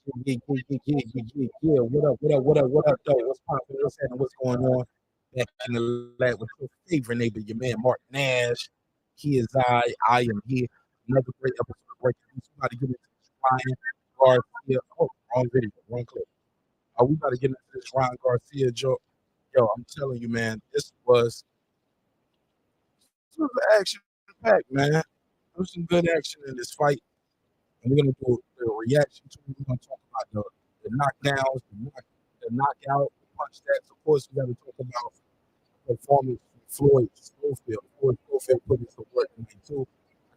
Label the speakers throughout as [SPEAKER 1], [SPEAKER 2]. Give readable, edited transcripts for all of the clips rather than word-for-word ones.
[SPEAKER 1] Yeah. What up, though? What's poppin'? What's happening? What's going on? Back in the lab with your favorite neighbor, your man Mark Nash. He is I am here. Another great episode of Breaking News. We about to get into this Ryan Garcia. Oh, wrong video, wrong clip. We about to get into this Ryan Garcia joke. Yo, I'm telling you, man, this was action packed, man. There was some good action in this fight. And we're going to do the reaction to it. We're going to talk about the knockdowns, the knockout, the punch stats. Of course, we got to talk about the performance from Floyd Schofield. Floyd Schofield put in some work in me, too.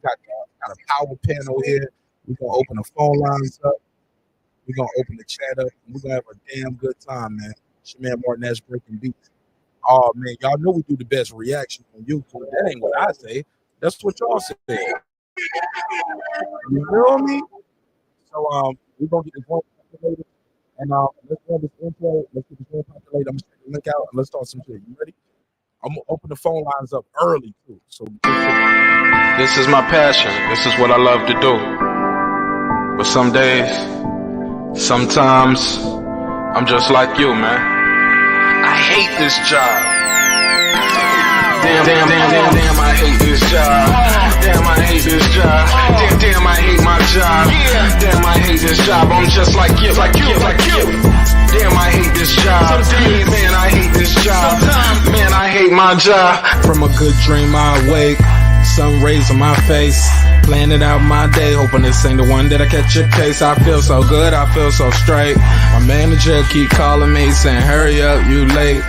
[SPEAKER 1] I got a power panel here. We're going to open the phone lines up. We're going to open the chat up. And we're going to have a damn good time, man. It's your man Martin Nash breaking beats. Oh, man, y'all know we do the best reaction on YouTube. That ain't what I say. That's what y'all say. You feel me? So we're gonna get this one populated, and let's go this intro. Let's get this one populated. I'm gonna check the link out and let's start some shit. You ready? I'm gonna open the phone lines up early too. So
[SPEAKER 2] this is my passion. This is what I love to do. But some days, sometimes I'm just like you, man. I hate this job. Damn, I hate this job. Damn, I hate this job. Damn, I hate my job. Damn, I hate this job. I'm just like you. Damn, I hate this job. Man, I hate this job. Man, I hate my job. From a good dream I wake, sun rays on my face, planning out my day, hoping this ain't the one that I catch a case. I feel so good, I feel so straight. My manager keep calling me saying, hurry up, you late.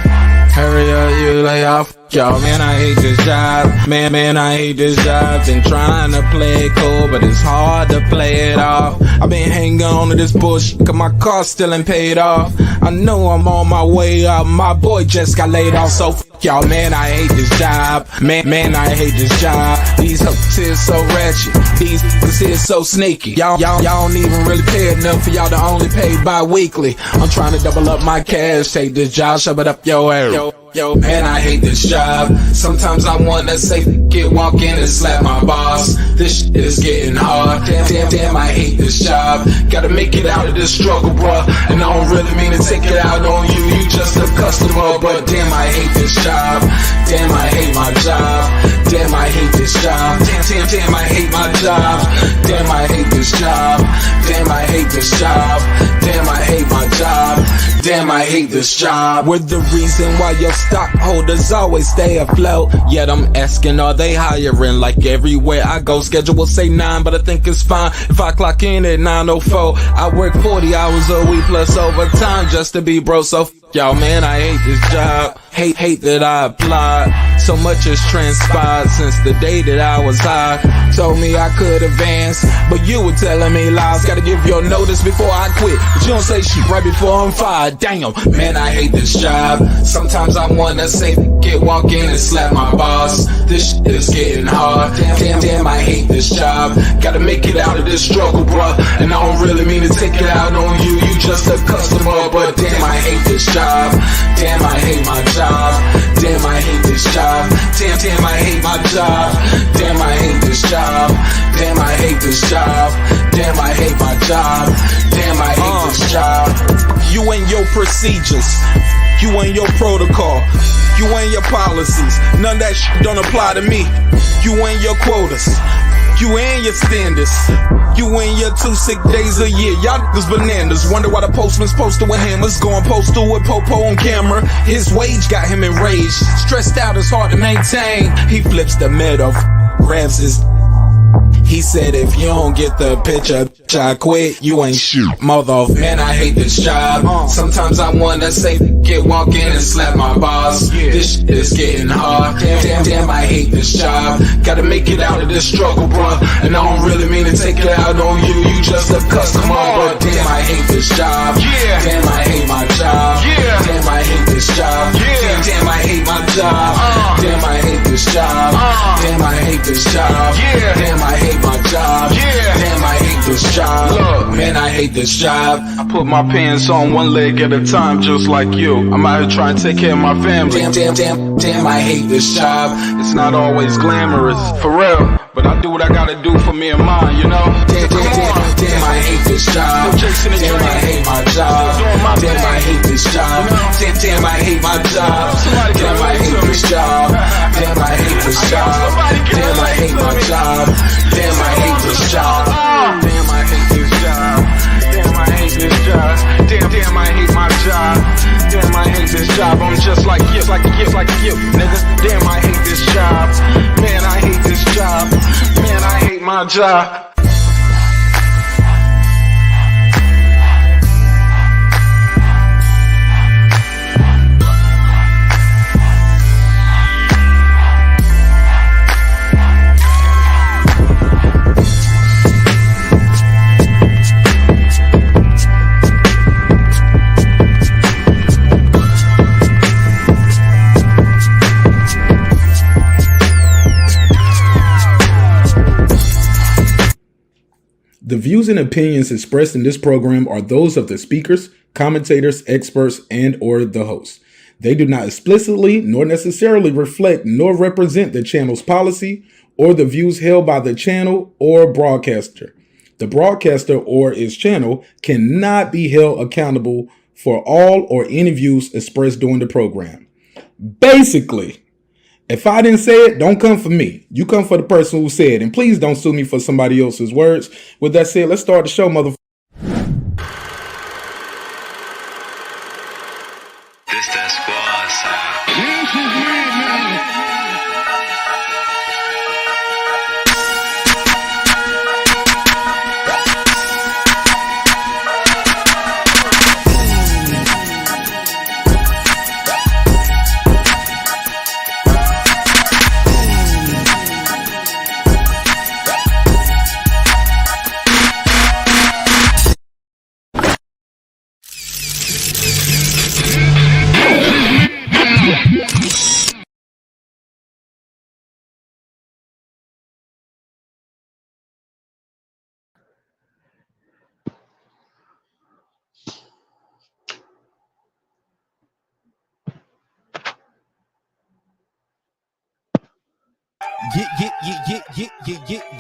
[SPEAKER 2] Hurry up, you lay off. Yo, man, I hate this job. Man, I hate this job. Been trying to play it cool, but it's hard to play it off. I've been hanging on to this bullshit, cause my car still ain't paid off. I know I'm on my way up. My boy just got laid off, so y'all, man, I hate this job. Man, I hate this job. These hoes here so ratchet. These niggas here so sneaky. Y'all don't even really pay enough for y'all to only pay bi-weekly. I'm trying to double up my cash. Take this job, shove it up your ass. Yo, man, I hate this job. Sometimes I wanna say, walk in and slap my boss. This shit is getting hard. Damn, I hate this job. Gotta make it out of this struggle, bruh. And I don't really mean to take it out on you. You just a customer, but damn, I hate this job. Damn, I hate my job. Damn, I hate this job. Damn, I hate my job. Damn, I hate this job. Damn, I hate this job. Damn, I hate my job. Damn, I hate this job. We're the reason why your stockholders always stay afloat. Yet I'm asking, are they hiring? Like everywhere I go, schedule will say 9, but I think it's fine if I clock in at 9:04. I work 40 hours a week plus overtime just to be bro. So y'all, man, I hate this job. Hate that I applied. So much has transpired since the day that I was high. Told me I could advance, but you were telling me lies. Gotta give your notice before I quit, but you don't say shit right before I'm fired. Damn, man, I hate this job. Sometimes I wanna say, walk in and slap my boss. This shit is getting hard. Damn, I hate this job. Gotta make it out of this struggle, bruh. And I don't really mean to take it out on you. You just a customer, but damn, I hate this job. Damn, I hate my job. Damn, I hate this job. Damn, I hate my job. Damn, I hate this job. Damn, I hate this job. Damn, I hate my job. Damn, I hate this job. You and your procedures, you and your protocol, you and your policies, none of that shit don't apply to me. You and your quotas, you and your standards, you and your 2 sick days a year. Y'all niggas bananas. Wonder why the postman's posted with hammers, going postal with Popo on camera. His wage got him enraged, stressed out, it's hard to maintain. He flips the middle, grabs his. He said, if you don't get the picture, I quit, you ain't shit, mother. Man, I hate this job. Sometimes I wanna say, walk in and slap my boss. This shit is getting hard. Damn, I hate this job. Gotta make it out of this struggle, bruh. And I don't really mean to take it out on you. You just a customer, but damn, I hate this job. Damn, I hate my job. Damn, I hate this job. Damn, I hate my job. Damn, I hate this job. Damn, I hate this job. Damn, I hate my job. Damn, I hate this job. Look, man, I hate this job. I put my pants on one leg at a time, just like you. I'm out here trying to take care of my family. Damn, I hate this job. It's not always glamorous, for real, but I do what I gotta do for me and mine, you know? Damn, I hate
[SPEAKER 3] this job. Damn, I hate my job. Damn, I hate this job. Damn, I hate my job. Damn, I hate this job. Damn, I hate this job. Damn, I hate my job. Damn, I hate this job. Damn, I hate this job. Damn, I hate this job. Damn, I hate my job. Damn, I hate this job. I'm just like you, nigga. Damn, I hate this job. Man, I hate this job. Man, I hate my job.
[SPEAKER 4] The views and opinions expressed in this program are those of the speakers, commentators, experts, and or the host. They do not explicitly nor necessarily reflect nor represent the channel's policy or the views held by the channel or broadcaster. The broadcaster or its channel cannot be held accountable for all or any views expressed during the program. Basically, if I didn't say it, don't come for me. You come for the person who said it. And please don't sue me for somebody else's words. With that said, let's start the show, motherfucker.
[SPEAKER 5] This that squad sound.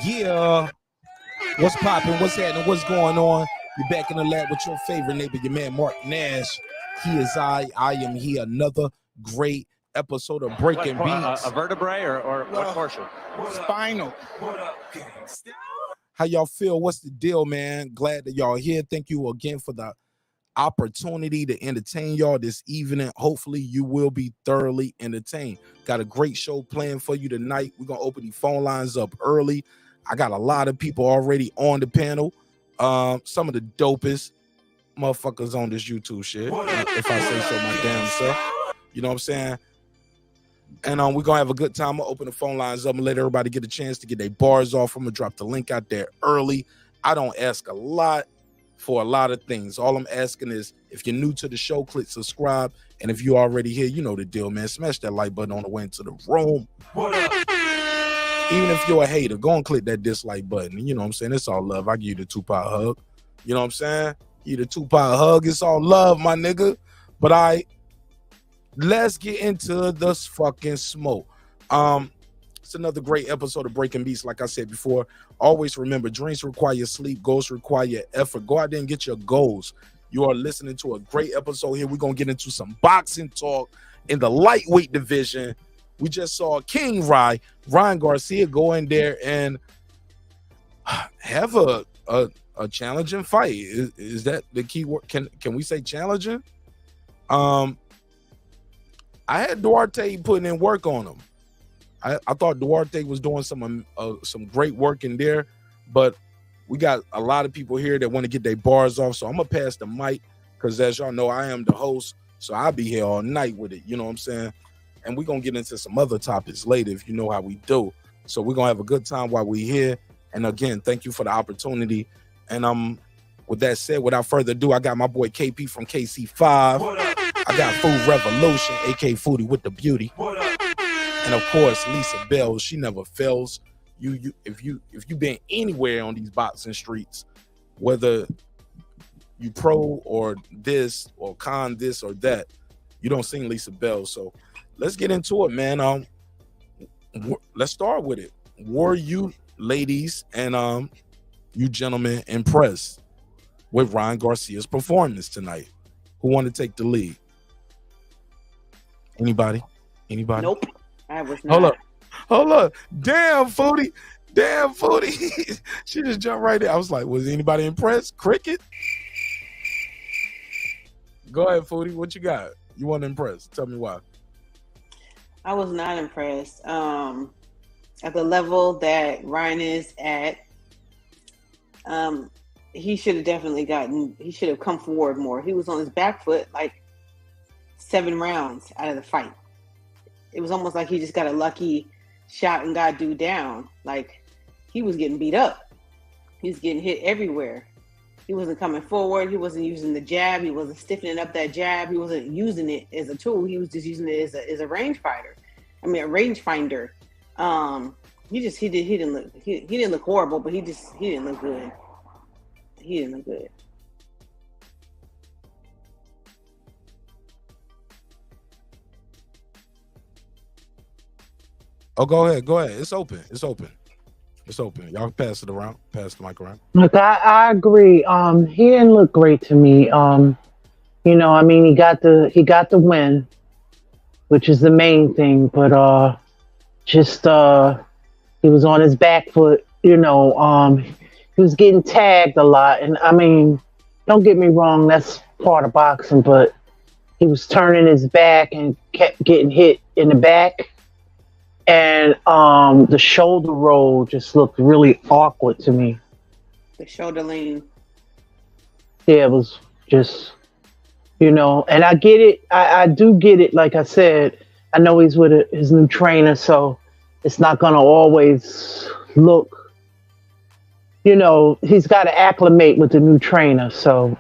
[SPEAKER 1] Yeah. What's popping? What's happening? What's going on? You're back in the lab with your favorite neighbor, your man Mark Nash. He is I am he. Another great episode of Breaking Beats.
[SPEAKER 6] A vertebrae or what portion?
[SPEAKER 1] Spinal. How y'all feel? What's the deal, man? Glad that y'all here. Thank you again for the opportunity to entertain y'all this evening. Hopefully you will be thoroughly entertained. Got a great show planned for you tonight. We're gonna open the phone lines up early. I got a lot of people already on the panel. Some of the dopest motherfuckers on this YouTube shit, if I say so my damn self. You know what I'm saying? And we're gonna have a good time. I'm gonna open the phone lines up and let everybody get a chance to get their bars off. I'm gonna drop the link out there early. I don't ask a lot for a lot of things. All I'm asking is, if you're new to the show, click subscribe. And if you already here, you know the deal, man. Smash that like button on the way into the room. Even if you're a hater, go and click that dislike button. You know what I'm saying? It's all love. I give you the Tupac hug. You know what I'm saying? You the Tupac hug. It's all love, my nigga. But let's get into this fucking smoke. It's another great episode of Breaking Beats. Like I said before, always remember, dreams require sleep, goals require effort. Go out there and get your goals. You are listening to a great episode here. We're going to get into some boxing talk in the lightweight division. We just saw King Ryan Garcia go in there and have a challenging fight. Is that the key word? Can we say challenging? I had Duarte putting in work on him. I thought Duarte was doing some great work in there, but we got a lot of people here that want to get their bars off. So I'm gonna pass the mic, because as y'all know, I am the host, so I'll be here all night with it. You know what I'm saying? And we're gonna get into some other topics later, if you know how we do. So we're gonna have a good time while we're here. And again, thank you for the opportunity. And with that said, without further ado, I got my boy KP from KC5. I got Food Revolution, aka Foodie with the beauty. And of course, Lisa Bell, she never fails. If you been anywhere on these boxing streets, whether you pro or this or con this or that, you don't sing Lisa Bell. So let's get into it, man. Let's start with it. Were you ladies and you gentlemen impressed with Ryan Garcia's performance tonight. Who want to take the lead? Anybody?
[SPEAKER 7] Nope, I was not.
[SPEAKER 1] Hold up. Damn, Foodie. She just jumped right there. I was like, was anybody impressed? Cricket? Go ahead, Foodie. What you got? You want to impress? Tell me why.
[SPEAKER 7] I was not impressed. At the level that Ryan is at, he should have definitely he should have come forward more. He was on his back foot like 7 rounds out of the fight. It was almost like he just got a lucky shot and got dude down. Like, he was getting beat up. He was getting hit everywhere. He wasn't coming forward. He wasn't using the jab. He wasn't stiffening up that jab. He wasn't using it as a tool. He was just using it as a range fighter. I mean, a range finder. He didn't look horrible, but he didn't look good. He didn't look good.
[SPEAKER 1] Oh, go ahead. It's open. Y'all can pass it around. Pass the mic around.
[SPEAKER 8] Look, I agree. He didn't look great to me. You know, I mean, he got the win, which is the main thing. But just he was on his back foot. You know, he was getting tagged a lot, and I mean, don't get me wrong, that's part of boxing. But he was turning his back and kept getting hit in the back. And the shoulder roll just looked really awkward to me.
[SPEAKER 7] The shoulder lean.
[SPEAKER 8] Yeah, it was just, you know, and I get it. I do get it. Like I said, I know he's with his new trainer, so it's not going to always look, you know, he's got to acclimate with the new trainer. So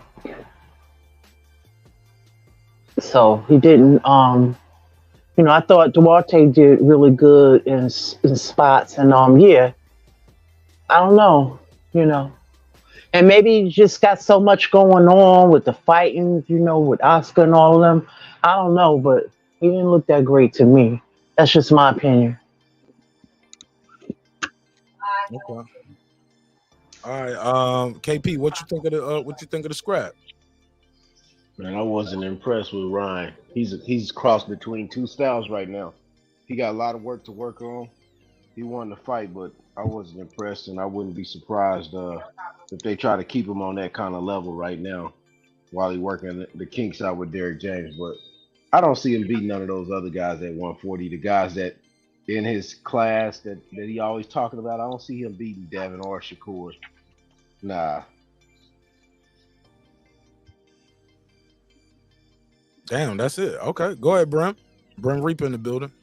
[SPEAKER 8] he didn't, you know, I thought Duarte did really good in spots, and yeah, I don't know, you know, and maybe he just got so much going on with the fighting, you know, with Oscar and all of them. I don't know, but he didn't look that great to me. That's just my opinion.
[SPEAKER 1] Okay. All right. KP, what you think of the scrap?
[SPEAKER 9] Man, I wasn't impressed with Ryan. He's crossed between two styles right now. He got a lot of work to work on. He won the fight, but I wasn't impressed, and I wouldn't be surprised if they try to keep him on that kind of level right now while he's working the kinks out with Derrick James. But I don't see him beating none of those other guys at 140. The guys that in his class that he always talking about, I don't see him beating Devin or Shakur. Nah.
[SPEAKER 1] Damn, that's it. Okay, go ahead, Brim. Brim Reaper in the building.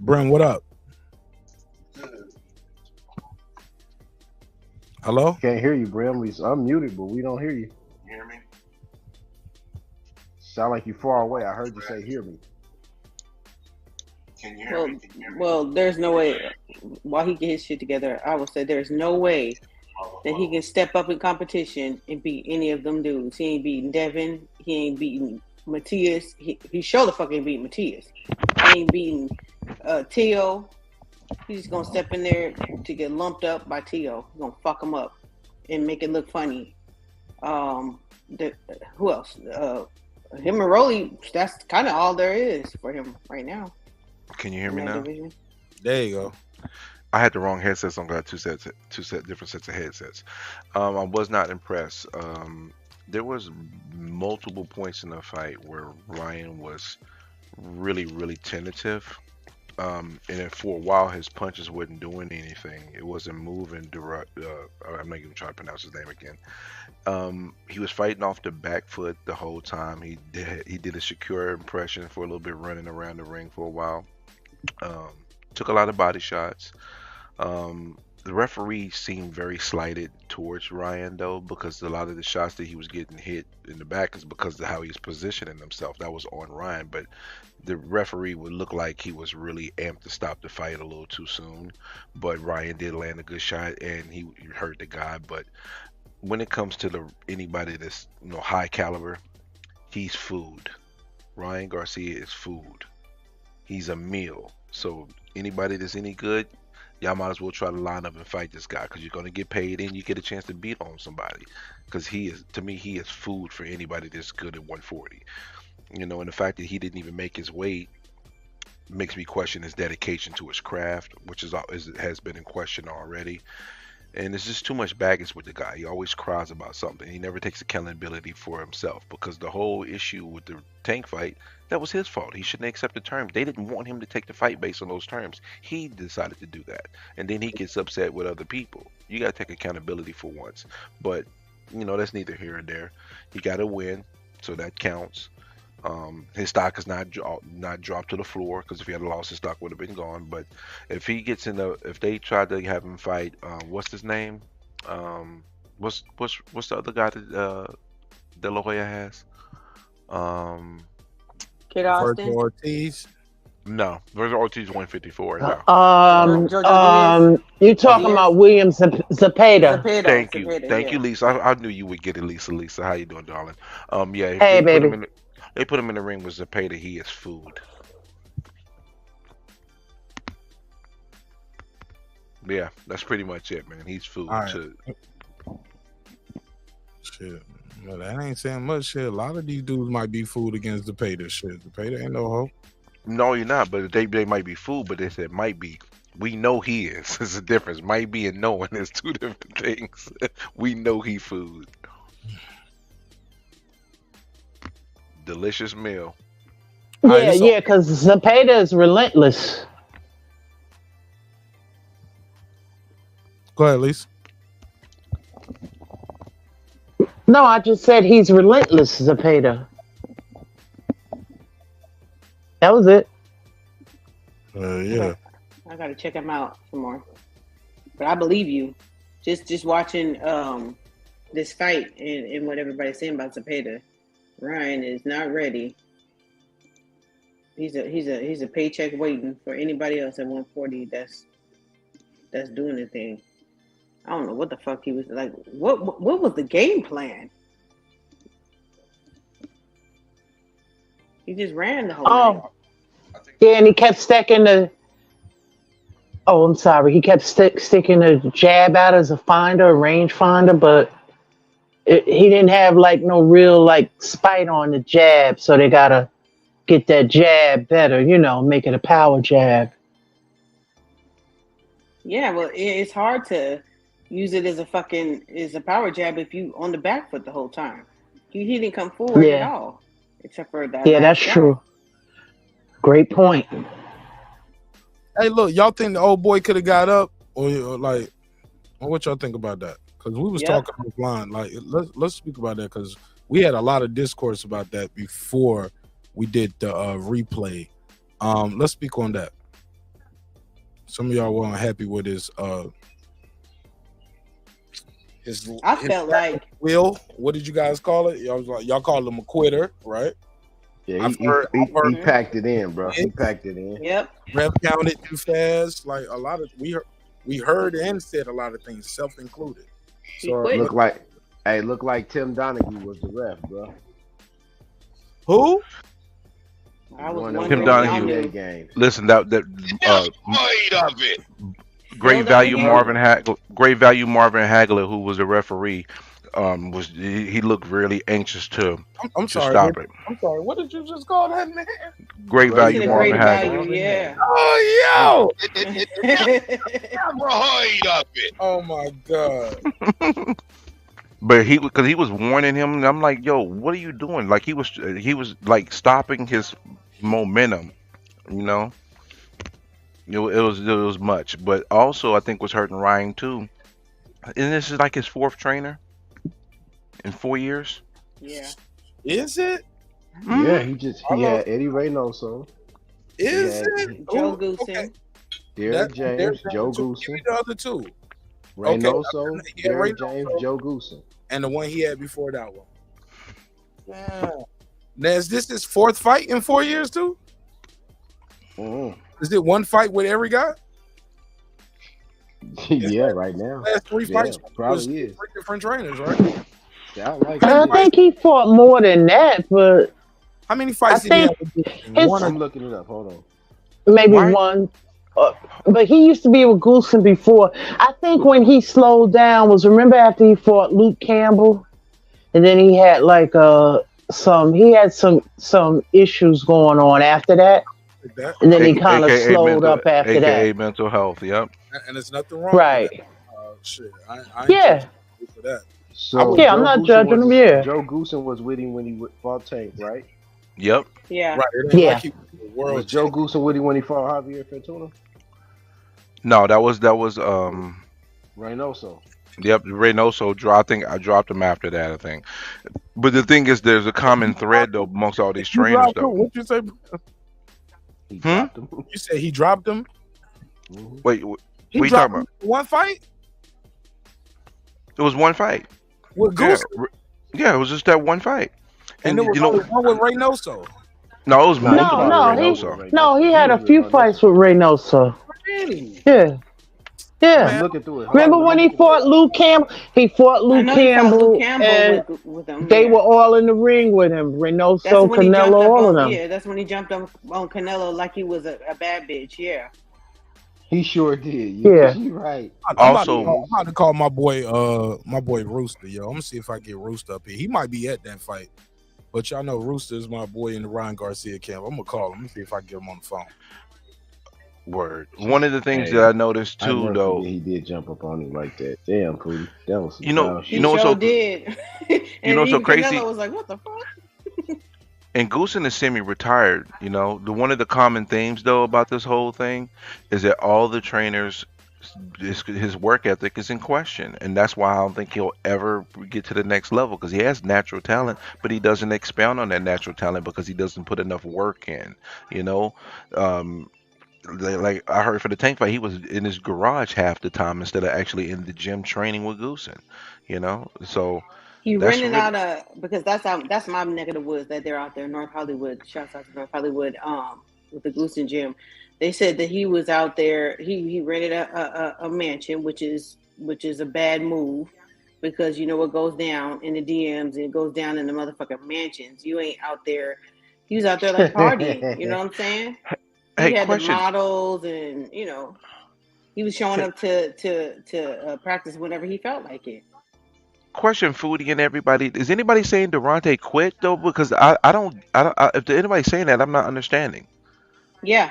[SPEAKER 1] Brim, what up? Hello?
[SPEAKER 9] Can't hear you, Brim. I'm muted, but we don't hear you.
[SPEAKER 10] You hear me?
[SPEAKER 9] Sound like you're far away. I heard you say hear me.
[SPEAKER 10] Can you hear me?
[SPEAKER 7] Well, there's no way. While he get his shit together, I would say there's no way that he can step up in competition and beat any of them dudes. He ain't beating Devin. He ain't beating Matias. He sure the fuck ain't beating Matias. He ain't beating Tio. He's just gonna step in there to get lumped up by Tio. He's gonna fuck him up and make it look funny. Who else? Him and Rolly. That's kind of all there is for him right now.
[SPEAKER 10] Can you hear me now?
[SPEAKER 7] Division.
[SPEAKER 1] There you go.
[SPEAKER 10] I had the wrong headsets on. Got different sets of headsets. I was not impressed. There was multiple points in the fight where Ryan was really, really tentative. And then for a while, his punches wasn't doing anything. It wasn't moving direct. I'm not even trying to pronounce his name again. He was fighting off the back foot the whole time. He did a Shakur impression for a little bit, running around the ring for a while. Took a lot of body shots. The referee seemed very slighted towards Ryan, though, because a lot of the shots that he was getting hit in the back is because of how he was positioning himself. That was on Ryan, but the referee would look like he was really amped to stop the fight a little too soon. But Ryan did land a good shot, and he hurt the guy. But when it comes to anybody that's high caliber, he's food. Ryan Garcia is food. He's a meal. So anybody that's any good, y'all might as well try to line up and fight this guy because you're gonna get paid and you get a chance to beat on somebody. Because to me, he is food for anybody that's good at 140. And the fact that he didn't even make his weight makes me question his dedication to his craft, which has been in question already. And it's just too much baggage with the guy. He always cries about something. He never takes accountability for himself because the whole issue with the Tank fight, that was his fault. He shouldn't accept the terms. They didn't want him to take the fight based on those terms. He decided to do that. And then he gets upset with other people. You got to take accountability for once. But, that's neither here or there. He got to win, so that counts. His stock is not dropped to the floor because if he had lost, his stock would have been gone. But if he gets if they try to have him fight, what's his name? What's the other guy that De La Hoya has?
[SPEAKER 7] Kid Austin.
[SPEAKER 1] Virgil Ortiz.
[SPEAKER 10] No, Virgil Ortiz 154. No.
[SPEAKER 8] You talking about William Zepeda?
[SPEAKER 10] Thank you, Lisa. I knew you would get it, Lisa. Lisa, how you doing, darling? Yeah.
[SPEAKER 8] Hey, baby.
[SPEAKER 10] They put him in the ring with Zepeda. He is food. Yeah, that's pretty much it, man. He's food.
[SPEAKER 1] Right. Shit. Well, that ain't saying much shit. A lot of these dudes might be food against Zepeda. Shit. Zepeda ain't no hope.
[SPEAKER 10] No, you're not. But they might be food, but they said might be. We know he is. There's a difference. Might be and knowing is two different things. We know he food. Delicious meal.
[SPEAKER 8] Yeah, because Zepeda is relentless.
[SPEAKER 1] Go ahead, Lisa.
[SPEAKER 8] No, I just said he's relentless, Zepeda. That was it.
[SPEAKER 1] Yeah.
[SPEAKER 7] I gotta check him out some more. But I believe you. Just watching this fight and what everybody's saying about Zepeda. Ryan is not ready. He's a paycheck waiting for anybody else at 140 that's doing the thing. I don't know what the fuck he was like. What was the game plan? He just ran the whole night.
[SPEAKER 8] Yeah, and he kept sticking the. Oh, I'm sorry. He kept sticking the jab out as a range finder, but he didn't have no real spite on the jab, so they gotta get that jab better, make it a power jab.
[SPEAKER 7] Yeah, well, it's hard to use it as a power jab if you on the back foot the whole time. He didn't come forward at all, except for that.
[SPEAKER 8] Yeah, that's true. Great point.
[SPEAKER 1] Hey, look, y'all think the old boy could have got up, or what y'all think about that? Because we was talking offline. Let's speak about that because we had a lot of discourse about that before we did the replay. Let's speak on that. Some of y'all weren't happy with his
[SPEAKER 7] I felt like
[SPEAKER 1] Will. What did you guys call it? Y'all called him a quitter, right?
[SPEAKER 9] Yeah, he packed it in, bro. He packed it in.
[SPEAKER 7] Yep.
[SPEAKER 1] Rep counted too fast. Like a lot of we heard and said a lot of things, self included. So
[SPEAKER 9] look like Tim Donaghy was the ref, bro.
[SPEAKER 1] Who?
[SPEAKER 10] Tim Donaghy. Listen, that great value Marvin Hagler, who was the referee, he looked really anxious to stop it.
[SPEAKER 1] I'm sorry. What did you just call that man?
[SPEAKER 10] Great value Marvin Hagler.
[SPEAKER 7] Yeah.
[SPEAKER 1] Oh Oh my god.
[SPEAKER 10] But because he was warning him, and I'm like, yo, what are you doing? Like he was like stopping his momentum, It was much, but also I think was hurting Ryan too. And this is like his fourth trainer in 4 years.
[SPEAKER 7] Yeah.
[SPEAKER 1] Is it?
[SPEAKER 9] Yeah, he had Eddie Reynoso.
[SPEAKER 1] Is it?
[SPEAKER 7] Joe Goosen.
[SPEAKER 9] Derek James, Joe Goosen.
[SPEAKER 1] The other two.
[SPEAKER 9] Reynoso, Derek James, Joe Goosen.
[SPEAKER 1] And the one he had before that one. Yeah. Now, is this his fourth fight in 4 years too?
[SPEAKER 9] Mm-hmm.
[SPEAKER 1] Is it one fight with every guy?
[SPEAKER 9] Yeah, right now.
[SPEAKER 1] Last three fights
[SPEAKER 9] probably is.
[SPEAKER 1] Three different trainers, right?
[SPEAKER 9] Yeah,
[SPEAKER 8] I think he fought more than that, but
[SPEAKER 1] how many fights did he have?
[SPEAKER 9] I'm looking it up. Hold on.
[SPEAKER 8] Maybe one. But he used to be with Goosen before. I think when he slowed down was, remember after he fought Luke Campbell, and then he had like some issues going on after that, and then he kind of slowed up after
[SPEAKER 10] AKA
[SPEAKER 8] that.
[SPEAKER 10] mental health. Yep.
[SPEAKER 1] And there's nothing wrong
[SPEAKER 8] Right.
[SPEAKER 1] with that. Shit, I ain't
[SPEAKER 8] Yeah.
[SPEAKER 1] judging you for that.
[SPEAKER 9] So
[SPEAKER 8] Yeah, I'm not judging him. Yeah.
[SPEAKER 9] Joe Goosen was with him when he fought Tank, right?
[SPEAKER 10] Yep.
[SPEAKER 7] Yeah.
[SPEAKER 1] Right. It ain't
[SPEAKER 8] Yeah.
[SPEAKER 1] like he was the world
[SPEAKER 9] Was Joe
[SPEAKER 1] champion.
[SPEAKER 9] Goosen with him when he fought Javier Fortuna?
[SPEAKER 10] No, that was
[SPEAKER 9] Reynoso.
[SPEAKER 10] Yep, Reynoso. I think I dropped him after that. I think, but the thing is, there's a common thread though amongst all these
[SPEAKER 1] You
[SPEAKER 10] trainers
[SPEAKER 1] dropped him?
[SPEAKER 10] though.
[SPEAKER 1] What you say?
[SPEAKER 9] He dropped him.
[SPEAKER 1] You said he dropped him?
[SPEAKER 10] Wait,
[SPEAKER 1] He
[SPEAKER 10] what you
[SPEAKER 1] dropped
[SPEAKER 10] talking
[SPEAKER 1] him in one fight
[SPEAKER 10] It was one fight.
[SPEAKER 1] with
[SPEAKER 10] Yeah,
[SPEAKER 1] Goose,
[SPEAKER 10] yeah, it was just that one fight.
[SPEAKER 1] and there was only one with Reynoso.
[SPEAKER 10] No, it was
[SPEAKER 9] No,
[SPEAKER 10] multiple
[SPEAKER 8] No,
[SPEAKER 10] with
[SPEAKER 8] he
[SPEAKER 10] Reynoso.
[SPEAKER 8] had a few fights with Reynoso.
[SPEAKER 1] Really?
[SPEAKER 8] Yeah. Yeah.
[SPEAKER 9] I'm looking through it.
[SPEAKER 8] Remember when he fought Luke Campbell? He fought Luke Campbell, and
[SPEAKER 7] with him.
[SPEAKER 8] they were all in the ring with him. Reynoso,
[SPEAKER 7] That's when he jumped
[SPEAKER 8] Canelo,
[SPEAKER 7] up
[SPEAKER 8] all of
[SPEAKER 7] on,
[SPEAKER 8] them.
[SPEAKER 7] yeah, that's when he jumped up on Canelo like he was a bad bitch. Yeah.
[SPEAKER 9] He sure did.
[SPEAKER 8] Yeah.
[SPEAKER 9] You're right.
[SPEAKER 1] I'm about to call my boy Rooster, yo. I'm gonna see if I get Rooster up here. He might be at that fight, but y'all know Rooster is my boy in the Ryan Garcia camp. I'm gonna call him and see if I can get him on the phone.
[SPEAKER 10] Word. One of the things
[SPEAKER 9] Hey,
[SPEAKER 10] that I noticed
[SPEAKER 9] I
[SPEAKER 10] too,
[SPEAKER 9] never
[SPEAKER 10] though,
[SPEAKER 9] forget he did jump up on him like that. Damn, Pootie. That was some
[SPEAKER 10] you know
[SPEAKER 9] foul shit.
[SPEAKER 10] what's
[SPEAKER 7] Sure
[SPEAKER 10] so
[SPEAKER 7] did.
[SPEAKER 10] you know what's so
[SPEAKER 7] even
[SPEAKER 10] crazy?
[SPEAKER 7] Canelo was like, "What the fuck?"
[SPEAKER 10] And Goosen is semi-retired. You know, one of the common themes though about this whole thing is that all the trainers, his work ethic is in question, and that's why I don't think he'll ever get to the next level because he has natural talent, but he doesn't expound on that natural talent because he doesn't put enough work in. You know, like I heard for the Tank fight, he was in his garage half the time instead of actually in the gym training with Goosen. You know, so
[SPEAKER 7] He
[SPEAKER 10] that's
[SPEAKER 7] rented
[SPEAKER 10] really
[SPEAKER 7] out because that's my neck of the woods that they're out there, North Hollywood. Shouts out to North Hollywood, with the Goosen Gym. They said that he was out there. He rented a mansion, which is a bad move because you know what goes down in the DMs and it goes down in the motherfucking mansions. You ain't out there. He was out there like partying. You know what I'm saying? He
[SPEAKER 10] Hey,
[SPEAKER 7] had
[SPEAKER 10] question.
[SPEAKER 7] the models, and you know, he was showing up to practice whenever he felt like it.
[SPEAKER 10] Question, Foodie and everybody. Is anybody saying Durante quit though? Because I don't. If anybody's saying that, I'm not understanding.
[SPEAKER 7] Yeah.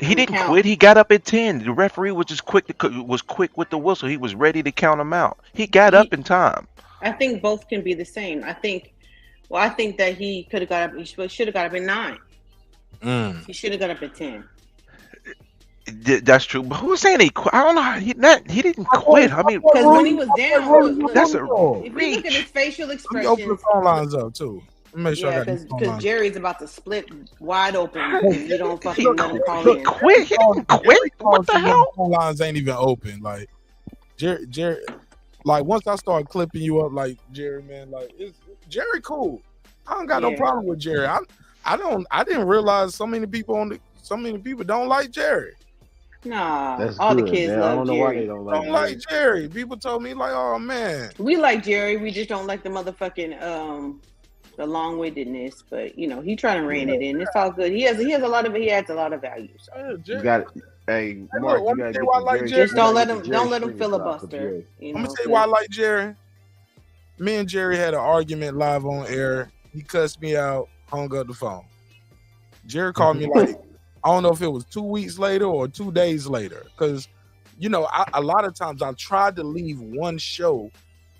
[SPEAKER 10] He didn't quit. He got up at 10. The referee was just quick with the whistle. He was ready to count him out. He got up in time.
[SPEAKER 7] I think both can be the same. I think that he could have got up. He should have got up at 9. He should have got up at 10.
[SPEAKER 10] That's true. But who's saying he quit? I don't know. He didn't quit. I mean,
[SPEAKER 7] because when he was down, look,
[SPEAKER 10] that's a
[SPEAKER 7] if you look at his facial
[SPEAKER 1] Let me open the
[SPEAKER 7] expressions.
[SPEAKER 1] phone lines up too. Make sure
[SPEAKER 7] Yeah,
[SPEAKER 1] I got these phone
[SPEAKER 7] because
[SPEAKER 1] lines.
[SPEAKER 7] Jerry's about to split wide open if you don't fucking let him call in.
[SPEAKER 10] Quit. He didn't quit. What the hell?
[SPEAKER 1] Phone lines ain't even open. Like Jerry, like once I start clipping you up, like Jerry, man, like Jerry cool. I don't got no problem with Jerry. I didn't realize so many people don't like Jerry.
[SPEAKER 7] Nah,
[SPEAKER 9] That's
[SPEAKER 7] all
[SPEAKER 9] good,
[SPEAKER 7] the kids
[SPEAKER 9] man. I
[SPEAKER 7] love
[SPEAKER 9] don't know why
[SPEAKER 7] Jerry.
[SPEAKER 9] they
[SPEAKER 1] Don't like Jerry. People told me like, oh man.
[SPEAKER 7] We like Jerry. We just don't like the motherfucking the long-windedness. But you know, he trying to rein it in. It's all good. He adds a lot of value. So.
[SPEAKER 9] You got it. Hey, Mark, you gotta get
[SPEAKER 7] Just don't let him filibuster. You know,
[SPEAKER 1] I'm gonna tell you why I like Jerry. Me and Jerry had an argument live on air. He cussed me out, hung up the phone. Jerry called me like, I don't know if it was 2 weeks later or 2 days later. Because, you know, a lot of times I tried to leave one show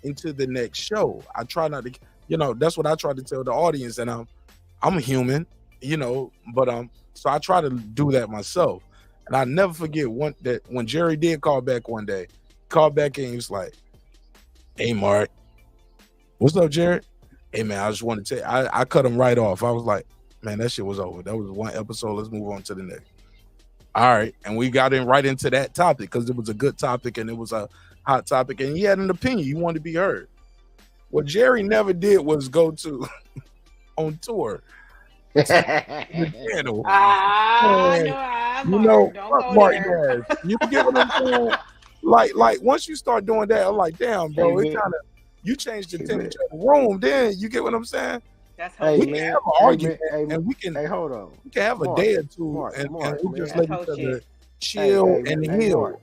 [SPEAKER 1] into the next show. I try not to, you know, that's what I try to tell the audience. And I'm human, you know, but so I try to do that myself. And I never forget that when Jerry did call back one day, called back and he was like, hey, Mark, what's up, Jerry? Hey, man, I just want to tell you, I cut him right off. I was like, man, that shit was over. That was one episode. Let's move on to the next. All right. And we got right into that topic because it was a good topic and it was a hot topic. And he had an opinion. He wanted to be heard. What Jerry never did was go to on tour. You know, Mark, you get what I'm saying? Like once you start doing that, I'm like, damn, bro, it kind of you change the temperature of the room. Then you get what I'm saying?
[SPEAKER 7] That's
[SPEAKER 1] how we can have an argument, and we can
[SPEAKER 9] hold on.
[SPEAKER 1] We can have a day or two, and we just let each other chill and heal.
[SPEAKER 9] Mark.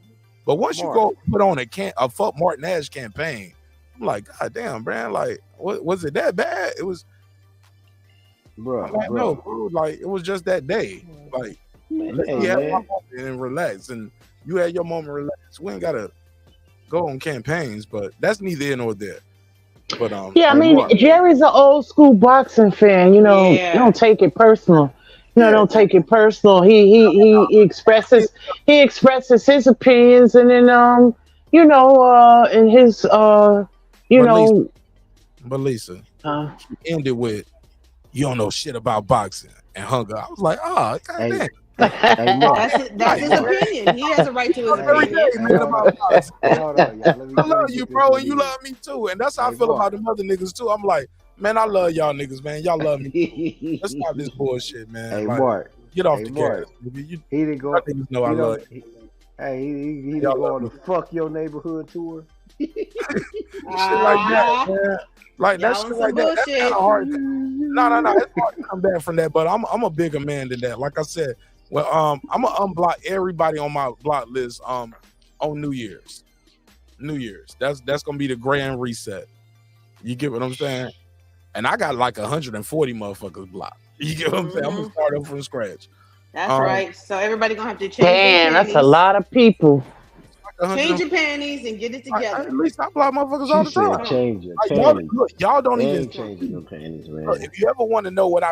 [SPEAKER 1] But once you go put on a fuck Martin Ash campaign, I'm like, God damn, man, like, what was it that bad? It was,
[SPEAKER 9] bro.
[SPEAKER 1] No, bro, like it was just that day. Like, let me have my moment and relax, and you had your moment, relax. We ain't gotta go on campaigns, but that's neither here nor there. But
[SPEAKER 8] yeah, I mean, Jerry's an old school boxing fan. You know, don't take it personal. You know, don't take it personal. He expresses his opinions, and then you know, in his you know.
[SPEAKER 1] But Lisa, she ended with, "You don't know shit about boxing," and hung up. I was like, "Oh, goddamn."
[SPEAKER 7] That's his opinion. He has a right to his opinion.
[SPEAKER 1] I love you, bro, and you love me too, and that's how I feel about them other niggas too. I'm like, man, I love y'all niggas, man. Y'all love me. Let's stop this bullshit, man.
[SPEAKER 9] Hey,
[SPEAKER 1] like,
[SPEAKER 9] Mark,
[SPEAKER 1] get off the gas.
[SPEAKER 9] He didn't go.
[SPEAKER 1] Niggas know I love you.
[SPEAKER 9] Hey, he didn't go on the fuck your neighborhood tour.
[SPEAKER 1] Shit like that, man. Like that shit like that. That's kind of hard. No. It's hard to come back from that, but I'm a bigger man than that. Like I said. Well, I'm gonna unblock everybody on my block list on New Year's. That's gonna be the grand reset. You get what I'm saying? And I got like 140 motherfuckers blocked. You get what I'm saying? I'm gonna start up from scratch.
[SPEAKER 7] That's right. So everybody gonna have to change.
[SPEAKER 8] Damn, that's a lot of people.
[SPEAKER 7] Change your panties and get it together.
[SPEAKER 1] At least I block motherfuckers all the time.
[SPEAKER 9] Change your
[SPEAKER 1] panties. Y'all don't even
[SPEAKER 9] change your panties, man.
[SPEAKER 1] If you ever want to know what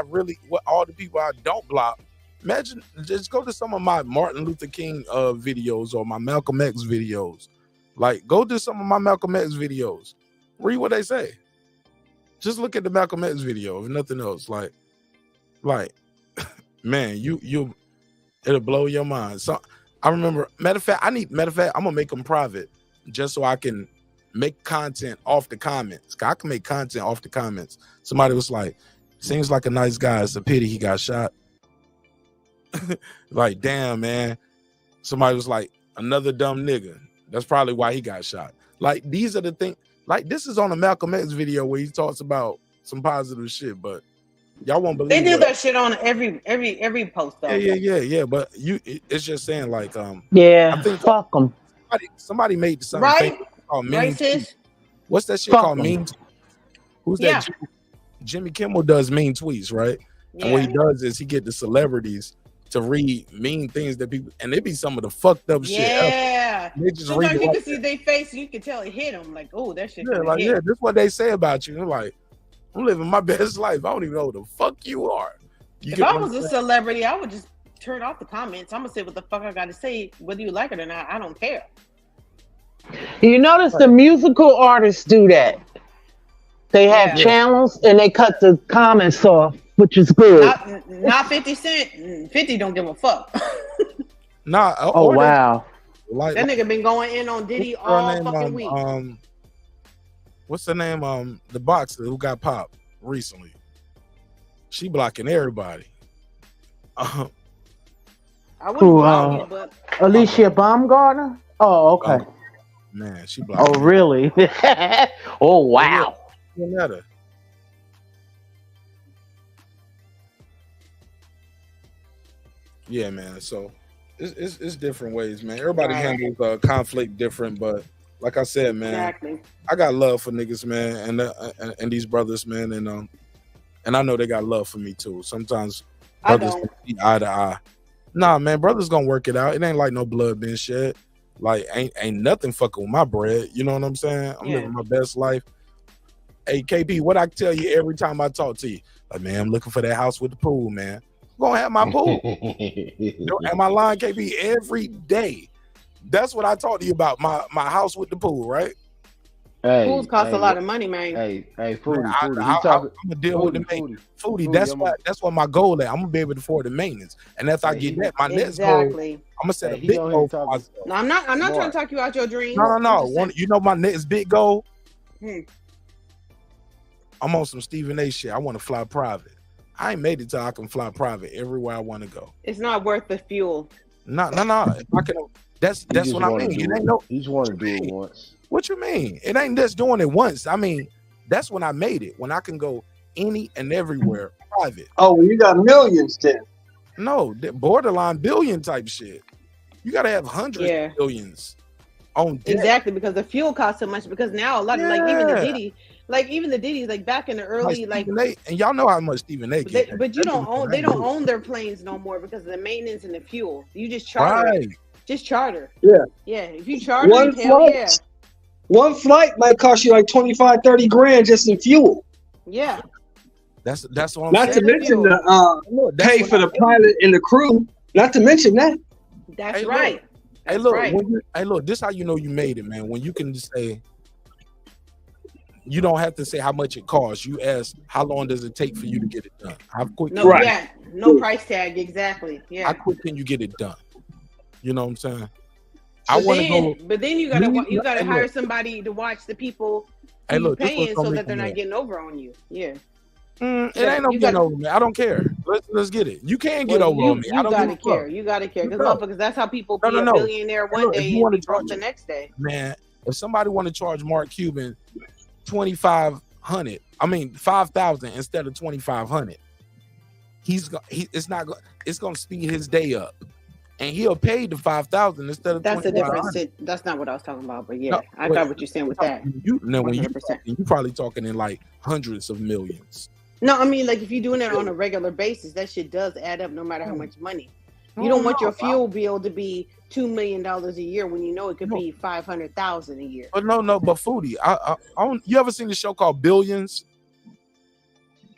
[SPEAKER 1] all the people I don't block. Imagine, just go to some of my Martin Luther King videos or my Malcolm X videos. Like, go to some of my Malcolm X videos. Read what they say. Just look at the Malcolm X video, if nothing else. Like, man, it'll blow your mind. So I remember, matter of fact, I'm gonna make them private just so I can make content off the comments. I can make content off the comments. Somebody was like, seems like a nice guy. It's a pity he got shot. Like, damn, man. Somebody was like, another dumb nigga. That's probably why he got shot. Like, these are the things. Like, this is on a Malcolm X video where he talks about some positive shit, but y'all won't believe
[SPEAKER 7] they do that shit on every post though.
[SPEAKER 1] Yeah. But it's just saying, like,
[SPEAKER 8] yeah,
[SPEAKER 1] I think
[SPEAKER 8] fuck them.
[SPEAKER 1] Somebody made something
[SPEAKER 7] right.
[SPEAKER 1] Called mean tweets. What's that shit called? Mean tweets? Who's that? Jimmy Kimmel does mean tweets, right? Yeah. And what he does is he get the celebrities to read mean things that people, and it be some of the fucked up shit.
[SPEAKER 7] Yeah,
[SPEAKER 1] they just
[SPEAKER 7] sometimes you can see their face, and you can tell it hit them. Like, oh, that shit.
[SPEAKER 1] Yeah, this is what they say about you. They're like, I'm living my best life. I don't even know who the fuck you are.
[SPEAKER 7] If I was a celebrity, I would just turn off the comments. I'm gonna say what the fuck I got to say, whether you like it or not. I don't care.
[SPEAKER 8] You notice the musical artists do that. They have channels and they cut the comments off, which is good.
[SPEAKER 7] Not 50 Cent. 50 don't give a fuck.
[SPEAKER 1] Nah.
[SPEAKER 8] Oh wow.
[SPEAKER 7] That nigga been going in on Diddy all fucking week.
[SPEAKER 1] What's the name? The boxer who got popped recently. She blocking everybody.
[SPEAKER 7] I wouldn't block it, but
[SPEAKER 8] Alicia Baumgartner. Oh, okay.
[SPEAKER 1] Man, she blocked.
[SPEAKER 8] Oh, really? Oh, wow.
[SPEAKER 1] Yeah, man. So it's different ways, man. Everybody handles conflict different, but like I said, man, I got love for niggas, man, and these brothers, man, and I know they got love for me too. Sometimes brothers see eye to eye. Nah, man, brothers gonna work it out. It ain't like no blood being shed. Like ain't nothing fucking with my bread. You know what I'm saying? I'm living my best life. Hey, KP, what I tell you every time I talk to you, like, man, I'm looking for that house with the pool, man. I'm gonna have my pool. Am I lying, KP? Every day. That's what I talk to you about. My house with the pool, right?
[SPEAKER 7] Hey, pools cost a lot of money, man.
[SPEAKER 9] Hey, Foodie.
[SPEAKER 1] I'm gonna deal with the maintenance. Foodie, that's what my goal is. I'm gonna be able to afford the maintenance, and after I get that, my next goal, I'm gonna set a big goal for myself.
[SPEAKER 7] No, I'm not trying to talk you out your dreams.
[SPEAKER 1] No. You know my next big goal? I'm on some Stephen A shit. I want to fly private. I ain't made it till I can fly private everywhere I want to go.
[SPEAKER 7] It's not worth the fuel.
[SPEAKER 1] No. If I can, that's what I mean.
[SPEAKER 9] It ain't no. You just want to do it once.
[SPEAKER 1] What you mean? It ain't just doing it once. I mean, that's when I made it. When I can go any and everywhere private.
[SPEAKER 11] Oh, well, you got millions then.
[SPEAKER 1] No, borderline billion type shit. You got to have hundreds of millions on deck.
[SPEAKER 7] Exactly, because the fuel costs so much. Because now a lot of even the Diddy, like back in the early
[SPEAKER 1] and y'all know how much Stephen A.
[SPEAKER 7] But you don't own. They don't own their planes no more because of the maintenance and the fuel. You just charter.
[SPEAKER 1] Right.
[SPEAKER 7] Just charter.
[SPEAKER 11] Yeah.
[SPEAKER 7] Yeah. If you charter, hell yeah.
[SPEAKER 11] One flight might cost you like 25, 30 grand just in fuel.
[SPEAKER 7] Yeah.
[SPEAKER 1] That's what I'm
[SPEAKER 11] Not
[SPEAKER 1] saying.
[SPEAKER 11] to mention the pay for the pilot and the crew. Not to mention that.
[SPEAKER 7] That's right.
[SPEAKER 1] Hey, look, this how you know you made it, man. When you can just say, you don't have to say how much it costs. You ask, how long does it take for you to get it done? How quick?
[SPEAKER 7] No, yeah, no price tag, exactly. Yeah.
[SPEAKER 1] How quick can you get it done? You know what I'm saying?
[SPEAKER 7] But then you gotta hire somebody to watch the people you're paying so that they're not getting over on you. Yeah.
[SPEAKER 1] It ain't no getting over me. I don't care. Let's get it. You can get over on me. I don't gotta care.
[SPEAKER 7] You gotta care because that's how people be a billionaire one day and be broke the next day.
[SPEAKER 1] Man, if somebody want to charge Mark Cuban $2,500, I mean $5,000 instead of $2,500, it's gonna speed his day up. And he'll pay the $5,000 instead of
[SPEAKER 7] that's a different. That's not what I was talking about, but yeah, I got what you're saying with that.
[SPEAKER 1] You probably talking in like hundreds of millions.
[SPEAKER 7] No, I mean, like if you're doing it on a regular basis, that shit does add up no matter how much money. You don't want your fuel bill to be $2 million a year when you know it could be $500,000 a year.
[SPEAKER 1] But but Foodie, you ever seen the show called Billions?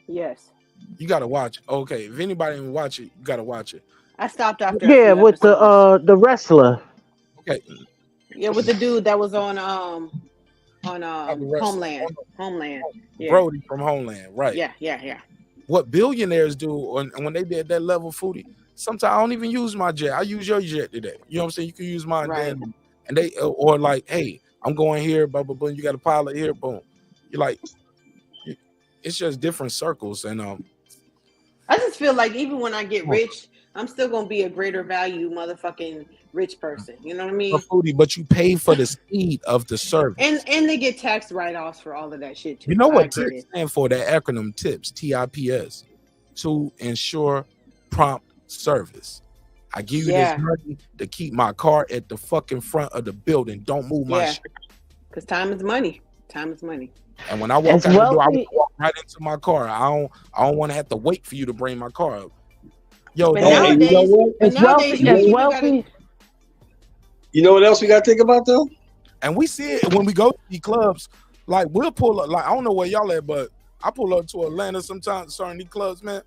[SPEAKER 7] Yes.
[SPEAKER 1] You gotta watch it. Okay, if anybody didn't watch it, you gotta watch it.
[SPEAKER 7] I stopped after.
[SPEAKER 8] Yeah, with the wrestler.
[SPEAKER 1] Okay.
[SPEAKER 7] Yeah, with the dude that was on Homeland. Yeah.
[SPEAKER 1] Brody from Homeland, right?
[SPEAKER 7] Yeah.
[SPEAKER 1] What billionaires do when they be at that level, Foodie? Sometimes I don't even use my jet. I use your jet today. You know what I'm saying? You can use mine then, and they or like, hey, I'm going here, blah blah blah. You got a pilot here, boom. You're like, it's just different circles, and
[SPEAKER 7] I just feel like even when I get rich, I'm still gonna be a greater value motherfucking rich person. You know what I mean?
[SPEAKER 1] But you pay for the speed of the service,
[SPEAKER 7] and they get tax write-offs for all of that shit too.
[SPEAKER 1] You know what TIPS stand for? That acronym TIPS, TIPS, to ensure prompt service. I give you this money to keep my car at the fucking front of the building. Don't move my shit.
[SPEAKER 7] Because time is money. Time is money.
[SPEAKER 1] And when I walk out the door, I walk right into my car. I don't want to have to wait for you to bring my car up. Yo,
[SPEAKER 11] nowadays, you know what else we got to think about though?
[SPEAKER 1] And we see it when we go to the clubs. Like we'll pull up. Like I don't know where y'all at, but I pull up to Atlanta sometimes. Certain these clubs, man,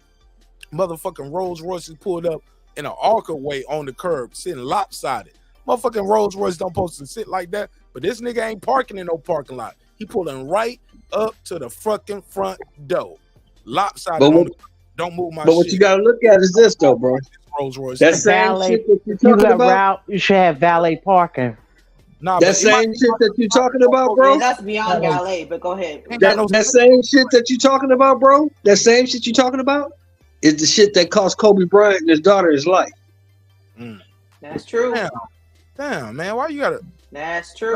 [SPEAKER 1] motherfucking Rolls Royces pulled up in an arcade way on the curb, sitting lopsided. Motherfucking Rolls Royce don't supposed to sit like that. But this nigga ain't parking in no parking lot. He pulling right up to the fucking front door, lopsided. Don't move my shit.
[SPEAKER 11] But what you gotta look at is this though, bro.
[SPEAKER 1] Rolls Royce.
[SPEAKER 11] That same shit that you're talking about.
[SPEAKER 8] You should have valet parking.
[SPEAKER 1] Nah,
[SPEAKER 11] that same shit that you're talking about, bro.
[SPEAKER 7] Yeah, that's beyond valet, but go ahead.
[SPEAKER 11] That same shit that you're talking about, bro. That same shit you're talking about is the shit that cost Kobe Bryant and his daughter his life.
[SPEAKER 7] That's true.
[SPEAKER 1] Damn, man. Why you gotta?
[SPEAKER 7] That's true.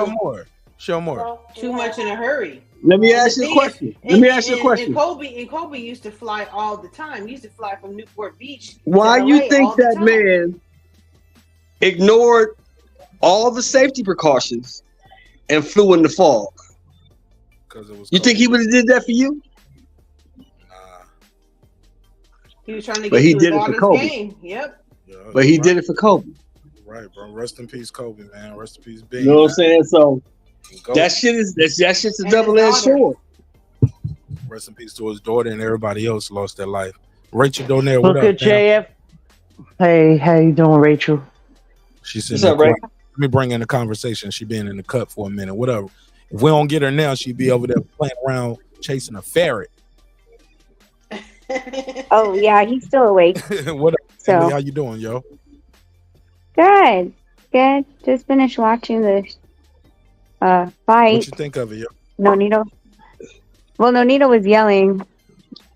[SPEAKER 1] Show more.
[SPEAKER 7] Too much in a hurry.
[SPEAKER 11] Let me ask you a question.
[SPEAKER 7] And Kobe used to fly all the time. He used to fly from Newport Beach.
[SPEAKER 11] Why you think that man ignored all the safety precautions and flew in the fog?
[SPEAKER 1] Because it was.
[SPEAKER 11] You think he would have did that for you?
[SPEAKER 1] Nah.
[SPEAKER 7] He was trying to get to his daughter's game. Yep.
[SPEAKER 11] Yeah, but he did it for Kobe.
[SPEAKER 1] Right, bro. Rest in peace, Kobe, man. Rest in peace, Big.
[SPEAKER 11] You know what I'm saying? So that shit's a double-edged sword.
[SPEAKER 1] Rest in peace to his daughter and everybody else lost their life. Rachel Donaire, what
[SPEAKER 8] up?
[SPEAKER 1] Look at
[SPEAKER 8] JF. Hey, how you doing, Rachel?
[SPEAKER 1] She's sitting there. Let me bring in the conversation. She been in the cut for a minute. Whatever. If we don't get her now, she'd be over there playing around chasing a ferret.
[SPEAKER 12] Oh yeah, he's still awake.
[SPEAKER 1] What up? So, Emily, how you doing, yo?
[SPEAKER 12] Good. Just finished watching the fight.
[SPEAKER 1] What you think of it, yo?
[SPEAKER 12] Nonito was yelling,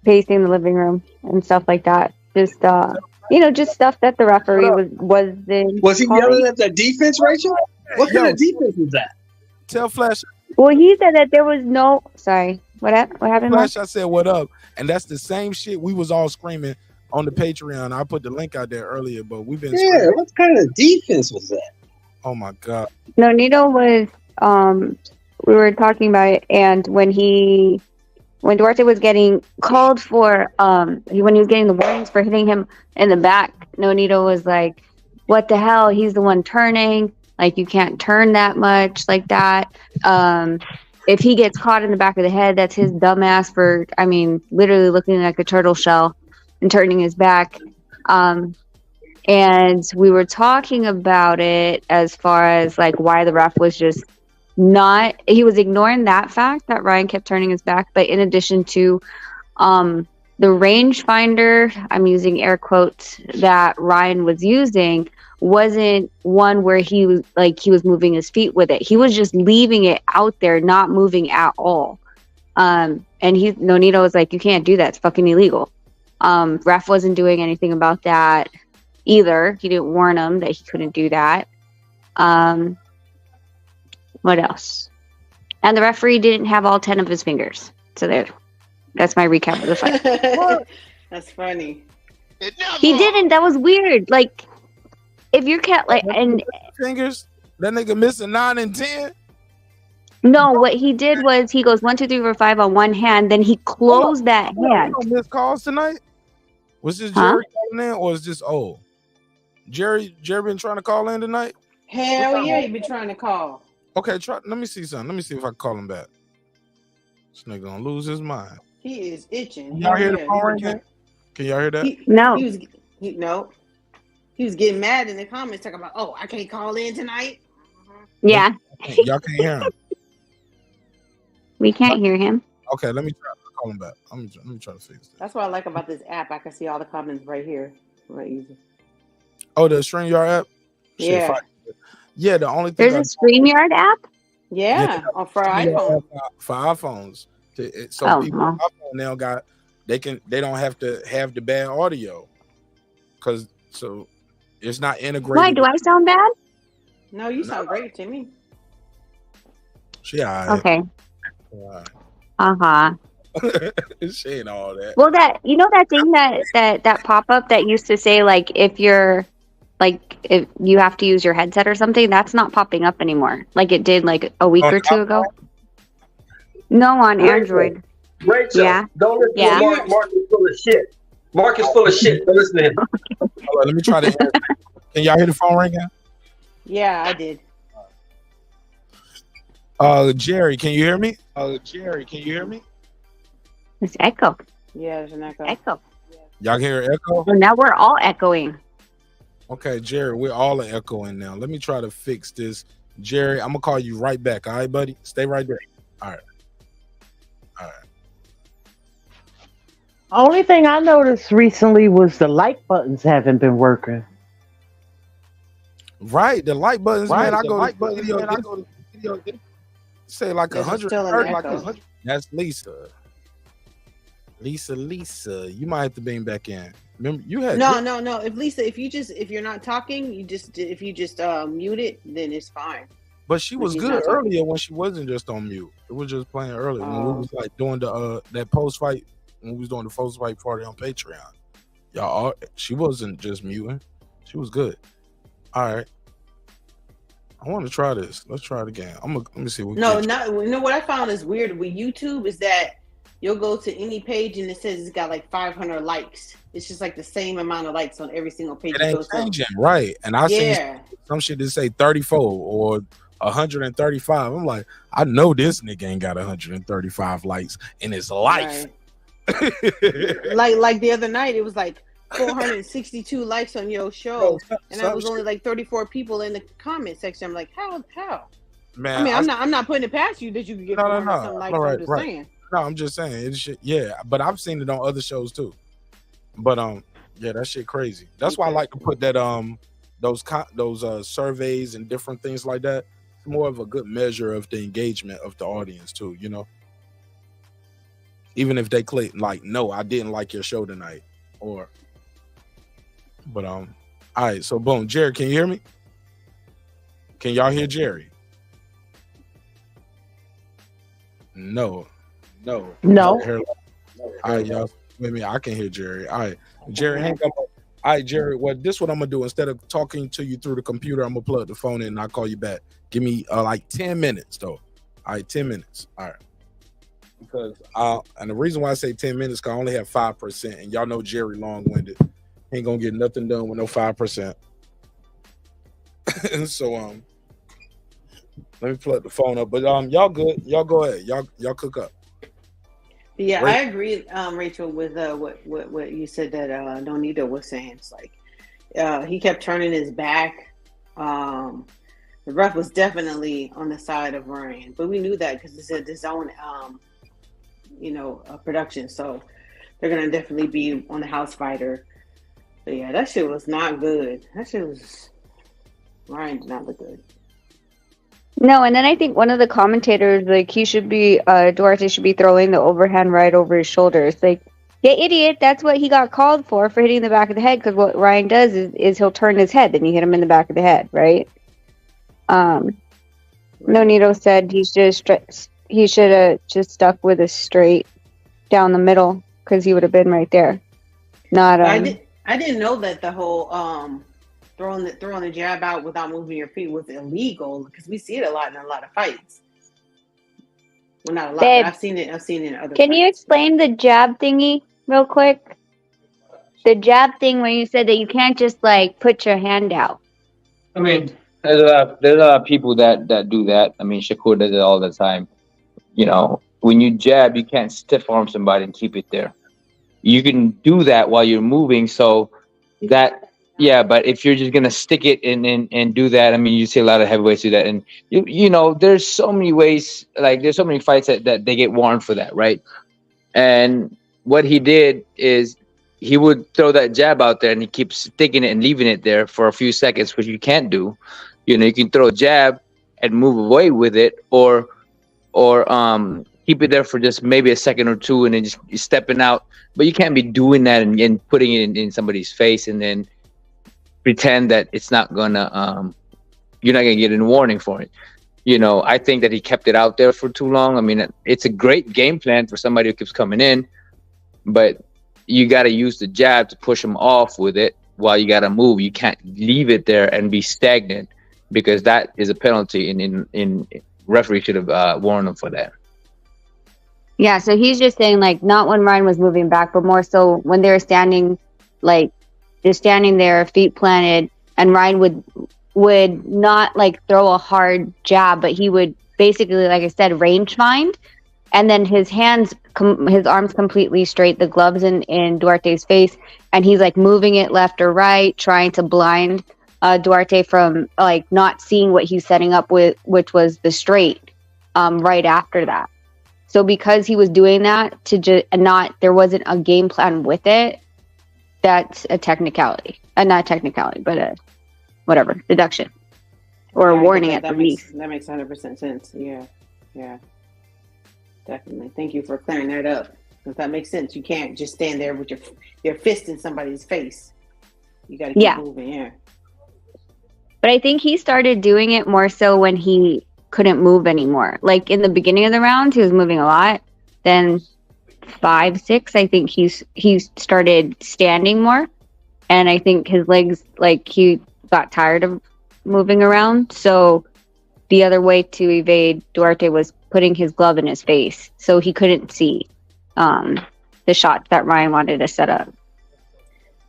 [SPEAKER 12] pacing the living room and stuff like that. Just just stuff that the referee was in.
[SPEAKER 11] Was he yelling at the defense, Rachel? What kind of defense was that?
[SPEAKER 1] Tell Flash.
[SPEAKER 12] Well, he said that there was no. Sorry, what happened?
[SPEAKER 1] Flash, I said what up, and that's the same shit we was all screaming on the Patreon. I put the link out there earlier, but we've been
[SPEAKER 11] Yeah, what kind of defense was that?
[SPEAKER 1] Oh my God.
[SPEAKER 12] No, Nito was we were talking about it, and when Duarte was getting called for when he was getting the warnings for hitting him in the back, Nonito was like, what the hell? He's the one turning. Like, you can't turn that much like that. If he gets caught in the back of the head, that's his dumbass for, I mean, literally looking like a turtle shell and turning his back. And we were talking about it as far as like why the ref was just he was ignoring that fact that Ryan kept turning his back, but in addition to the rangefinder, I'm using air quotes, that Ryan was using wasn't one where he was moving his feet with it. He was just leaving it out there, not moving at all. And Nonito was like, you can't do that. It's fucking illegal. Ref wasn't doing anything about that either. He didn't warn him that he couldn't do that. What else? And the referee didn't have all 10 of his fingers. So that's my recap of the fight.
[SPEAKER 7] That's funny.
[SPEAKER 12] He didn't. That was weird. Like, if you're and
[SPEAKER 1] fingers, that nigga missing 9 and 10.
[SPEAKER 12] No, what he did was he goes 1, 2, 3, 4, 5 on one hand, then he closed that hand.
[SPEAKER 1] You missed calls tonight? Was this Jerry calling in, or is this Jerry been trying to call in tonight?
[SPEAKER 7] Hell yeah, he been trying to call.
[SPEAKER 1] Okay, let me see something. Let me see if I can call him back. This nigga gonna lose his mind.
[SPEAKER 7] He is itching.
[SPEAKER 1] Can y'all hear the phone ringing? Can y'all hear that?
[SPEAKER 12] No.
[SPEAKER 7] He was getting mad in the comments talking about, oh, I can't call in tonight.
[SPEAKER 12] Yeah.
[SPEAKER 1] Y'all can't hear him.
[SPEAKER 12] We can't hear him.
[SPEAKER 1] Okay, let me try to call him back. Let me try to fix this.
[SPEAKER 7] That's what I like about this app. I can see all the comments right here. Right easy.
[SPEAKER 1] Oh, the StreamYard app?
[SPEAKER 7] Yeah.
[SPEAKER 1] Yeah, the only thing
[SPEAKER 12] there's a StreamYard app?
[SPEAKER 7] Yeah, for iPhone.
[SPEAKER 1] For iPhones. So people on iPhone now they don't have to have the bad audio. So it's not integrated.
[SPEAKER 12] Why, do I sound bad?
[SPEAKER 7] No, you sound great to me.
[SPEAKER 1] She all right.
[SPEAKER 12] Okay.
[SPEAKER 1] Uh-huh. She ain't all that.
[SPEAKER 12] Well, that thing that pop-up that used to say, like, if you have to use your headset or something, that's not popping up anymore like it did like a week or two ago. No, on Android.
[SPEAKER 11] Rachel,
[SPEAKER 12] yeah.
[SPEAKER 11] Don't listen to Mark is full of shit. Mark is full of shit. Don't listen to him.
[SPEAKER 1] Hold on, let me try to hear. Can y'all hear the phone ringing?
[SPEAKER 7] Yeah, I did.
[SPEAKER 1] Jerry, can you hear me?
[SPEAKER 12] It's echo.
[SPEAKER 7] Yeah, there's an echo.
[SPEAKER 1] Y'all can hear echo?
[SPEAKER 12] Well, now we're all echoing.
[SPEAKER 1] Okay, Jerry, we're all echoing now. Let me try to fix this. Jerry, I'm gonna call you right back. All right, buddy? Stay right there. All right.
[SPEAKER 8] Only thing I noticed recently was the like buttons haven't been working.
[SPEAKER 1] Right, the like buttons, man. I go to video. Say like 100. That's Lisa. Lisa, you might have to bring back in. Remember, you had
[SPEAKER 7] no. If you're not talking, if you just mute it, then it's fine.
[SPEAKER 1] But she was good earlier when she wasn't just on mute. It was just playing earlier when we was like doing the that post fight, when we was doing the post fight party on Patreon. She wasn't just muting. She was good. All right. I want to try this. Let's try it again. Let me see.
[SPEAKER 7] What I found is weird with YouTube is that you'll go to any page and it says it's got like 500 likes. It's just like the same amount of likes on every single page.
[SPEAKER 1] It ain't changing, right? And I see some shit that say 34 or 135. I'm like, I know this nigga ain't got 135 likes in his life.
[SPEAKER 7] Right. like the other night, it was like 462 likes on your show, and I was only like 34 people in the comment section. I'm like, how? Man, I mean, I'm not putting it past you that you could get something like that. I'm just saying.
[SPEAKER 1] No, I'm just saying it's shit. Yeah, but I've seen it on other shows too. But yeah, that shit crazy. That's why I like to put that those surveys and different things like that. It's more of a good measure of the engagement of the audience too. You know, even if they click like, no, I didn't like your show tonight, or. But all right, so boom, Jerry, can you hear me? Can y'all hear Jerry? No.
[SPEAKER 8] No.
[SPEAKER 1] All right, y'all. Maybe I can hear Jerry. All right. Jerry, hang up. All right, Jerry. Well, this is what I'm gonna do. Instead of talking to you through the computer, I'm gonna plug the phone in and I'll call you back. Give me like 10 minutes though. All right, 10 minutes. All right. Because and the reason why I say 10 minutes, because I only have 5%, and y'all know Jerry long-winded. Ain't gonna get nothing done with no 5%. So let me plug the phone up. But y'all good. Y'all go ahead. Y'all cook up.
[SPEAKER 7] Yeah, I agree, Rachel, with what you said that Nonito was saying. It's like he kept turning his back. The ref was definitely on the side of Ryan, but we knew that because it's a DAZN, production. So they're gonna definitely be on the house fighter. But yeah, that shit was not good. Ryan did not look good.
[SPEAKER 12] No, and then I think one of the commentators, like, Duarte should be throwing the overhand right over his shoulders. Like, yeah, idiot, that's what he got called for hitting the back of the head, because what Ryan does is he'll turn his head, then you hit him in the back of the head, right? Nonito said he should have just stuck with a straight down the middle, because he would have been right there. Not
[SPEAKER 7] I didn't know that the whole throwing the jab out without moving your feet was illegal, because we see it a lot in a lot of fights. Well, not a lot,
[SPEAKER 12] Babe,
[SPEAKER 7] but I've seen it in other
[SPEAKER 12] Can
[SPEAKER 7] fights.
[SPEAKER 12] you explain the jab thingy real quick? The jab thing where you said that you can't just like put your hand out.
[SPEAKER 13] I mean, there's a lot of people that do that. I mean, Shakur does it all the time. You know, when you jab, you can't stiff arm somebody and keep it there. You can do that while you're moving, so that. Yeah, but if you're just gonna stick it and do that, I mean, you see a lot of heavyweights do that, and you know, there's so many ways. Like, there's so many fights that they get warned for that, right? And what he did is he would throw that jab out there, and he keeps sticking it and leaving it there for a few seconds, which you can't do. You know, you can throw a jab and move away with it, or keep it there for just maybe a second or two, and then just stepping out. But you can't be doing that and putting it in somebody's face, and then pretend that it's not gonna you're not gonna get a warning for it. You know, I think that he kept it out there for too long. I mean, it's a great game plan for somebody who keeps coming in, but you got to use the jab to push him off with it while you got to move. You can't leave it there and be stagnant, because that is a penalty, and referee should have warned him for that.
[SPEAKER 12] Yeah, so he's just saying, like, not when Ryan was moving back, but more so when they were standing, like, just standing there, feet planted, and Ryan would not like throw a hard jab, but he would basically, like I said, range find, and then his arms completely straight, the gloves in Duarte's face, and he's like moving it left or right, trying to blind Duarte from like not seeing what he's setting up with, which was the straight right after that. So because he was doing that there wasn't a game plan with it. That's a technicality. Not technicality, but a whatever, deduction. Or a warning at the least.
[SPEAKER 7] That makes 100% sense. Yeah. Definitely. Thank you for clearing that up. Because that makes sense. You can't just stand there with your fist in somebody's face. You got to keep moving, yeah.
[SPEAKER 12] But I think he started doing it more so when he couldn't move anymore. Like in the beginning of the round, he was moving a lot. Then 5, 6, I think he started standing more, and I think his legs, like, he got tired of moving around. So the other way to evade Duarte was putting his glove in his face, so he couldn't see the shots that Ryan wanted to set up.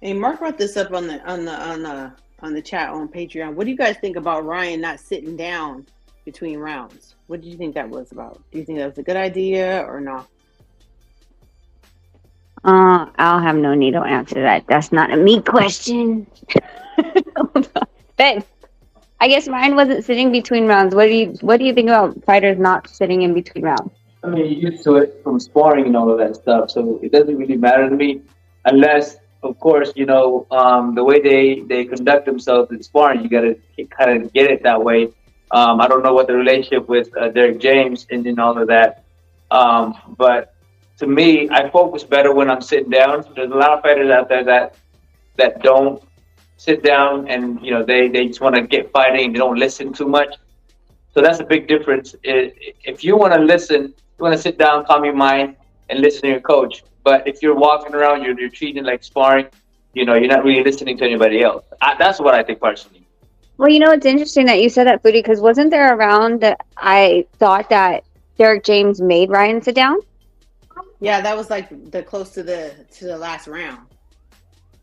[SPEAKER 7] Hey, Mark brought this up on the chat on Patreon. What do you guys think about Ryan not sitting down between rounds? What did you think that was about? Do you think that was a good idea or not?
[SPEAKER 12] I'll have Nonito answer that. That's not a me question. Babe, I guess Ryan wasn't sitting between rounds. What do you think about fighters not sitting in between rounds?
[SPEAKER 13] I mean, you're used to it from sparring and all of that stuff, so it doesn't really matter to me, unless, of course, you know, the way they conduct themselves in sparring, you got to kind of get it that way. I don't know what the relationship with Derek James and all of that, but to me, I focus better when I'm sitting down. There's a lot of fighters out there that don't sit down, and you know, they just want to get fighting and they don't listen too much. So that's a big difference. If you want to listen, you want to sit down, calm your mind, and listen to your coach. But if you're walking around, you're treating it like sparring, you're not really listening to anybody else. That's what I think personally.
[SPEAKER 12] Well, it's interesting that you said that, Foodie, because wasn't there a round that I thought that Derek James made Ryan sit down?
[SPEAKER 7] Yeah, that was like the close to the last round.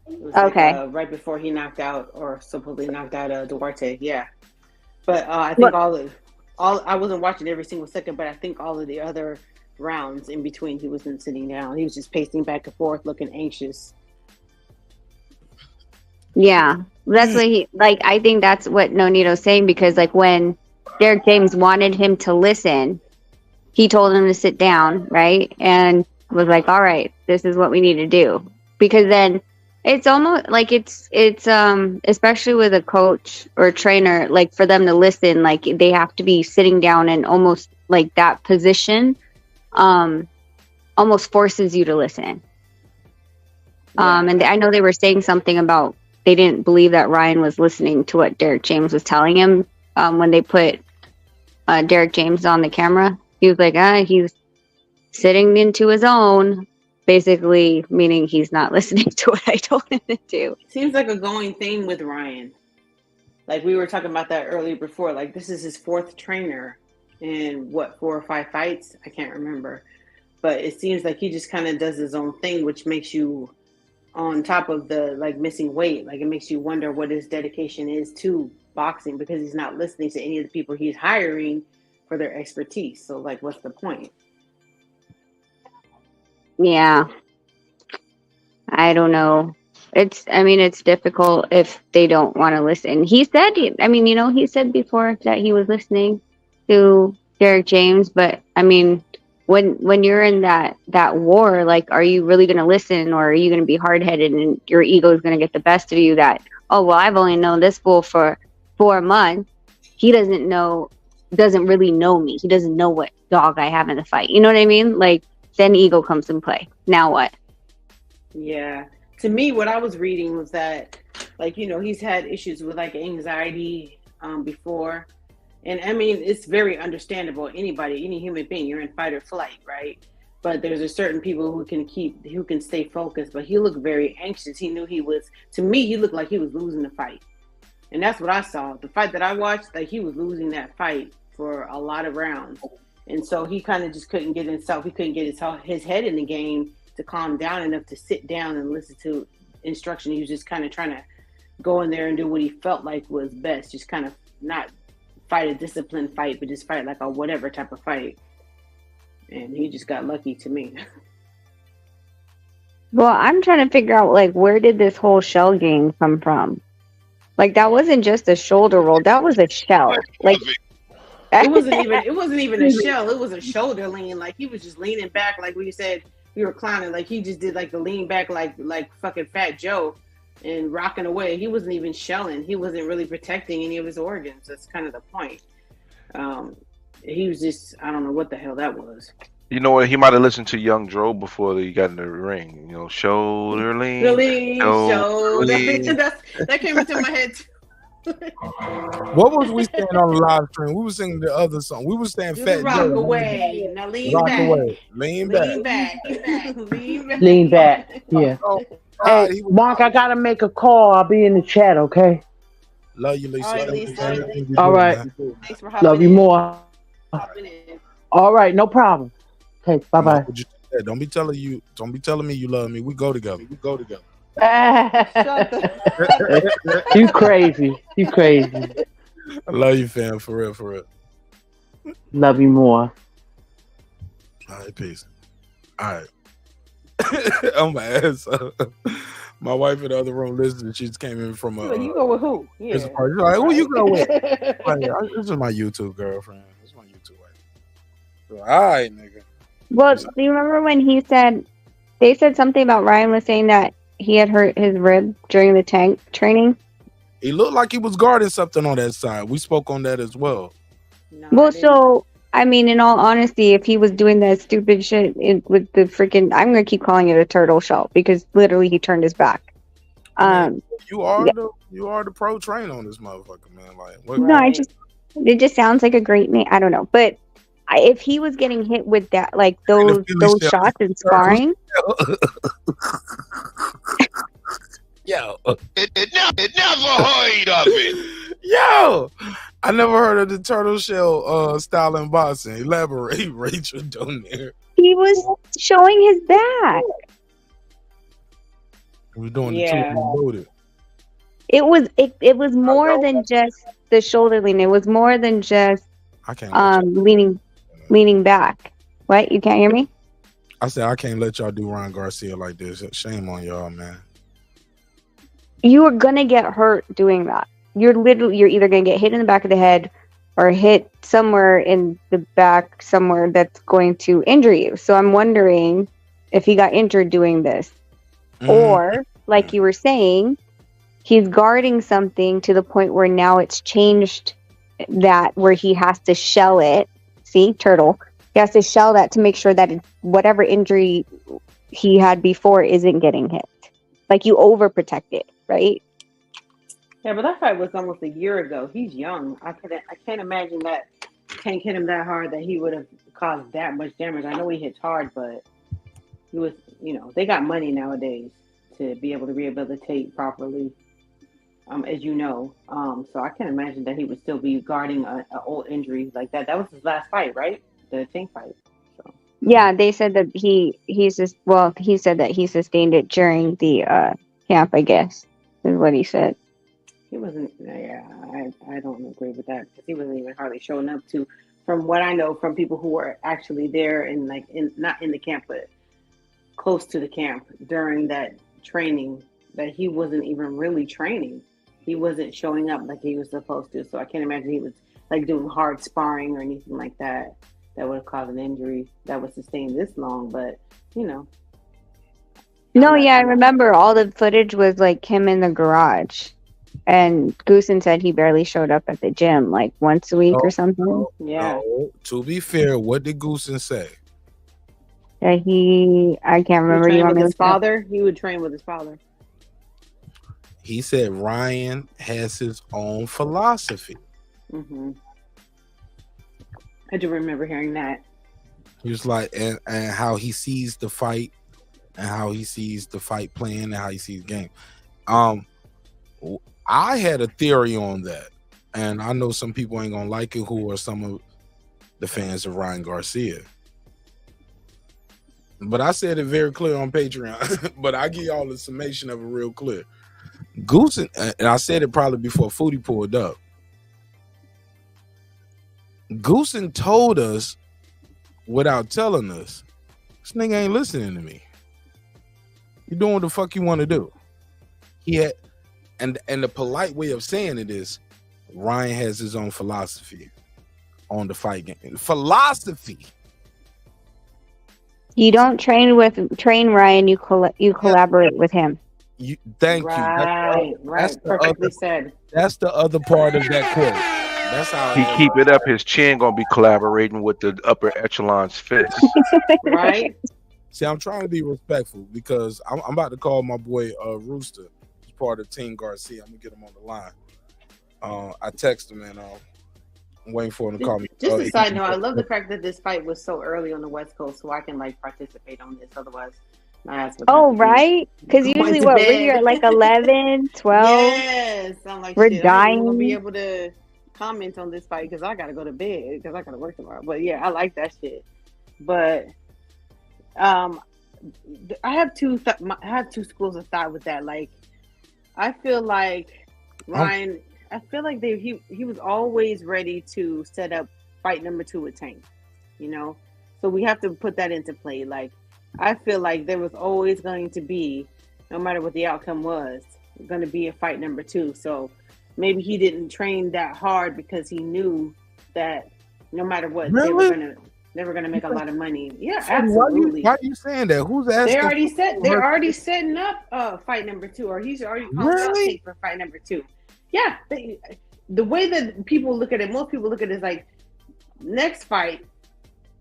[SPEAKER 7] It was
[SPEAKER 12] okay.
[SPEAKER 7] Like, right before he knocked out, or supposedly knocked out Duarte. Yeah, but I think I wasn't watching every single second, but I think all of the other rounds in between he wasn't sitting down. He was just pacing back and forth, looking anxious.
[SPEAKER 12] Yeah, that's what I think that's what Nonito's saying, because like when Derek James wanted him to listen, he told him to sit down, right? And was like, all right, this is what we need to do. Because then it's almost like it's especially with a coach or a trainer, like for them to listen, like they have to be sitting down, and almost like that position almost forces you to listen. And I know they were saying something about they didn't believe that Ryan was listening to what Derek James was telling him when they put Derek James on the camera. He was like, he's sitting into his own, basically meaning he's not listening to what I told him to do.
[SPEAKER 7] Seems like a going theme with Ryan. Like we were talking about that earlier before. Like this is his fourth trainer in 4 or 5 fights? I can't remember. But it seems like he just kind of does his own thing, which makes you, on top of the like missing weight, like it makes you wonder what his dedication is to boxing, because he's not listening to any of the people he's hiring for their expertise. So like, what's the point?
[SPEAKER 12] Yeah, I don't know. It's difficult if they don't want to listen. He said, he said before that he was listening to Derek James, but when you're in that war, like, are you really going to listen, or are you going to be hard-headed and your ego is going to get the best of you that, oh, well, I've only known this fool for 4 months. He doesn't really know me. He doesn't know what dog I have in the fight. You know what I mean? Like, then ego comes in play. Now what?
[SPEAKER 7] Yeah. To me, what I was reading was that, like, he's had issues with like anxiety before. And it's very understandable. Any human being, you're in fight or flight, right? But there's a certain people who can stay focused. But he looked very anxious. He knew to me, he looked like he was losing the fight. And that's what I saw. The fight that I watched, like he was losing that fight for a lot of rounds. And so he kind of just couldn't get himself, he couldn't get his head in the game to calm down enough to sit down and listen to instruction. He was just kind of trying to go in there and do what he felt like was best. Just kind of not fight a disciplined fight, but just fight like a whatever type of fight. And he just got lucky to me.
[SPEAKER 12] Well, I'm trying to figure out, like, where did this whole shell game come from? Like, that wasn't just a shoulder roll. That was a shell. Like,
[SPEAKER 7] it wasn't even a shell. It was a shoulder lean. Like, he was just leaning back, like we said, we were clowning. Like, he just did like the lean back, like fucking Fat Joe, and rocking away. He wasn't even shelling. He wasn't really protecting any of his organs. That's kind of the point. He was just, I don't know what the hell that was.
[SPEAKER 10] You know what? He might have listened to Young Dro before he got in the ring. Shoulder lean.
[SPEAKER 7] Shoulder lean. That came into my head too.
[SPEAKER 1] What was we saying on the live stream? We were singing the other song. We were saying Fat
[SPEAKER 7] Rock
[SPEAKER 1] Joe.
[SPEAKER 7] away. Now lean
[SPEAKER 1] Rock
[SPEAKER 7] back.
[SPEAKER 1] away. Lean back.
[SPEAKER 7] Lean back. Lean back.
[SPEAKER 8] Lean back. Yeah.
[SPEAKER 1] Oh,
[SPEAKER 8] Hey, Mark, I gotta make a call. I'll be in the chat, okay?
[SPEAKER 1] Love you, Lisa.
[SPEAKER 7] All right, Lisa.
[SPEAKER 8] All right.
[SPEAKER 7] Thanks for hopping
[SPEAKER 8] Love you
[SPEAKER 7] in.
[SPEAKER 8] more. All right, no problem. Okay, bye-bye.
[SPEAKER 1] Don't be telling me you love me. We go together.
[SPEAKER 8] You crazy.
[SPEAKER 1] I love you, fam. For real.
[SPEAKER 8] Love you more.
[SPEAKER 1] All right, peace. All right. I'm my ass. My wife in the other room listening. She just came in from
[SPEAKER 7] you go with who? Yeah.
[SPEAKER 1] She's like, who you go with? This is my YouTube girlfriend. This is my YouTube wife. All right, nigga.
[SPEAKER 12] well, do you remember when they said something about Ryan was saying that he had hurt his rib during the tank training?
[SPEAKER 1] He looked like he was guarding something on that side. We spoke on that as well.
[SPEAKER 7] No,
[SPEAKER 12] Well, so, in all honesty, if he was doing that stupid shit with the freaking, I'm going to keep calling it a turtle shell, because literally he turned his back.
[SPEAKER 1] You are the pro trainer on this motherfucker, man. Like, what?
[SPEAKER 12] No, it just sounds like a great name. I don't know. But if he was getting hit with that, like those shots in sparring,
[SPEAKER 1] Yo,
[SPEAKER 14] It never heard of it.
[SPEAKER 1] yo, I never heard of the turtle shell style in boxing. Elaborate, Rachel Donaire.
[SPEAKER 12] He was showing his back.
[SPEAKER 1] We're doing
[SPEAKER 7] Yeah.
[SPEAKER 1] the two loaded.
[SPEAKER 12] It was more than just the shoulder lean. It was more than just
[SPEAKER 1] I can't.
[SPEAKER 12] leaning back. What? You can't hear me?
[SPEAKER 1] I said I can't let y'all do Ryan Garcia like this. Shame on y'all, man.
[SPEAKER 12] You are gonna get hurt doing that. You're either gonna get hit in the back of the head or hit somewhere in the back, somewhere that's going to injure you. So I'm wondering if he got injured doing this. Or, like you were saying, he's guarding something to the point where now it's changed that where he has to shell it. See, turtle. He has to shell that to make sure that whatever injury he had before isn't getting hit. Like you overprotect it, right?
[SPEAKER 7] Yeah, but that fight was almost a year ago. He's young. I can't imagine that Tank hit him that hard that he would have caused that much damage. I know he hits hard, but he was, they got money nowadays to be able to rehabilitate properly, as you know. So I can't imagine that he would still be guarding an old injury like that. That was his last fight, right? The Tank fight. So.
[SPEAKER 12] Yeah, they said that he said that he sustained it during the camp, I guess, is what he said.
[SPEAKER 7] He wasn't. Yeah, I don't agree with that because he wasn't even hardly showing up to, from what I know from people who were actually there and not in the camp but close to the camp during that training, that he wasn't even really training. He wasn't showing up like he was supposed to. So I can't imagine he was like doing hard sparring or anything like that would have caused an injury that would sustain this long. But
[SPEAKER 12] No, yeah, I remember all the footage was like him in the garage. And Goosen said he barely showed up at the gym like once a week or something.
[SPEAKER 7] Yeah.
[SPEAKER 1] No. To be fair, what did Goosen say?
[SPEAKER 12] That I can't remember.
[SPEAKER 7] You want with his father? He would train with his father.
[SPEAKER 1] He said Ryan has his own philosophy.
[SPEAKER 7] Mm-hmm. I do remember hearing that.
[SPEAKER 1] He was like, and how he sees the fight, and how he sees the fight plan, and how he sees the game. I had a theory on that, and I know some people ain't gonna like it, who are some of the fans of Ryan Garcia. But I said it very clear on Patreon. But I give y'all the summation of it real clear. Goosen, and I said it probably before Foodie pulled up. Goosen told us without telling us, this nigga ain't listening to me. You doing what the fuck you want to do. He had, and the polite way of saying it is, Ryan has his own philosophy on the fight game. Philosophy.
[SPEAKER 12] You don't train Ryan. You collaborate with him.
[SPEAKER 1] Thank you.
[SPEAKER 7] Right. Perfectly said.
[SPEAKER 1] That's the other part of that quote. That's how
[SPEAKER 10] he keep it up. His chin gonna be collaborating with the upper echelon's fist.
[SPEAKER 7] Right.
[SPEAKER 1] See, I'm trying to be respectful because I'm about to call my boy Rooster. He's part of Team Garcia. I'm gonna get him on the line. I text him and I'm waiting for him to call me.
[SPEAKER 7] Just a side note, I love the fact that this fight was so early on the West Coast, so I can participate on this. Otherwise, my ass would.
[SPEAKER 12] Oh, right? Because usually we're here at like 11, 12.
[SPEAKER 7] Yes, I'm like,
[SPEAKER 12] we're
[SPEAKER 7] shit,
[SPEAKER 12] dying.
[SPEAKER 7] I'm gonna be able to comment on this fight because I gotta go to bed because I gotta work tomorrow. But yeah, I like that shit. But I have two schools of thought with that. Like, I feel like Ryan. I feel like he was always ready to set up fight number 2 with Tank, so we have to put that into play. Like, I feel like there was always going to be, no matter what the outcome was, going to be a fight number 2. So maybe he didn't train that hard because he knew that no matter what,
[SPEAKER 1] really?
[SPEAKER 7] they were gonna make a lot of money. Yeah, absolutely.
[SPEAKER 1] Why are you saying that? Who's asking?
[SPEAKER 7] They're already setting up fight number 2, or he's already called out Tank for fight number 2. Yeah, the way that people look at it, most people look at it as like, next fight,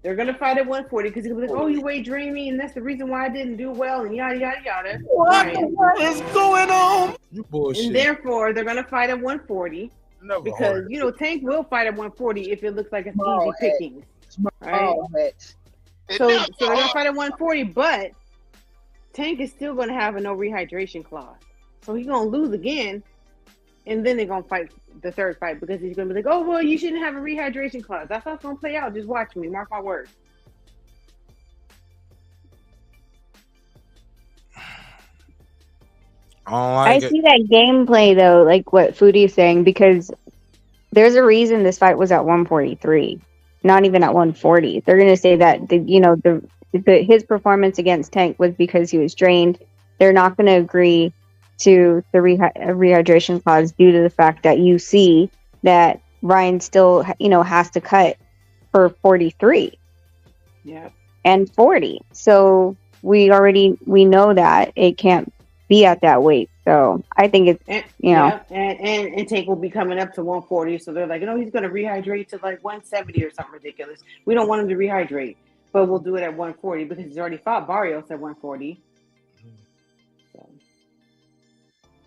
[SPEAKER 7] they're going to fight at 140 because he'll be like, oh, you weighed dreamy, and that's the reason why I didn't do well, and yada, yada, yada.
[SPEAKER 14] What is going on?
[SPEAKER 1] You bullshit.
[SPEAKER 7] And therefore, they're going to fight at 140 because, Tank will fight at 140 if it looks like it's easy pickings. Right? So they're going to fight at 140, but Tank is still going to have a no rehydration clause. So he's gonna lose again, and then they're gonna fight the third fight because he's gonna be like, "Oh well, you shouldn't have a rehydration clause." That's how it's gonna play out. Just watch me, mark my words.
[SPEAKER 12] I see that gameplay though, like what Foodie's saying, because there's a reason this fight was at 143, not even at 140. They're gonna say that his performance against Tank was because he was drained. They're not gonna agree to the rehydration clause due to the fact that you see that Ryan still, has to cut for 43.
[SPEAKER 7] Yeah.
[SPEAKER 12] And 40. So we know that it can't be at that weight. So I think it's,
[SPEAKER 7] and Tank will be coming up to 140. So they're like, he's going to rehydrate to like 170 or something ridiculous. We don't want him to rehydrate, but we'll do it at 140 because he's already fought Barrios at 140. So.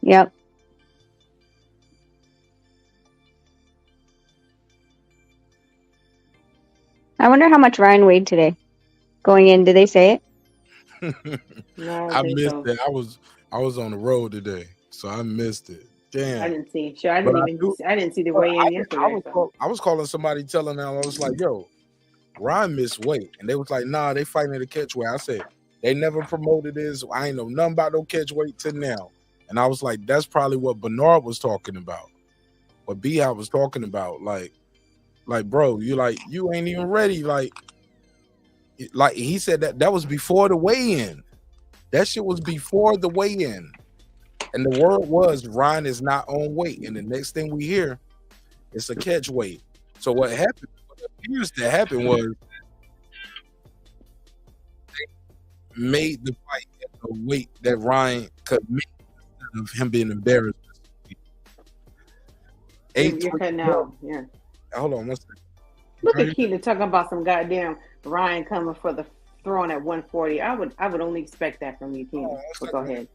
[SPEAKER 12] Yep. I wonder how much Ryan weighed today. Going in, did they say it?
[SPEAKER 7] No,
[SPEAKER 1] I missed it. I was on the road today, so I missed it. Damn.
[SPEAKER 7] I didn't see. Sure, I didn't see the weigh-in yesterday.
[SPEAKER 1] I was calling somebody, telling them, I was like, "Yo, Ryan missed weight," and they was like, "Nah, they fighting at a catch weight." I said, "They never promoted this. I ain't know nothing about no catch weight till now." And I was like, "That's probably what Bernard was talking about, what B-Hop was talking about. Like, bro, you ain't even ready. Like he said that was before the weigh-in. That shit was before the weigh-in. And the word was Ryan is not on weight. And the next thing we hear, it's a catch weight. So what appears to happen was they made the fight at the weight that Ryan could make instead of him being embarrassed.
[SPEAKER 7] You're cutting out. Yeah.
[SPEAKER 1] Hold on one second.
[SPEAKER 7] Look at Keita talking about some goddamn Ryan coming for the throwing at 140. I would only expect that from you, Keita. But go ahead.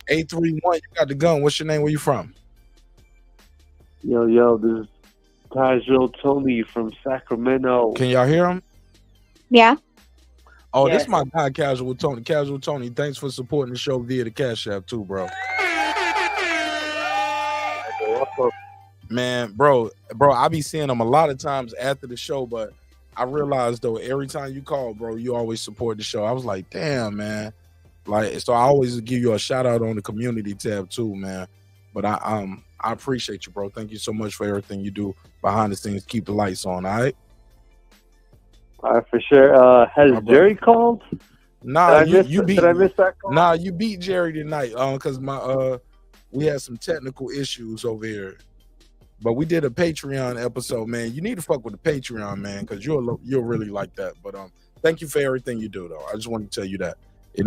[SPEAKER 1] 831, you got the gun. What's your name? Where you from?
[SPEAKER 15] Yo, this is Casual Tony from Sacramento.
[SPEAKER 1] Can y'all hear him?
[SPEAKER 12] Yeah.
[SPEAKER 1] Oh, yes. This is my guy, Casual Tony. Casual Tony, thanks for supporting the show via the Cash App too, bro. Man, bro, I be seeing them a lot of times after the show, but I realized though every time you call, bro, you always support the show. I was like, damn, man. Like, so I always give you a shout out on the community tab too, man. But I appreciate you, bro. Thank you so much for everything you do behind the scenes. Keep the lights on, all right?
[SPEAKER 15] All right, for sure. Has Jerry called?
[SPEAKER 1] Nah,
[SPEAKER 15] did I miss that call?
[SPEAKER 1] Nah, you beat Jerry tonight. Because we had some technical issues over here. But we did a Patreon episode, man. You need to fuck with the Patreon, man, because you'll really like that. But thank you for everything you do, though. I just want to tell you that it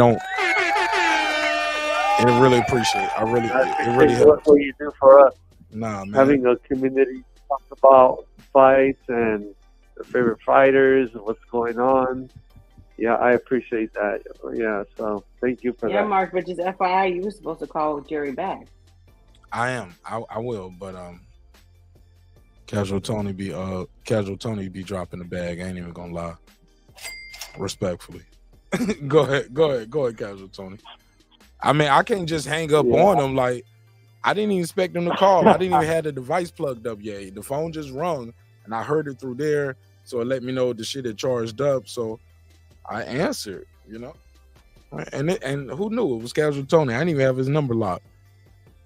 [SPEAKER 1] really appreciate it. It really helps.
[SPEAKER 15] What you do for us.
[SPEAKER 1] Nah, man.
[SPEAKER 15] Having a community talk about fights and their favorite fighters and what's going on. Yeah, I appreciate that. Yeah, so thank you for that.
[SPEAKER 7] Yeah, Mark, but just FYI, you were supposed to call Jerry back.
[SPEAKER 1] I am. I will, but Casual Tony be dropping the bag. I ain't even gonna lie. Respectfully. Go ahead, Casual Tony. I mean, I can't just hang up on him. Like, I didn't even expect him to call. I didn't even have the device plugged up yet. The phone just rung, and I heard it through there, so it let me know the shit had charged up. So I answered, and who knew it was Casual Tony? I didn't even have his number locked.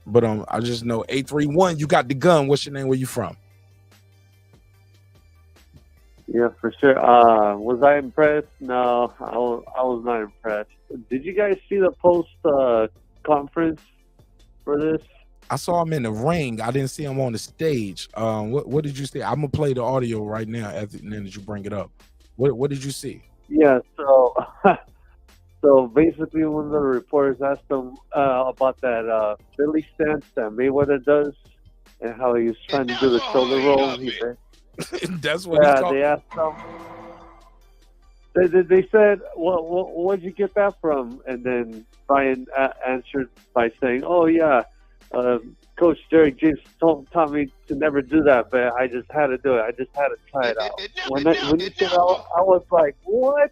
[SPEAKER 1] But I just know 831. You got the gun. What's your name? Where you from?
[SPEAKER 15] Yeah, for sure. Was I impressed? No, I was not impressed. Did you guys see the post conference for this?
[SPEAKER 1] I saw him in the ring. I didn't see him on the stage. What did you see? I'm gonna play the audio right now, and then you bring it up. What did you see?
[SPEAKER 15] Yeah, so basically, one of the reporters asked him about that Philly stance that Mayweather does, and how he was trying to do the shoulder roll. He said,
[SPEAKER 1] "That's what." Yeah,
[SPEAKER 15] they asked him. They said, "Where'd you get that from?" And then Ryan answered by saying, "Oh yeah, Coach Derek James taught me to never do that, but I just had to do it. I just had to try it out. When you said I was like, what?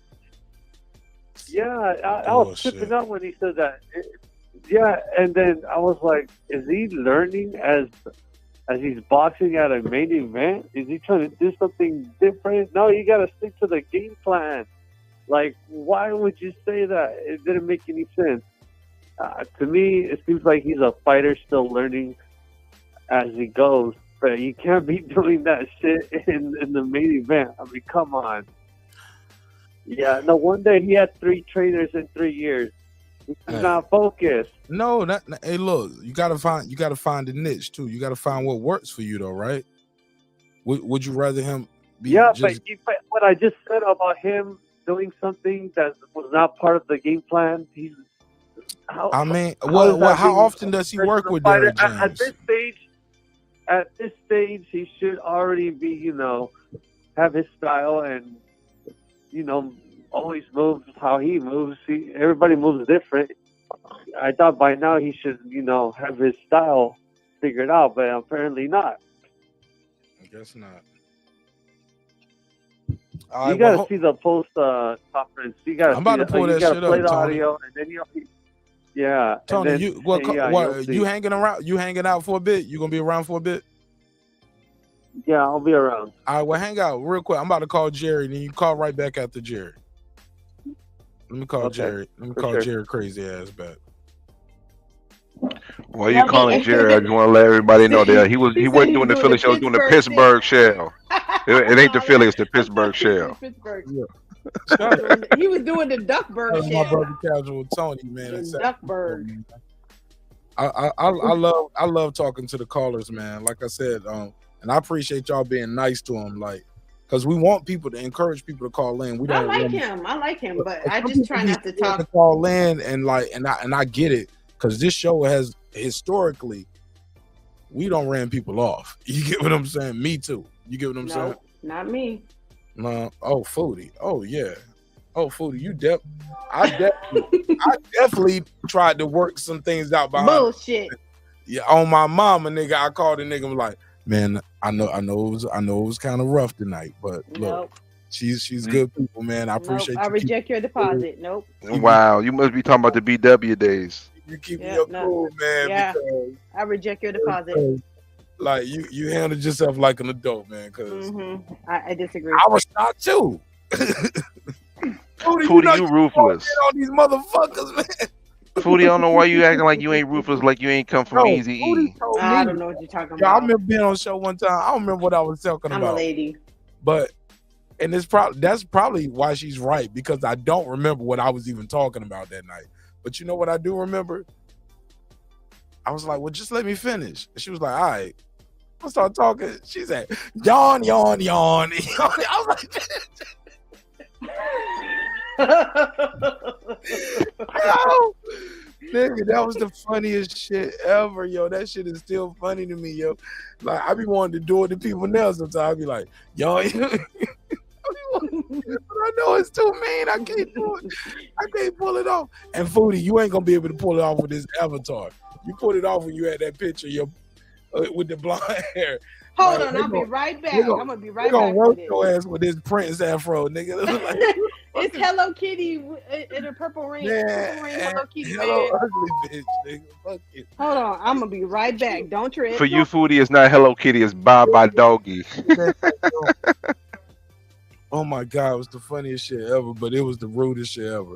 [SPEAKER 15] Yeah, I was tripping out when he said that. Yeah, and then I was like, is he learning as he's boxing at a main event? Is he trying to do something different? No, you got to stick to the game plan. Like, why would you say that? It didn't make any sense. To me, it seems like he's a fighter still learning as he goes. But you can't be doing that shit in the main event. I mean, come on. Yeah, no wonder he had 3 trainers in 3 years. He's not focused.
[SPEAKER 1] No, hey, look, you gotta find the niche too. You gotta find what works for you, though, right? Would you rather him be?
[SPEAKER 15] Yeah, but what I just said about him doing something that was not part of the game plan, how
[SPEAKER 1] often does he work with Derek James?
[SPEAKER 15] At this stage, he should already be, have his style and, always moves how he moves. Everybody moves different. I thought by now he should, have his style figured out, but apparently not.
[SPEAKER 1] I guess not.
[SPEAKER 15] You gotta see the post conference. You gotta.
[SPEAKER 1] I'm about to pull that shit
[SPEAKER 15] play
[SPEAKER 1] up,
[SPEAKER 15] the
[SPEAKER 1] Tony.
[SPEAKER 15] audio, and then yeah.
[SPEAKER 1] Tony,
[SPEAKER 15] and then,
[SPEAKER 1] you hanging around? You hanging out for a bit? You gonna be around for a bit?
[SPEAKER 15] Yeah, I'll be around.
[SPEAKER 1] All right, well, hang out real quick. I'm about to call Jerry, and then you call right back after Jerry. Let me call Jerry. Let me call Jerry crazy ass back.
[SPEAKER 10] Why are you calling Jerry? I just want to let everybody know that he wasn't doing the Philly show, he was doing the Pittsburgh shell. It ain't the Philly, it's the Pittsburgh shell.
[SPEAKER 7] He was doing the Duckburg
[SPEAKER 1] My brother Casual Tony, man.
[SPEAKER 7] Duckburg.
[SPEAKER 1] I love talking to the callers, man. Like I said, and I appreciate y'all being nice to him, like, because we want people to encourage people to call in.
[SPEAKER 7] I like him, but I just try not to talk.
[SPEAKER 1] To call in and I get it, because this show has historically, we don't ran people off. You get what I'm saying? Me too. You get what I'm saying?
[SPEAKER 7] Not me.
[SPEAKER 1] No. Oh, Foodie. Oh yeah. Oh, Foodie. I definitely tried to work some things out behind.
[SPEAKER 7] Bullshit.
[SPEAKER 1] Yeah, on my mama, nigga. I called the nigga, was like, man, I know it was kind of rough tonight, but look, she's good people, man. I appreciate you.
[SPEAKER 7] I reject your deposit. Nope.
[SPEAKER 10] Wow, you must be talking about the BW days.
[SPEAKER 1] You keep your cool, man.
[SPEAKER 7] Yeah,
[SPEAKER 1] because
[SPEAKER 7] I reject your deposit.
[SPEAKER 1] Like you handled yourself like an adult, man. Because
[SPEAKER 7] I disagree.
[SPEAKER 1] I was shocked too.
[SPEAKER 10] Foodie, you ruthless.
[SPEAKER 1] On these motherfuckers, man.
[SPEAKER 10] Foodie, I don't know why you acting like you ain't ruthless, like you ain't come from Easy E.
[SPEAKER 7] I don't know what you're talking about.
[SPEAKER 1] I remember being on a show one time. I don't remember what I was talking about.
[SPEAKER 7] I'm a lady.
[SPEAKER 1] But that's probably why she's right, because I don't remember what I was even talking about that night. But you know what I do remember? I was like, well, just let me finish. And she was like, all right. I started talking. She said, yawn, yawn, yawn. I was like, yo, nigga, that was the funniest shit ever, yo. That shit is still funny to me, yo. Like, I be wanting to do it to people now sometimes. I be like, yo, but I know it's too mean. I can't do it. I can't pull it off. And Foodie, you ain't gonna be able to pull it off with this avatar. You pulled it off when you had that picture, with the blonde hair.
[SPEAKER 7] Hold on, I'll be right back. I'm gonna be right back.
[SPEAKER 1] We're gonna work your ass with this Prince afro, nigga.
[SPEAKER 7] It's Hello Kitty in a purple ring.
[SPEAKER 1] Yeah,
[SPEAKER 7] purple ring, Hello Kitty.
[SPEAKER 1] Hello, ugly bitch, nigga. Fuck it.
[SPEAKER 7] Hold on, I'm gonna be right back. Don't trip.
[SPEAKER 10] For you, Foodie, it's not Hello Kitty, it's Bye Bye Doggy.
[SPEAKER 1] Oh my God, it was the funniest shit ever, but it was the rudest shit ever.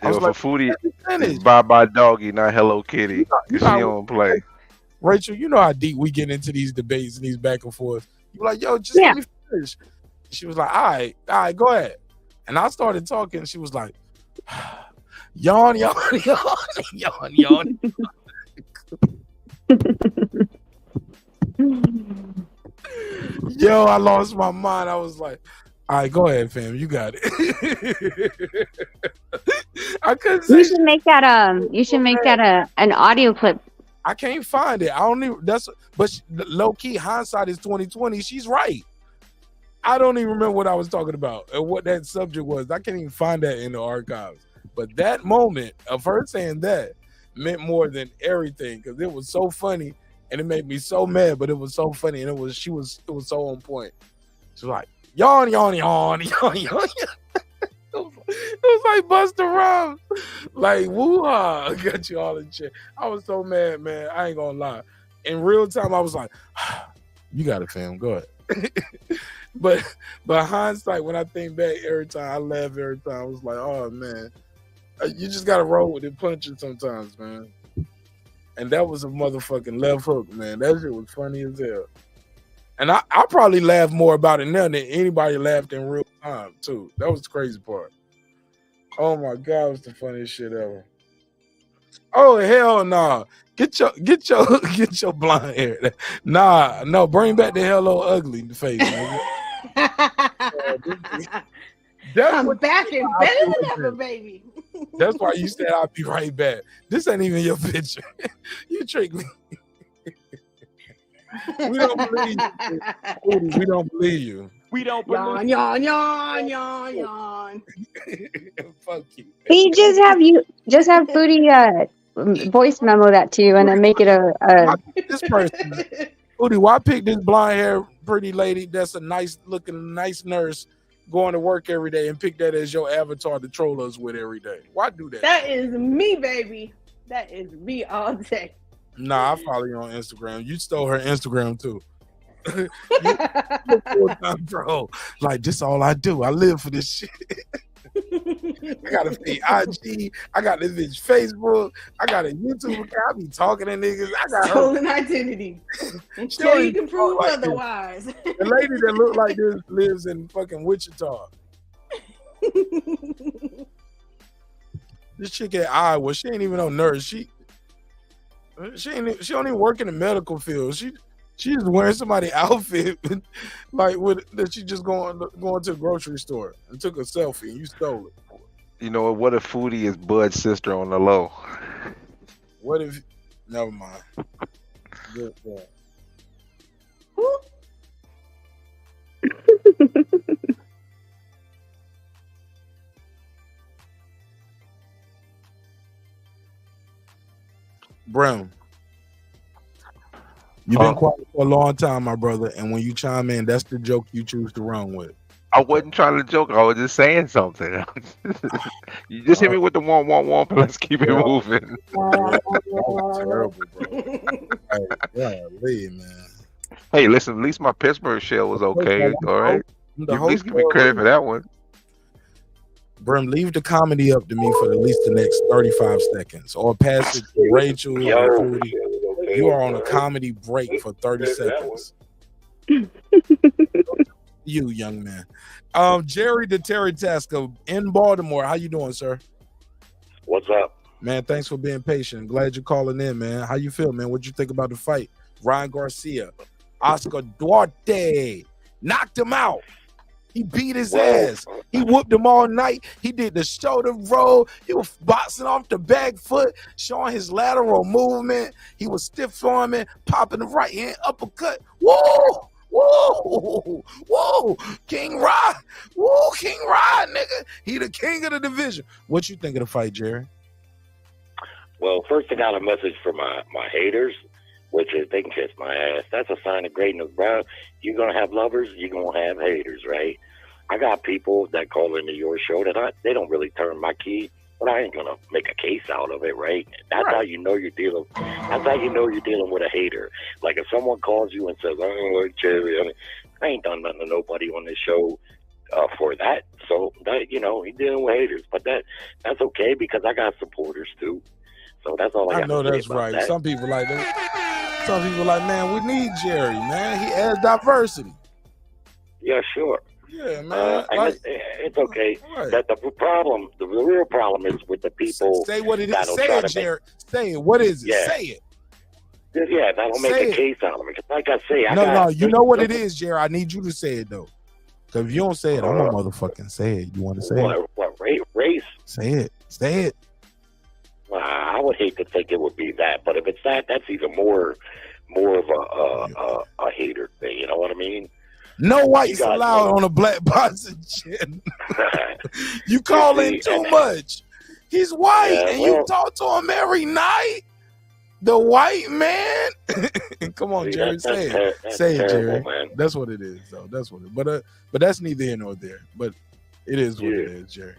[SPEAKER 10] I was like, for Foodie, it's Bye Bye Doggy, not Hello Kitty. Because she don't play.
[SPEAKER 1] Rachel, you know how deep we get into these debates and these back and forth. You were like, yo, just let me finish. She was like, all right, go ahead. And I started talking, and she was like, yawn, yawn, yawn, yawn, yawn. Yo, I lost my mind. I was like, all right, go ahead, fam. You got it. I couldn't say.
[SPEAKER 12] You should make that an audio clip.
[SPEAKER 1] I can't find it. I don't even. But low key, hindsight is 2020. She's right. I don't even remember what I was talking about and what that subject was. I can't even find that in the archives. But that moment of her saying that meant more than everything because it was so funny and it made me so mad, but it was so funny and it was so on point. She was like, yawn, yawn, yawn, yawn, yawn. It was like Busta Rhymes, like woo-ha, got you all in check. I was so mad, man. I ain't gonna lie. In real time, I was like, you got it, fam. Go ahead. but hindsight, when I think back, every time I laugh, every time I was like, oh man, you just gotta roll with it, punching sometimes, man. And that was a motherfucking left hook, man. That shit was funny as hell. And I probably laugh more about it now than anybody laughed in real time, too. That was the crazy part. Oh my God, it was the funniest shit ever. Oh hell nah. Get your blonde hair. Nah, no, bring back the hello ugly face, man.
[SPEAKER 7] I'm back and better than ever, baby.
[SPEAKER 1] That's why you said I'll be right back. This ain't even your picture. You tricked me. We don't believe you. We don't believe you.
[SPEAKER 6] We don't believe
[SPEAKER 7] yawn, yawn, yawn, yawn.
[SPEAKER 1] Fuck you.
[SPEAKER 12] We just have Foodie voice memo that to you and then make it a
[SPEAKER 1] this person. Foodie, why pick this blonde hair pretty lady that's a nice looking nice nurse going to work every day and pick that as your avatar to troll us with every day? Why do that?
[SPEAKER 7] That is me, baby. That is me all day.
[SPEAKER 1] Nah, I follow you on Instagram. You stole her Instagram too. You full-time troll. Like, this all I do. I live for this shit. I got a fake IG. I got this bitch Facebook. I got a YouTube account. I be talking to niggas. I got
[SPEAKER 7] stolen identity. Until you can prove
[SPEAKER 1] like
[SPEAKER 7] otherwise.
[SPEAKER 1] The lady that look like this lives in fucking Wichita. This chick at Iowa, she ain't even no nurse. She don't even work in the medical field. She just wearing somebody's outfit like that she just going to the grocery store and took a selfie and you stole it.
[SPEAKER 10] You know what if Foodie is Bud's sister on the low?
[SPEAKER 1] What if never mind. Good point. Brown, you've been quiet for a long time, my brother, and when you chime in, that's the joke you choose to run with.
[SPEAKER 10] I wasn't trying to joke. I was just saying something. You just hit me with the womp, but let's keep it moving.
[SPEAKER 1] That was terrible, bro. Man.
[SPEAKER 10] Hey, listen, at least my Pittsburgh shell was okay. All right. You at least give me credit for that one.
[SPEAKER 1] Brim, leave the comedy up to me for at least the next 35 seconds. Or pass it to Rachel or Foodie. You are on a comedy break for 30 seconds. You, young man. Jerry the Terry Tasker in Baltimore. How you doing, sir?
[SPEAKER 16] What's up?
[SPEAKER 1] Man, thanks for being patient. Glad you're calling in, man. How you feel, man? What'd you think about the fight? Ryan Garcia, Oscar Duarte knocked him out. He beat his ass. He whooped him all night. He did the shoulder roll. He was boxing off the back foot, showing his lateral movement. He was stiff arming, popping the right hand uppercut. Whoa! Whoa! Whoa! King Rod! Whoa! King Rod, nigga! He the king of the division. What you think of the fight, Jerry?
[SPEAKER 16] Well, first I got a message for my haters, which is they can kiss my ass. That's a sign of greatness, bro. You're going to have lovers, you're going to have haters, right? I got people that call into your show that they don't really turn my key, but I ain't going to make a case out of it, right? That's how you know you're dealing. That's how you know you're dealing with a hater. Like if someone calls you and says, "Oh, Jerry, I ain't done nothing to nobody on this show for that," so that you're dealing with haters, but that's okay because I got supporters too. So that's all I got.
[SPEAKER 1] I know
[SPEAKER 16] to say
[SPEAKER 1] that's
[SPEAKER 16] about
[SPEAKER 1] right.
[SPEAKER 16] that.
[SPEAKER 1] Some people like that. Some people like, man, we need Jerry, man. He adds diversity.
[SPEAKER 16] Yeah, sure.
[SPEAKER 1] Yeah, man.
[SPEAKER 16] It's okay.
[SPEAKER 1] Right.
[SPEAKER 16] That the real problem is with the people.
[SPEAKER 1] Say what it is.
[SPEAKER 16] that'll
[SPEAKER 1] Say
[SPEAKER 16] try
[SPEAKER 1] it,
[SPEAKER 16] to
[SPEAKER 1] Jerry. Say it. What is it?
[SPEAKER 16] Yeah.
[SPEAKER 1] Say it.
[SPEAKER 16] Yeah, that'll make
[SPEAKER 1] Say
[SPEAKER 16] a
[SPEAKER 1] it.
[SPEAKER 16] case out of it. 'Cause like I say,
[SPEAKER 1] No. You know what it is, Jerry. I need you to say it though. Because if you don't say it, I'm gonna motherfucking say it. You want to say it?
[SPEAKER 16] What race?
[SPEAKER 1] Say it. Say it.
[SPEAKER 16] I would hate to think it would be that, but if it's that's even more of a hater thing. You know what I mean?
[SPEAKER 1] No whites allowed on a black boxing shit. You call in too much. He's white,
[SPEAKER 16] Yeah,
[SPEAKER 1] and
[SPEAKER 16] well-
[SPEAKER 1] you talk to him every night. The white man. Come on,
[SPEAKER 16] See,
[SPEAKER 1] Jerry. Say it.
[SPEAKER 16] that's
[SPEAKER 1] Say it,
[SPEAKER 16] terrible,
[SPEAKER 1] Jerry.
[SPEAKER 16] man.
[SPEAKER 1] That's what it is, though. That's what it. But that's neither here nor there. But it is what it is, Jerry.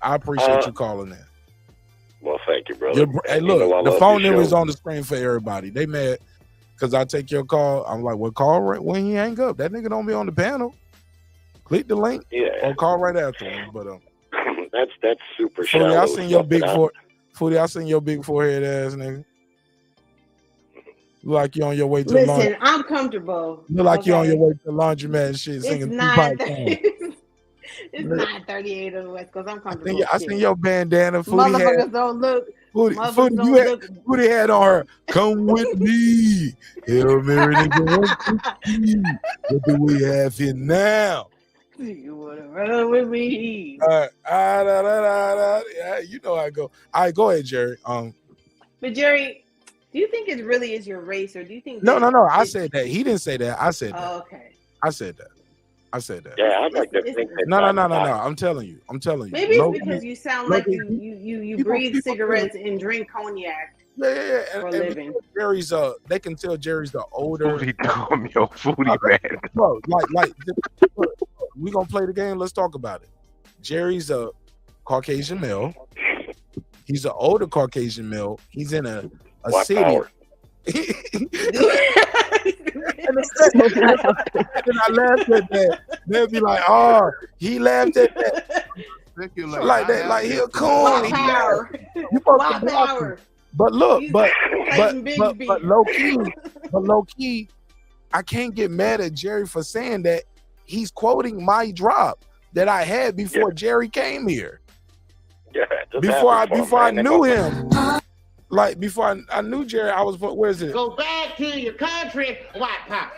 [SPEAKER 1] I appreciate you calling that.
[SPEAKER 16] Well, thank you, brother.
[SPEAKER 1] Hey,
[SPEAKER 16] You
[SPEAKER 1] look,
[SPEAKER 16] know I
[SPEAKER 1] the
[SPEAKER 16] love
[SPEAKER 1] phone
[SPEAKER 16] your
[SPEAKER 1] number is
[SPEAKER 16] show.
[SPEAKER 1] on the screen for everybody. They mad because I take your call. I'm like, well, call right when he hang up. That nigga don't be on the panel. Click the link, or call right after him. But
[SPEAKER 16] that's super
[SPEAKER 1] Foodie,
[SPEAKER 16] shallow.
[SPEAKER 1] I seen your
[SPEAKER 16] stuff,
[SPEAKER 1] big
[SPEAKER 16] but I-
[SPEAKER 1] Foodie, I seen your big forehead ass nigga. Look like you on your way to the
[SPEAKER 7] Listen,
[SPEAKER 1] laundry.
[SPEAKER 7] I'm comfortable.
[SPEAKER 1] Look like you on your
[SPEAKER 7] okay?
[SPEAKER 1] way to the laundromat and shit,
[SPEAKER 7] It's
[SPEAKER 1] singing
[SPEAKER 7] nine.
[SPEAKER 1] Tupac songs.
[SPEAKER 7] It's
[SPEAKER 1] Look.
[SPEAKER 7] 9:38 on the West Coast. I'm comfortable.
[SPEAKER 1] I seen your bandana. Foodie
[SPEAKER 7] Motherfuckers
[SPEAKER 1] had,
[SPEAKER 7] don't look.
[SPEAKER 1] Foodie,
[SPEAKER 7] Motherfuckers
[SPEAKER 1] Foodie,
[SPEAKER 7] don't look.
[SPEAKER 1] Foodie had on her. Come with me. Hail Mary, nigga. What do we have here now?
[SPEAKER 7] You wanna run with me?
[SPEAKER 1] Yeah, you know how I go. All right, go ahead, Jerry.
[SPEAKER 7] But Jerry, do you think it really is your race, or do you think?
[SPEAKER 1] No. I
[SPEAKER 7] it's-
[SPEAKER 1] said that. He didn't say that. I said that.
[SPEAKER 7] Oh, okay.
[SPEAKER 1] I said that.
[SPEAKER 16] Yeah, I'd like to think that.
[SPEAKER 1] No. I'm telling you.
[SPEAKER 7] Maybe it's
[SPEAKER 1] Low-key-
[SPEAKER 7] because you sound
[SPEAKER 1] low-key-
[SPEAKER 7] like you
[SPEAKER 1] people-
[SPEAKER 7] breathe
[SPEAKER 1] people-
[SPEAKER 7] cigarettes and drink cognac
[SPEAKER 1] Yeah.
[SPEAKER 7] for a
[SPEAKER 1] And
[SPEAKER 7] living.
[SPEAKER 1] Jerry's they can tell Jerry's the older.
[SPEAKER 10] Foodie dumb, yo, foodie man.
[SPEAKER 1] Bro, like we gonna play the game. Let's talk about it. Jerry's a Caucasian male. He's an older Caucasian male. He's in a
[SPEAKER 16] Black
[SPEAKER 1] city.
[SPEAKER 16] power.
[SPEAKER 1] And I laughed at that. They'll be like, "Oh, he laughed at that." Like that, like he a coon.
[SPEAKER 7] Black
[SPEAKER 1] He
[SPEAKER 7] power.
[SPEAKER 1] You supposed
[SPEAKER 7] Black
[SPEAKER 1] to block him.
[SPEAKER 7] power.
[SPEAKER 1] But look,
[SPEAKER 7] He's
[SPEAKER 1] but
[SPEAKER 7] Clayton Bigsby.
[SPEAKER 1] low key, I can't get mad at Jerry for saying that. He's quoting my drop that I had before Jerry came here.
[SPEAKER 16] Yeah,
[SPEAKER 1] Before I knew him, like before I knew Jerry, I was where is it?
[SPEAKER 17] Go back to your country, white power.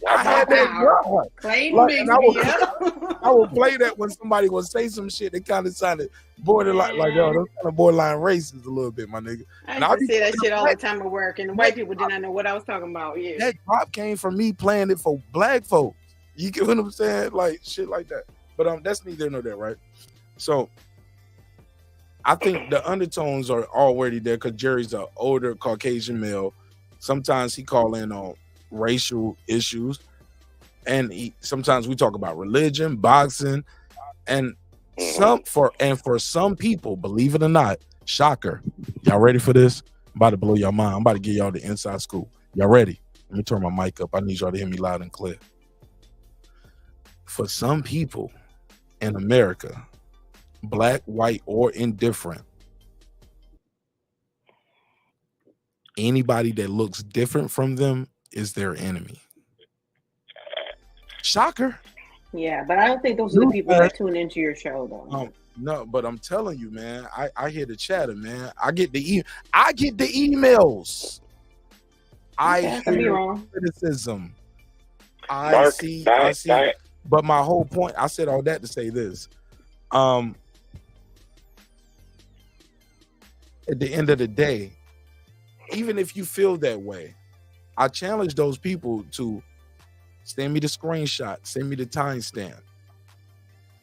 [SPEAKER 1] I had that drop.
[SPEAKER 7] Clayton
[SPEAKER 1] Like, and
[SPEAKER 7] Bigsby.
[SPEAKER 1] I would play that when somebody would say some shit that kind of sounded borderline, like yo, that's kind of borderline racist a little bit, my nigga.
[SPEAKER 7] I
[SPEAKER 1] And
[SPEAKER 7] used
[SPEAKER 1] I'll
[SPEAKER 7] to
[SPEAKER 1] be
[SPEAKER 7] say that shit all the time at work, and the white people did not know what I was talking about. Yeah.
[SPEAKER 1] That drop came from me playing it for black folks. You get what I'm saying? Like shit like that. But that's neither nor there, right? So I think the undertones are already there because Jerry's an older Caucasian male. Sometimes he call in on racial issues, and sometimes we talk about religion, boxing, and for some people, believe it or not, shocker. Y'all ready for this? I'm about to blow your mind. I'm about to give y'all the inside scoop. Y'all ready? Let me turn my mic up. I need y'all to hear me loud and clear. For some people in America, black, white, or indifferent, anybody that looks different from them is their enemy. Shocker.
[SPEAKER 7] Yeah, but I don't think those are the people that tune into your show, though.
[SPEAKER 1] No, but I'm telling you, man, I hear the chatter, man. I get the emails. I
[SPEAKER 7] could be
[SPEAKER 1] hear
[SPEAKER 7] wrong.
[SPEAKER 1] criticism. I
[SPEAKER 16] Mark,
[SPEAKER 1] see.
[SPEAKER 16] Diet.
[SPEAKER 1] But my whole point, I said all that to say this. At the end of the day, even if you feel that way, I challenge those people to send me the screenshot, send me the timestamp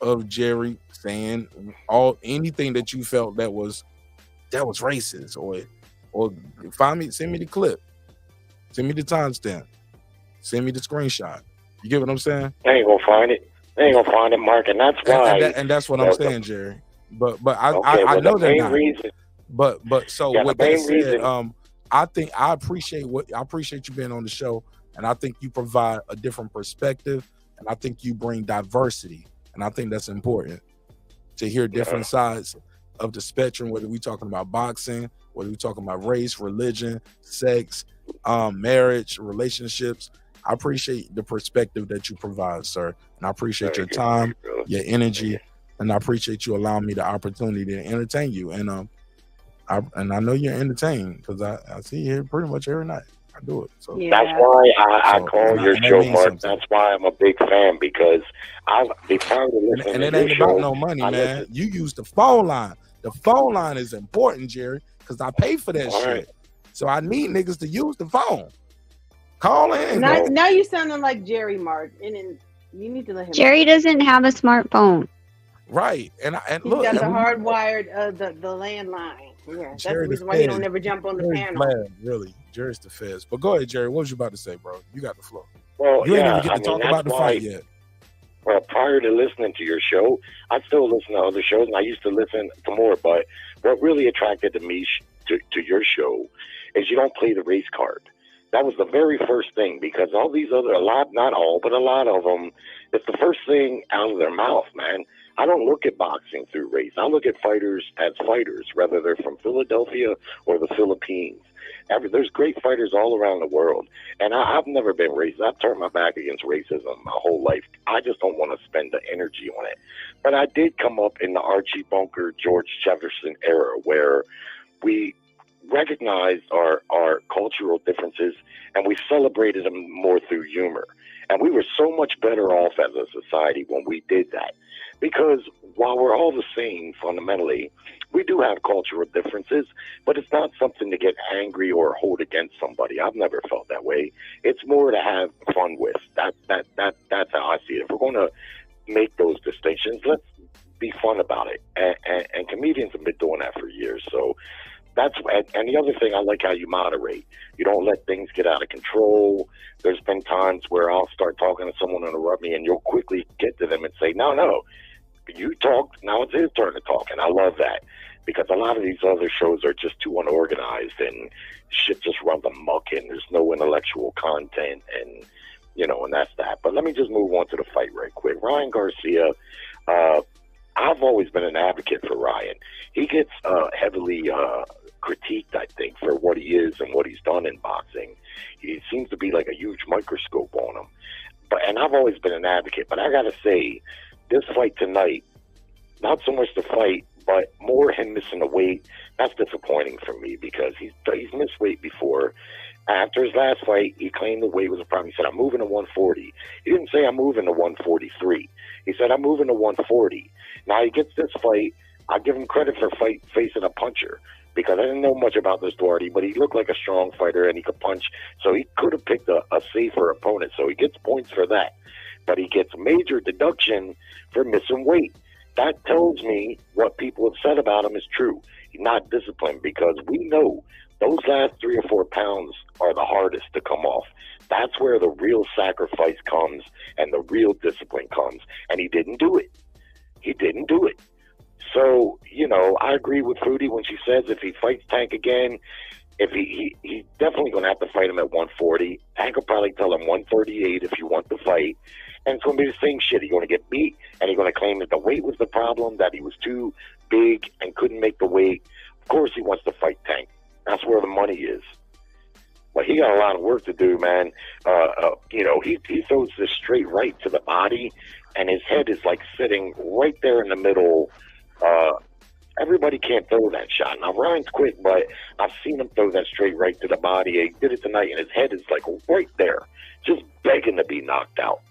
[SPEAKER 1] of Jerry saying anything that you felt that was racist, or send me the clip, send me the timestamp, send me the screenshot. You get what I'm saying?
[SPEAKER 16] They ain't gonna find it. They ain't gonna find it, Mark, and that's why.
[SPEAKER 1] And that's what I'm saying, Jerry. But I know
[SPEAKER 16] the
[SPEAKER 1] they're
[SPEAKER 16] main
[SPEAKER 1] not.
[SPEAKER 16] reason.
[SPEAKER 1] But so
[SPEAKER 16] Yeah,
[SPEAKER 1] with
[SPEAKER 16] the
[SPEAKER 1] that
[SPEAKER 16] main
[SPEAKER 1] said,
[SPEAKER 16] reason-
[SPEAKER 1] I think I appreciate you being on the show, and I think you provide a different perspective, and I think you bring diversity, and I think that's important to hear different sides of the spectrum. Whether we talking about boxing, whether we talking about race, religion, sex, marriage, relationships. I appreciate the perspective that you provide, sir, and I appreciate your time, your energy, and I appreciate you allowing me the opportunity to entertain you. And I know you're entertained because I see you here pretty much every night. I do it. So
[SPEAKER 16] That's why I call your
[SPEAKER 1] and that
[SPEAKER 16] show,
[SPEAKER 1] means
[SPEAKER 16] Mark.
[SPEAKER 1] something.
[SPEAKER 16] That's why I'm a big fan, because I've been trying to listen
[SPEAKER 1] And
[SPEAKER 16] to
[SPEAKER 1] it
[SPEAKER 16] your
[SPEAKER 1] ain't
[SPEAKER 16] show.
[SPEAKER 1] about no money,
[SPEAKER 16] I
[SPEAKER 1] man.
[SPEAKER 16] listen-
[SPEAKER 1] You use the phone line. The phone line is important, Jerry, because I pay for that
[SPEAKER 16] All
[SPEAKER 1] shit.
[SPEAKER 16] right.
[SPEAKER 1] So I need niggas to use the phone. Call in.
[SPEAKER 7] Now you sounding like Jerry, Mark, and then you need to let him.
[SPEAKER 12] Jerry doesn't have a smartphone.
[SPEAKER 1] Right. And
[SPEAKER 7] He's
[SPEAKER 1] look,
[SPEAKER 7] got the
[SPEAKER 1] and
[SPEAKER 7] hardwired the landline. Yeah, that's the
[SPEAKER 1] Jerry the
[SPEAKER 7] reason why he don't
[SPEAKER 1] Fez.
[SPEAKER 7] never jump on the
[SPEAKER 1] Jerry's
[SPEAKER 7] panel.
[SPEAKER 1] glad, really. Jerry's the Fez. But go ahead, Jerry. What was you about to say, bro? You got the floor.
[SPEAKER 16] Well,
[SPEAKER 1] You ain't
[SPEAKER 16] yeah,
[SPEAKER 1] even get to talk
[SPEAKER 16] that's
[SPEAKER 1] about the
[SPEAKER 16] why.
[SPEAKER 1] fight yet.
[SPEAKER 16] Well, prior to listening to your show, I still listen to other shows, and I used to listen to more. But what really attracted to me to your show is you don't play the race card. That was the very first thing, because all these other, not all, but a lot of them, it's the first thing out of their mouth, man. I don't look at boxing through race. I look at fighters as fighters, whether they're from Philadelphia or the Philippines. There's great fighters all around the world. And I've never been racist. I've turned my back against racism my whole life. I just don't want to spend the energy on it. But I did come up in the Archie Bunker, George Jefferson era, where we recognized our cultural differences and we celebrated them more through humor. And we were so much better off as a society when we did that. Because while we're all the same fundamentally, we do have cultural differences, but it's not something to get angry or hold against somebody. I've never felt that way. It's more to have fun with. That's how I see it. If we're going to make those distinctions, let's be fun about it. And comedians have been doing that for years. So and the other thing, I like how you moderate. You don't let things get out of control. There's been times where I'll start talking to someone interrupt me, and you'll quickly get to them and say, no, you talked, now it's his turn to talk. And I love that, because a lot of these other shows are just too unorganized and shit just runs amok and there's no intellectual content, and and that's that. But let me just move on to the fight right quick. Ryan Garcia, I've always been an advocate for Ryan. He gets heavily critiqued, I think, for what he is and what he's done in boxing. He seems to be like a huge microscope on him. And I've always been an advocate. But I got to say, this fight tonight, not so much the fight, but more him missing the weight, that's disappointing for me, because he's missed weight before. After his last fight, he claimed the weight was a problem. He said, I'm moving to 140. He didn't say I'm moving to 143. He said, I'm moving to 140. Now he gets this fight. I give him credit for facing a puncher, because I didn't know much about this Duarte, but he looked like a strong fighter and he could punch. So he could have picked a safer opponent. So he gets points for that. But he gets major deduction for missing weight. That tells me what people have said about him is true. He's not disciplined, because we know those last 3 or 4 pounds are the hardest to come off. That's where the real sacrifice comes and the real discipline comes. And he didn't do it. He didn't do it. So, I agree with Fruity when she says if he fights Tank again, if he's definitely going to have to fight him at 140. Tank will probably tell him 138 if you want the fight. And it's going to be the same shit. He's going to get beat, and he's going to claim that the weight was the problem, that he was too big and couldn't make the weight. Of course he wants to fight Tank. That's where the money is. But he got a lot of work to do, man. He throws this straight right to the body, and his head is like sitting right there in the middle. Everybody can't throw that shot. Now, Ryan's quick, but I've seen him throw that straight right to the body. He did it tonight, and his head is like right there, just begging to be knocked out.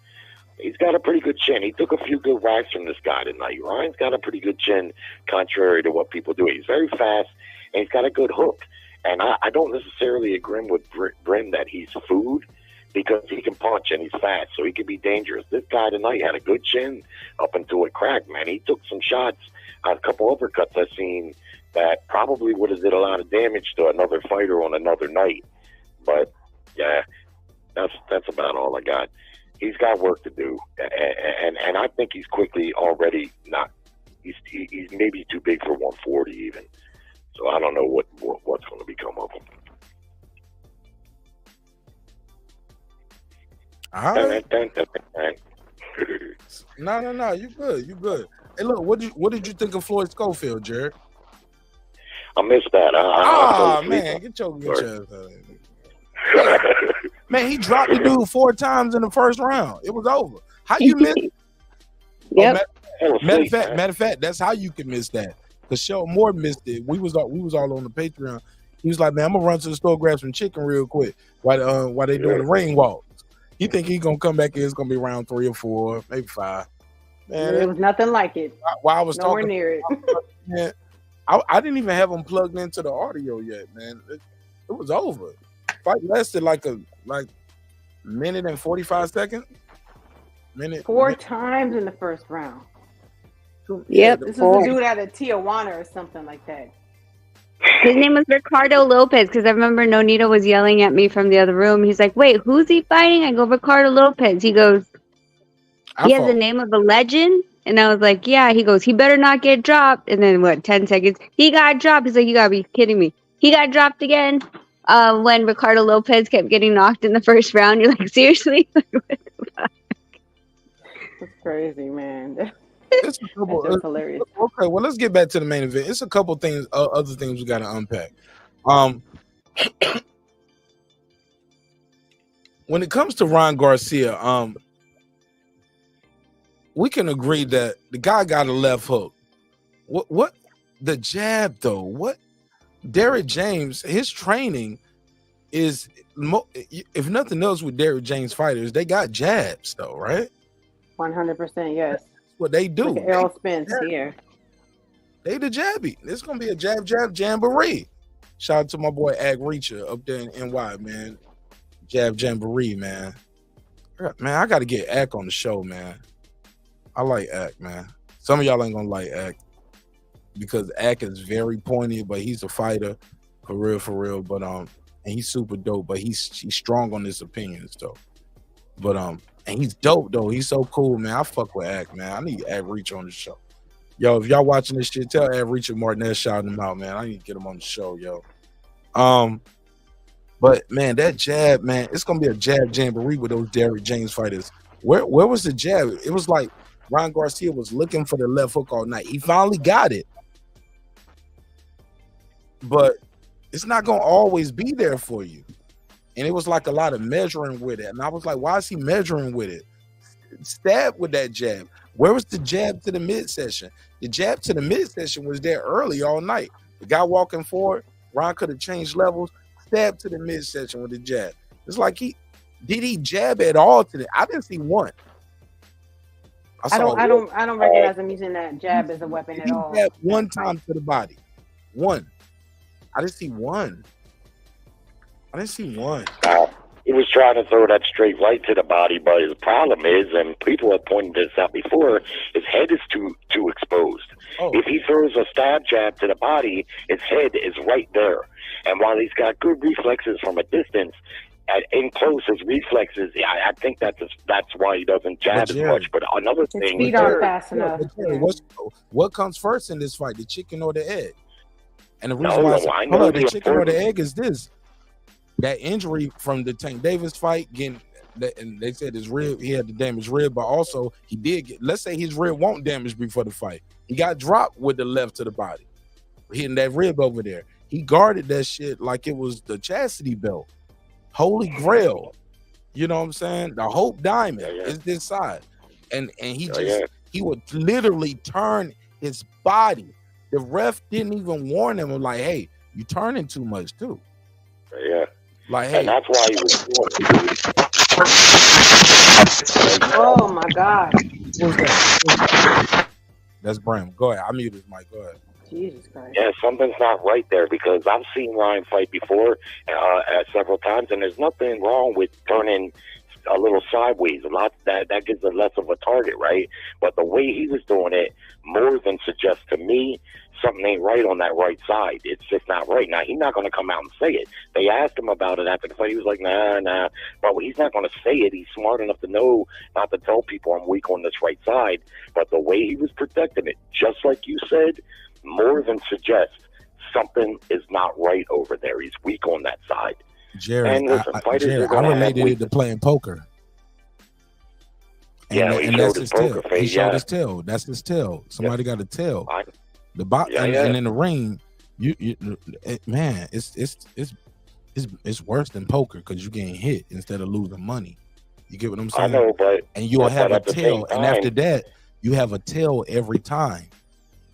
[SPEAKER 16] He's got a pretty good chin. He took a few good whacks from this guy tonight. Ryan's got a pretty good chin, contrary to what people do. He's very fast, and he's got a good hook. And I don't necessarily agree with Brim that he's food, because he can punch and he's fast, so he can be dangerous. This guy tonight had a good chin up until it cracked, man. He took some shots, a couple uppercuts I've seen, that probably would have did a lot of damage to another fighter on another night. But, yeah, that's about all I got. He's got work to do, and I think he's quickly already not. He's maybe too big for 140 even. So I don't know what's going to become of him.
[SPEAKER 1] All right. No. You good. Hey, look, what did you think of Floyd Schofield, Jared?
[SPEAKER 16] I missed that.
[SPEAKER 1] Man, get your man, he dropped the dude 4 times in the first round. It was over. How you miss?
[SPEAKER 12] Yep.
[SPEAKER 1] Matter of fact, that's how you can miss that. Because Sheldon Moore missed it. We was all on the Patreon. He was like, man, I'm gonna run to the store, grab some chicken real quick while they doing the ring walk. You think he's gonna come back here? It's gonna be round 3 or 4, maybe 5. Man,
[SPEAKER 7] it was nothing like it.
[SPEAKER 1] While I was
[SPEAKER 7] nowhere
[SPEAKER 1] talking,
[SPEAKER 7] near it.
[SPEAKER 1] Man, I didn't even have him plugged into the audio yet, man. It was over. Fight lasted like minute and 45 seconds.
[SPEAKER 7] 4 times in the first round.
[SPEAKER 12] Yep.
[SPEAKER 7] This was a dude out of Tijuana or something like that.
[SPEAKER 12] His name was Ricardo Lopez, because I remember Nonito was yelling at me from the other room. He's like, wait, who's he fighting? I go, Ricardo Lopez. He goes, he has the name of a legend? And I was like, yeah. He goes, he better not get dropped. And then, 10 seconds? He got dropped. He's like, you gotta be kidding me. He got dropped again when Ricardo Lopez kept getting knocked in the first round. You're like, seriously?
[SPEAKER 7] That's crazy, man.
[SPEAKER 1] It's a couple,
[SPEAKER 7] That's hilarious.
[SPEAKER 1] Okay, well, let's get back to the main event. It's a couple things, other things we got to unpack. When it comes to Ryan Garcia, we can agree that the guy got a left hook. What the jab though? What Derrick James, his training is, if nothing else, with Derrick James fighters, they got jabs though, right?
[SPEAKER 7] 100%, yes.
[SPEAKER 1] What they do.
[SPEAKER 7] Like Errol Spence here.
[SPEAKER 1] They the jabby. It's gonna be a jab jamboree. Shout out to my boy Ag Reacher up there in NY, man. Jab jamboree, man. Man, I gotta get Ag on the show, man. I like Ag, man. Some of y'all ain't gonna like Ag because Ag is very pointy, but he's a fighter for real. But and he's super dope, but he's strong on his opinions though. But and he's dope though. He's so cool, man. I fuck with Ag, man. I need Ag Reach on the show. Yo, if y'all watching this shit, tell Ag Reach and Martinez shouting him out, man. I need to get him on the show, yo. But man, that jab, man, it's gonna be a jab jamboree with those Derrick James fighters. Where was the jab? It was like Ryan Garcia was looking for the left hook all night. He finally got it. But it's not gonna always be there for you. And it was like a lot of measuring with it. And I was like, why is he measuring with it? Stab with that jab. Where was the jab to the midsection? The jab to the midsection was there early all night. The guy walking forward, Ron could have changed levels, stab to the midsection with the jab. It's like he jab at all today? I didn't see one.
[SPEAKER 7] I don't recognize him using that jab as a weapon at all.
[SPEAKER 1] Jab one time to the body. One. I didn't see one.
[SPEAKER 16] He was trying to throw that straight right to the body, but his problem is, and people have pointed this out before, his head is too exposed. Oh. If he throws a stab jab to the body, his head is right there. And while he's got good reflexes from a distance, in close, his reflexes, I think that's why he doesn't jab as much. But another thing,
[SPEAKER 7] feet aren't fast enough.
[SPEAKER 1] What comes first in this fight, the chicken or the egg? And the reason why the chicken or the egg is this. That injury from the Tank Davis fight, and they said his rib, he had the damaged rib, but also he did get, let's say his rib won't damage before the fight. He got dropped with the left to the body, hitting that rib over there. He guarded that shit like it was the chastity belt, holy grail. You know what I'm saying? The Hope Diamond is this side. And he he would literally turn his body. The ref didn't even warn him, like, hey, you turning too much too.
[SPEAKER 16] Yeah.
[SPEAKER 1] Like, hey.
[SPEAKER 16] And that's why he was
[SPEAKER 7] Oh my God.
[SPEAKER 1] What's that? That's Bram. Go ahead. I muted his mic. Go ahead.
[SPEAKER 7] Jesus Christ.
[SPEAKER 16] Yeah, something's not right there because I've seen Ryan fight before several times, and there's nothing wrong with turning a little sideways. A lot that gives it less of a target, right? But the way he was doing it more than suggests to me something ain't right on that right side. It's just not right. Now, he's not going to come out and say it. They asked him about it after the fight. He was like, nah. But he's not going to say it. He's smart enough to know not to tell people I'm weak on this right side. But the way he was protecting it, just like you said, more than suggests something is not right over there. He's weak on that side.
[SPEAKER 1] Jared,
[SPEAKER 16] and listen,
[SPEAKER 1] I related it to playing poker. And that's his tail. He showed his tail. That's his tail. Somebody got a tail. And in the ring, man, it's worse than poker because you're getting hit instead of losing money. You get what I'm saying?
[SPEAKER 16] I know, but
[SPEAKER 1] and you'll have a tail, and after that, you have a tail every time,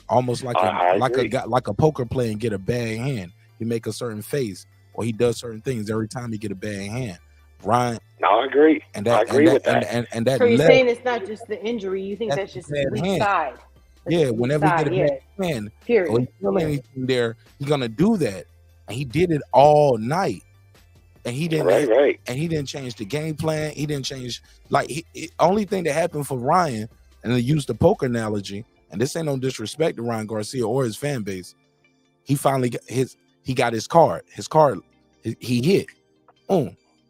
[SPEAKER 1] almost like a poker player and get a bad hand. He make a certain face, or he does certain things every time he get a bad hand. Ryan.
[SPEAKER 16] No, I agree.
[SPEAKER 1] I agree
[SPEAKER 7] with that. And that. So you're saying it's not just the injury? You think that's just the weak side?
[SPEAKER 1] Yeah, whenever he get a bad hand, or he feel anything there, he's gonna do that, and he did it all night, and he didn't.
[SPEAKER 16] Right.
[SPEAKER 1] And he didn't change the game plan. He didn't change. Only thing that happened for Ryan, and to use the poker analogy, and this ain't no disrespect to Ryan Garcia or his fan base. He finally got his card. His card, he hit.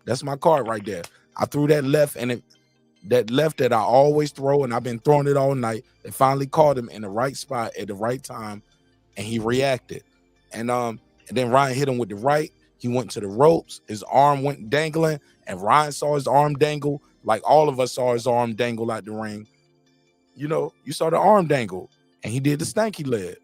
[SPEAKER 1] That's my card right there. I threw that left, and that left that I always throw, and I've been throwing it all night. It finally caught him in the right spot at the right time, and he reacted. And then Ryan hit him with the right. He went to the ropes. His arm went dangling, and Ryan saw his arm dangle, like all of us saw his arm dangle out the ring. You know, you saw the arm dangle, and he did the stanky leg.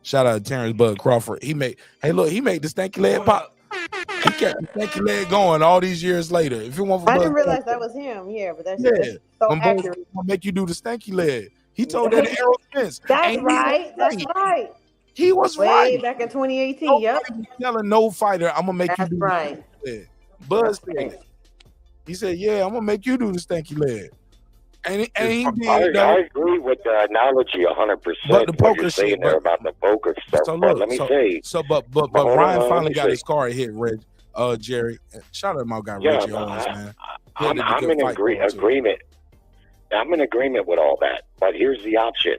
[SPEAKER 1] Shout out to Terrence Bud Crawford. He made the stanky leg pop. He kept the stanky leg going all these years later. If it weren't for
[SPEAKER 7] I
[SPEAKER 1] Bud
[SPEAKER 7] didn't realize
[SPEAKER 1] Crawford,
[SPEAKER 7] that was him. Yeah, but that's so
[SPEAKER 1] I'm
[SPEAKER 7] accurate.
[SPEAKER 1] gonna make you do the stanky leg. He told that to Errol Spence.
[SPEAKER 7] That's right. That's right.
[SPEAKER 1] He was
[SPEAKER 7] way
[SPEAKER 1] right.
[SPEAKER 7] back in 2018.
[SPEAKER 1] Nobody
[SPEAKER 7] Yep.
[SPEAKER 1] was telling no fighter, I'm gonna make you
[SPEAKER 7] That's
[SPEAKER 1] do
[SPEAKER 7] right.
[SPEAKER 1] the stanky leg. Bud said it. He said, "Yeah, I'm gonna make you do the stanky leg." And he did.
[SPEAKER 16] I agree with the analogy 100%. What you're saying there about the poker stuff.
[SPEAKER 1] So
[SPEAKER 16] but
[SPEAKER 1] look,
[SPEAKER 16] let me say,
[SPEAKER 1] but Ryan finally got his card hit, Jerry. Shout out to my guy Reggie Owens, man.
[SPEAKER 16] I'm in agreement. I'm in agreement with all that. But here's the option: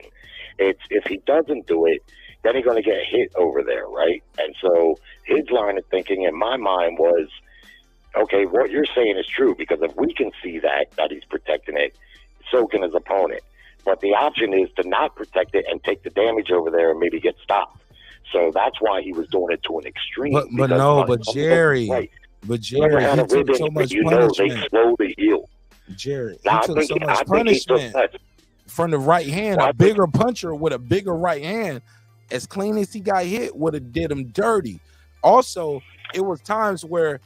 [SPEAKER 16] it's if he doesn't do it, then he's going to get hit over there, right? And so his line of thinking in my mind was, okay, what you're saying is true, because if we can see that he's protecting it, so can his opponent. But the option is to not protect it and take the damage over there and maybe get stopped. So that's why he was doing it to an extreme.
[SPEAKER 1] But Jerry, he took so much punishment.
[SPEAKER 16] They slow the heel.
[SPEAKER 1] Jerry, he took so much punishment from the right hand. A bigger puncher with a bigger right hand, as clean as he got hit, would have did him dirty. Also, it was times where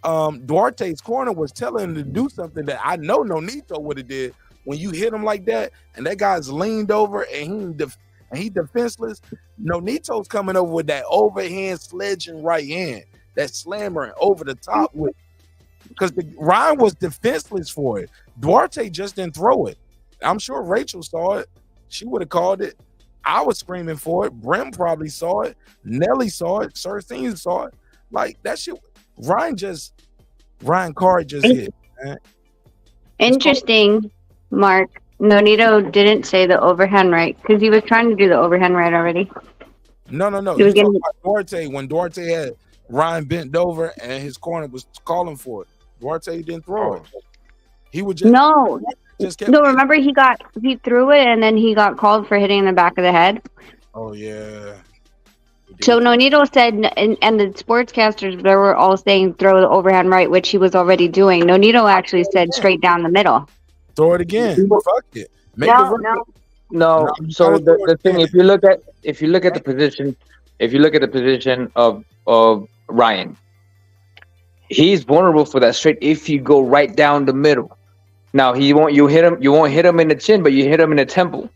[SPEAKER 1] Duarte's corner was telling him to do something that I know Nonito would have did. When you hit him like that, and that guy's leaned over and he defenseless, Nonito's coming over with that overhand sledging right hand, that slammer over the top with, because Ryan was defenseless for it. Duarte just didn't throw it. I'm sure Rachel saw it. She would have called it. I was screaming for it. Brim probably saw it. Nelly saw it. Cersei saw it. Like that shit. Ryan Card just hit. Man.
[SPEAKER 12] Interesting, Mark. Nonito didn't say the overhand right because he was trying to do the overhand right already.
[SPEAKER 1] No.
[SPEAKER 12] He was getting
[SPEAKER 1] about Duarte when Duarte had Ryan bent over and his corner was calling for it. Duarte didn't throw it. He would just
[SPEAKER 12] remember he threw it and then he got called for hitting in the back of the head.
[SPEAKER 1] Oh yeah.
[SPEAKER 12] So Nonito said, and the sportscasters, they were all saying throw the overhand right, which he was already doing. Nonito actually said straight down the middle.
[SPEAKER 1] Throw it again. Fuck it.
[SPEAKER 13] No. So the thing, if you look at the position of Ryan, he's vulnerable for that straight if you go right down the middle. Now you won't hit him in the chin, but you hit him in the temple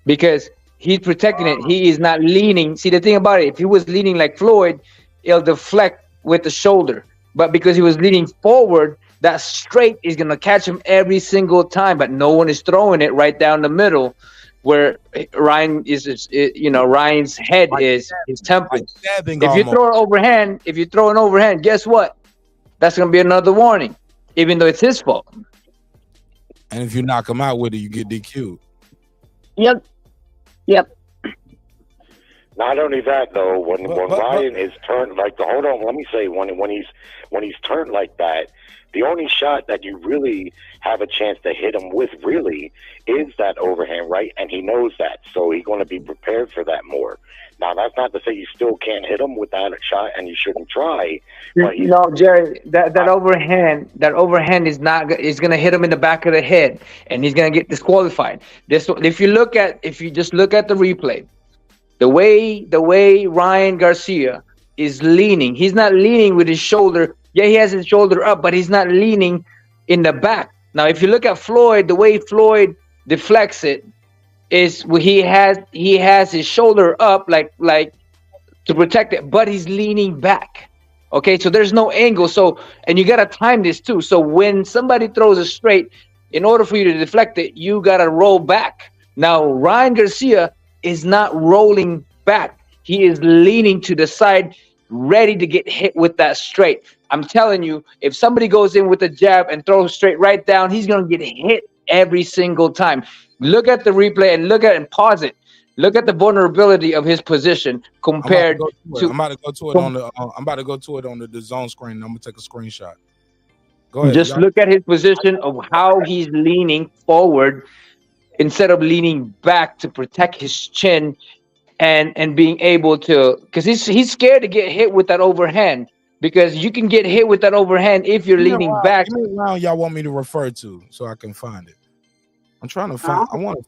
[SPEAKER 13] because he's protecting it. He is not leaning. See, the thing about it, if he was leaning like Floyd, it'll deflect with the shoulder. But because he was leaning forward, that straight is going to catch him every single time. But no one is throwing it right down the middle where Ryan's head is his temple. If you throw an overhand, guess what? That's going to be another warning, even though it's his fault.
[SPEAKER 1] And if you knock him out with it, you get DQ'd.
[SPEAKER 12] Yep.
[SPEAKER 16] Not only that, though, when Ryan is turned like let me say when he's turned like that, the only shot that you really have a chance to hit him with really is that overhand right, and he knows that, so he's going to be prepared for that more. Now, that's not to say you still can't hit him with that shot, and you shouldn't try. But
[SPEAKER 13] no, Jerry, that overhand is going to hit him in the back of the head, and he's going to get disqualified. If you just look at the replay, the way Ryan Garcia is leaning, he's not leaning with his shoulder. Yeah, he has his shoulder up, but he's not leaning in the back. Now, if you look at Floyd, the way Floyd deflects it is he has his shoulder up like to protect it, but he's leaning back. Okay, so there's no angle. So, and you got to time this too. So when somebody throws a straight, in order for you to deflect it, you got to roll back. Now, Ryan Garcia is not rolling back. He is leaning to the side, ready to get hit with that straight. I'm telling you, if somebody goes in with a jab and throws straight right down, he's going to get hit every single time. Look at the replay and look at and pause it. Look at the vulnerability of his position compared
[SPEAKER 1] I'm about to go to it on the. I'm about to go to it on the DAZN screen. I'm gonna take a screenshot. Go ahead.
[SPEAKER 13] Just look at his position of how he's leaning forward instead of leaning back to protect his chin and being able to, because he's scared to get hit with that overhand, because you can get hit with that overhand if you're leaning back.
[SPEAKER 1] Give me a round y'all want me to refer to so I can find it. I'm trying to find. I want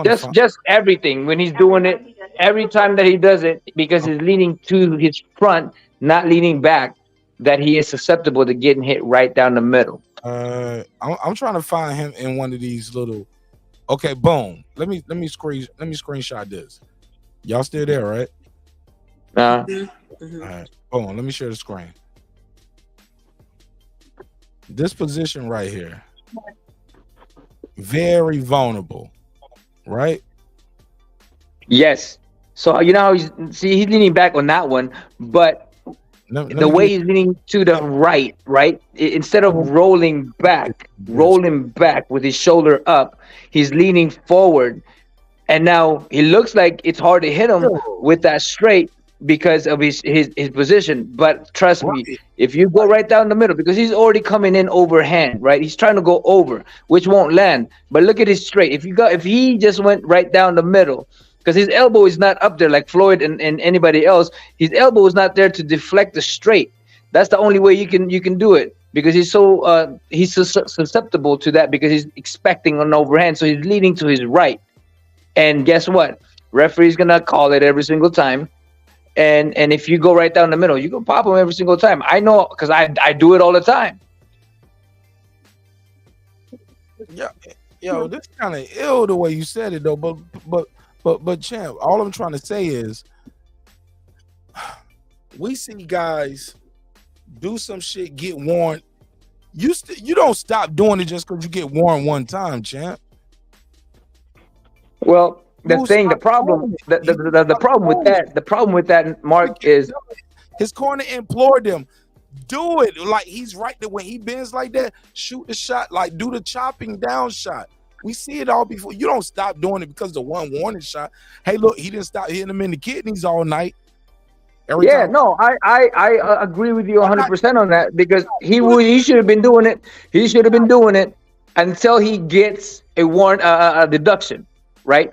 [SPEAKER 1] to find.
[SPEAKER 13] Just everything when he's doing it, every time that he does it, because he's leaning to his front, not leaning back, that he is susceptible to getting hit right down the middle.
[SPEAKER 1] I'm trying to find him in one of these little. Okay, boom. Let me screenshot this. Y'all still there, right? All right. Hold on. Let me share the screen. This position right here. Very vulnerable, right?
[SPEAKER 13] Yes. So you know how he's leaning back on that one, but the way he's leaning to the right, instead of rolling back with his shoulder up, he's leaning forward, and now it looks like it's hard to hit him with that straight because of his position. But trust me, if you go right down the middle, because he's already coming in overhand, right? He's trying to go over, which won't land. But look at his straight. If he just went right down the middle, because his elbow is not up there like Floyd and anybody else, his elbow is not there to deflect the straight. That's the only way you can do it, because he's so susceptible to that, because he's expecting an overhand, so he's leaning to his right. And guess what? Referee's gonna call it every single time. And if you go right down the middle, you can pop him every single time. I know, because I do it all the time.
[SPEAKER 1] Yeah, yo, this kind of ill the way you said it though. But champ, all I'm trying to say is, we see guys do some shit, get warned. You don't stop doing it just because you get warned one time, champ.
[SPEAKER 13] Well, the problem with that, Mark, is
[SPEAKER 1] his corner implored him, do it. Like, he's right there when he bends like that, shoot the shot, like do the chopping down shot. We see it all before. You don't stop doing it because of the one warning shot. Hey, look, he didn't stop hitting him in the kidneys all night.
[SPEAKER 13] I agree with you 100% on that, because he should have been doing it. He should have been doing it until he gets a deduction, right?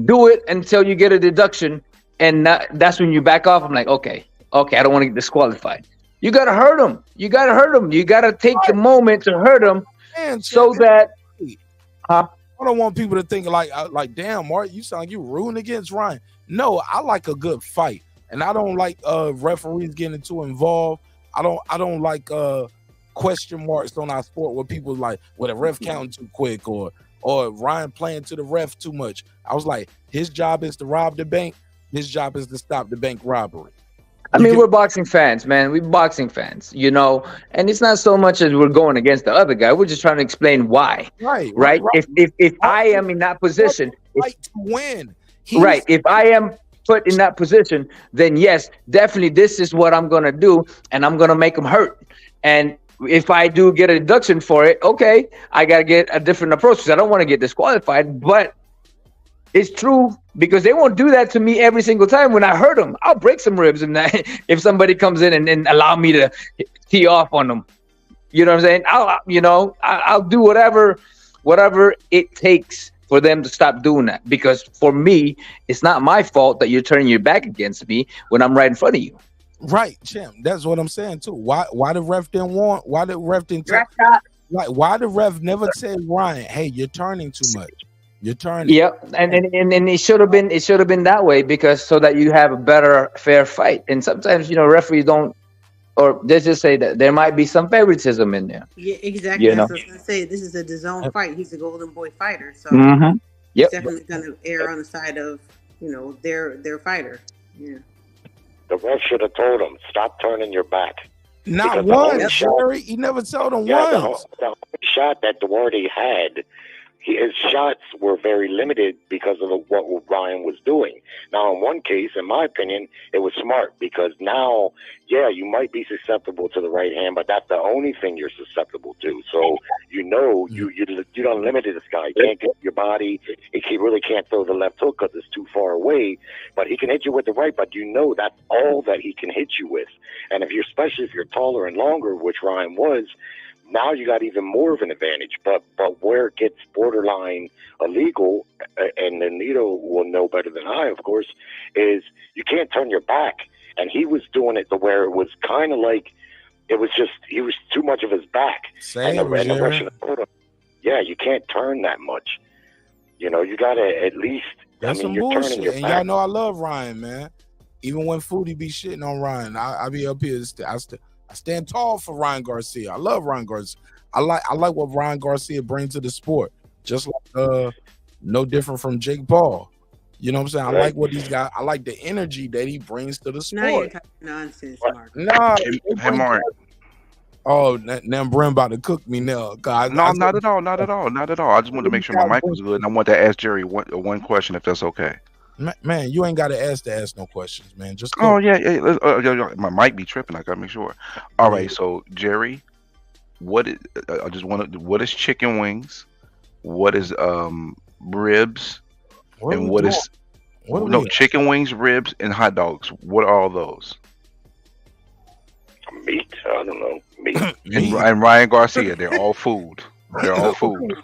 [SPEAKER 13] Do it until you get a deduction, and that's when you back off. I'm like, okay, I don't want to get disqualified. You gotta hurt him. You gotta take the moment to hurt him, so that.
[SPEAKER 1] I don't want people to think like, damn, Mark, you sound like you rooting against Ryan. No, I like a good fight, and I don't like referees getting too involved. I don't like question marks on our sport where people like, well, the ref counting too quick, or Ryan playing to the ref too much. I was like, his job is to rob the bank. His job is to stop the bank robbery.
[SPEAKER 13] I mean, we're boxing fans, man. We're boxing fans, and it's not so much as we're going against the other guy. We're just trying to explain why. Right. If I am in that position, if I am put in that position, then yes, definitely this is what I'm gonna do, and I'm gonna make him hurt. And if I do get a deduction for it, okay, I gotta get a different approach, because I don't want to get disqualified. But it's true, because they won't do that to me every single time when I hurt them. I'll break some ribs if somebody comes in and allow me to tee off on them. You know what I'm saying? I'll do whatever it takes for them to stop doing that, because for me, it's not my fault that you're turning your back against me when I'm right in front of you.
[SPEAKER 1] Right, champ. That's what I'm saying too. Why the ref didn't warn? Why the ref didn't? Why the ref never said, Ryan, hey, you're turning too much. You're turning.
[SPEAKER 13] Yep, and it should have been that way, because so that you have a better, fair fight. And sometimes referees don't, or let's just say that there might be some favoritism in there.
[SPEAKER 7] Yeah, exactly. That's what I was gonna say. This is a DAZN fight. He's a Golden Boy fighter, so he's definitely gonna err on the side of their fighter. Yeah.
[SPEAKER 16] The ref should have told him, stop turning your back.
[SPEAKER 1] Not once, Jerry. He never told him once.
[SPEAKER 16] The only shot that Duarte had his shots were very limited because of what Ryan was doing. Now, in one case, in my opinion, it was smart because now, yeah, you might be susceptible to the right hand, but that's the only thing you're susceptible to. So you don't limit this guy. He can't get your body. He really can't throw the left hook because it's too far away. But he can hit you with the right. But that's all that he can hit you with. And especially if you're taller and longer, which Ryan was. Now you got even more of an advantage, but where it gets borderline illegal, and Nito will know better than I, of course, is you can't turn your back. And he was doing it to where it was kind of like he was too much of his back. Yeah, you can't turn that much. You got to at least.
[SPEAKER 1] That's some
[SPEAKER 16] you're
[SPEAKER 1] bullshit.
[SPEAKER 16] turning your
[SPEAKER 1] And
[SPEAKER 16] back.
[SPEAKER 1] y'all know I love Ryan, man. Even when Foodie be shitting on Ryan, I be up here. I stand tall for Ryan Garcia. I love Ryan Garcia. I like what Ryan Garcia brings to the sport. Just like no different from Jake Paul. You know what I'm saying? I like what he's got. I like the energy that he brings to the
[SPEAKER 7] Now you're
[SPEAKER 1] sport.
[SPEAKER 7] talking nonsense, Mark.
[SPEAKER 1] Nah,
[SPEAKER 10] Hey, Mark.
[SPEAKER 1] Oh, now Brim about to cook me now. God,
[SPEAKER 10] No, not at all. Not at all. Not at all. I just wanted to make sure my mic was good, and I want to ask Jerry one question, if that's okay.
[SPEAKER 1] Man, you ain't got to ask no questions, man. Just
[SPEAKER 10] Oh
[SPEAKER 1] cook.
[SPEAKER 10] yeah. My mic be tripping. I gotta make sure. All right. So Jerry, what is chicken wings? What is ribs?
[SPEAKER 1] What
[SPEAKER 10] And
[SPEAKER 1] are we
[SPEAKER 10] what
[SPEAKER 1] doing?
[SPEAKER 10] is
[SPEAKER 1] What are
[SPEAKER 10] no
[SPEAKER 1] we-
[SPEAKER 10] chicken wings, ribs, and hot dogs? What are all those?
[SPEAKER 16] Meat? I don't know. Meat.
[SPEAKER 10] And Ryan Garcia, they're all food. They're all food.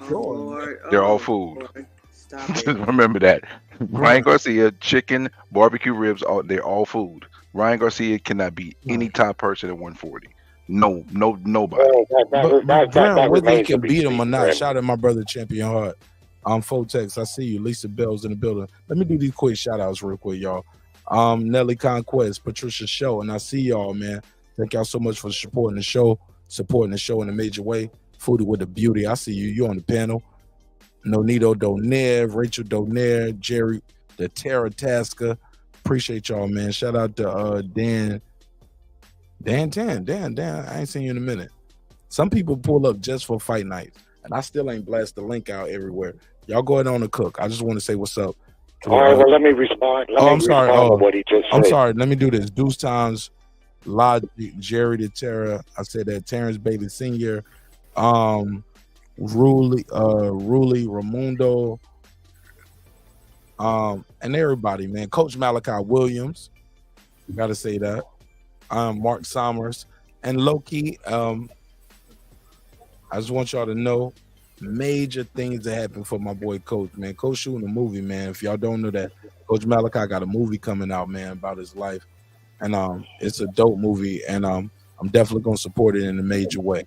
[SPEAKER 10] They're all food.
[SPEAKER 7] Stop
[SPEAKER 10] Just
[SPEAKER 7] it.
[SPEAKER 10] remember that. Ryan Garcia, chicken, barbecue ribs, they're all food. Ryan Garcia cannot be any top person at 140. No, nobody.
[SPEAKER 1] But Brim, whether he can beat him or
[SPEAKER 16] seen,
[SPEAKER 1] not,
[SPEAKER 16] Brim.
[SPEAKER 1] shout out my brother Champion Heart. Fotex, I see you. Lisa Bell's in the building. Let me do these quick shout outs real quick, y'all. Nelly Conquest, Patricia Show, and I see y'all, man. Thank y'all so much for supporting the show in a major way. Foodie with the beauty. I see you. You're on the panel. Nonito Donaire, Rachel Donaire, Jerry, the Terra Tasker. Appreciate y'all, man. Shout out to Dan. Dan, I ain't seen you in a minute. Some people pull up just for fight nights, and I still ain't blast the link out everywhere. Y'all go ahead on the cook. I just want to say what's up.
[SPEAKER 16] All right, well, let me respond.
[SPEAKER 1] I'm sorry.
[SPEAKER 16] To what he just
[SPEAKER 1] I'm
[SPEAKER 16] said.
[SPEAKER 1] sorry. Let me do this. Deuce Times, Logic, Jerry the Terra. I said that Terrence Bailey Sr., Ruli, Ramundo, and everybody, man. Coach Malachi Williams, gotta say that. Mark Sommers, and Loki. I just want y'all to know major things that happened for my boy Coach, man. Coach shooting a movie, man. If y'all don't know that, Coach Malachi got a movie coming out, man, about his life, and it's a dope movie, and I'm definitely gonna support it in a major way.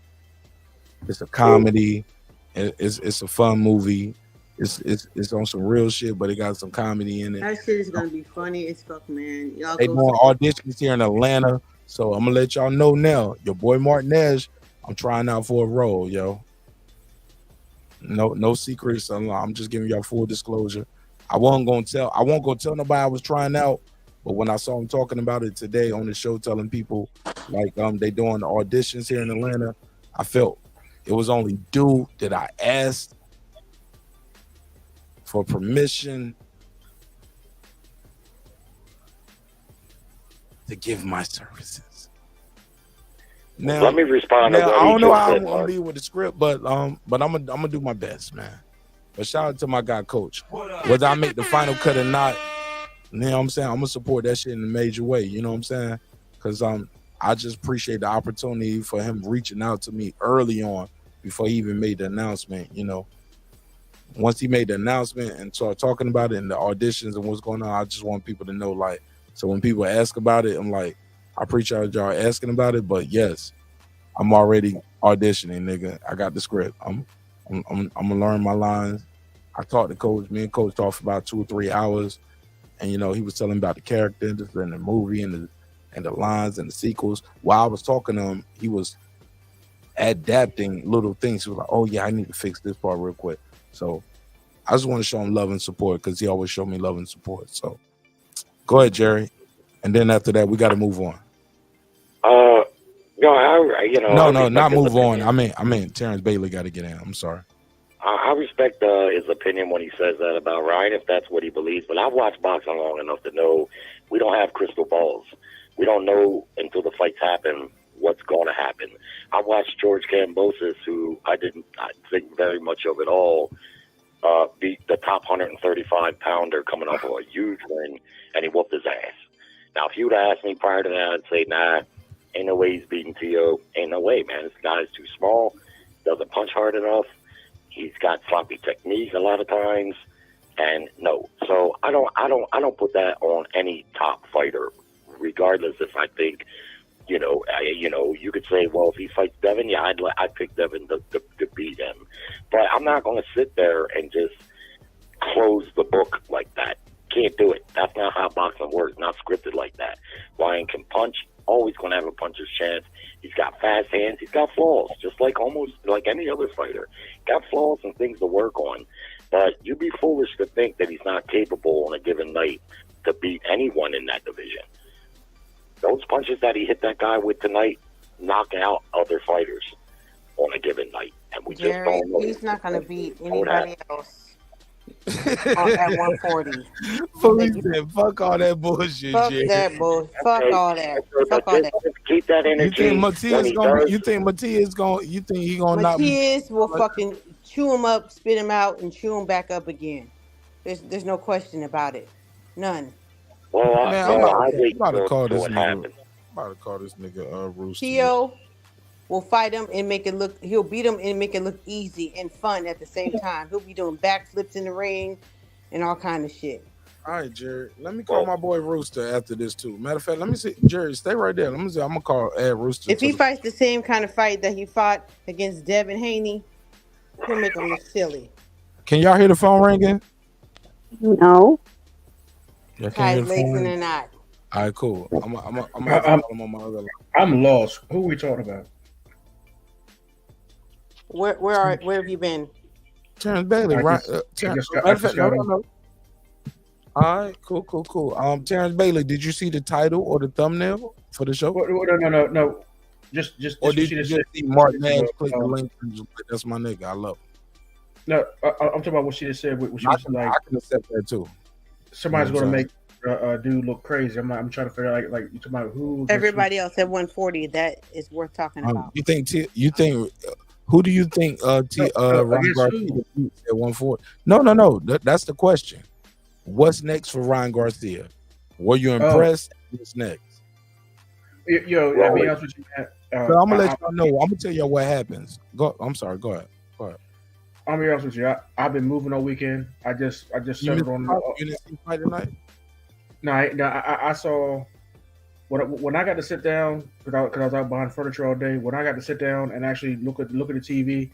[SPEAKER 1] It's a comedy. It's a fun movie. It's on some real shit, but it got some comedy in it.
[SPEAKER 7] That shit is gonna be funny as fuck, man. Y'all
[SPEAKER 1] They
[SPEAKER 7] go
[SPEAKER 1] doing
[SPEAKER 7] see it.
[SPEAKER 1] auditions here in Atlanta, so I'm gonna let y'all know now. Your boy Martinez, I'm trying out for a role, yo. No secrets. I'm just giving y'all full disclosure. I won't go tell nobody I was trying out, but when I saw him talking about it today on the show, telling people like they doing the auditions here in Atlanta, I felt it was only due that I asked for permission to give my services. Now,
[SPEAKER 16] Let me respond to
[SPEAKER 1] now
[SPEAKER 16] what
[SPEAKER 1] I
[SPEAKER 16] he
[SPEAKER 1] don't know
[SPEAKER 16] just
[SPEAKER 1] how
[SPEAKER 16] said,
[SPEAKER 1] I'm gonna
[SPEAKER 16] Mark.
[SPEAKER 1] be with the script, but I'm gonna do my best, man. But shout out to my guy, Coach. Whether I make the final cut or not, you know what I'm saying? I'm gonna support that shit in a major way. You know what I'm saying? Because I just appreciate the opportunity for him reaching out to me early on before he even made the announcement. You know, once he made the announcement and started talking about it and the auditions and what's going on, I just want people to know, like, so when people ask about it, I'm like, I appreciate y'all asking about it, but yes, I'm already auditioning, nigga. I got the script. I'm gonna learn my lines. I talked to Coach. Me and Coach talked for about 2 or 3 hours, and you know, he was telling me about the characters and the movie and the lines and the sequels. While I was talking to him, he was adapting little things. He was like, "Oh yeah, I need to fix this part real quick." So I just want to show him love and support because he always showed me love and support. So go ahead, Jerry. And then after that, we got to move on.
[SPEAKER 16] No,
[SPEAKER 1] No, not move on. I mean, Terrence Bailey got to get in. I'm sorry.
[SPEAKER 16] I respect his opinion when he says that about Ryan, if that's what he believes. But I've watched boxing long enough to know we don't have crystal balls. We don't know until the fights happen what's going to happen. I watched George Kambosos, who I didn't think very much of at all, beat the top 135-pounder coming off of a huge win, and he whooped his ass. Now, if you would have asked me prior to that, I'd say, nah, ain't no way he's beating T.O. Ain't no way, man. This guy's too small, doesn't punch hard enough. He's got sloppy technique a lot of times, and no. So I don't put that on any top fighter, regardless if I think, you could say, well, if he fights Devin, yeah, I'd pick Devin to beat him. But I'm not going to sit there and just close the book like that. Can't do it. That's not how boxing works. Not scripted like that. Ryan can punch. Always going to have a puncher's chance. He's got fast hands. He's got flaws, just like almost like any other fighter. Got flaws and things to work on. But you'd be foolish to think that he's not capable on a given night to beat anyone in that division. Those punches that he hit that guy with tonight knock out other fighters on a given night. And we just don't know.
[SPEAKER 7] He's not going to beat anybody else at 140.
[SPEAKER 1] Police said, fuck all that bullshit,
[SPEAKER 7] Fuck
[SPEAKER 1] Jerry.
[SPEAKER 7] that bullshit. Fuck all that. Fuck all that.
[SPEAKER 16] Keep that energy.
[SPEAKER 1] You think Matias gonna? You think he gonna not?
[SPEAKER 7] Matias will fucking chew him up, spit him out, and chew him back up again. There's no question about it. None.
[SPEAKER 16] Well,
[SPEAKER 1] Man, I'm about to call this nigga. I'm about to call this nigga Rooster.
[SPEAKER 7] T.O. will fight him and make it look. He'll beat him and make it look easy and fun at the same time. He'll be doing backflips in the ring and all kind of shit.
[SPEAKER 1] All right, Jerry. Let me call my boy Rooster after this too. Matter of fact, let me see. Jerry, stay right there. Let me see. I'm gonna add Rooster.
[SPEAKER 7] If he fights the same kind of fight that he fought against Devin Haney, he'll make him look silly.
[SPEAKER 1] Can y'all hear the phone ringing?
[SPEAKER 12] No.
[SPEAKER 7] Guys lacing or not.
[SPEAKER 1] All right, cool. I'm on my other line.
[SPEAKER 18] I'm lost. Who are we talking about?
[SPEAKER 7] Where have you been?
[SPEAKER 1] Terrence Bailey, right? No. All right, cool. Terrence Bailey, did you see the title or the thumbnail for the show?
[SPEAKER 18] No. Just
[SPEAKER 1] or did you just see Mark Nash click the link? That's my nigga. I love him.
[SPEAKER 18] No, I'm talking about what she just said. What she was like,
[SPEAKER 1] I can accept that too.
[SPEAKER 18] Somebody's going to make a dude look crazy. I'm trying to figure out like you talking about who.
[SPEAKER 7] Everybody else at 140. That is worth talking about.
[SPEAKER 1] You think? Who do you think? Ron Garcia at 140? No. That's the question. What's next for Ryan Garcia? Were you impressed? What's next?
[SPEAKER 18] Yo, I'll be honest with you, man.
[SPEAKER 1] I'm gonna let y'all know. I'm gonna tell y'all what happens. I'm sorry. Go ahead.
[SPEAKER 18] I'll be honest with you. I've been moving all weekend. I just settled on.
[SPEAKER 1] You didn't see fight tonight?
[SPEAKER 18] No, I saw when I got to sit down because I was out behind furniture all day. When I got to sit down and actually look at the TV,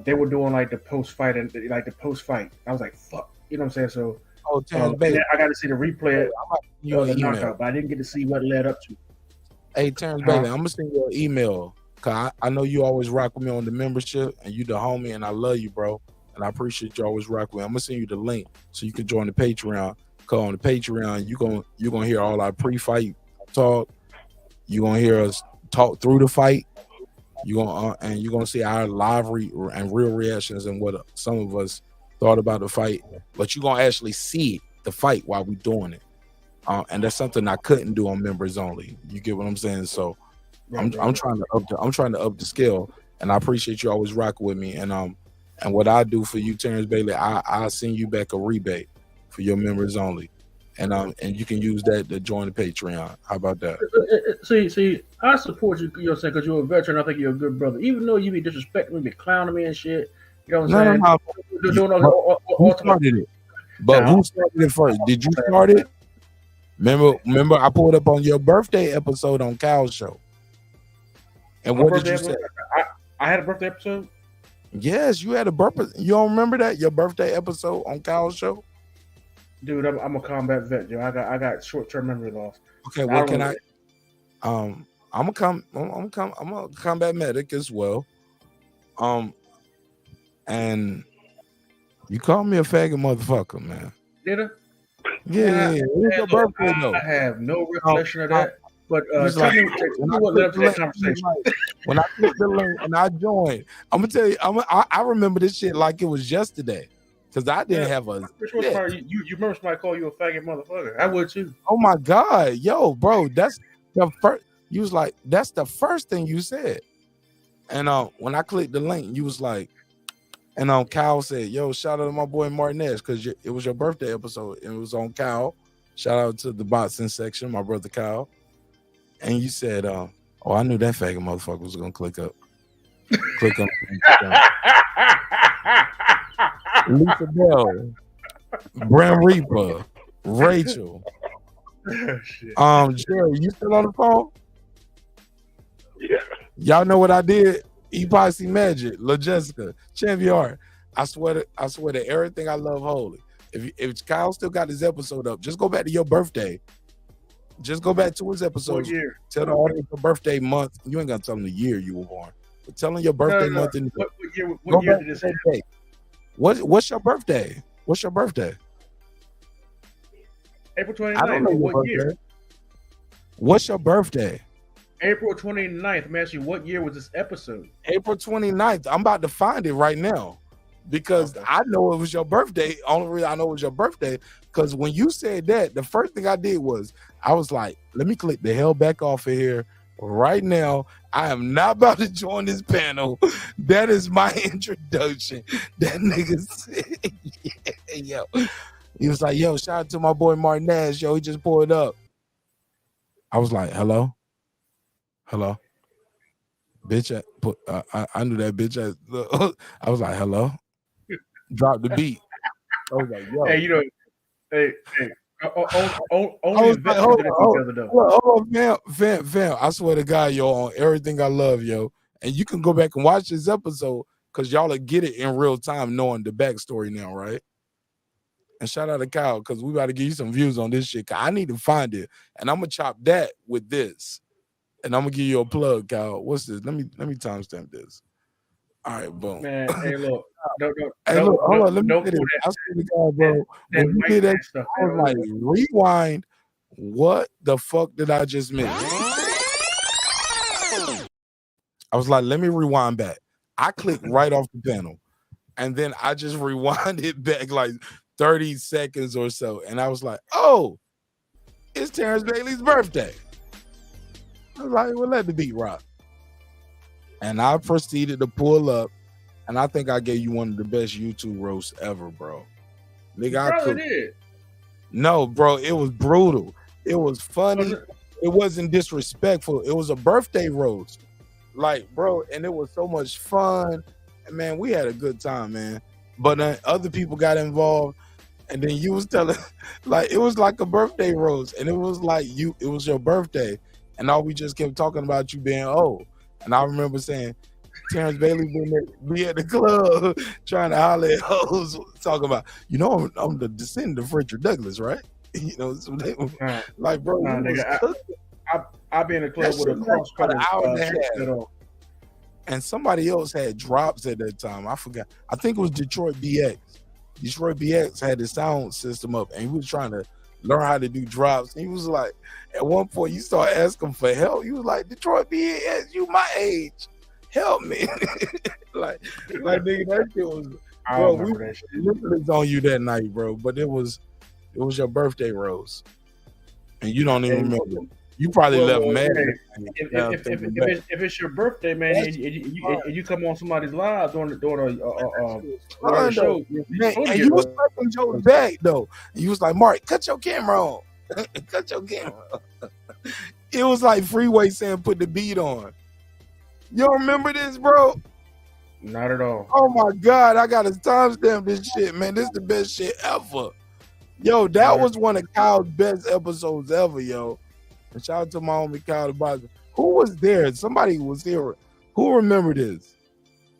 [SPEAKER 18] they were doing like the post fight and like the post fight. I was like, fuck, you know what I'm saying? So, I got to see the replay of the knockout, but I didn't get to see what led up to.
[SPEAKER 1] Hey, Terrence Bailey, I'm gonna send you an email. Cause I know you always rock with me on the membership, and you the homie, and I love you, bro. And I appreciate you always rock with me. I'm gonna send you the link so you can join the Patreon. Cause on the Patreon, you're gonna hear all our pre-fight talk. You're gonna hear us talk through the fight. You're gonna see our live and real reactions and what some of us thought about the fight. But you're gonna actually see the fight while we're doing it. And that's something I couldn't do on members only. You get what I'm saying? So I'm trying to up the scale, and I appreciate you always rocking with me. And what I do for you, Terrence Bailey, I'll send you back a rebate for your members only, and you can use that to join the Patreon. How about that?
[SPEAKER 18] See, I support you. You know what I'm saying? Because you're a veteran. I think you're a good brother, even though you be disrespecting me, be clowning me and shit. You know what I'm saying?
[SPEAKER 1] No. Who started it? But who started it first? Did you start it? Remember, I pulled up on your birthday episode on Cal's show. And what did you say?
[SPEAKER 18] I had a birthday episode?
[SPEAKER 1] Yes, you had a birthday. You don't remember that? Your birthday episode on Cal's show?
[SPEAKER 18] Dude, I'm a combat vet, dude. I got short-term memory loss.
[SPEAKER 1] Okay, well, I'm a combat medic as well. And you called me a faggot motherfucker, man.
[SPEAKER 18] Did I?
[SPEAKER 1] Yeah. It was your birthday, though.
[SPEAKER 18] I have no recollection of that. But
[SPEAKER 1] He was
[SPEAKER 18] tell
[SPEAKER 1] like,
[SPEAKER 18] me
[SPEAKER 1] when I
[SPEAKER 18] what led up
[SPEAKER 1] clicked
[SPEAKER 18] to
[SPEAKER 1] the
[SPEAKER 18] that
[SPEAKER 1] link, he was
[SPEAKER 18] conversation.
[SPEAKER 1] like, when I clicked the link and I joined, I'm gonna tell you, I remember this shit like it was yesterday, because I didn't have a shit.
[SPEAKER 18] Somebody, you remember somebody call you a faggot motherfucker? I would too.
[SPEAKER 1] Oh my God, yo, bro, that's the first. You was like, that's the first thing you said. And when I clicked the link, you was like, and Kyle said, yo, shout out to my boy Martinez, because it was your birthday episode, and it was on Kyle. Shout out to the boxing section, my brother Kyle. And you said, oh, I knew that faggot motherfucker was gonna click up. Click up. Lisa Bell, Bram Reaper, Rachel. Jerry, you still on the phone?
[SPEAKER 16] Yeah.
[SPEAKER 1] Y'all know what I did? Epoxy Magic, La Jessica, Champion. I swear to everything I love holy. If Kyle still got his episode up, just go back to your birthday. Just go back to his episode.
[SPEAKER 18] What year?
[SPEAKER 1] Tell the audience your birthday month. You ain't gonna tell them the year you were born, but tell them your birthday month. And
[SPEAKER 18] what year did this happen?
[SPEAKER 1] What's your birthday? What's your birthday?
[SPEAKER 18] April 29th.
[SPEAKER 1] I don't know
[SPEAKER 18] what year?
[SPEAKER 1] What's your birthday?
[SPEAKER 18] April 29th. I'm asking you, what year was this episode?
[SPEAKER 1] April 29th. I'm about to find it right now because I know it was your birthday. Only reason I know it was your birthday because when you said that, the first thing I did was I was like, let me click the hell back off of here right now. I am not about to join this panel. That is my introduction. That nigga said, yeah, yo. He was like, yo, shout out to my boy Martinez. Yo, he just pulled up. I was like, hello? Bitch, I knew that bitch. I was like, hello? Drop the beat. I was like, yo.
[SPEAKER 18] Hey, you know, only
[SPEAKER 1] hold on, fam. I swear to God, yo, on everything I love, yo. And you can go back and watch this episode because y'all will get it in real time knowing the backstory now, right? And shout out to Kyle because we about to give you some views on this shit. I need to find it. And I'm going to chop that with this. And I'm going to give you a plug, Kyle. What's this? Let me timestamp this. All right, boom.
[SPEAKER 18] Man, hey, look.
[SPEAKER 1] Hold on. Let me say this. I swear to God, bro. When you did that stuff, I was like, rewind. What the fuck did I just miss? I was like, let me rewind back. I clicked right off the panel. And then I just rewinded back like 30 seconds or so. And I was like, oh, it's Terrence Bailey's birthday. I was like, well, let the beat rock. And I proceeded to pull up. And I think I gave you one of the best YouTube roasts ever, bro. Nigga, I could. No, bro, it was brutal. It was funny. It wasn't disrespectful. It was a birthday roast. Like, bro, and it was so much fun. And man, we had a good time, man. But other people got involved. And then you was telling, like, it was like a birthday roast. And it was like it was your birthday. And all we just kept talking about you being old. And I remember saying, Terrence Bailey be at the club trying to holler at hoes, talking about, you know, I'm the descendant of Frederick Douglass, right? You know, so they were, like, bro,
[SPEAKER 18] I be in the club with a cross-color shirt on.
[SPEAKER 1] And somebody else had drops at that time. I forgot. I think it was Detroit BX. Detroit BX had the sound system up, and he was trying to learn how to do drops. And he was like, at one point, you start asking for help. You was like, Detroit BX, you my age. Help me. like nigga, that shit was, bro, we literally on you that night, bro. But it was your birthday, Rose. And you don't even remember. You probably left mad.
[SPEAKER 18] If it's your birthday, man, and you come on somebody's live during a show,
[SPEAKER 1] and you was fucking Joe's back though. And you was like, Mark, cut your camera on. Cut your camera on. It was like Freeway saying, put the beat on. You don't remember this, bro?
[SPEAKER 18] Not at all.
[SPEAKER 1] Oh my God, I gotta timestamp this shit, man. This is the best shit ever. Yo, that was one of Kyle's best episodes ever, yo. And shout out to my homie Kyle the Boxer. Who was there? Somebody was here. Who remember this?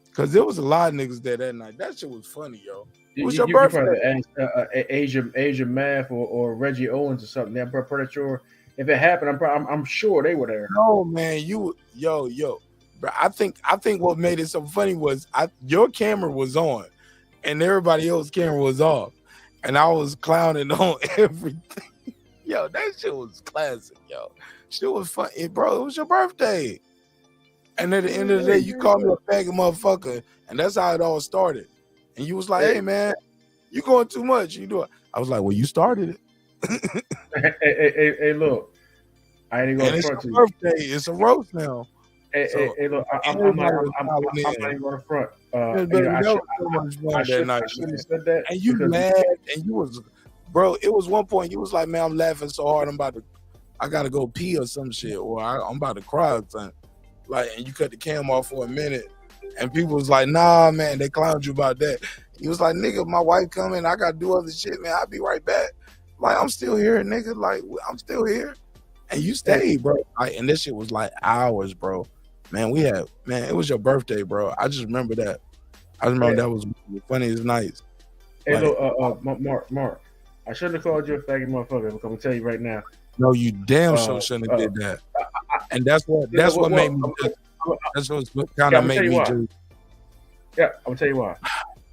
[SPEAKER 1] Because there was a lot of niggas there that night. That shit was funny, yo. It was your birthday.
[SPEAKER 18] You probably asked Asia Math or Reggie Owens or something. I'm pretty sure if it happened, I'm sure they were there.
[SPEAKER 1] No, man, yo. Bro, I think what made it so funny was your camera was on and everybody else's camera was off. And I was clowning on everything. Yo, that shit was classic, yo. Shit was fun, bro. It was your birthday. And at the end of the day, you called me a faggot motherfucker. And that's how it all started. And you was like, hey, man, you going too much. You do it. I was like, well, you started it.
[SPEAKER 18] Hey, look. I ain't going to front to you.
[SPEAKER 1] Birthday. It's a roast now.
[SPEAKER 18] Hey, look, I'm not even going to front. I shouldn't have said that.
[SPEAKER 1] And you mad, and you was, bro, it was one point you was like, man, I'm laughing so hard, I got to go pee or some shit, or I'm about to cry or something. Like, and you cut the cam off for a minute, and people was like, nah, man, they clowned you about that. He was like, nigga, my wife coming, I got to do other shit, man, I'll be right back. Like, I'm still here, nigga, like, I'm still here. And you stayed, bro. Like, and this shit was like hours, bro. Man, it was your birthday, bro. I just remember that. I remember that was one of the funniest nights.
[SPEAKER 18] Hey, look, Mark, I shouldn't have called you a faggot motherfucker, because I'm going to tell you right now.
[SPEAKER 1] No, you damn sure shouldn't have did that. And that's what made me. That's what kind of made me do.
[SPEAKER 18] Yeah, I'm gonna tell you why.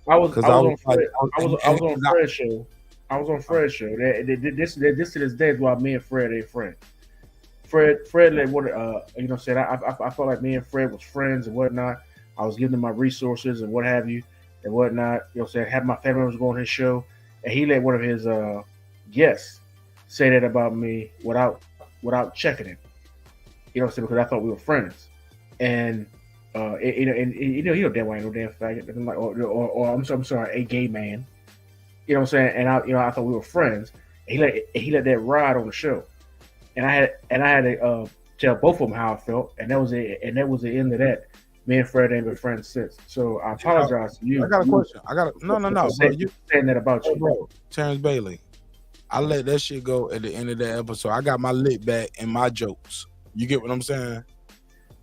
[SPEAKER 18] I was on Fred's show. I was on Fred's show. This to this day is why me and Fred ain't friends. Fred like what you know what I'm saying. I felt like me and Fred was friends and whatnot. I was giving him my resources and what have you and whatnot. You know what I'm saying. Had my family members go on his show, and he let one of his guests say that about me without checking him. You know what I'm saying? Because I thought we were friends, and you know damn well I ain't no damn faggot. I'm like, or I'm sorry, a gay man. You know what I'm saying? And I thought we were friends. He let that ride on the show, and I had to tell both of them how I felt, and that was it. And that was the end of that. Me and Fred ain't been friends since. So I apologize to you.
[SPEAKER 1] I got a question. No, bro. You
[SPEAKER 18] saying that about you,
[SPEAKER 1] bro? Terrence Bailey. I let that shit go at the end of that episode. I got my lit back and my jokes. You get what I'm saying?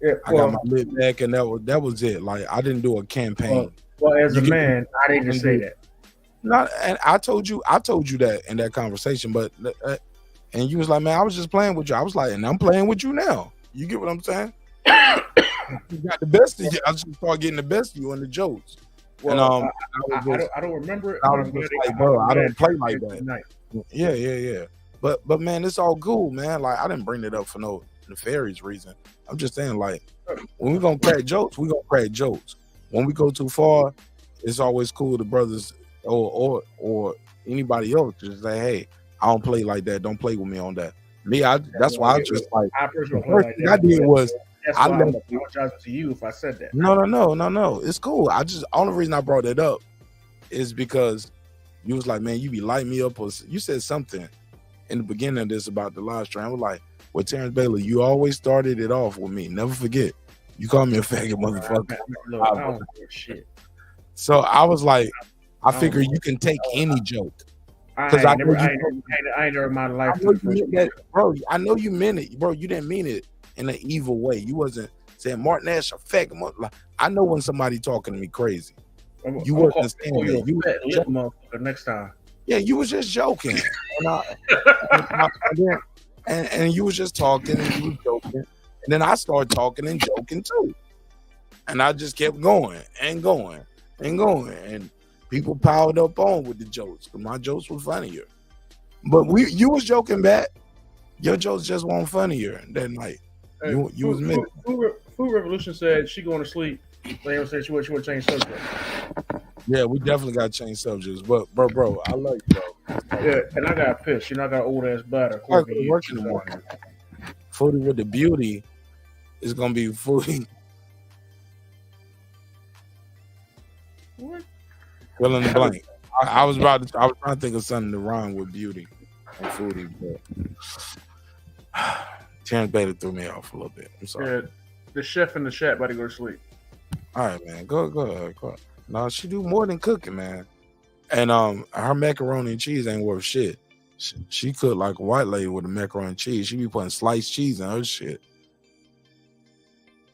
[SPEAKER 18] Yeah,
[SPEAKER 1] I got my lit back, and that was it. Like, I didn't do a campaign.
[SPEAKER 18] Well, as a man, I didn't say that.
[SPEAKER 1] Not, and I told you that in that conversation, but and you was like, man, I was just playing with you. I was like, and I'm playing with you now. You get what I'm saying? You got the best of you. I just started getting the best of you in the jokes.
[SPEAKER 18] Well,
[SPEAKER 1] and
[SPEAKER 18] I don't remember it.
[SPEAKER 1] I was just like, bro, I don't play like that. Yeah. But man, it's all cool, man. Like, I didn't bring it up for no nefarious reason. I'm just saying, like, when we gonna crack jokes, we gonna crack jokes. When we go too far, it's always cool to brothers or anybody else just say, hey, I don't play like that. Don't play with me on that. Me, that's why I just like. The first thing I did was
[SPEAKER 18] I apologize to you if I said that.
[SPEAKER 1] No. It's cool. Only reason I brought it up is because you was like, man, you be lighting me up, or you said something in the beginning of this about the live stream. I was like, well, Terrence Bailey, you always started it off with me. Never forget. You called me a faggot motherfucker.
[SPEAKER 18] I don't shit.
[SPEAKER 1] So I was like, I figure you can take any joke.
[SPEAKER 18] Because I ain't never in my life.
[SPEAKER 1] Bro, I know you meant it. Bro, you didn't mean it in an evil way. You wasn't saying Martin Nash a faggot. Like, I know when somebody talking to me crazy. You wasn't saying that. You
[SPEAKER 18] were motherfucker next time.
[SPEAKER 1] Yeah, you was just joking. And you was just talking and you was joking. And then I started talking and joking too. And I just kept going and going and going. And people piled up on with the jokes because my jokes were funnier. But you was joking back. Your jokes just weren't funnier that night. You was missing.
[SPEAKER 18] Food Revolution said she going to sleep. They said she want to change subject.
[SPEAKER 1] Yeah, we definitely got to change subjects. But bro, I love you, bro.
[SPEAKER 18] Yeah, and I got pissed. You know, I got old ass bladder.
[SPEAKER 1] I got work in the morning. Foodie with the beauty is gonna be Foodie.
[SPEAKER 18] What?
[SPEAKER 1] Fill in the blank. I was trying to think of something to rhyme with beauty and Foodie, but Terrence Bailey threw me off a little bit. I'm sorry.
[SPEAKER 18] Yeah, the chef in the chat about to go to sleep.
[SPEAKER 1] All right, man. Go ahead. No, she do more than cooking, man. And her macaroni and cheese ain't worth shit. She cook like a white lady with the macaroni and cheese. She be putting sliced cheese in her shit.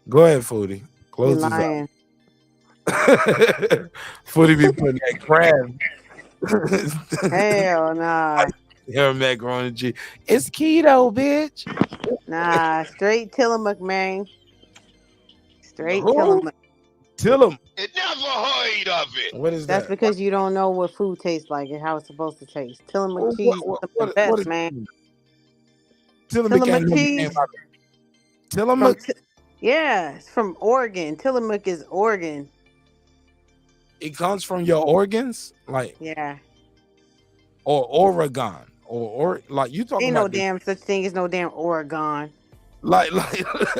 [SPEAKER 1] Go ahead, Foodie. Close this out. Foodie be putting that crab.
[SPEAKER 7] Hell nah.
[SPEAKER 1] Her macaroni and cheese. It's keto, bitch.
[SPEAKER 7] Nah, straight Tillamook, man. Straight Tillamook.
[SPEAKER 1] Tillum.
[SPEAKER 14] It never heard of it.
[SPEAKER 1] What is
[SPEAKER 7] That's
[SPEAKER 1] that?
[SPEAKER 7] because you don't know what food tastes like and how it's supposed to taste. Tillamook cheese is the best, man.
[SPEAKER 1] Tillamook ain't never came
[SPEAKER 7] cheese.
[SPEAKER 1] out. Tillamook.
[SPEAKER 7] Yeah, it's from Oregon. Tillamook is Oregon.
[SPEAKER 1] It comes from your organs, like
[SPEAKER 7] Yeah.
[SPEAKER 1] or Oregon, or like you talking
[SPEAKER 7] Ain't no
[SPEAKER 1] about
[SPEAKER 7] damn such thing as no damn Oregon.
[SPEAKER 1] like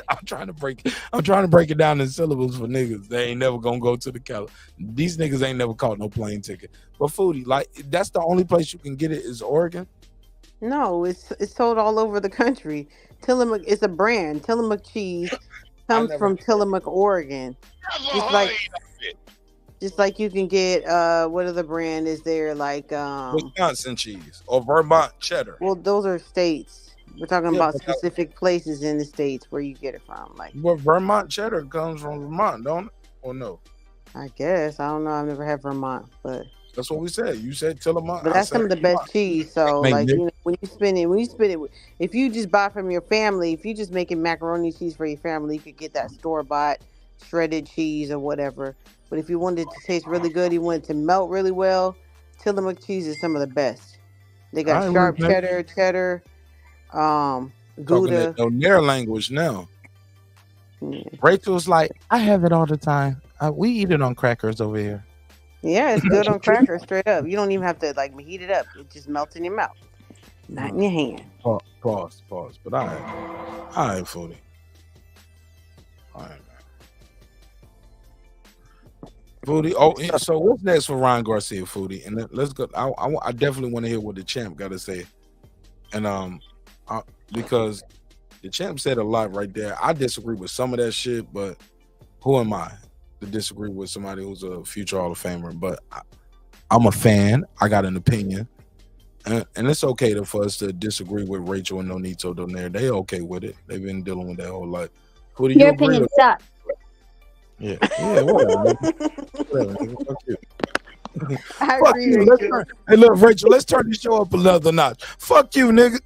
[SPEAKER 1] I'm trying to break it down in syllables for niggas. They ain't never gonna go to the Cali. These niggas ain't never caught no plane ticket. But Foodie, like that's the only place you can get it is Oregon.
[SPEAKER 7] No, it's sold all over the country. Tillamook is a brand. Tillamook cheese comes from Tillamook, Oregon. Just like you can get what other brand is there? Like
[SPEAKER 1] Wisconsin cheese or Vermont cheddar.
[SPEAKER 7] well, those are states. We're talking about specific places in the states where you get it from. Like
[SPEAKER 1] Well, Vermont cheddar comes from Vermont, don't it? Or no?
[SPEAKER 7] I guess. I don't know. I've never had Vermont, but
[SPEAKER 1] That's what we said. You said Tillamook.
[SPEAKER 7] but that's some of the best cheese. So like when you spend it, if you just buy from your family, if you just making macaroni cheese for your family, you could get that store bought shredded cheese or whatever. But if you wanted it to taste really good, you want it to melt really well, Tillamook cheese is some of the best. They got sharp cheddar, Gouda.
[SPEAKER 1] Talking their language now. Rachel's like, I have it all the time. We eat it on crackers over here.
[SPEAKER 7] Yeah, it's good on crackers, straight up. You don't even have to like heat it up. It just melts in your mouth, not in your hand.
[SPEAKER 1] Pause. But all right, Foodie. All right, man. Foodie. Oh, so what's next for Ryan Garcia, Foodie? And let's go. I definitely want to hear what the champ got to say, and because the champ said a lot right there. I disagree with some of that shit, but who am I to disagree with somebody who's a future Hall of Famer? But I'm a fan. I got an opinion, and it's okay for us to disagree with Rachel and Nonito down there. They okay with it. They've been dealing with that whole life. Foodie,
[SPEAKER 12] Your opinion sucks.
[SPEAKER 1] Yeah, whatever. Nigga. Fuck you.
[SPEAKER 7] I
[SPEAKER 1] Fuck
[SPEAKER 7] agree,
[SPEAKER 1] you.
[SPEAKER 7] Rachel.
[SPEAKER 1] Hey, look, Rachel, let's turn the show up another notch. Fuck you, nigga.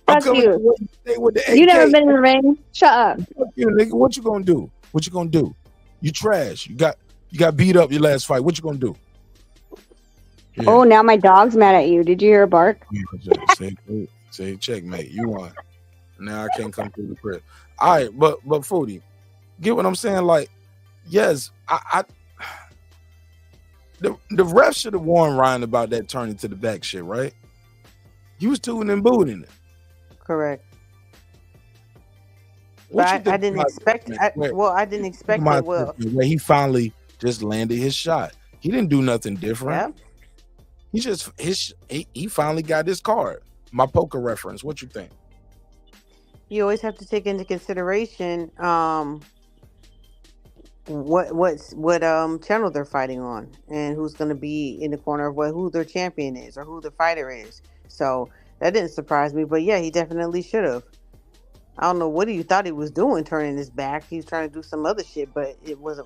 [SPEAKER 12] Fuck you.
[SPEAKER 1] With the
[SPEAKER 12] You
[SPEAKER 1] AK.
[SPEAKER 12] never been in the ring. Shut up.
[SPEAKER 1] Fuck you, nigga. What you gonna do? You trash. You got beat up your last fight. What you gonna do? Yeah.
[SPEAKER 12] Oh, now my dog's mad at you. Did you hear a bark?
[SPEAKER 1] Say checkmate. You won. Now I can't come through the crib. All right, but Foodie, get what I'm saying? Like, yes, the ref should have warned Ryan about that turning to the back shit, right? He was tooting and booting it.
[SPEAKER 7] Correct. But I didn't expect. I didn't expect it. Well,
[SPEAKER 1] where he finally just landed his shot. He didn't do nothing different.
[SPEAKER 7] Yeah.
[SPEAKER 1] He finally got his card. My poker reference. What you think?
[SPEAKER 7] You always have to take into consideration what channel they're fighting on and who's going to be in the corner of who their champion is or who the fighter is. So that didn't surprise me, but yeah, he definitely should have. I don't know what he thought he was doing, turning his back. He was trying to do some other shit, but it was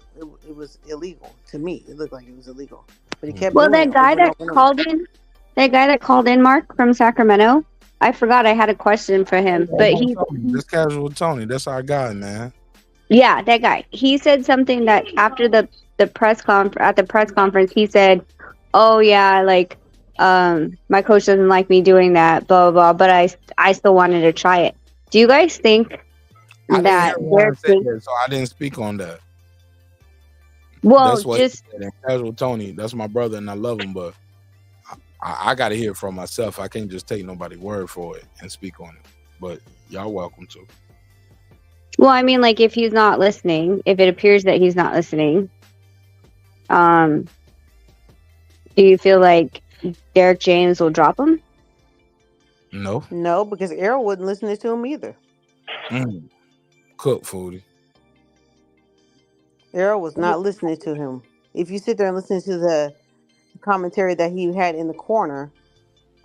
[SPEAKER 7] illegal to me. It looked like it was illegal, but he kept.
[SPEAKER 12] Well,
[SPEAKER 7] doing
[SPEAKER 12] that guy that called in, Mark from Sacramento. I forgot I had a question for him, but
[SPEAKER 1] Just casual Tony. That's our guy, man.
[SPEAKER 12] Yeah, that guy. He said something that after the press conference, he said, "Oh yeah, like my coach doesn't like me doing that, blah blah blah, but I still wanted to try it." Do you guys think
[SPEAKER 1] that
[SPEAKER 12] that
[SPEAKER 1] so I didn't speak on that?
[SPEAKER 12] Well,
[SPEAKER 1] that's what casual Tony. That's my brother, and I love him, but I got to hear it from myself. I can't just take nobody's word for it and speak on it. But y'all welcome to.
[SPEAKER 12] Well, I mean, like if he's not listening, if it appears that he's not listening, do you feel like Derek James will drop him?
[SPEAKER 7] No, because Errol wasn't listening to him either.
[SPEAKER 1] Cook Foodie.
[SPEAKER 7] Errol was not listening to him. If you sit there and listen to the commentary that he had in the corner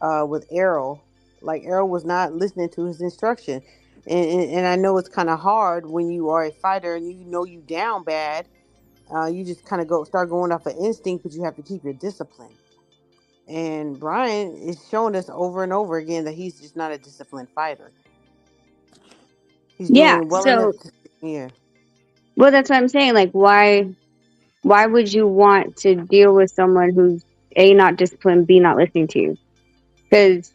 [SPEAKER 7] with Errol, like Errol was not listening to his instruction. And I know it's kind of hard when you are a fighter and you know you down bad. You just kind of start going off of instinct, but you have to keep your discipline. And Brian is showing us over and over again that he's just not a disciplined fighter. He's doing well enough to,
[SPEAKER 12] Well, that's what I'm saying. Like, why would you want to deal with someone who's A, not disciplined, B, not listening to you? Because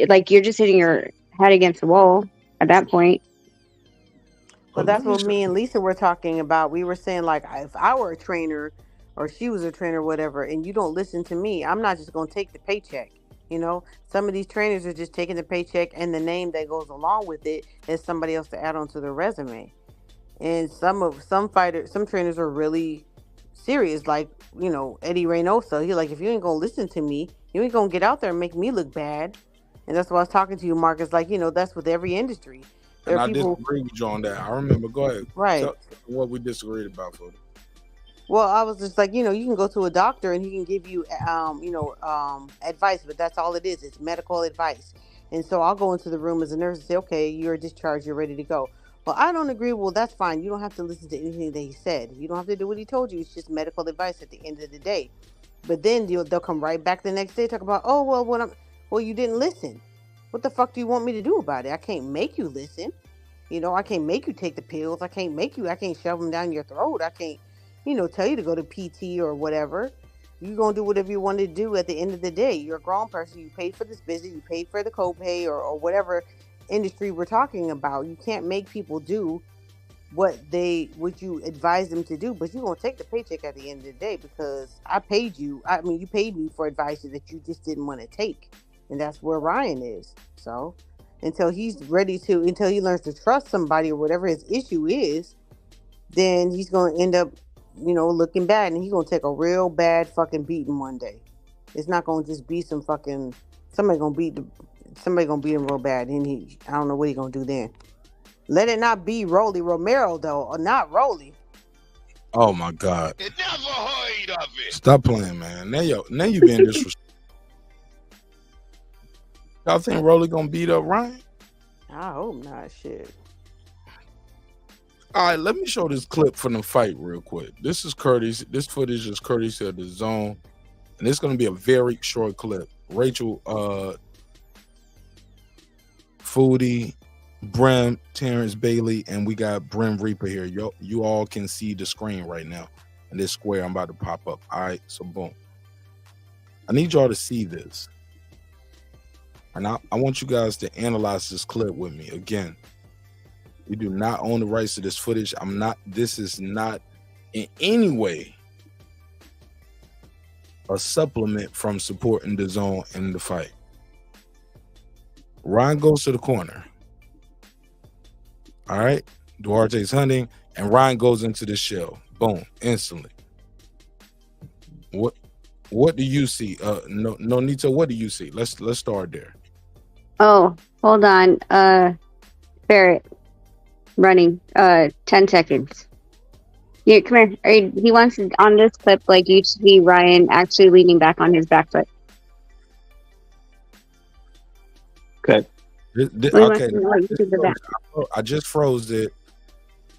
[SPEAKER 12] like you're just hitting your head against the wall at that point.
[SPEAKER 7] But that's what me and Lisa were talking about. We were saying, like, if I were a trainer or she was a trainer, whatever, and you don't listen to me, I'm not just going to take the paycheck. You know, some of these trainers are just taking the paycheck and the name that goes along with it is somebody else to add onto their resume. And some trainers are really serious, like, you know, Eddie Reynosa. He like, if you ain't gonna listen to me, you ain't gonna get out there and make me look bad. And that's why I was talking to you, Marcus. Like, you know, that's with every industry. There
[SPEAKER 1] And
[SPEAKER 7] are
[SPEAKER 1] I
[SPEAKER 7] people,
[SPEAKER 1] disagree with you on that. I remember. Go ahead.
[SPEAKER 7] right?
[SPEAKER 1] Tell what we disagreed about, for
[SPEAKER 7] Well, I was just like, you know, you can go to a doctor and he can give you, advice, but that's all it is. It's medical advice. And so I'll go into the room as a nurse and say, okay, you're discharged, you're ready to go. Well, I don't agree. Well, that's fine. You don't have to listen to anything that he said. You don't have to do what he told you. It's just medical advice at the end of the day. But then they'll come right back the next day, talk about, oh, well, you didn't listen. What the fuck do you want me to do about it? I can't make you listen. You know, I can't make you take the pills. I can't shove them down your throat. I can't, tell you to go to PT or whatever. You're going to do whatever you want to do at the end of the day. You're a grown person. You paid for this visit. You paid for the copay or whatever industry we're talking about. You can't make people do what you advise them to do, but you're going to take the paycheck at the end of the day because I paid you. I mean, you paid me for advice that you just didn't want to take. And that's where Ryan is. So until he learns to trust somebody or whatever his issue is, then he's going to end up, looking bad, and he's going to take a real bad fucking beating one day. It's not going to just be somebody going to beat him real bad, and I don't know what he's going to do then. Let it not be Rolly Romero, though, or not Rolly.
[SPEAKER 1] Oh, my God.
[SPEAKER 14] You never heard of it.
[SPEAKER 1] Stop playing, man. Now you being disrespectful. Y'all think Rolly going to beat up Ryan?
[SPEAKER 7] I hope not. Shit.
[SPEAKER 1] All right, let me show this clip from the fight real quick. This footage is courtesy of the DAZN, and it's going to be a very short clip. Rachel, Foodie, Brim, Terrence Bailey, and we got Brim Reaper here. You all can see the screen right now, and this square I'm about to pop up. All right, so boom. I need y'all to see this, and I want you guys to analyze this clip with me again. We do not own the rights to this footage. This is not in any way a supplement from supporting the DAZN in the fight. Ryan goes to the corner. All right. Duarte's hunting, and Ryan goes into the shell. Boom, instantly. What do you see? No, Nita, what do you see? Let's start there.
[SPEAKER 12] Oh, hold on. Barrett. Running 10 seconds. Yeah, come here. He wants to, on this clip, like, you see Ryan actually leaning back on his back foot.
[SPEAKER 13] Okay.
[SPEAKER 1] Okay. I just froze it.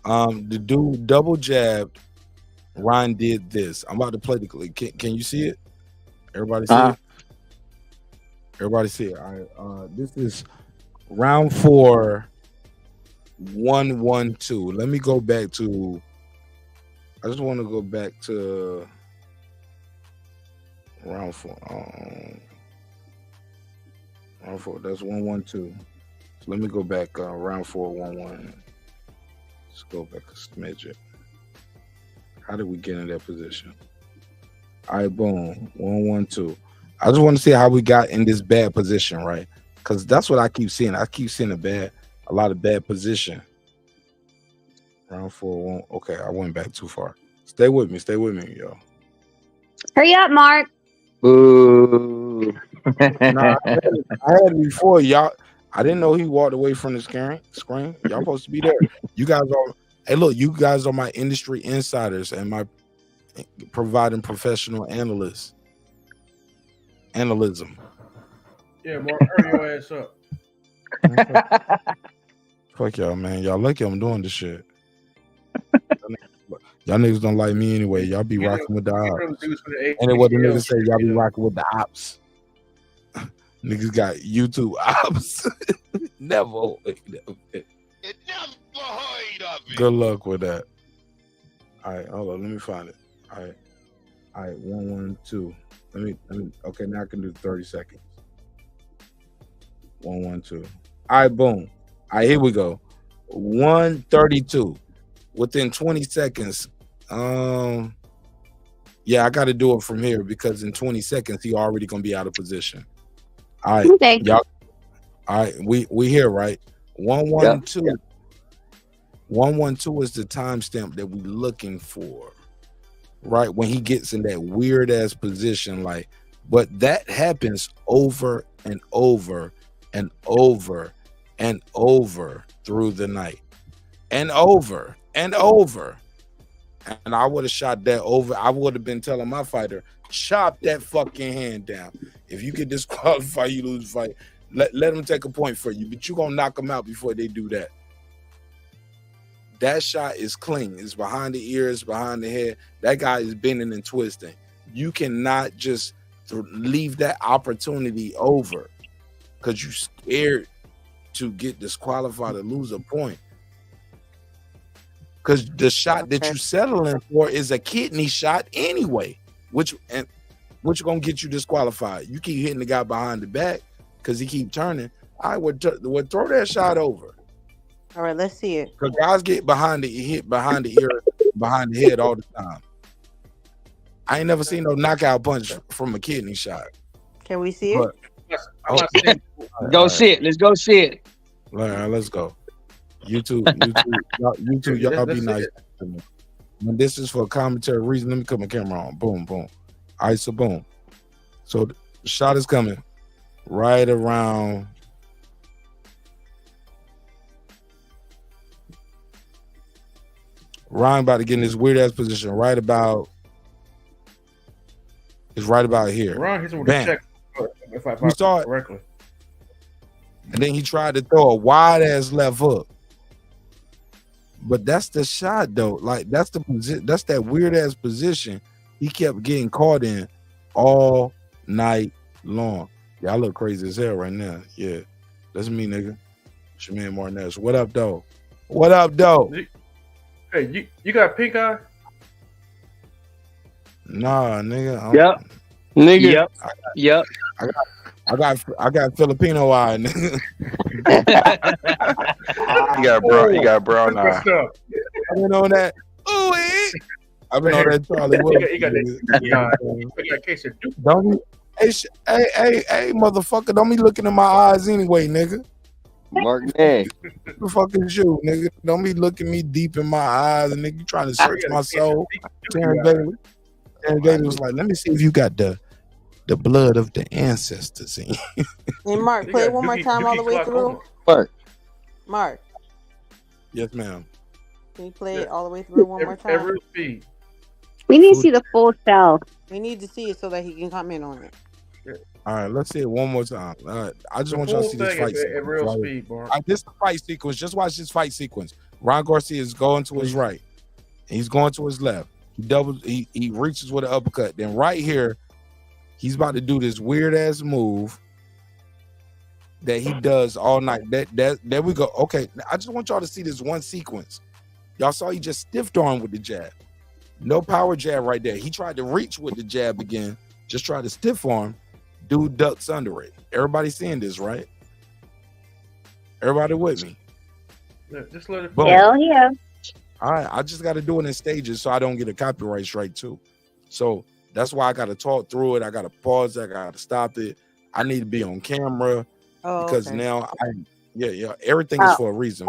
[SPEAKER 1] The dude double jabbed. Ryan did this. I'm about to play the clip. Can you see it? Everybody see it? Everybody see it. All right. This is round 4. 1-1-2. Let me go back to. I just want to go back to round 4. Round 4. That's 1-1-2. So let me go back. Round 4, 1-1. Let's go back a smidget. How did we get in that position? All right, boom. 1-1-2. I just want to see how we got in this bad position, right? Because that's what I keep seeing. I keep seeing a lot of bad position. Round 4. Okay, I went back too far. Stay with me, yo.
[SPEAKER 12] Hurry up, Mark.
[SPEAKER 13] Ooh.
[SPEAKER 1] Nah, I had it before, y'all. I didn't know he walked away from the screen. Y'all supposed to be there. You guys are. Hey, look, you guys are my industry insiders and my providing professional analysis. Analysis.
[SPEAKER 18] Yeah, Mark, hurry your ass up.
[SPEAKER 1] Fuck y'all, man. Y'all lucky I'm doing this shit. Y'all niggas don't like me anyway. Y'all be rocking with the ops. And what the niggas say, y'all be rocking with the ops. Niggas got YouTube ops. Never.
[SPEAKER 14] It never heard of it.
[SPEAKER 1] Good luck with that. All right, hold on. Let me find it. All right. 1-1-2. Let me. Okay, now I can do 30 seconds. 1-1-2. All right, boom. All right, here we go. 132 within 20 seconds. Yeah, I got to do it from here because in 20 seconds he already gonna be out of position. All right,
[SPEAKER 12] Okay.
[SPEAKER 1] y'all. All right, we here, right? 1-1-2. 1-1-2 is the timestamp that we looking for, right? When he gets in that weird ass position, like, but that happens over and over and over and over through the night, and over and over. And I would have shot that over. I would have been telling my fighter, chop that fucking hand down. If you get disqualified, you lose the fight. Let them take a point for you, but you're gonna knock them out before they do that. That shot is clean. It's behind the ears, behind the head. That guy is bending and twisting. You cannot just leave that opportunity over because you're scared to get disqualified or lose a point. Because the shot that you're settling for is a kidney shot anyway, which gonna get you disqualified. You keep hitting the guy behind the back because he keep turning. I would throw that shot over.
[SPEAKER 7] All right, let's see it.
[SPEAKER 1] Because guys get hit behind the ear, behind the head all the time. I ain't never seen no knockout punch from a kidney shot.
[SPEAKER 7] Can we see it?
[SPEAKER 13] Go see it. Let's go see it.
[SPEAKER 1] All right, let's go. You two, y'all be nice to me. When this is for a commentary reason, let me cut my camera on. Boom, boom. All right, so boom. So the shot is coming right around. Ryan about to get in this weird ass position right about. It's right about here.
[SPEAKER 18] Ryan hits him with a check. If I
[SPEAKER 1] saw it
[SPEAKER 18] correctly.
[SPEAKER 1] And then he tried to throw a wide ass left hook. But that's the shot though. Like that's that weird ass position he kept getting caught in all night long. Yeah, I look crazy as hell right now. Yeah, that's me, nigga. It's your man Martinez. What up, though? What up, though?
[SPEAKER 18] Hey, you got pink eye?
[SPEAKER 1] Nah, nigga.
[SPEAKER 11] Yep. Nigga.
[SPEAKER 13] Yep.
[SPEAKER 1] I got Filipino eye, nigga.
[SPEAKER 10] You got brown eye.
[SPEAKER 1] I've been on that. Ooh, I've been on that Charlie Wilson.
[SPEAKER 18] You got that case of
[SPEAKER 1] Don't be, hey, motherfucker! Don't be looking in my eyes anyway, nigga.
[SPEAKER 11] Mark, hey,
[SPEAKER 1] what the fuck is you, nigga? Don't be looking me deep in my eyes, and nigga, you trying to search my soul. Terrence Daly was like, let me see if you got the blood of the ancestors in you.
[SPEAKER 7] Hey, Mark, play it one more time all the way through. Mark.
[SPEAKER 1] Yes, ma'am.
[SPEAKER 7] Can you play it all the way through one more time?
[SPEAKER 18] Every speed.
[SPEAKER 12] We need to see the full cell.
[SPEAKER 7] We need to see it so that he can comment on it.
[SPEAKER 1] All right, let's see it one more time. I just want y'all to see this fight sequence.
[SPEAKER 18] At real speed, bro.
[SPEAKER 1] This fight sequence. Just watch this fight sequence. Ron Garcia is going to his right. And he's going to his left. He reaches with an uppercut. Then right here, he's about to do this weird ass move that he does all night. There we go. Okay, I just want y'all to see this one sequence. Y'all saw he just stiffed arm with the jab. No power jab right there. He tried to reach with the jab again. Just tried to stiff arm. Dude ducks under it. Everybody seeing this, right? Everybody with me?
[SPEAKER 18] Yeah, just let it
[SPEAKER 12] flow. Hell yeah.
[SPEAKER 1] All right, I just got to do it in stages so I don't get a copyright strike too. So that's why I got to talk through it. I got to pause it. I got to stop it. I need to be on camera because now everything is for a reason.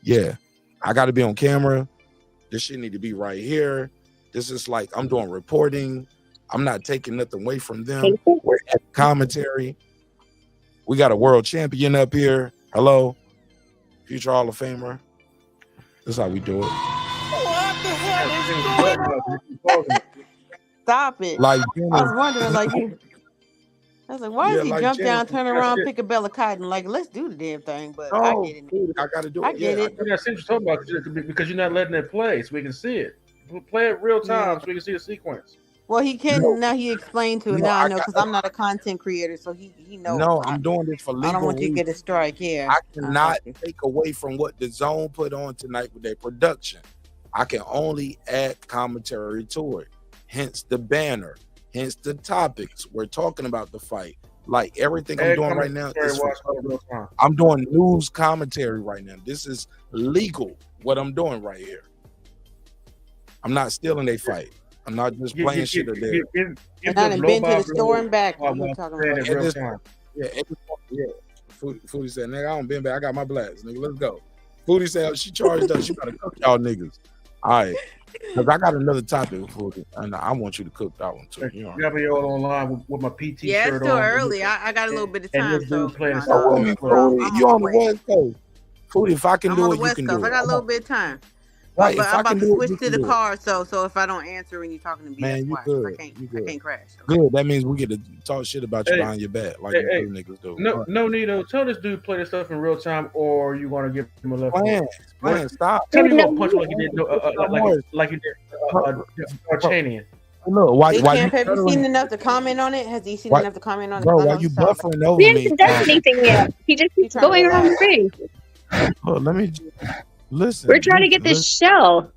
[SPEAKER 1] Yeah, I got to be on camera. This shit need to be right here. This is like I'm doing reporting. I'm not taking nothing away from them. We're at commentary. We got a world champion up here. Hello, future Hall of Famer. This is how we do it.
[SPEAKER 7] What the hell is going on? Stop it.
[SPEAKER 1] Like,
[SPEAKER 7] I was wondering, I was like, why does he jump down, turn around, pick a Bella Cotton? Like, let's do the damn thing. But I get it.
[SPEAKER 1] Dude, I got to do it.
[SPEAKER 7] I get it.
[SPEAKER 18] I see what you're talking about because you're not letting it play so we can see it. Play it real time so we can see the sequence.
[SPEAKER 7] Well, he can now. He explained to it. Now I know because I'm not a content creator, so he knows.
[SPEAKER 1] No, I'm doing this for legal.
[SPEAKER 7] I don't want you to get a strike. Yeah,
[SPEAKER 1] I cannot take away from what the DAZN put on tonight with their production. I can only add commentary to it. Hence the banner. Hence the topics. We're talking about the fight. Like everything I'm doing right now is I'm doing news commentary right now. This is legal. What I'm doing right here. I'm not stealing a fight. I'm not just playing shit or there.
[SPEAKER 7] And I done been to the store and back. What you talking about?
[SPEAKER 1] Foodie said, nigga, I don't been back. I got my blacks. Nigga, let's go. Foodie said, she charged us. She gotta cook y'all niggas. All right. Because I got another topic, Foodie, and I want you to cook that one too. You know?
[SPEAKER 18] Got me all online with my PT
[SPEAKER 7] Yeah,
[SPEAKER 18] shirt
[SPEAKER 7] it's still
[SPEAKER 18] on.
[SPEAKER 7] early. I got a little bit of time. So
[SPEAKER 1] Foodie, you on the West Coast. Foodie, if I can do it, you can do it.
[SPEAKER 7] I got a little bit of time.
[SPEAKER 1] Right,
[SPEAKER 7] But
[SPEAKER 1] if
[SPEAKER 7] I'm
[SPEAKER 1] I
[SPEAKER 7] about
[SPEAKER 1] can
[SPEAKER 7] to
[SPEAKER 1] do it,
[SPEAKER 7] switch
[SPEAKER 1] you
[SPEAKER 7] to
[SPEAKER 1] can
[SPEAKER 7] the
[SPEAKER 1] do it.
[SPEAKER 7] car, so if I don't answer when you're talking to me,
[SPEAKER 1] Man, you good.
[SPEAKER 7] I can't crash.
[SPEAKER 1] Good. That means we get to talk shit about you
[SPEAKER 18] Hey,
[SPEAKER 1] behind your back, like
[SPEAKER 18] hey,
[SPEAKER 1] you
[SPEAKER 18] hey.
[SPEAKER 1] two niggas do.
[SPEAKER 18] No, Nito, tell this dude play this stuff in real time, or you want to give him a left hook.
[SPEAKER 1] Man, stop.
[SPEAKER 18] Tell me you gonna punch him like you did, like you did Archanian.
[SPEAKER 1] Look, why
[SPEAKER 7] Champ,
[SPEAKER 1] you
[SPEAKER 7] have you seen enough to comment on it? Has he seen enough to comment on it?
[SPEAKER 1] Bro, why you buffering over
[SPEAKER 12] He
[SPEAKER 1] me?
[SPEAKER 12] hasn't done anything yet. He just keeps going around the ring.
[SPEAKER 1] Hold on, let me listen.
[SPEAKER 12] We're trying to get this shell.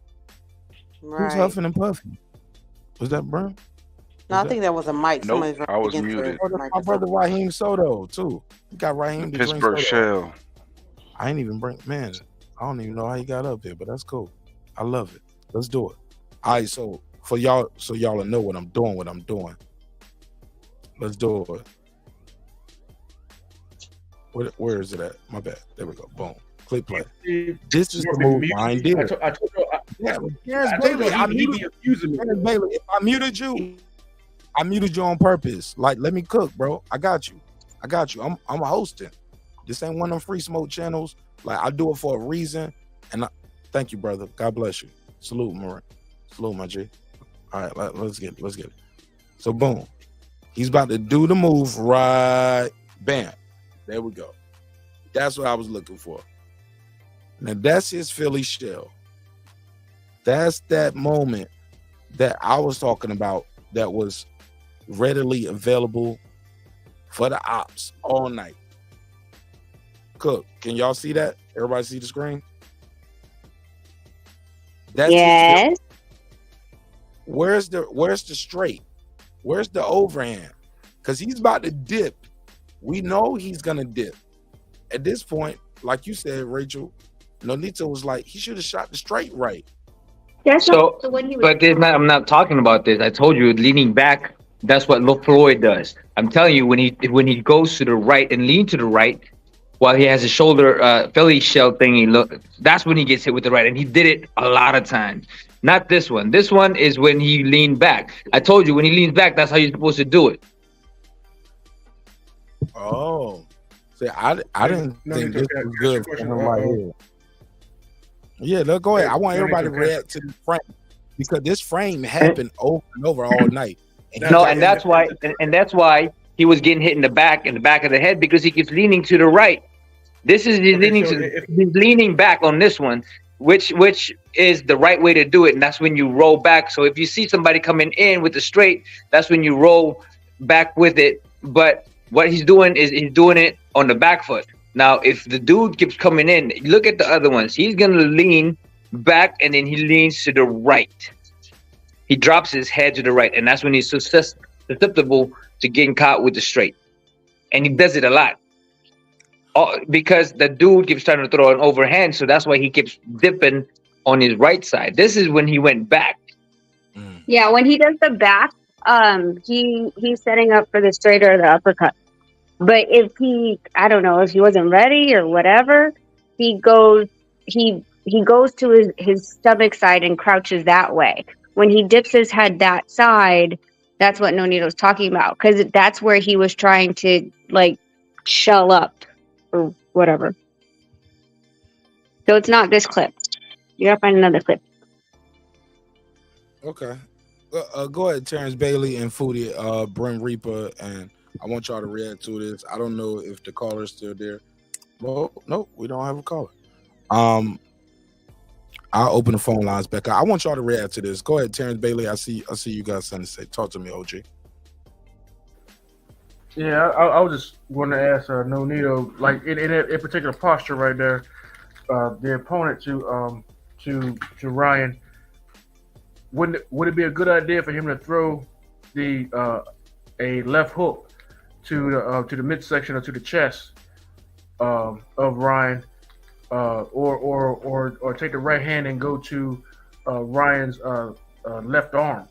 [SPEAKER 1] Who's huffing and puffing? Was that Brown?
[SPEAKER 7] No, I think that was a mic.
[SPEAKER 10] Nope,
[SPEAKER 7] Somebody's
[SPEAKER 10] I was
[SPEAKER 7] against
[SPEAKER 10] muted.
[SPEAKER 1] My brother Raheem Soto too. He got Raheem to drink
[SPEAKER 10] Pittsburgh
[SPEAKER 1] soda.
[SPEAKER 10] Shell.
[SPEAKER 1] I ain't even bring man. I don't even know how he got up here, but that's cool. I love it. Let's do it. All right, so for y'all, so y'all will know what I'm doing. Let's do it. Where is it at? My bad. There we go. Boom. Click play. This is the move Ryan did.
[SPEAKER 18] I told
[SPEAKER 1] Bailey, I muted you. Bailey, if I muted you on purpose. Like, let me cook, bro. I got you. I'm hosting. This ain't one of them free smoke channels. Like, I do it for a reason. And thank you, brother. God bless you. Salute, Marin. Salute, my G. All right, let's get it. So, boom. He's about to do the move right. Bam. There we go. That's what I was looking for. Now, that's his Philly shell. That's that moment that I was talking about that was readily available for the ops all night. Cook, can y'all see that? Everybody see the screen? That's
[SPEAKER 12] yes.
[SPEAKER 1] Where's the straight? Where's the overhand? Because he's about to dip. We know he's gonna dip. At this point, like you said, Rachel, Nonito was like, he should have shot the straight right.
[SPEAKER 13] So but I'm not talking about this. I told you, leaning back, that's what Floyd does. I'm telling you, when he goes to the right and lean to the right, while he has his shoulder Philly shell thingy, that's when he gets hit with the right, and he did it a lot of times. Not this one. This one is when he leaned back. I told you, when he leans back, that's how you're supposed to do it.
[SPEAKER 1] Oh, see, I didn't think this was good for him right here. Yeah, let's go ahead. I want everybody to react to the frame because this frame happened over and over all night.
[SPEAKER 13] And that's why he was getting hit in the back of the head, because he keeps leaning to the right. He's leaning back on this one, which is the right way to do it, and that's when you roll back. So if you see somebody coming in with the straight, that's when you roll back with it. But what he's doing is he's doing it on the back foot. Now, if the dude keeps coming in, look at the other ones. He's going to lean back, and then he leans to the right. He drops his head to the right, and that's when he's susceptible to getting caught with the straight. And he does it a lot. Because the dude keeps trying to throw an overhand, so that's why he keeps dipping on his right side. This is when he went back.
[SPEAKER 12] Yeah, when he does the back, he's setting up for the straight or the uppercut. But if I don't know, if he wasn't ready or whatever, he goes to his stomach side and crouches that way. When he dips his head that side, that's what Nonito's talking about, because that's where he was trying to like shell up or whatever. So it's not this clip. You gotta find another clip.
[SPEAKER 1] Okay. Go ahead, Terrence Bailey and Foodie, Brim Reaper, and I want y'all to react to this. I don't know if the caller's still there. Well, nope, we don't have a caller. I'll open the phone lines back up. I want y'all to react to this. Go ahead, Terrence Bailey. I see you got something to say. Talk to me, OG.
[SPEAKER 18] Yeah, I was just going to ask Nonito, like in a particular posture right there, the opponent to Ryan. Would it be a good idea for him to throw a left hook to the midsection or to the chest of Ryan, or take the right hand and go to Ryan's left arm,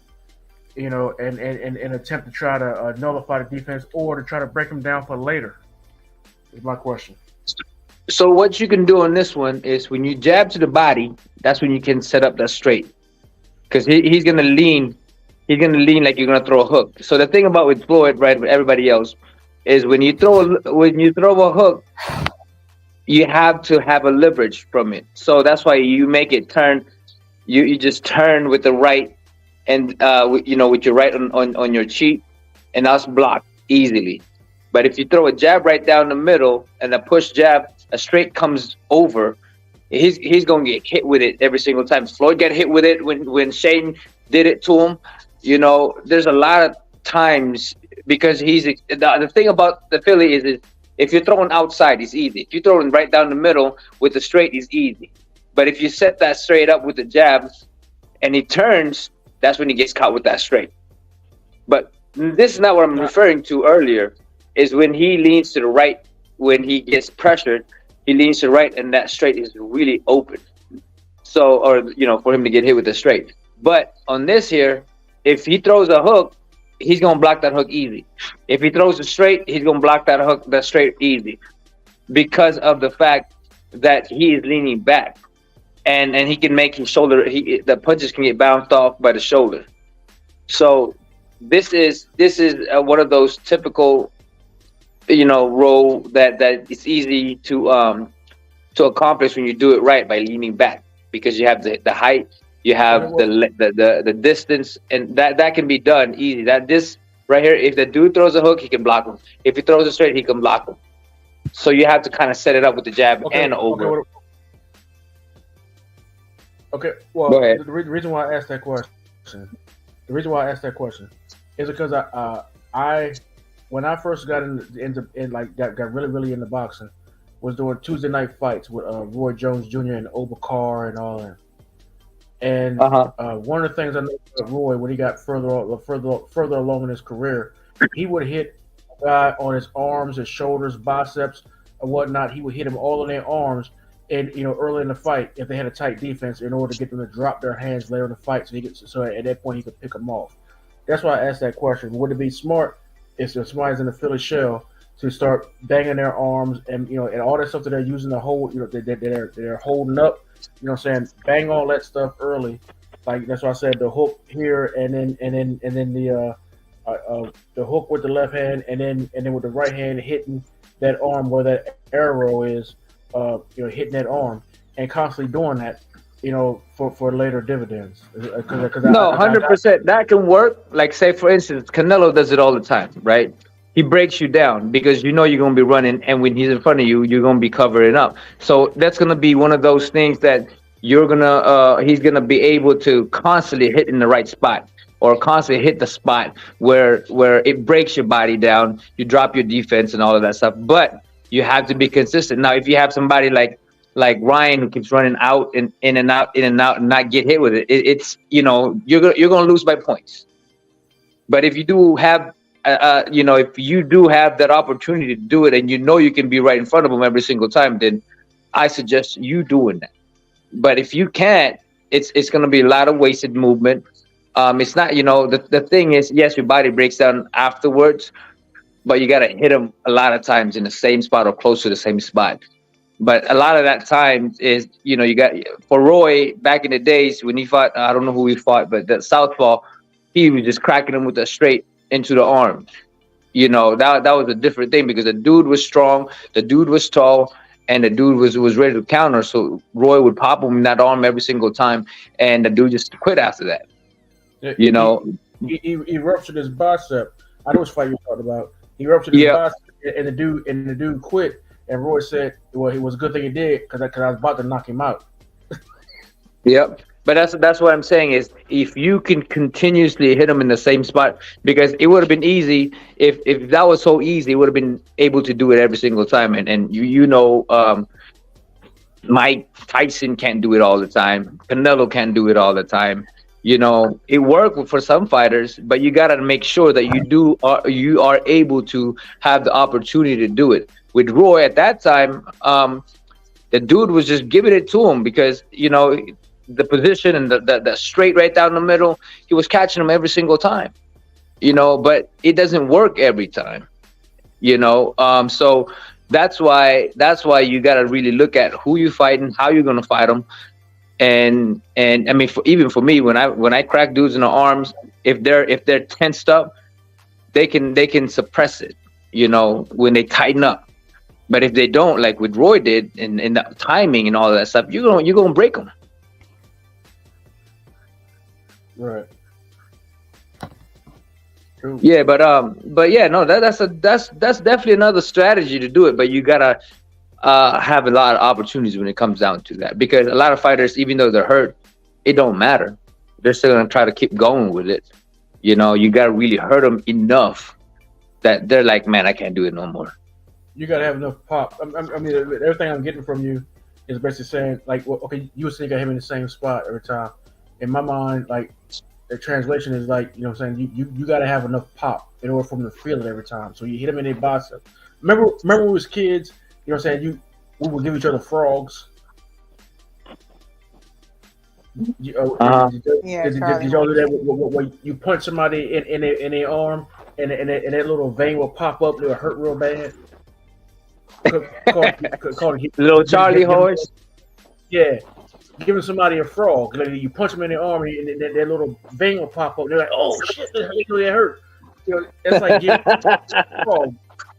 [SPEAKER 18] you know, and attempt to try to nullify the defense or to try to break him down for later. Is my question.
[SPEAKER 13] So what you can do on this one is when you jab to the body, that's when you can set up that straight, because he's gonna lean. He's gonna lean like you're gonna throw a hook. So the thing about with Floyd, right, with everybody else, is when you throw a hook, you have to have a leverage from it. So that's why you make it turn. You just turn with the right, and you know, with your right on your cheek, and that's blocked easily. But if you throw a jab right down the middle and a push jab, a straight comes over, he's gonna get hit with it every single time. Floyd got hit with it when Shane did it to him. You know, there's a lot of times because the thing about the Philly is if you're throwing outside, it's easy. If you're throwing right down the middle with the straight, it's easy. But if you set that straight up with the jab and he turns, that's when he gets caught with that straight. But this is not what I'm referring to earlier, is when he leans to the right, when he gets pressured, he leans to the right and that straight is really open. So, or, you know, for him to get hit with the straight. But on this here, if he throws a hook, he's going to block that hook easy. If he throws a straight, he's going to block that hook, that straight easy, because of the fact that he is leaning back, and he can make his shoulder, the punches can get bounced off by the shoulder. So this is one of those typical, you know, role that it's easy to accomplish when you do it right by leaning back, because you have the height. You have the distance, and that can be done easy. That this right here, if the dude throws a hook, he can block him. If he throws a straight, he can block him. So you have to kind of set it up with the jab and over.
[SPEAKER 18] Okay. Well,
[SPEAKER 13] go ahead.
[SPEAKER 18] The reason why I asked that question, is because I when I first got into like got really into boxing, was doing Tuesday night fights with Roy Jones Jr. and Obakar and all that. And one of the things I know about Roy, when he got further along in his career, he would hit a guy on his arms, his shoulders, biceps, and whatnot. He would hit him all in their arms, and you know, early in the fight, if they had a tight defense, in order to get them to drop their hands later in the fight, so at that point he could pick them off. That's why I asked that question. Would it be smart if somebody's in the Philly shell to start banging their arms and, you know, and all that stuff that they're using to hold, you know, they're holding up, you know what I'm saying? Bang all that stuff early. Like that's why I said the hook here, and then the hook with the left hand, and then with the right hand hitting that arm where that arrow is, you know, hitting that arm, and constantly doing that, you know, for later dividends.
[SPEAKER 13] No, 100%. That can work. Like, say for instance, Canelo does it all the time, right? He breaks you down because you know you're going to be running, and when he's in front of you, you're going to be covering up. So that's going to be one of those things that you're gonna he's going to be able to constantly hit in the right spot, or constantly hit the spot where it breaks your body down, you drop your defense and all of that stuff. But you have to be consistent. Now, if you have somebody like Ryan who keeps running out and in and out and not get hit with it, it's, you know, you're gonna lose by points. But if you do have you know, if you do have that opportunity to do it, and you know you can be right in front of them every single time, then I suggest you doing that. But if you can't, it's going to be a lot of wasted movement. It's not, you know, the thing is, yes, your body breaks down afterwards, but you got to hit them a lot of times in the same spot or close to the same spot. But a lot of that time is, you know, you got, for Roy back in the days when he fought, I don't know who he fought, but that southpaw, he was just cracking him with a straight into the arm. You know, that was a different thing, because the dude was strong, the dude was tall, and the dude was ready to counter. So Roy would pop him in that arm every single time, and the dude just quit after that.
[SPEAKER 18] Yeah,
[SPEAKER 13] you know,
[SPEAKER 18] he ruptured his bicep. I know which fight you're talking about. He ruptured his bicep, and the dude quit. And Roy said, "Well, it was a good thing he did, because I was about to knock him out."
[SPEAKER 13] Yep. But that's what I'm saying is, if you can continuously hit them in the same spot, because it would have been easy if that was so easy, it would have been able to do it every single time. And you know, Mike Tyson can't do it all the time. Canelo can't do it all the time. You know, it worked for some fighters, but you got to make sure that you are able to have the opportunity to do it. With Roy at that time, the dude was just giving it to him because, you know, the position and the straight right down the middle, he was catching him every single time, you know, but it doesn't work every time, you know. So that's why you got to really look at who you fighting, how you're going to fight them. And I mean, even for me, when I crack dudes in the arms, if they're tensed up, they can suppress it, you know, when they tighten up. But if they don't, like with Roy did, and the timing and all of that stuff, you're gonna break them.
[SPEAKER 18] Right. True.
[SPEAKER 13] Yeah, but yeah, no, that's definitely another strategy to do it. But you gotta have a lot of opportunities when it comes down to that, because a lot of fighters, even though they're hurt, it don't matter. They're still gonna try to keep going with it. You know, you gotta really hurt them enough that they're like, man, I can't do it no more.
[SPEAKER 18] You gotta have enough pop. I mean, everything I'm getting from you is basically saying, like, well, okay, you were saying you got him in the same spot every time. In my mind, like, the translation is like, you know what I'm saying, you gotta have enough pop in order for them to feel it every time. So you hit them in their bicep. Remember when we was kids, you know what I'm saying, we would give each other frogs. Did y'all do that where you punch somebody in their arm and that little vein will pop up, it'll hurt real bad?
[SPEAKER 13] Little Charlie horse.
[SPEAKER 18] Yeah, giving somebody a frog. Like you punch them in the arm, and that little vein will pop up. They're like, "Oh shit, that hurt." You know, that's like giving a frog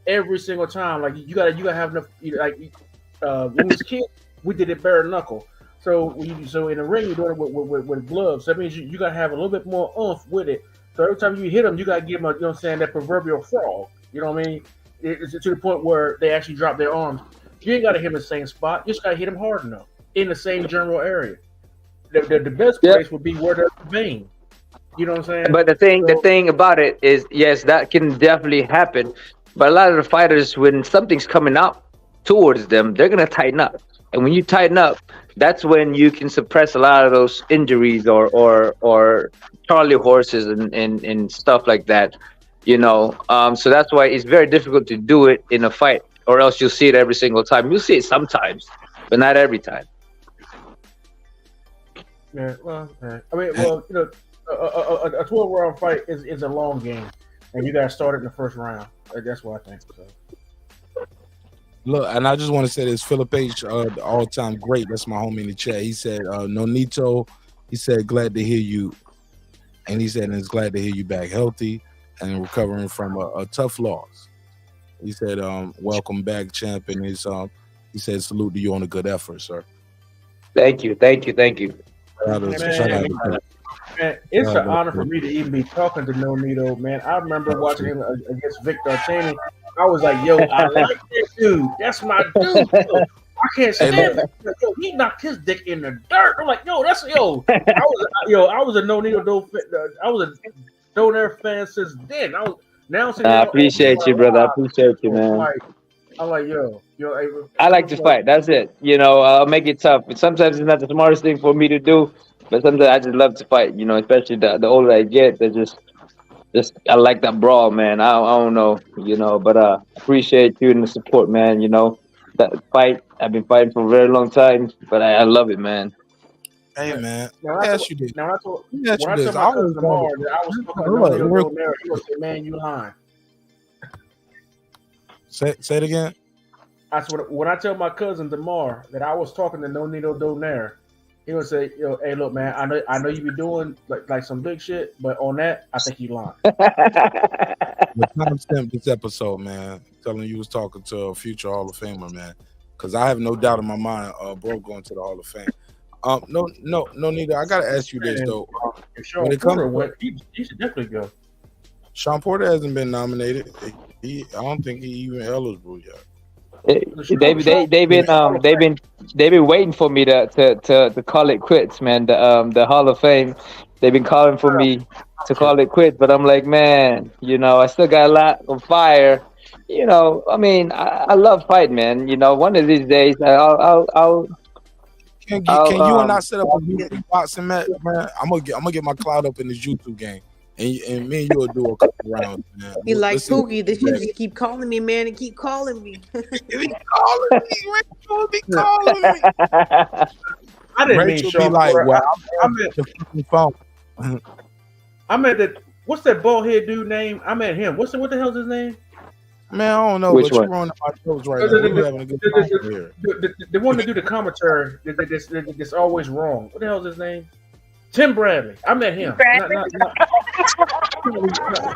[SPEAKER 18] every single time. Like you gotta have enough. Like when we was kids, we did it bare knuckle. So in the ring, you're doing it with gloves. So that means you gotta have a little bit more oomph with it. So every time you hit them, you gotta give them, you know what I'm saying, that proverbial frog. You know what I mean? It's to the point where they actually drop their arms. You ain't got to hit them in the same spot. You just got to hit them hard enough in the same general area. The best place would be where there's a vein. You know what I'm saying?
[SPEAKER 13] But the thing about it is, yes, that can definitely happen. But a lot of the fighters, when something's coming up towards them, they're gonna tighten up. And when you tighten up, that's when you can suppress a lot of those injuries or Charlie horses and stuff like that. You know, so that's why it's very difficult to do it in a fight, or else you'll see it every single time. You'll see it sometimes, but not every time.
[SPEAKER 18] Yeah, well, I mean, well, you know, a 12-round fight is a long game, and you got to start it in the first round. That's what I think. So.
[SPEAKER 1] Look, and I just want to say this: Philip H, the all-time great. That's my homie in the chat. He said, "Nonito," he said, "Glad to hear you," and he said, "And it's glad to hear you back healthy and recovering from a tough loss." He said, "Welcome back, champ." And he said, "Salute to you on a good effort, sir."
[SPEAKER 13] Thank you.
[SPEAKER 18] Man, it's an honor for me to even be talking to Nonito, man. I remember watching him against Victor Cheney. I was like, yo, I like that dude. That's my dude. Yo. I can't stand it. Yo, he knocked his dick in the dirt. I'm like, yo, that's yo. I was a Nonito Donaire fan since then.
[SPEAKER 13] I appreciate you, brother. I appreciate you, man.
[SPEAKER 18] I'm like, yo,
[SPEAKER 13] I like to fight. That's it. You know, I'll make it tough. But sometimes it's not the smartest thing for me to do. But sometimes I just love to fight. You know, especially the older I get, they just I like that brawl, man. I don't know, you know, but appreciate you and the support, man. You know, that fight. I've been fighting for a very long time, but I love it, man.
[SPEAKER 1] Hey, man.
[SPEAKER 18] Yes, you did. Now, when I told my cousin Lamar that I was talking about Nonito Donaire, he was saying, man, you lying.
[SPEAKER 1] Say it again.
[SPEAKER 18] I swear, when I tell my cousin Damar that I was talking to Nonito Donaire, he would say, "Yo, hey, look, man, I know you be doing like some big shit, but on that, I think you lying."
[SPEAKER 1] Timestamp this episode, man. Telling you was talking to a future Hall of Famer, man. Because I have no doubt in my mind, bro, going to the Hall of Fame. No, neither. I gotta ask you this though.
[SPEAKER 18] If Sean Porter went, he should definitely go.
[SPEAKER 1] Sean Porter hasn't been nominated. I don't think he even eligible yet.
[SPEAKER 13] They've been waiting for me to call it quits, man. The Hall of Fame, they've been calling for me to call it quits, but I'm like, man, you know, I still got a lot of fire. You know, I mean, I love fighting, man. You know, one of these days I'll
[SPEAKER 1] Can you and I set up a YouTube boxing match, man? I'm gonna get my clout up in this YouTube game, and me and you will do a couple rounds, man.
[SPEAKER 7] Be like
[SPEAKER 1] Let's see what
[SPEAKER 7] Pookie,
[SPEAKER 1] we
[SPEAKER 7] this you
[SPEAKER 1] can
[SPEAKER 7] just keep calling me, man, and keep calling me.
[SPEAKER 1] be calling me, Rachel be calling me.
[SPEAKER 18] I didn't mean
[SPEAKER 1] Rachel be
[SPEAKER 18] Sean
[SPEAKER 1] like,
[SPEAKER 18] Porter.
[SPEAKER 1] well,
[SPEAKER 18] I
[SPEAKER 1] I'm
[SPEAKER 18] meant
[SPEAKER 1] the fucking phone.
[SPEAKER 18] I meant that. What's that bald head dude name? I meant him. What the hell's his name?
[SPEAKER 1] Man, I don't know,
[SPEAKER 13] Which
[SPEAKER 1] but you're
[SPEAKER 13] one?
[SPEAKER 1] ruining my jokes right now. We were having a good time here.
[SPEAKER 18] The one to do the commentary that's always wrong. What the hell's his name? Tim Bradley. I met him.
[SPEAKER 12] Bradley?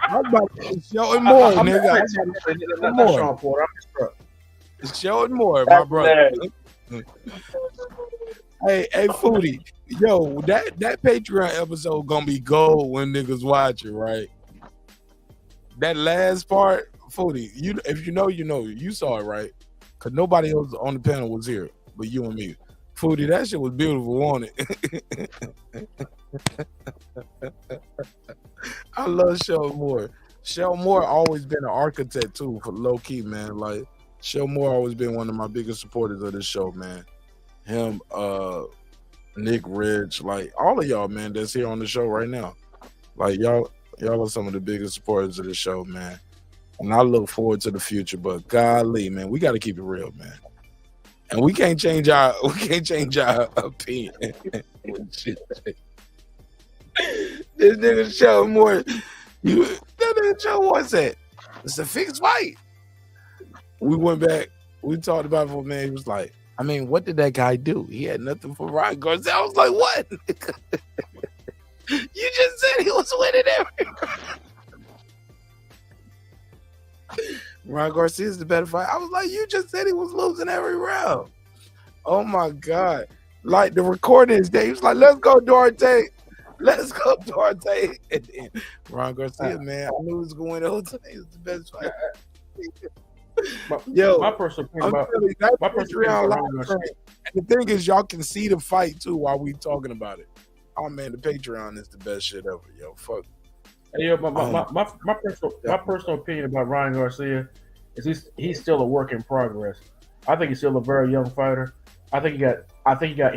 [SPEAKER 1] I'm about to show it more, nigga.
[SPEAKER 18] Not Sean Porter. I'm just drunk.
[SPEAKER 1] Show it more, my brother. Hey, Foodie. Yo, that Patreon episode gonna be gold when niggas watch it, right? That last part, Foodie, if you know, you saw it, right? Cause nobody else on the panel was here but you and me. Foodie, that shit was beautiful, wasn't it? I love Sheldon Moore. Sheldon Moore always been an architect too for low key, man. Like Sheldon Moore always been one of my biggest supporters of this show, man. Him, Nick Rich, like all of y'all, man, that's here on the show right now. Like y'all are some of the biggest supporters of the show, man. And I look forward to the future. But golly, man, we got to keep it real, man. And we can't change our opinion. This nigga show more. That nigga show what's that? It's a fixed fight. We went back. We talked about it for a man. He was like, I mean, what did that guy do? He had nothing for Ryan Garcia. I was like, what? You just said he was winning every. Ryan Garcia is the better fight. I was like, you just said he was losing every round. Oh my God. Like the recording is there. He was like, let's go, Duarte. Let's go, Duarte. And then Ryan Garcia, man, I knew he was going to win the whole time. He was the best fight. Yo,
[SPEAKER 18] my personal opinion about
[SPEAKER 1] Ryan Garcia. And the thing is, y'all can see the fight too while we talking about it. Oh man, the Patreon is the best shit ever. Yo, fuck.
[SPEAKER 18] Hey, yo, my personal opinion about Ryan Garcia is he's still a work in progress. I think he's still a very young fighter. I think he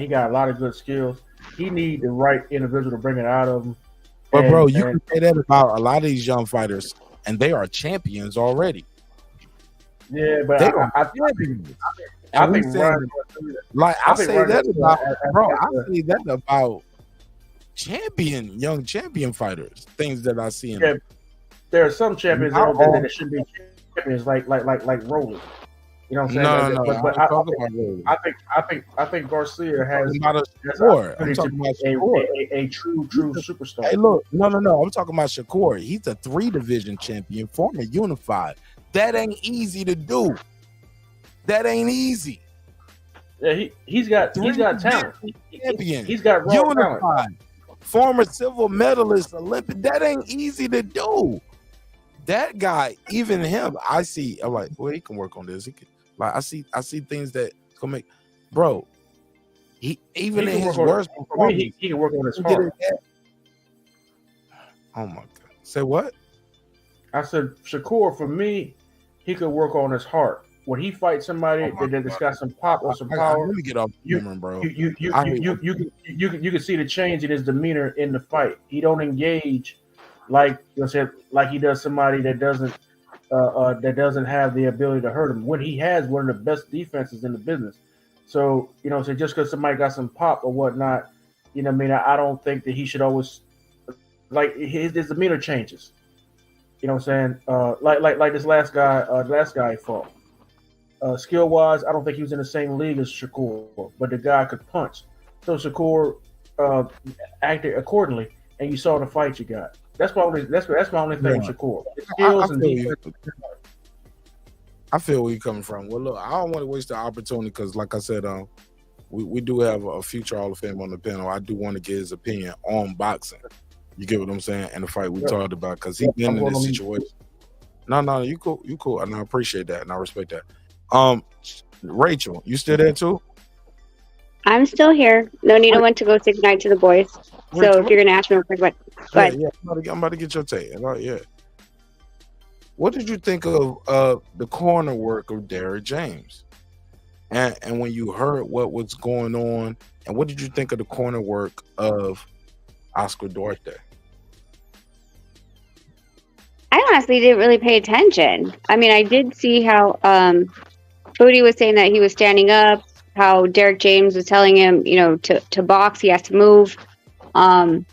[SPEAKER 18] got a lot of good skills. He need the right individual to bring it out of him.
[SPEAKER 1] But bro, you can say that about a lot of these young fighters, and they are champions already.
[SPEAKER 18] Yeah, but I think Ryan,
[SPEAKER 1] I say that about young champion fighters. Things that I see in them.
[SPEAKER 18] There are some champions that should be champions, like Roland. You know what I'm saying? But I think Garcia has a true superstar.
[SPEAKER 1] Hey, look, no. I'm talking about Shakur. He's a 3-division champion, former unified. That ain't easy to do. That ain't easy.
[SPEAKER 18] Yeah, he's got talent. He's got raw
[SPEAKER 1] unified,
[SPEAKER 18] talent.
[SPEAKER 1] Former silver medalist, Olympic. That ain't easy to do. That guy, even him, I'm like, well, he can work on this. He can, like, I see things that can make, bro. In his worst performance,
[SPEAKER 18] he can work on his heart.
[SPEAKER 1] Oh my God! Say what?
[SPEAKER 18] I said Shakur, for me, he could work on his heart. When he fights somebody that's got some pop or some power,
[SPEAKER 1] let me get off camera, bro.
[SPEAKER 18] You can see the change in his demeanor in the fight. He don't engage like he does somebody that doesn't have the ability to hurt him. When he has one of the best defenses in the business. So just because somebody got some pop or whatnot, I don't think that he should always his demeanor changes. You know what I'm saying? Like this last guy he fought. Skill wise, I don't think he was in the same league as Shakur, but the guy could punch. So Shakur acted accordingly, and you saw the fight you got. That's my only thing with Shakur. Skills and defense.
[SPEAKER 1] I feel where you're coming from. Well, look, I don't want to waste the opportunity because, like I said, we do have a future Hall of Fame on the panel. I do want to get his opinion on boxing. You get what I'm saying? And the fight we talked about, because he's been in this situation. No, you cool, and I appreciate that, and I respect that. Rachel, you still there too?
[SPEAKER 12] I'm still here. No need went to go say goodnight to the boys. So if you're gonna ask me real quick, go ahead.
[SPEAKER 1] Yeah, I'm about to get your take. Yeah. What did you think of the corner work of Derrick James? And when you heard what was going on And what did you think of the corner work of Oscar Duarte?
[SPEAKER 12] I honestly didn't really pay attention. I mean, I did see how Foodie was saying that he was standing up, how Derek James was telling him, you know, to box, he has to move. And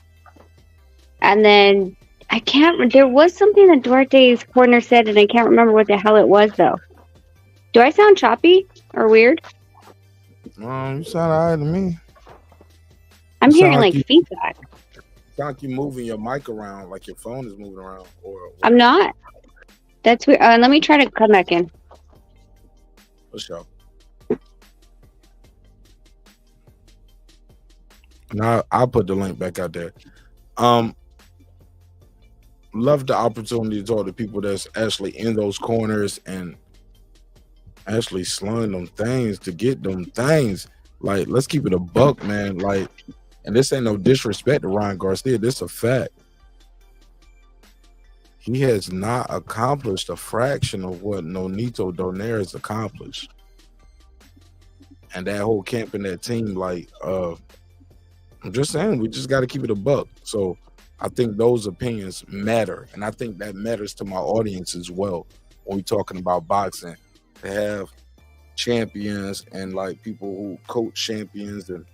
[SPEAKER 12] then there was something that Duarte's corner said, and I can't remember what the hell it was, though. Do I sound choppy or weird?
[SPEAKER 1] You sound all right to me.
[SPEAKER 12] I'm
[SPEAKER 1] You
[SPEAKER 12] hearing
[SPEAKER 1] sound
[SPEAKER 12] like
[SPEAKER 1] you
[SPEAKER 12] feedback.
[SPEAKER 1] sound like you're moving your mic around, like your phone is moving around. Or
[SPEAKER 12] I'm not. That's weird. Let me try to come back in.
[SPEAKER 1] for sure. Now I'll put the link back out there. Love the opportunity to talk to people that's actually in those corners and actually slowing them things to get them things. Like, let's keep it a buck, man. Like, and this ain't no disrespect to Ryan Garcia. This a fact. He has not accomplished a fraction of what Nonito Donaire has accomplished. And that whole camp and that team, like, I'm just saying, we just got to keep it a buck. So I think those opinions matter. And I think that matters to my audience as well when we're talking about boxing. To have champions and like people who coach champions, and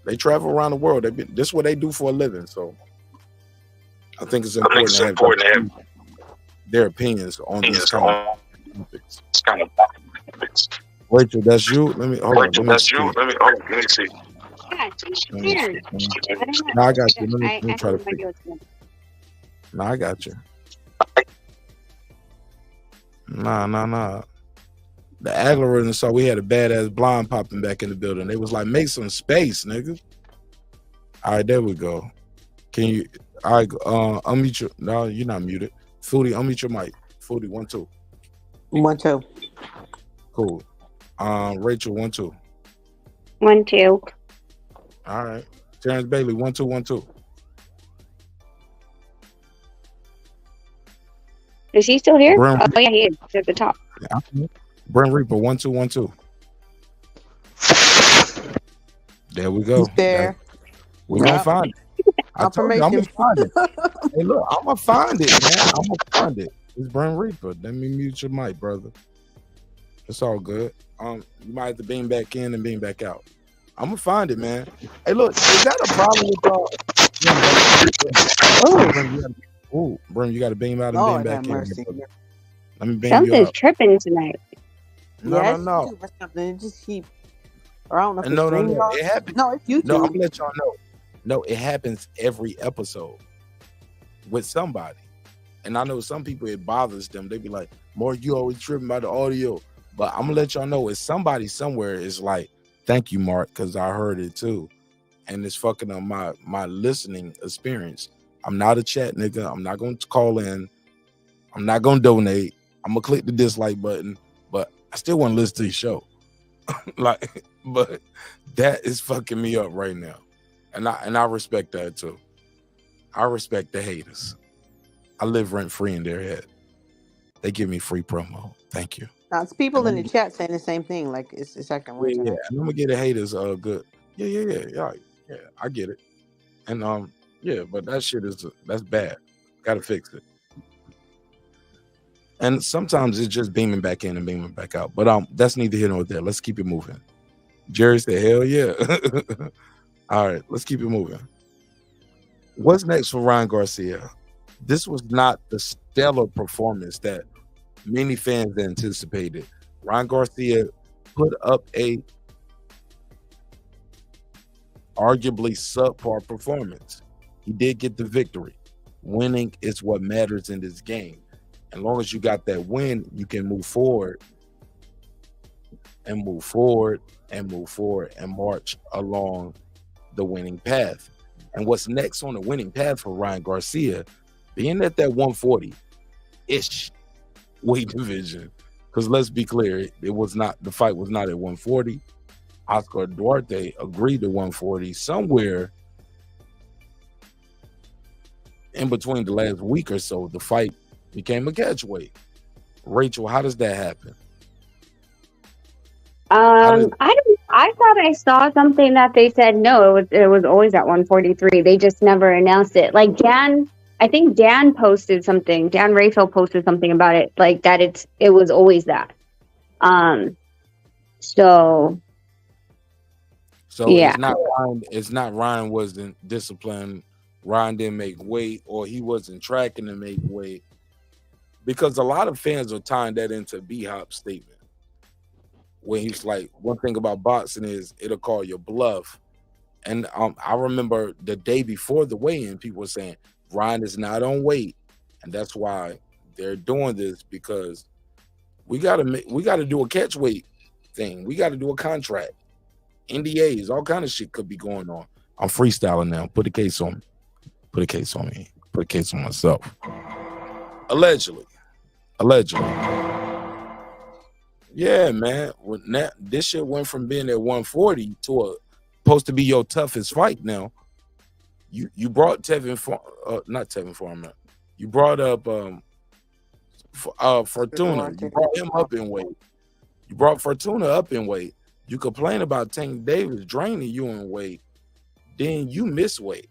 [SPEAKER 1] they travel around the world. This is what they do for a living. So I think it's important to have their opinions on these kind of topics. Rachel, that's you. Let me hold on. Let me see.
[SPEAKER 12] Yeah, it's weird.
[SPEAKER 1] No, I got you. Let me try to figure it. No, I got you. Nah. The algorithm saw we had a badass blonde popping back in the building. They was like, make some space, nigga. All right, there we go. Can you, all right, unmute your, no, you're not muted. Foodie, unmute your mic. Foodie, 1, 2.
[SPEAKER 7] 1, 2.
[SPEAKER 1] Cool. Rachel, 1, 2.
[SPEAKER 12] 1, 2.
[SPEAKER 1] All right. Terrence Bailey, 1, 2, 1, 2.
[SPEAKER 12] Is he still here?
[SPEAKER 1] Brent,
[SPEAKER 12] Oh yeah, he is. He's at the top.
[SPEAKER 1] yeah. Brent Reaper, 1, 2, 1, 2. There we go.
[SPEAKER 7] He's there.
[SPEAKER 1] We're gonna find it. I told you, I'm gonna find it. Hey, look, I'm gonna find it, man. I'm gonna find it. It's Brent Reaper. Let me mute your mic, brother. It's all good. You might have to beam back in and beam back out. I'm gonna find it, man. Hey, look, is that a problem with y'all? Oh, Brent, you got to beam out and beam back in. Let me beam you
[SPEAKER 12] Something's
[SPEAKER 1] out.
[SPEAKER 12] tripping tonight.
[SPEAKER 1] No.
[SPEAKER 7] Or something. It just keep. Or I don't know. If
[SPEAKER 1] No. It happens.
[SPEAKER 7] No, it's YouTube.
[SPEAKER 1] No, I'm gonna let y'all know. No, it happens every episode with somebody. And I know some people, it bothers them. They be like, Mark, you always tripping about the audio. But I'm gonna let y'all know, it's somebody somewhere is like, thank you, Mark, because I heard it too. And it's fucking on my listening experience. I'm not a chat nigga. I'm not going to call in. I'm not going to donate. I'm going to click the dislike button, but I still want to listen to the show. But that is fucking me up right now. And I respect that too. I respect the haters. I live rent free in their head. They give me free promo. Thank you.
[SPEAKER 7] Now, it's people in the chat saying the same thing. Like, it's acting weird.
[SPEAKER 1] Yeah. And I'm going to get the haters good. Yeah. I get it. And yeah, but that shit that's bad. Gotta fix it. And sometimes it's just beaming back in and beaming back out. But that's neither here nor there. Let's keep it moving. Jerry said, hell yeah. All right, let's keep it moving. What's next for Ryan Garcia? This was not the stellar performance that many fans anticipated. Ryan Garcia put up a arguably subpar performance. He did get the victory. Winning is what matters in this game. As long as you got that win, you can move forward and move forward and move forward and march along the winning path. And what's next on the winning path for Ryan Garcia, being at that 140-ish weight division, because let's be clear, the fight was not at 140. Oscar Duarte agreed to 140 somewhere in between the last week or so. The fight became a catch weight. Rachel, how does that happen?
[SPEAKER 12] I I thought I saw something that they said no, it was always at 143. They just never announced it. Like Dan, I think Dan posted something. Dan Raphael posted something about it, like that it was always that. So yeah.
[SPEAKER 1] It's not Ryan wasn't disciplined. Ryan didn't make weight, or he wasn't tracking to make weight, because a lot of fans are tying that into B-Hop's statement. When he's like, one thing about boxing is it'll call your bluff. And I remember the day before the weigh-in, people were saying Ryan is not on weight, and that's why they're doing this, because we gotta do a catch weight thing. We got to do a contract, NDAs, all kind of shit could be going on. I'm freestyling now. Put a case on me. Put a case on me. Put a case on myself. Allegedly. Yeah, man. This shit went from being at 140 to supposed to be your toughest fight now. You brought not Tevin Farmer. You brought up Fortuna. You brought him up in weight. You brought Fortuna up in weight. You complain about Tank Davis draining you in weight. Then you miss weight.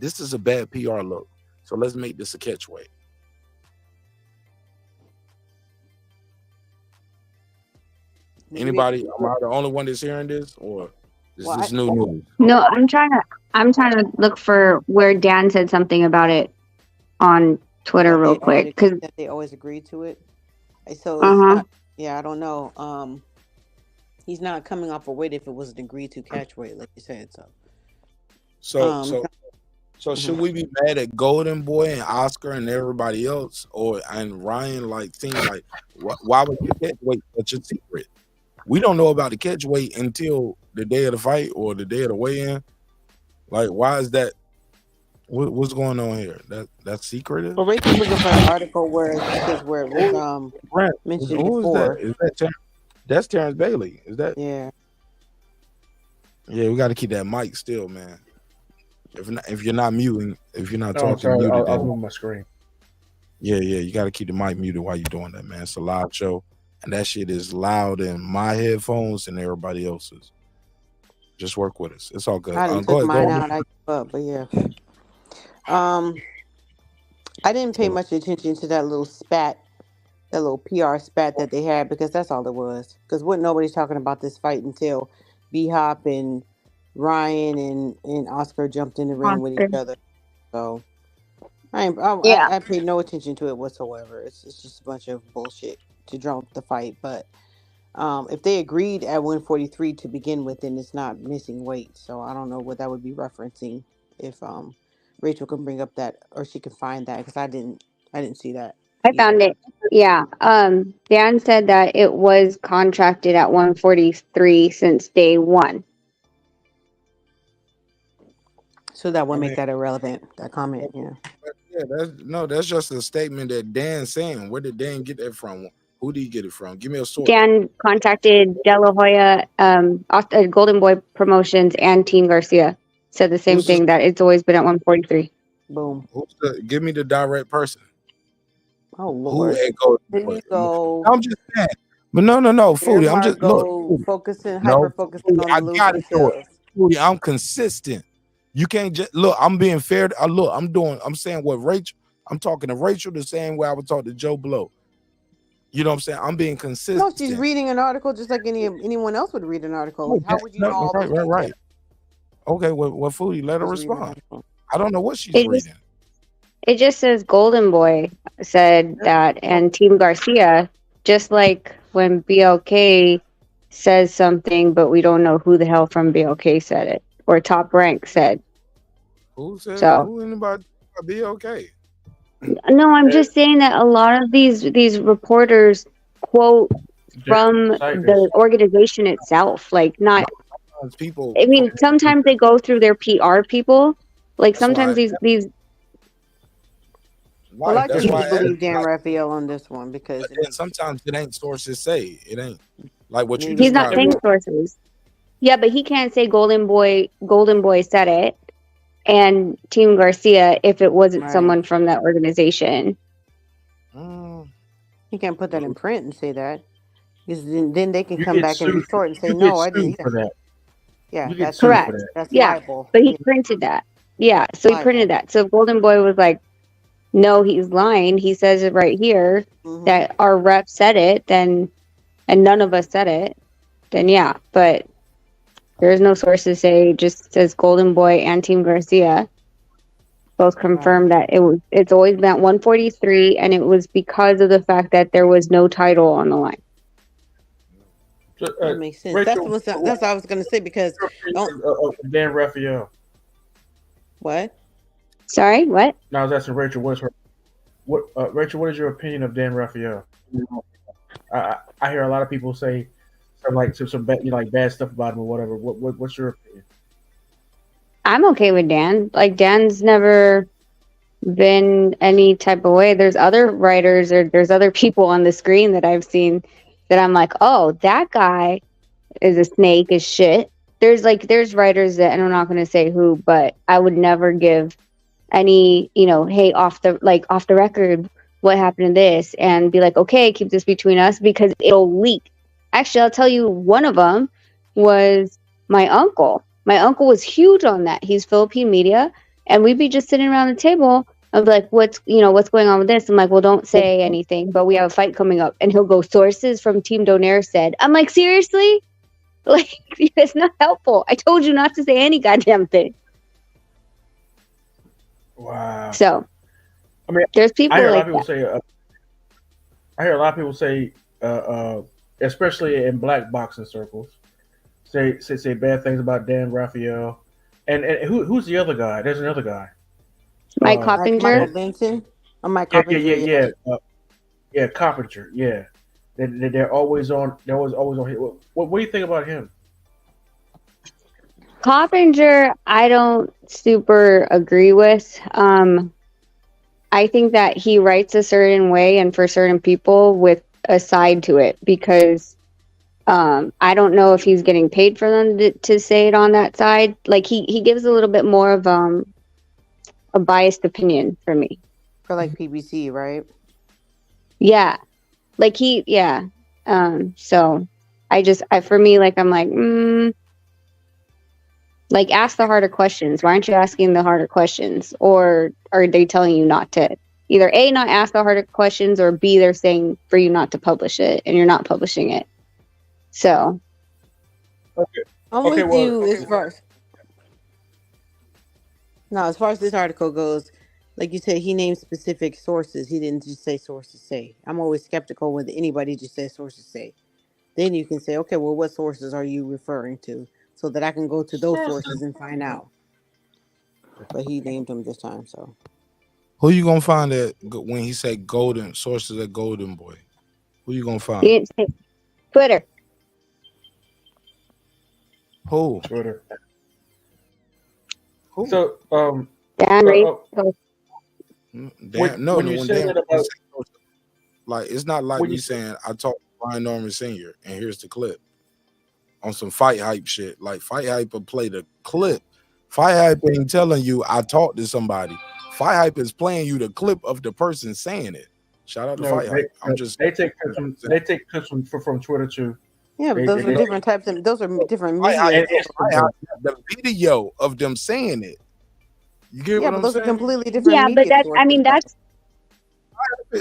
[SPEAKER 1] This is a bad PR look. So let's make this a catch weight. Anybody? Am I the only one that's hearing this, or is this new news?
[SPEAKER 12] No, I'm trying to look for where Dan said something about it on Twitter real quick, because
[SPEAKER 7] they always agreed to it. So it's not, I don't know. He's not coming off a weight if it was an agreed to catch weight, like you said.
[SPEAKER 1] So should we be mad at Golden Boy and Oscar and everybody else, and Ryan? Like, seems like why would you catch weight such a secret? We don't know about the catch weight until the day of the fight or the day of the weigh-in. Like, why is that? What's going on here? That's secretive.
[SPEAKER 7] Well, Rachel bring up an article where it was mentioned before.
[SPEAKER 1] Is that that's Terrence Bailey? Is that?
[SPEAKER 7] Yeah.
[SPEAKER 1] Yeah, we got to keep that mic still, man. If you're not muting, if you're not talking,
[SPEAKER 18] sorry,
[SPEAKER 1] muted,
[SPEAKER 18] I'll move my screen.
[SPEAKER 1] Yeah, you got to keep the mic muted while you're doing that, man. It's a live show, and that shit is loud in my headphones and everybody else's. Just work with us. It's all good.
[SPEAKER 7] I took mine out. I gave up, but yeah. I didn't pay much attention to that little spat, that little PR spat that they had, because that's all it was. Because nobody's talking about this fight until B-Hop and Ryan and Oscar jumped in the ring with each other. So I paid no attention to it whatsoever. It's just a bunch of bullshit to drum up the fight. But if they agreed at 143 to begin with, then it's not missing weight. So I don't know what that would be referencing. If Rachel can bring up that, or she can find that, because I didn't see that.
[SPEAKER 12] I found it. Yeah. Dan said that it was contracted at 143 since day one.
[SPEAKER 7] So that would make that irrelevant, that comment, yeah.
[SPEAKER 1] Yeah, that's just a statement that Dan's saying. Where did Dan get that from? Who did he get it from? Give me a source.
[SPEAKER 12] Dan contacted De La Hoya, Golden Boy Promotions, and Team Garcia. Said the same thing, that it's always been at 143.
[SPEAKER 7] Boom.
[SPEAKER 1] Give me the direct person.
[SPEAKER 7] Oh, Lord. There you go.
[SPEAKER 1] I'm just saying. But no, Foodie. I'm just
[SPEAKER 7] hyper-focusing on the losing skills.
[SPEAKER 1] Foodie, I'm consistent. You can't just look. I'm being fair. I'm saying what Rachel. I'm talking to Rachel the same way I would talk to Joe Blow. You know what I'm saying? I'm being consistent.
[SPEAKER 7] No, she's reading an article just like anyone else would read an article. Like, how would you know all this?
[SPEAKER 1] Right. Okay, well, Foodie, let her respond. I don't know what she's reading.
[SPEAKER 12] It just says Golden Boy said that, and Team Garcia, just like when BLK says something, but we don't know who the hell from BLK said it, or Top Rank said.
[SPEAKER 1] Who said? Who anybody BLK?
[SPEAKER 12] No, I'm just saying that a lot of these reporters quote from the organization itself, like not
[SPEAKER 1] people.
[SPEAKER 12] I mean, sometimes they go through their PR people. Like sometimes these.
[SPEAKER 7] Well, I just believe Dan Raphael on this one, because
[SPEAKER 1] sometimes it ain't sources say it ain't like what you.
[SPEAKER 12] He's not saying sources. Yeah, but he can't say Golden Boy said it, and Team Garcia if it wasn't someone from that organization.
[SPEAKER 7] He can't put that in print and say that. Because then they can
[SPEAKER 18] You
[SPEAKER 7] come
[SPEAKER 18] get
[SPEAKER 7] back and
[SPEAKER 18] sued.
[SPEAKER 7] retort and say,
[SPEAKER 18] You get
[SPEAKER 7] no, I
[SPEAKER 18] sued
[SPEAKER 7] didn't.
[SPEAKER 18] for that.
[SPEAKER 7] Yeah,
[SPEAKER 18] You get
[SPEAKER 7] that's
[SPEAKER 18] sued
[SPEAKER 12] Correct.
[SPEAKER 18] for that.
[SPEAKER 7] that's
[SPEAKER 12] Yeah.
[SPEAKER 7] libel.
[SPEAKER 12] But he printed that. Yeah. So he printed that. So if Golden Boy was like, no, he's lying, he says it right here that our rep said it, then, and none of us said it, then yeah. But there's no source to say, just says Golden Boy and Team Garcia both confirmed that it's always been at 143, and it was because of the fact that there was no title on the line.
[SPEAKER 7] That makes sense.
[SPEAKER 18] Rachel,
[SPEAKER 7] that's what I was going to say because
[SPEAKER 18] Dan Raphael.
[SPEAKER 7] What?
[SPEAKER 12] Sorry, what?
[SPEAKER 18] Now I was asking Rachel, Rachel, what is your opinion of Dan Raphael? I hear a lot of people say some bad, bad stuff about him or whatever. What's your opinion?
[SPEAKER 12] I'm okay with Dan. Like, Dan's never been any type of way. There's other writers or there's other people on the screen that I've seen that I'm like, oh, that guy is a snake as shit. There's writers that, and I'm not going to say who, but I would never give any, hey, off the record, what happened to this, and be like, okay, keep this between us because it'll leak. Actually, I'll tell you, one of them was my uncle. My uncle was huge on that. He's Philippine media, and we'd be just sitting around the table. I'd be like, what's going on with this? I'm like, well, don't say anything, but we have a fight coming up. And he'll go, sources from Team Donaire said. I'm like, seriously? Like, it's not helpful. I told you not to say any goddamn thing.
[SPEAKER 18] Wow.
[SPEAKER 12] So,
[SPEAKER 18] I mean,
[SPEAKER 12] there's people
[SPEAKER 18] I hear
[SPEAKER 12] like
[SPEAKER 18] a lot of people say, especially in black boxing circles, say bad things about Dan Raphael. And who's the other guy? There's another guy.
[SPEAKER 12] Mike Coppinger.
[SPEAKER 7] Michael Benson. Or Mike Coppinger.
[SPEAKER 18] Yeah, Coppinger. Yeah, they're always on. They're always on. What do you think about him?
[SPEAKER 12] Coppinger, I don't super agree with. I think that he writes a certain way and for certain people with a side to it because I don't know if he's getting paid for them to say it on that side. Like he gives a little bit more of a biased opinion for me.
[SPEAKER 7] For like PBC, right?
[SPEAKER 12] Yeah. Like so for me, like, I'm like, like, ask the harder questions. Why aren't you asking the harder questions? Or are they telling you not to either A, not ask the harder questions, or B, they're saying for you not to publish it and you're not publishing it. So.
[SPEAKER 18] Okay.
[SPEAKER 7] I'm with you as far as this article goes. Like you said, he named specific sources. He didn't just say sources say. I'm always skeptical when anybody just says sources say. Then you can say, okay, well, what sources are you referring to? So that I can go to those sources and find out. But he named them this time, so.
[SPEAKER 1] Who you gonna find that when he said golden sources at Golden Boy? Who you gonna find?
[SPEAKER 12] He didn't say Twitter.
[SPEAKER 1] Who?
[SPEAKER 18] Twitter.
[SPEAKER 1] Who?
[SPEAKER 18] So
[SPEAKER 12] Dan Reed.
[SPEAKER 1] When you say that about, like, it's not like me saying I talked to Brian Norman Sr. and here's the clip on some fight hype shit. Like, fight hype will play the clip. Fight hype ain't telling you I talked to somebody. Fight hype is playing you the clip of the person saying it. Shout out to Fight Hype.
[SPEAKER 18] They take clips from Twitter too.
[SPEAKER 7] Yeah, but those are different types of. Those are different media.
[SPEAKER 1] The video of them saying it. You get what I'm
[SPEAKER 7] those
[SPEAKER 1] saying?
[SPEAKER 7] are completely different.
[SPEAKER 12] Yeah, but that's.
[SPEAKER 7] sources.
[SPEAKER 12] I mean, that's.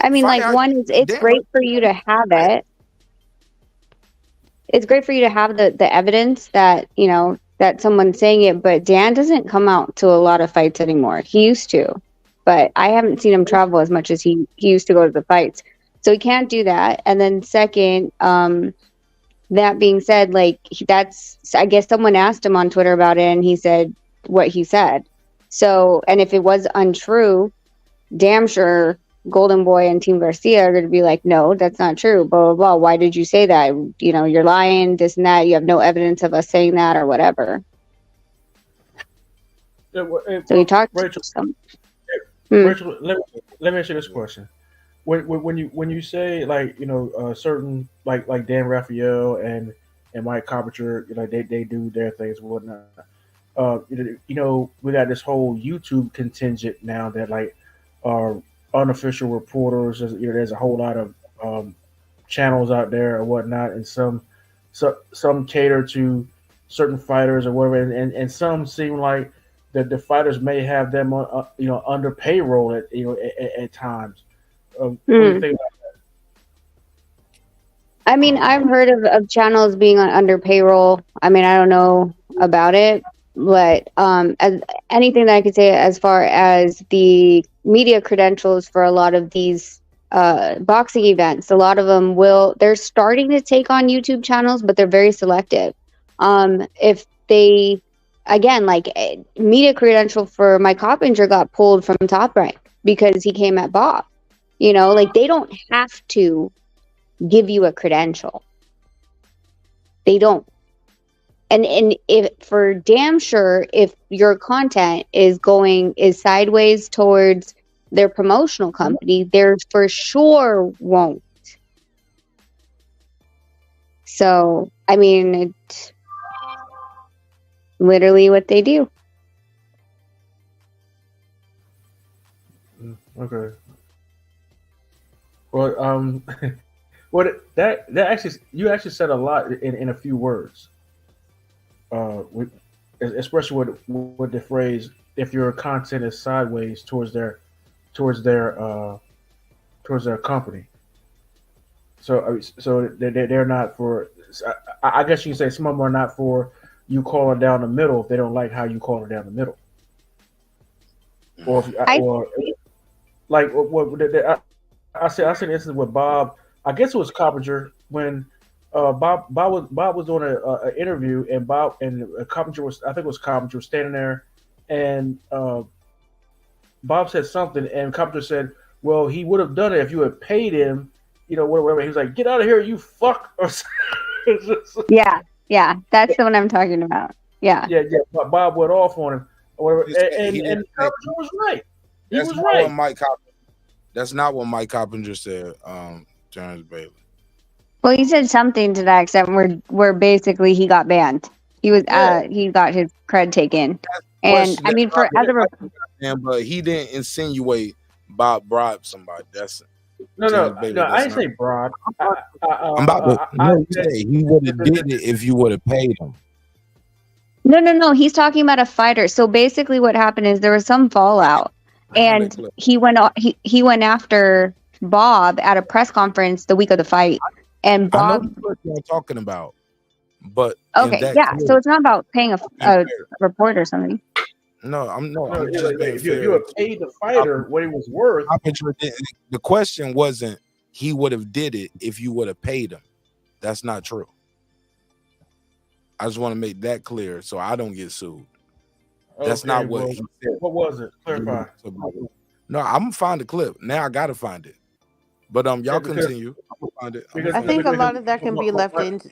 [SPEAKER 12] I mean, like, one is it's great for you to have it. It's great for you to have the evidence that that someone's saying it, but Dan doesn't come out to a lot of fights anymore. He used to, but I haven't seen him travel as much as he used to go to the fights. So he can't do that. And then second, that being said, like, I guess someone asked him on Twitter about it and he said what he said. So, and if it was untrue, damn sure Golden Boy and Team Garcia are going to be like, no, that's not true, blah, blah, blah. Why did you say that? You're lying, this and that. You have no evidence of us saying that or whatever. So you talked
[SPEAKER 18] Rachel,
[SPEAKER 12] to some.
[SPEAKER 18] Rachel, let me ask you this question. When you say, like, certain like Dan Raphael and Mike Coppinger, they do their things and whatnot. We got this whole YouTube contingent now that, like, are unofficial reporters. There's a whole lot of channels out there or whatnot, and some cater to certain fighters or whatever, and some seem like that the fighters may have them on, under payroll at times. What do you think about that?
[SPEAKER 12] I mean, I've heard of channels being under payroll. I mean, I don't know about it, but as anything that I could say as far as the media credentials for a lot of these boxing events, a lot of them they're starting to take on YouTube channels, but they're very selective. If they, again, like media credential for Mike Coppinger got pulled from Top Rank because he came at Bob. Like they don't have to give you a credential. They don't. And if for damn sure, if your content is sideways towards their promotional company, there for sure won't. So, I mean, it's literally what they do.
[SPEAKER 18] Okay. Well, that actually, you actually said a lot in a few words. Especially with the phrase, if your content is sideways towards their company. So they're not for. I guess you can say some of them are not for you calling down the middle if they don't like how you call it down the middle. Or I said this is with Bob. I guess it was Coppinger when Bob was doing an interview, and Coppinger was, I think it was Coppinger, was standing there, and Bob said something, and Coppinger said, "Well, he would have done it if you had paid him, whatever." He was like, "Get out of here, you fuck!" Or
[SPEAKER 12] yeah, that's the one I'm talking about. Yeah.
[SPEAKER 18] But Bob went off on him, or whatever, and Coppinger was right. He was right.
[SPEAKER 1] That's not what Mike Coppinger said. Terrence Bailey.
[SPEAKER 12] Well, he said something to that extent where basically he got banned. He was he got his cred taken, and I mean
[SPEAKER 1] but he didn't insinuate Bob bribed somebody. That's
[SPEAKER 18] no. I didn't say bribe.
[SPEAKER 1] I'm about to say he would have did it if you would have paid him.
[SPEAKER 12] No. He's talking about a fighter. So basically, what happened is there was some fallout, and he went after Bob at a press conference the week of the fight. And Bob,
[SPEAKER 1] I know what you're talking about, but
[SPEAKER 12] okay, yeah. So it's not about paying a report or something.
[SPEAKER 1] No, I'm
[SPEAKER 18] if you had paid the fighter what he was worth.
[SPEAKER 1] The question wasn't he would have did it if you would have paid him. That's not true. I just want to make that clear so I don't get sued. That's not what he said.
[SPEAKER 18] What was it? Clarify.
[SPEAKER 1] No, I'm gonna find the clip. Now I gotta find it. But y'all continue. I'm gonna find it.
[SPEAKER 7] I think a lot of that can be left up into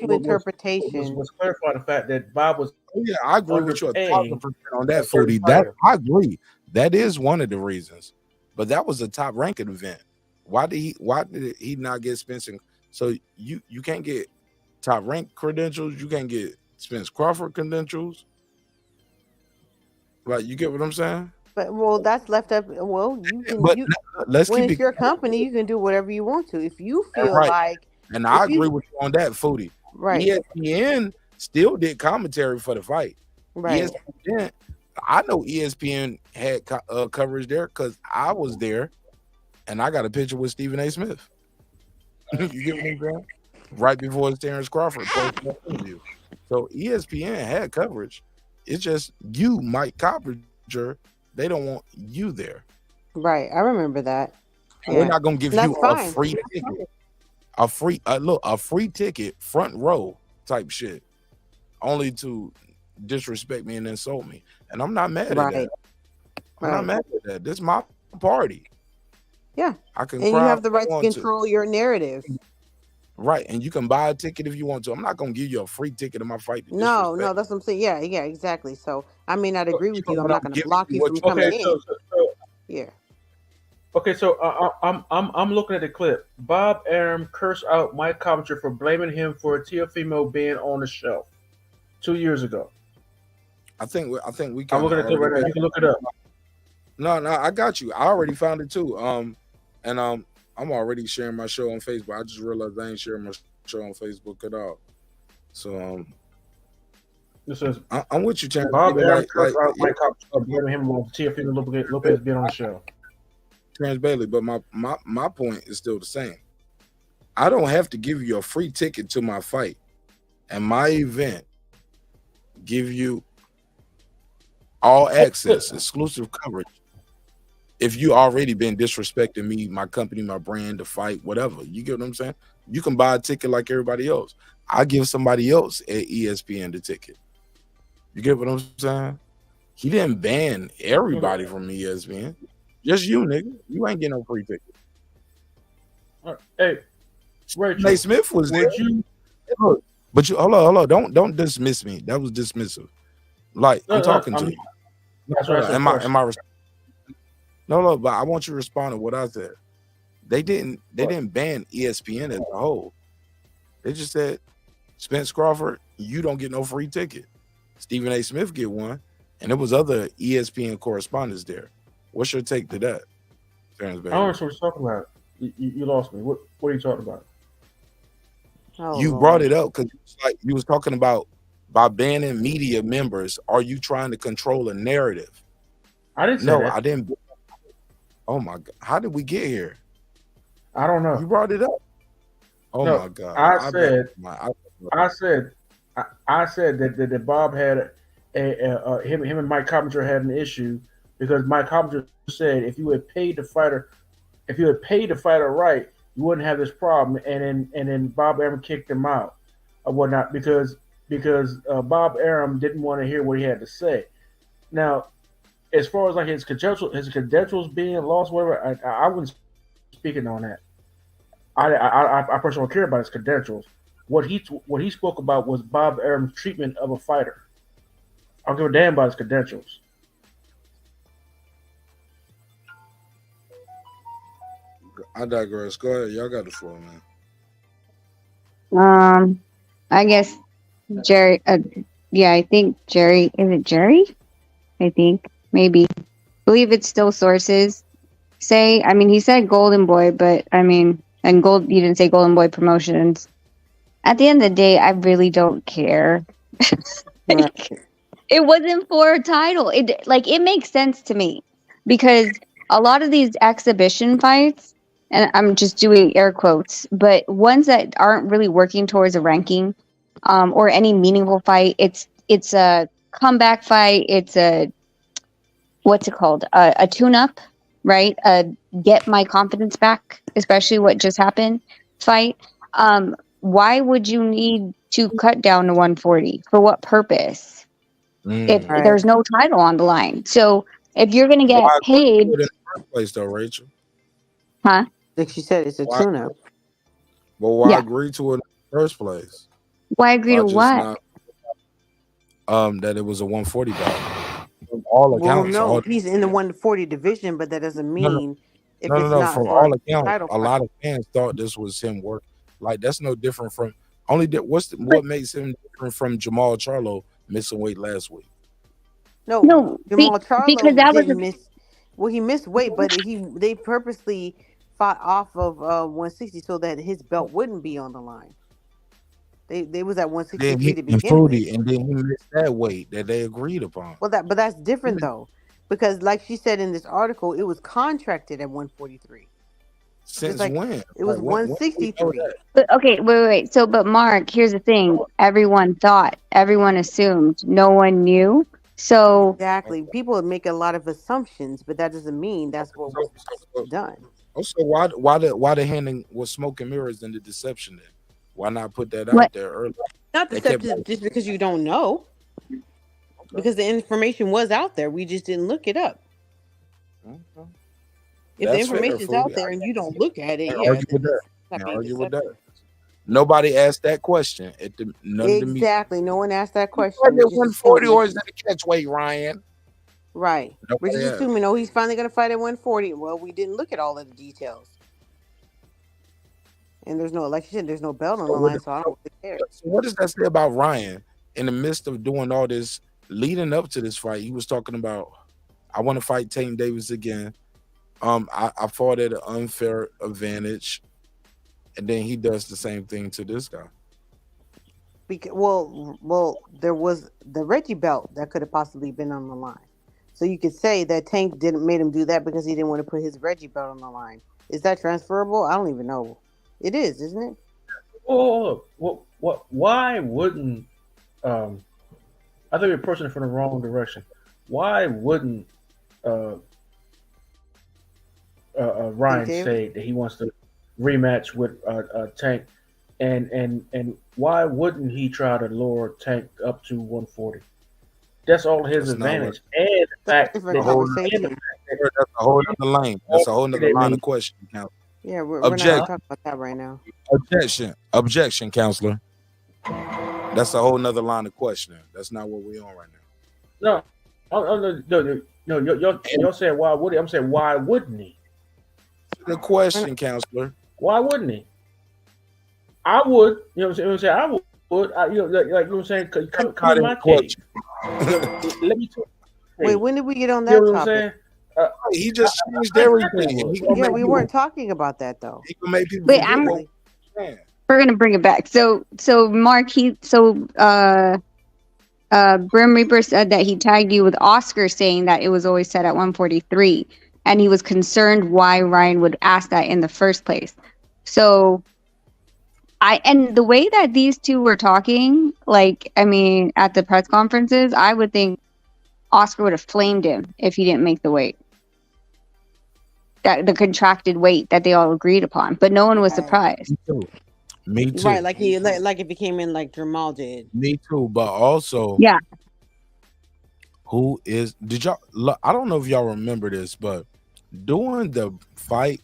[SPEAKER 7] interpretation.
[SPEAKER 18] Was clarify the fact that Bob was.
[SPEAKER 1] Yeah, I agree with you 1,000% on that, Foodie. I agree. That is one of the reasons. But that was a top ranking event. Why did he not get Spence? So you can't get top rank credentials. You can't get Spence Crawford credentials. Right? You get what I'm saying?
[SPEAKER 7] But that's left up. Well, you can.
[SPEAKER 1] But
[SPEAKER 7] when it's your company, you can do whatever you want to. If you feel like,
[SPEAKER 1] and I agree with you on that, Foodie.
[SPEAKER 7] Right.
[SPEAKER 1] ESPN still did commentary for the fight.
[SPEAKER 7] Right.
[SPEAKER 1] ESPN, I know ESPN had coverage there because I was there, and I got a picture with Stephen A. Smith. You get what I'm saying? Right before Terrence Crawford posted that interview. So ESPN had coverage. It's just you, Mike Coppinger. They don't want you there.
[SPEAKER 7] Right. I remember that.
[SPEAKER 1] Yeah. We're not gonna give you a free ticket. A free ticket, front row type shit. Only to disrespect me and insult me. And I'm not mad at that. I'm not mad at that. This is my party.
[SPEAKER 7] Yeah.
[SPEAKER 1] I can
[SPEAKER 7] and you have the right to control your narrative.
[SPEAKER 1] Right. And you can buy a ticket if you want to. I'm not gonna give you a free ticket in my fight.
[SPEAKER 7] No, that's what I'm saying. Yeah, exactly. So I may not agree with you. I'm not gonna block you from coming in. Yeah.
[SPEAKER 18] Okay, so I'm looking at the clip. Bob Arum cursed out Mike Coppinger for blaming him for Teofimo being on the shelf 2 years ago.
[SPEAKER 1] I think we can.
[SPEAKER 18] I'm looking at it right now. You can look it up.
[SPEAKER 1] No, I got you. I already found it too. And I'm I'm already sharing my show on Facebook. I just realized I ain't sharing my show on Facebook at all. So
[SPEAKER 18] This is
[SPEAKER 1] I'm with you, Terrence.
[SPEAKER 18] Bob
[SPEAKER 1] Bailey,
[SPEAKER 18] Aaron
[SPEAKER 1] like
[SPEAKER 18] Mike Cobb blaming him on Teofimo Lopez being on the show.
[SPEAKER 1] Terrence Bailey, but my point is still the same. I don't have to give you a free ticket to my fight and my event. Give you all access, exclusive coverage. If you already been disrespecting me, my company, my brand, the fight, whatever, you get what I'm saying? You can buy a ticket like everybody else. I give somebody else at ESPN the ticket. You get what I'm saying? He didn't ban everybody from ESPN. Just you, nigga. You ain't getting no free ticket.
[SPEAKER 18] Hey, Rachel,
[SPEAKER 1] Nate Smith was there. Look, but you hold on. Don't dismiss me. That was dismissive. Like I'm talking to you. Am I? No, but I want you to respond to what I said. They didn't ban ESPN as a whole. They just said, Spence Crawford, you don't get no free ticket. Stephen A. Smith get one, and there was other ESPN correspondents there. What's your take to that, Terrence Bailey?
[SPEAKER 18] I don't know what you're talking about. You lost me. What are you talking about?
[SPEAKER 1] You brought it up because like you was talking about by banning media members. Are you trying to control a narrative?
[SPEAKER 18] I didn't say that.
[SPEAKER 1] I didn't. Oh my God! How did we get here?
[SPEAKER 18] I don't know.
[SPEAKER 1] You brought it up. Oh
[SPEAKER 18] no,
[SPEAKER 1] my God!
[SPEAKER 18] I said that Bob had him and Mike Coppinger had an issue because Mike Coppinger said if you had paid the fighter right, you wouldn't have this problem. And then Bob Arum kicked him out or whatnot because Bob Arum didn't want to hear what he had to say. Now, as far as like his credentials being lost, whatever, I wasn't speaking on that. I personally don't care about his credentials. What he spoke about was Bob Arum's treatment of a fighter. I don't give a damn about his credentials.
[SPEAKER 1] I digress. Go ahead. Y'all got the floor, man.
[SPEAKER 12] I guess Jerry. Yeah, I think Jerry. Is it Jerry? I think maybe. I believe it's still sources say. I mean, he said Golden Boy, but I mean, and Gold. You didn't say Golden Boy Promotions. At the end of the day, I really don't care. It wasn't for a title. It makes sense to me because a lot of these exhibition fights, and I'm just doing air quotes, but ones that aren't really working towards a ranking, or any meaningful fight, it's a comeback fight. It's a what's it called? A tune-up, right? Get my confidence back, especially what just happened fight. Why would you need to cut down to 140? For what purpose? If there's no title on the line. So if you're going to get paid.
[SPEAKER 1] In the first place, though, Rachel.
[SPEAKER 12] Huh?
[SPEAKER 7] Like she said, it's a tune-up.
[SPEAKER 1] Well, why agree to it in the first place?
[SPEAKER 12] Why agree to what?
[SPEAKER 1] That it was a 140 battle. From all accounts.
[SPEAKER 7] Well, no, he's in the 140 division, but that doesn't mean if it's not
[SPEAKER 1] from
[SPEAKER 7] for
[SPEAKER 1] all accounts,
[SPEAKER 7] title
[SPEAKER 1] a lot of fans thought this was him work. Like that's no different from what makes him different from Jamal Charlo missing weight last week?
[SPEAKER 7] No, Jamal Charlo
[SPEAKER 12] because that was
[SPEAKER 7] he missed weight, but they purposely fought off of 160 so that his belt wouldn't be on the line. They was at 163 to begin with,
[SPEAKER 1] and then he missed that weight that they agreed upon.
[SPEAKER 7] Well, but that's different though, because like she said in this article, it was contracted at 143.
[SPEAKER 1] Since when?
[SPEAKER 7] It was 163.
[SPEAKER 12] But okay, wait. So, but Mark, here's the thing: everyone assumed, no one knew. So
[SPEAKER 7] exactly, people would make a lot of assumptions, but that doesn't mean that's what was done.
[SPEAKER 1] Also, why the handing was smoke and mirrors and the deception then? Why not put that out there earlier?
[SPEAKER 7] Not deception just because you don't know. Because the information was out there. We just didn't look it up.
[SPEAKER 1] Okay.
[SPEAKER 7] If the information's out there and you don't look at it,
[SPEAKER 1] argue with that. Nobody asked that question at the
[SPEAKER 7] exactly. No one asked that question.
[SPEAKER 1] Is it 140 or is it a catch weight, Ryan?
[SPEAKER 7] Right. We're just assuming, he's finally going to fight at 140. Well, we didn't look at all of the details. And there's no, like you said, there's no belt on the line, so I don't really care.
[SPEAKER 1] So what does that say about Ryan in the midst of doing all this leading up to this fight? He was talking about, I want to fight Tank Davis again. I fought at an unfair advantage, and then he does the same thing to this guy.
[SPEAKER 7] Because, there was the Reggie belt that could have possibly been on the line. So you could say that Tank didn't made him do that because he didn't want to put his Reggie belt on the line. Is that transferable? I don't even know. It is, isn't it?
[SPEAKER 18] Oh, what? Why wouldn't? I think you're approaching it from the wrong direction. Why wouldn't Ryan say that he wants to rematch with Tank, and why wouldn't he try to lure Tank up to 140? That's all his advantage, and the fact that
[SPEAKER 1] that's a whole other lane. That's a whole other line of question. Now,
[SPEAKER 7] Yeah, we're not talking about that right now.
[SPEAKER 1] Objection, counselor. That's a whole nother line of questioning. That's not what we're on right now.
[SPEAKER 18] No. Y'all saying why would he? I'm saying why wouldn't he?
[SPEAKER 1] The question, counselor.
[SPEAKER 18] Why wouldn't he? I would. You know what I'm saying? I would. You know, like you know what I'm saying? Come in my cage. Let me talk.
[SPEAKER 7] Wait, when did we get on that
[SPEAKER 18] You know what I'm
[SPEAKER 7] topic?
[SPEAKER 18] saying?
[SPEAKER 1] He just changed everything.
[SPEAKER 7] Yeah, we weren't talking about that though.
[SPEAKER 1] He can make people
[SPEAKER 12] Wait,
[SPEAKER 1] forget what we're saying.
[SPEAKER 12] We're gonna bring it back. So Mark, Grim Reaper said that he tagged you with Oscar saying that it was always set at 143, and he was concerned why Ryan would ask that in the first place. So and the way that these two were talking, like, I mean, at the press conferences, I would think Oscar would have flamed him if he didn't make the weight. That the contracted weight that they all agreed upon, but no one was surprised.
[SPEAKER 1] Me too.
[SPEAKER 7] Right, like if he came in like Jamal did.
[SPEAKER 1] Me too, but also,
[SPEAKER 12] yeah.
[SPEAKER 1] Did y'all? I don't know if y'all remember this, but during the fight,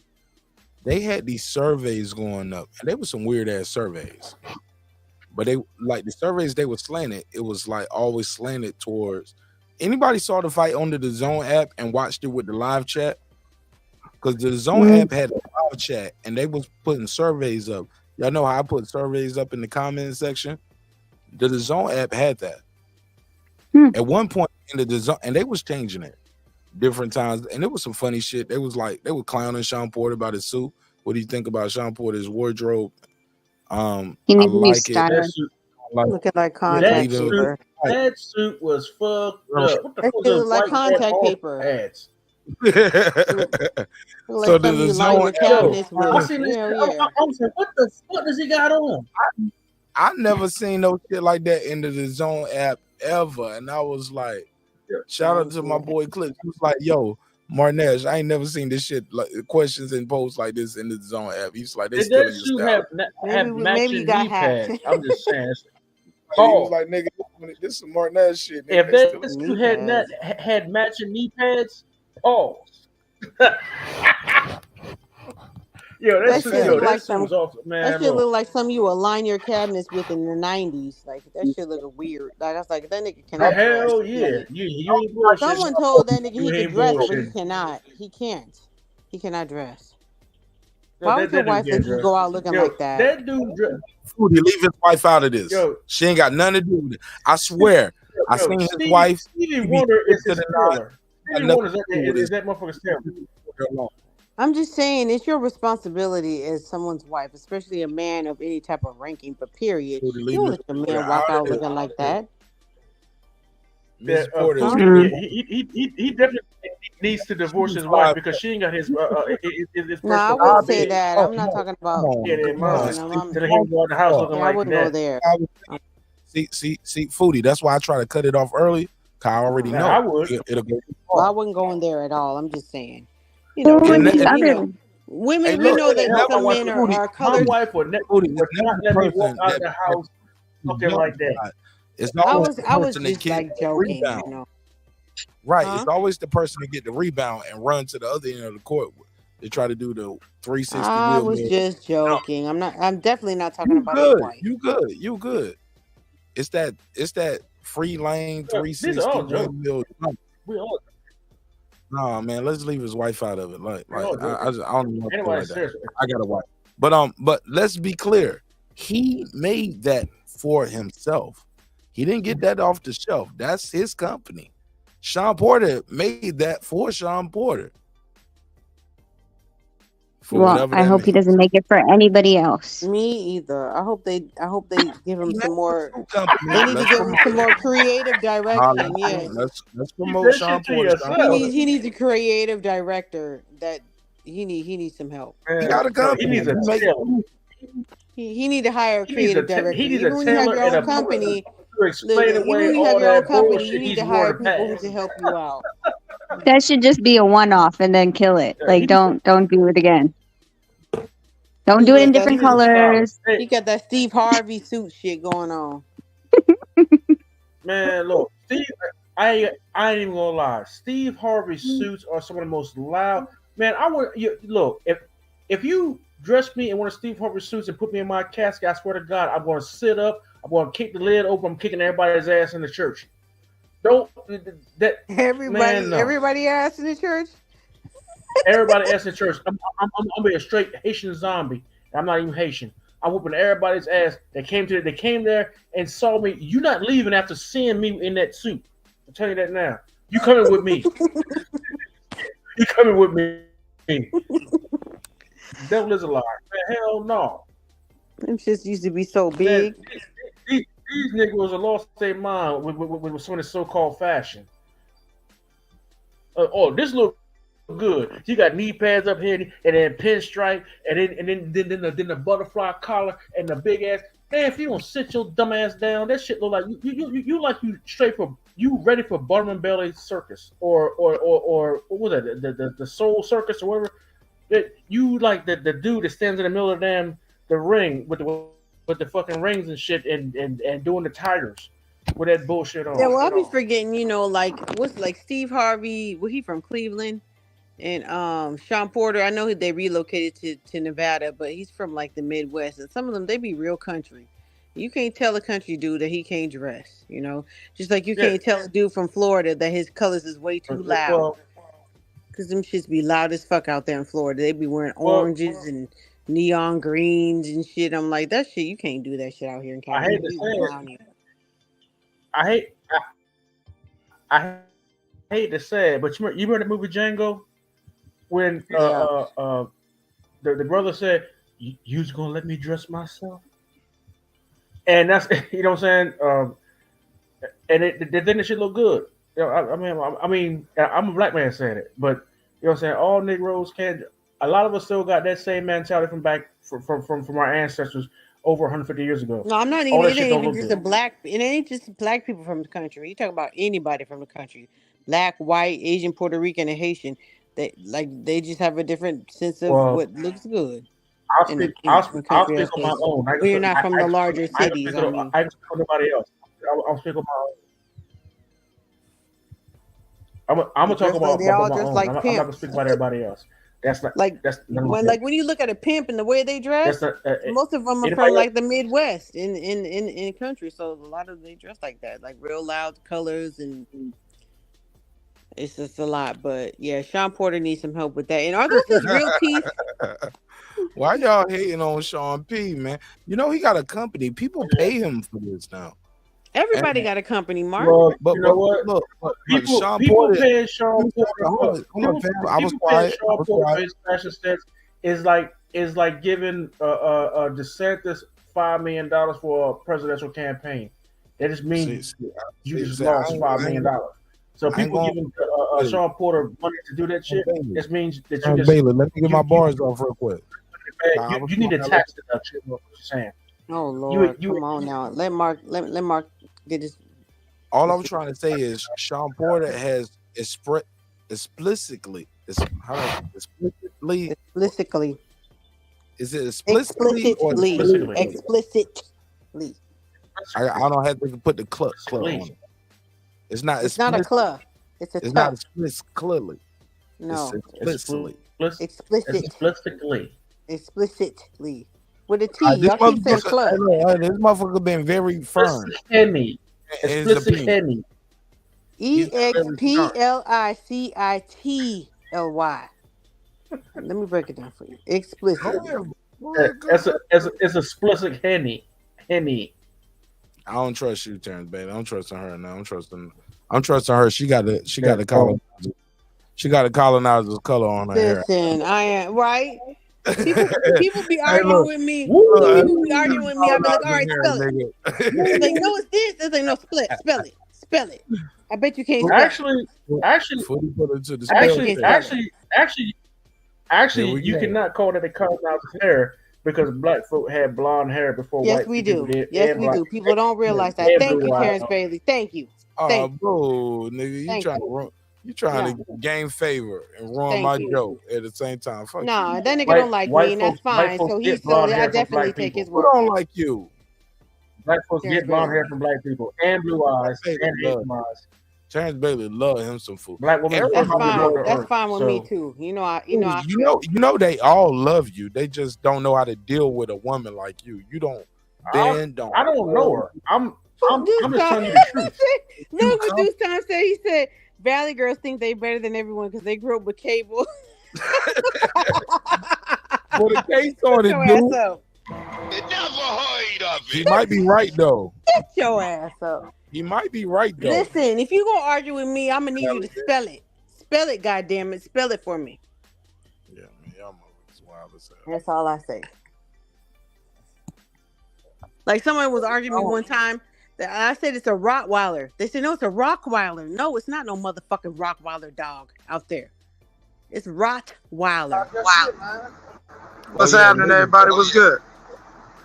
[SPEAKER 1] they had these surveys going up, and they were some weird ass surveys. But they like the surveys they were slanted. It was like always slanted towards. Anybody saw the fight on the DAZN app and watched it with the live chat? Because the DAZN app had a live chat, and they was putting surveys up. Y'all know how I put surveys up in the comment section? The DAZN app had that. At one point in the DAZN, and they was changing it different times, and it was some funny shit. They were clowning Sean Porter about his suit. What do you think about Sean Porter's wardrobe? I like it.
[SPEAKER 7] Looking like contact paper.
[SPEAKER 18] That suit was fucked up. What the
[SPEAKER 7] That
[SPEAKER 18] fuck
[SPEAKER 7] shit
[SPEAKER 18] was
[SPEAKER 7] look like
[SPEAKER 18] white
[SPEAKER 7] contact paper.
[SPEAKER 18] Pads?
[SPEAKER 7] Like so the
[SPEAKER 18] DAZN
[SPEAKER 7] cabinets with.
[SPEAKER 18] I seen this. I was like, what the fuck does he got on?
[SPEAKER 1] I never seen no shit like that in the DAZN app ever, and I was like, shout out to my boy Clips. He was like, yo, Marnesh, I ain't never seen this shit like questions and posts like this in the DAZN app. He's like, they
[SPEAKER 18] Did
[SPEAKER 1] still
[SPEAKER 18] that
[SPEAKER 1] in
[SPEAKER 18] shoe
[SPEAKER 1] your
[SPEAKER 18] have matching knee pads? I'm just saying.
[SPEAKER 1] He was like, nigga, this is some Marnesh shit. Nigga,
[SPEAKER 18] If that shoe had matching knee pads, oh.
[SPEAKER 7] That shit look like
[SPEAKER 18] was awesome, man.
[SPEAKER 7] That shit look like something you align your cabinets with in the 90s. Like that shit look weird. Like I was like, that nigga cannot.
[SPEAKER 18] Hell yeah, you ain't bullshit.
[SPEAKER 7] Someone told that nigga he
[SPEAKER 18] ain't
[SPEAKER 7] could dress, but he
[SPEAKER 18] bullshitting.
[SPEAKER 7] cannot. He can't. He cannot dress.
[SPEAKER 18] Yo,
[SPEAKER 7] Why would your wife let you go out looking like that?
[SPEAKER 18] That dude,
[SPEAKER 1] Foodie, leave his wife out of this.
[SPEAKER 18] Yo.
[SPEAKER 1] She ain't got nothing to do with it. I swear. I seen his wife.
[SPEAKER 18] Stevie Wonder is his killer. Stevie Wonder is that motherfucker's killer.
[SPEAKER 7] I'm just saying, it's your responsibility as someone's wife, especially a man of any type of ranking. But period, you don't let your man walk out looking like that.
[SPEAKER 18] He definitely needs to divorce his wife because she ain't got his.
[SPEAKER 7] No, I wouldn't say that. I'm not talking about.
[SPEAKER 18] I
[SPEAKER 7] wouldn't go there.
[SPEAKER 1] See, Foodie. That's why I try to cut it off early. Cause I already know.
[SPEAKER 18] I would.
[SPEAKER 1] It'll go.
[SPEAKER 7] Well, I wouldn't go in there at all. I'm just saying. You know, women. Women. We know that some men are colored.
[SPEAKER 18] My wife would not let me walk out the house looking like that.
[SPEAKER 1] It's
[SPEAKER 7] I was just like joking, you know.
[SPEAKER 1] Right. It's always the person to get the rebound and run to the other end of the court. They try to do the 360.
[SPEAKER 7] I was just joking. I'm definitely not talking about your wife.
[SPEAKER 1] You good. It's that free lane 360 windmill.
[SPEAKER 18] We all.
[SPEAKER 1] No, man, let's leave his wife out of it. I don't know
[SPEAKER 18] Anyway,
[SPEAKER 1] like that. I got a wife. But let's be clear. He made that for himself. He didn't get that off the shelf. That's his company. Sean Porter made that for Sean Porter. for
[SPEAKER 12] Well,
[SPEAKER 1] whatever
[SPEAKER 12] I
[SPEAKER 1] that
[SPEAKER 12] hope he
[SPEAKER 1] means.
[SPEAKER 12] doesn't make it for anybody else.
[SPEAKER 7] Me either. I hope they give him some more.
[SPEAKER 1] Company.
[SPEAKER 7] They need to
[SPEAKER 1] Let's
[SPEAKER 7] give him
[SPEAKER 1] promote
[SPEAKER 7] some
[SPEAKER 1] it.
[SPEAKER 7] more creative direction. Yes.
[SPEAKER 1] Let's promote Sean Porter.
[SPEAKER 7] He needs a creative director that he needs some help.
[SPEAKER 1] He got a company.
[SPEAKER 18] He needs a tailor.
[SPEAKER 7] He need to hire a creative director.
[SPEAKER 18] He needs
[SPEAKER 7] Even
[SPEAKER 18] a
[SPEAKER 7] when you have
[SPEAKER 18] tailor
[SPEAKER 7] your
[SPEAKER 18] and
[SPEAKER 7] own
[SPEAKER 18] a
[SPEAKER 7] company,
[SPEAKER 18] to explain
[SPEAKER 7] even
[SPEAKER 18] away
[SPEAKER 7] when you
[SPEAKER 18] all
[SPEAKER 7] have your own
[SPEAKER 18] that
[SPEAKER 7] company,
[SPEAKER 18] bullshit
[SPEAKER 7] you need
[SPEAKER 18] he's
[SPEAKER 7] to hire
[SPEAKER 18] worn
[SPEAKER 7] people who
[SPEAKER 18] past.
[SPEAKER 7] can help you out.
[SPEAKER 12] That should just be a one-off and then kill it. Like, don't do it again. Don't do it in different colors.
[SPEAKER 7] He got that Steve Harvey suit shit going on.
[SPEAKER 18] Man, look, Steve. I ain't even gonna lie. Steve Harvey suits are some of the most loud. Man, I would look if you dress me in one of Steve Harvey suits and put me in my casket. I swear to God, I'm gonna sit up. I'm gonna kick the lid open. I'm kicking everybody's ass in the church. Don't that
[SPEAKER 7] everybody ass in the church.
[SPEAKER 18] Everybody ass in the church. I'm be a straight Haitian zombie. I'm not even Haitian. I'm whooping everybody's ass. They came there and saw me. You not leaving after seeing me in that suit. I'm telling you that now. You coming with me. You coming with me. Devil is a liar. Man, hell no.
[SPEAKER 7] Them shits used to be so big.
[SPEAKER 18] Man, these niggas are lost their mind with some of this so-called fashion. This look good. You got knee pads up here and then pinstripe and then the butterfly collar and the big ass. Man, if you don't sit your dumb ass down, that shit look like you like you straight for you ready for Butterman Belly Circus or what was that the Soul Circus or whatever. That you like the dude that stands in the middle of the ring with the fucking rings and shit and doing the tigers with that bullshit on.
[SPEAKER 7] Yeah, well, I'll be forgetting, like Steve Harvey, he from Cleveland, and Sean Porter. I know they relocated to Nevada, but he's from like the Midwest, and some of them they be real country. You can't tell a country dude that he can't dress, just like you can't tell a dude from Florida that his colors is way too loud. Because them shits be loud as fuck out there in Florida. They be wearing oranges and neon greens and shit. I'm like, that shit, you can't do that shit out here in California.
[SPEAKER 18] I hate to say it, but you remember the movie Django? When the brother said, "You's gonna let me dress myself," and that's you know what I'm saying. And then it should look good. I mean, I'm a black man saying it, but you know what I'm saying. All Negroes can't. A lot of us still got that same mentality from back from our ancestors over 150 years ago.
[SPEAKER 7] No, I'm not even. It ain't even just It ain't just black people from the country. You talking about anybody from the country, black, white, Asian, Puerto Rican, and Haitian. They just have a different sense of what looks good.
[SPEAKER 18] I'll speak on my own.
[SPEAKER 7] We're not from the larger cities.
[SPEAKER 18] I can speak on nobody else. I'll speak on my own. I'm gonna talk about my own. I'm not gonna speak about everybody else. That's not
[SPEAKER 7] when you look at a pimp and the way they dress. Most of them are from like the Midwest in the country, so a lot of they dress like that, like real loud colors, and it's just a lot. But yeah, Sean Porter needs some help with that. And are those his real teeth?
[SPEAKER 1] Why y'all hating on Sean P, man? You know he got a company. People pay him for this now.
[SPEAKER 7] Everybody got a company, Mark.
[SPEAKER 1] But you know what? Look,
[SPEAKER 18] people paying Sean Porter. I was quiet. His fashion sense is like giving DeSantis $5 million for a presidential campaign. That just means you just lost $5 million. So people giving Sean Porter money to do that shit. This means that you just.
[SPEAKER 1] Baylor, let me get my bars off real quick.
[SPEAKER 18] You need a tax deduction. What you're saying?
[SPEAKER 7] Oh Lord, come on now. Let Mark get his.
[SPEAKER 1] All I'm trying to say is Sean Porter has explicitly. Is it explicitly or explicitly? I don't have to put the club on it. It's not
[SPEAKER 7] a club. It's
[SPEAKER 1] not explicitly.
[SPEAKER 7] No.
[SPEAKER 1] Explicitly.
[SPEAKER 7] Explicitly. With a T. Y'all keep saying club.
[SPEAKER 1] This motherfucker been very firm.
[SPEAKER 18] Explicitly.
[SPEAKER 7] EXPLICITLY. Let me break it down for you. Explicitly.
[SPEAKER 18] It's a explicit Henny.
[SPEAKER 1] I don't trust you, Terrence, baby. I'm trusting her now. I'm trusting her. She got the colonizer's color on her hair.
[SPEAKER 7] Listen, I am right. People be
[SPEAKER 1] Hey,
[SPEAKER 7] arguing
[SPEAKER 1] look.
[SPEAKER 7] with me.
[SPEAKER 1] Look,
[SPEAKER 7] People be arguing with me. I be like, all right,
[SPEAKER 1] here,
[SPEAKER 7] spell it.
[SPEAKER 1] nigga.
[SPEAKER 7] It's like, no, it's this. It's like, no, spell it. Spell it. I bet you can't spell it.
[SPEAKER 18] Actually,
[SPEAKER 1] Fully put into the
[SPEAKER 7] I bet
[SPEAKER 1] spell
[SPEAKER 7] you
[SPEAKER 1] check.
[SPEAKER 7] can't
[SPEAKER 18] actually,
[SPEAKER 1] we
[SPEAKER 18] you
[SPEAKER 1] go.
[SPEAKER 18] cannot call that a coming out hair because black folk had blonde hair before
[SPEAKER 7] Yes,
[SPEAKER 18] white
[SPEAKER 7] we
[SPEAKER 18] people
[SPEAKER 7] do.
[SPEAKER 18] did.
[SPEAKER 7] Yes,
[SPEAKER 18] and
[SPEAKER 7] we
[SPEAKER 18] black
[SPEAKER 7] do. People don't realize that.
[SPEAKER 18] and
[SPEAKER 7] Thank
[SPEAKER 18] blue
[SPEAKER 7] you,
[SPEAKER 18] eyes.
[SPEAKER 7] Terrence Bailey. Thank you.
[SPEAKER 1] Oh,
[SPEAKER 7] Thank you.
[SPEAKER 1] boo, nigga, you
[SPEAKER 7] Thank
[SPEAKER 1] trying
[SPEAKER 7] you.
[SPEAKER 1] to run? You trying to gain favor and ruin
[SPEAKER 7] Thank
[SPEAKER 1] my
[SPEAKER 7] you.
[SPEAKER 1] joke at the same time? Fuck
[SPEAKER 7] Nah,
[SPEAKER 1] you.
[SPEAKER 7] that nigga don't like me, and that's
[SPEAKER 18] White
[SPEAKER 7] fine.
[SPEAKER 18] folks
[SPEAKER 7] So
[SPEAKER 18] get blonde
[SPEAKER 7] I
[SPEAKER 18] hair from
[SPEAKER 7] definitely
[SPEAKER 18] black
[SPEAKER 7] take his
[SPEAKER 18] people.
[SPEAKER 1] Who
[SPEAKER 7] word.
[SPEAKER 1] don't like you?
[SPEAKER 18] Black folks
[SPEAKER 7] Terrence
[SPEAKER 18] get blonde
[SPEAKER 7] Bailey.
[SPEAKER 18] hair from black people and blue eyes and Asian eyes.
[SPEAKER 1] Terrence Bailey love him some food.
[SPEAKER 18] Black women.
[SPEAKER 7] That's
[SPEAKER 18] first
[SPEAKER 7] fine.
[SPEAKER 18] walked the
[SPEAKER 7] That's
[SPEAKER 18] earth,
[SPEAKER 7] fine with me
[SPEAKER 18] so-
[SPEAKER 7] too. You know, I feel.
[SPEAKER 1] You know, they all love you. They just don't know how to deal with a woman like you. You don't.
[SPEAKER 18] I don't know her. I'm just telling you the truth.
[SPEAKER 7] Look what Deuce Time said. He said Valley girls think they better than everyone because they grew up with cable.
[SPEAKER 1] Put a case on it,
[SPEAKER 7] Get your
[SPEAKER 1] dude.
[SPEAKER 7] ass up.
[SPEAKER 1] He might be right though.
[SPEAKER 7] Get your ass up.
[SPEAKER 1] He might be right though.
[SPEAKER 7] Listen, if you gonna argue with me, I'm gonna need you to spell it. Spell it, goddammit. Spell it for me.
[SPEAKER 1] Yeah, man, y'all motherfuckers wild as hell.
[SPEAKER 7] That's all I say. Like someone was arguing with me one time that I said it's a Rottweiler. They said no, it's a Rockweiler. No, it's not no motherfucking Rockweiler dog out there. It's Rottweiler. Wow.
[SPEAKER 19] What's happening, everybody? What's good?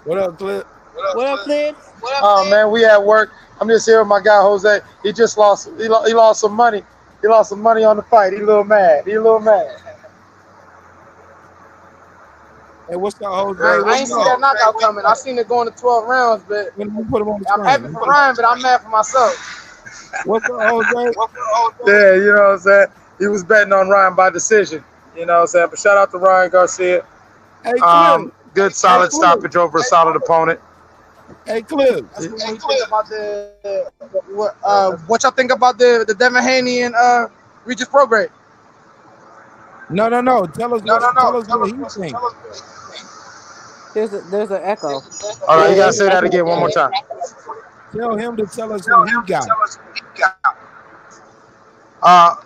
[SPEAKER 1] What up, Clip?
[SPEAKER 7] What up, Clip?
[SPEAKER 19] Oh man, we at work. I'm just here with my guy Jose. He just lost. He lost some money. He lost some money on the fight. He a little mad. He a little mad.
[SPEAKER 1] Hey, what's up, Jose?
[SPEAKER 19] I ain't see that knockout coming. I seen it going to 12 rounds, but
[SPEAKER 1] put him on the
[SPEAKER 19] I'm happy for Ryan, but I'm mad for myself.
[SPEAKER 1] What's up, Jose?
[SPEAKER 19] Yeah, you know what I'm saying? He was betting on Ryan by decision. You know what I'm saying? But shout out to Ryan Garcia.
[SPEAKER 1] Hey, Clip.
[SPEAKER 19] Good solid stoppage over a solid opponent.
[SPEAKER 1] Hey, Clip.
[SPEAKER 19] What y'all think about the Devin Haney and Regis Prograde?
[SPEAKER 1] No. Tell us what he thinks.
[SPEAKER 7] There's an echo.
[SPEAKER 19] All right, you gotta say that again one more time.
[SPEAKER 1] Tell him to tell us what he got.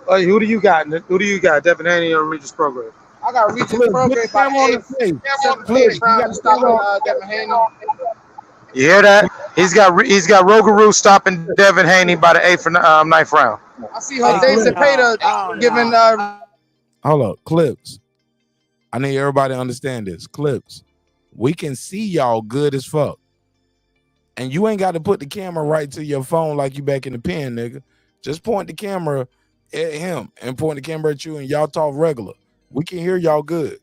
[SPEAKER 19] Who do you got? Who do you got? Devin Haney or Regis Prograde? I got Regis Prograde by the eighth round stopping Devin Haney. You hear that? He's got Rougarou stopping Devin Haney by the 8th or 9th round. I see Jose Cepeda giving.
[SPEAKER 1] Hold up, Clips. I need everybody to understand this. Clips. We can see y'all good as fuck. And you ain't got to put the camera right to your phone like you back in the pen, nigga. Just point the camera at him and point the camera at you and y'all talk regular. We can hear y'all good.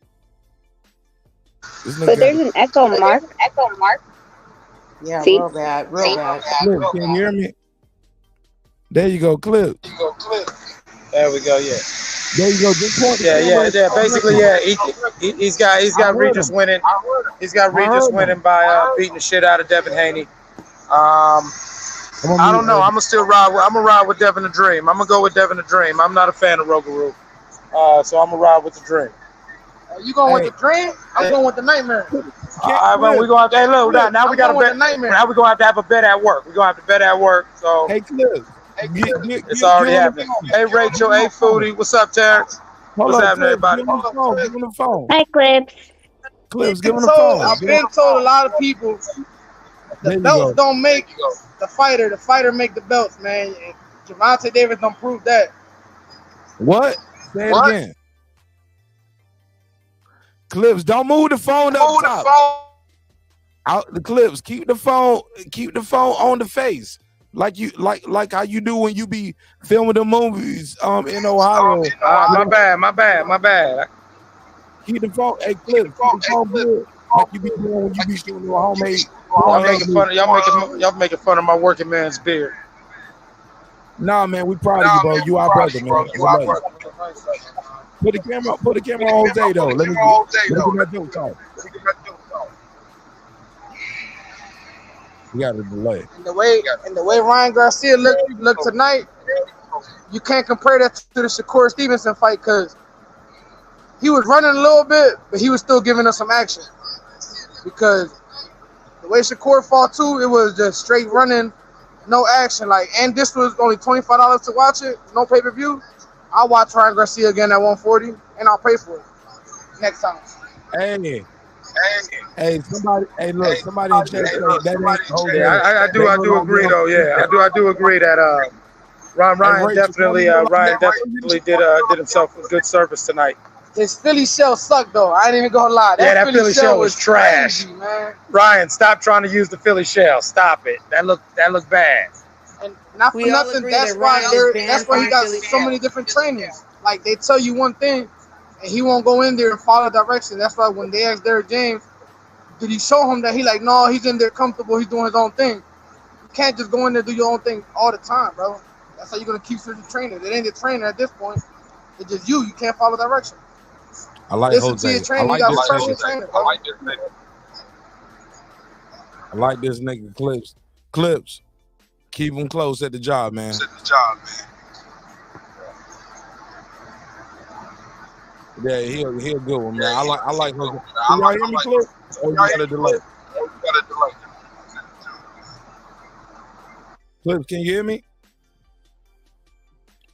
[SPEAKER 12] But there's an echo mark.
[SPEAKER 7] Yeah,
[SPEAKER 12] See?
[SPEAKER 7] real bad.
[SPEAKER 1] Clip, can you hear me? There you go, Clip.
[SPEAKER 19] There we go. Yeah.
[SPEAKER 1] There you go. Just point the
[SPEAKER 19] Yeah.
[SPEAKER 1] camera.
[SPEAKER 19] Basically, yeah. He's got Regis winning. He's got Regis winning by beating the shit out of Devin Haney. I don't know. I'm gonna still ride. I'm gonna ride with Devin the Dream. I'm gonna go with Devin the Dream. I'm not a fan of Rougarou, so I'm gonna ride with the Dream. You going with the Dream? I'm going with the Nightmare. All right, man. We gonna have to. Hey, look, now we got to bet. Now we gonna have to have a bet at work. We gonna have to bet at work. So.
[SPEAKER 1] Hey, Clip.
[SPEAKER 19] It's already happening. Hey, Rachel. Hey, Foodie. What's up, Terrence? What's happening, everybody?
[SPEAKER 1] Give him the phone.
[SPEAKER 12] Hi, Clips.
[SPEAKER 1] Clips, give him the phone.
[SPEAKER 19] I've been told a lot of people the belts don't make the fighter. The fighter make the belts, man. And Gervonta Davis don't prove that.
[SPEAKER 1] What? Say it again. Clips, don't move the phone up top. Out the Clips. Keep the phone on the face. Like how you do when you be filming the movies in Ohio.
[SPEAKER 19] My bad.
[SPEAKER 1] Keep the phone. Hey, Clips, keep the phone good. Like you be doing when you be shooting a homemade.
[SPEAKER 19] Y'all making fun of my working man's beard.
[SPEAKER 1] Nah, man, we proud of you, bro. You our brother, man. Put the camera on Jose though. Let me get that joke talk. We got a delay.
[SPEAKER 19] And the way Ryan Garcia looked tonight, you can't compare that to the Shakur Stevenson fight because he was running a little bit, but he was still giving us some action. Because the way Shakur fought too, it was just straight running, no action. And this was only $25 to watch it, no pay-per-view. I'll watch Ryan Garcia again at 140, and I'll pay for it next time.
[SPEAKER 1] Hey, somebody. Hey, look, somebody in chat say that ain't Jose.
[SPEAKER 19] Yeah, I do agree though. Yeah, I do agree that Ryan
[SPEAKER 1] Rachel,
[SPEAKER 19] definitely did himself a good service tonight.
[SPEAKER 20] His Philly shell sucked though. I ain't even gonna lie.
[SPEAKER 19] That Philly shell was trash.
[SPEAKER 20] crazy, man.
[SPEAKER 19] Ryan, stop trying to use the Philly shell. Stop it. That looked bad.
[SPEAKER 20] And not
[SPEAKER 7] We
[SPEAKER 20] for
[SPEAKER 7] all
[SPEAKER 20] nothing.
[SPEAKER 7] agree
[SPEAKER 20] That's
[SPEAKER 7] that
[SPEAKER 20] why
[SPEAKER 7] Ryan is banned
[SPEAKER 20] that's why he
[SPEAKER 7] from
[SPEAKER 20] got
[SPEAKER 7] Philly
[SPEAKER 20] so
[SPEAKER 7] shell.
[SPEAKER 20] many different trainers. Like they tell you one thing, and he won't go in there and follow direction. That's why when they asked Derrick James, did he show him that he like, no, he's in there comfortable. He's doing his own thing. You can't just go in there and do your own thing all the time, bro. That's how you're gonna keep switching trainers. It ain't the trainer at this point. It's just you. You can't follow direction.
[SPEAKER 1] I like
[SPEAKER 20] Listen
[SPEAKER 1] Jose.
[SPEAKER 20] to your trainer. You got professional trainer, bro.
[SPEAKER 1] I like this nigga Clips. Clips. Keep him close at the job, man. Yeah, he a good one, man. I like Jose. Can y'all hear me, Clips? Oh, you got a delay. Clips, can you hear me?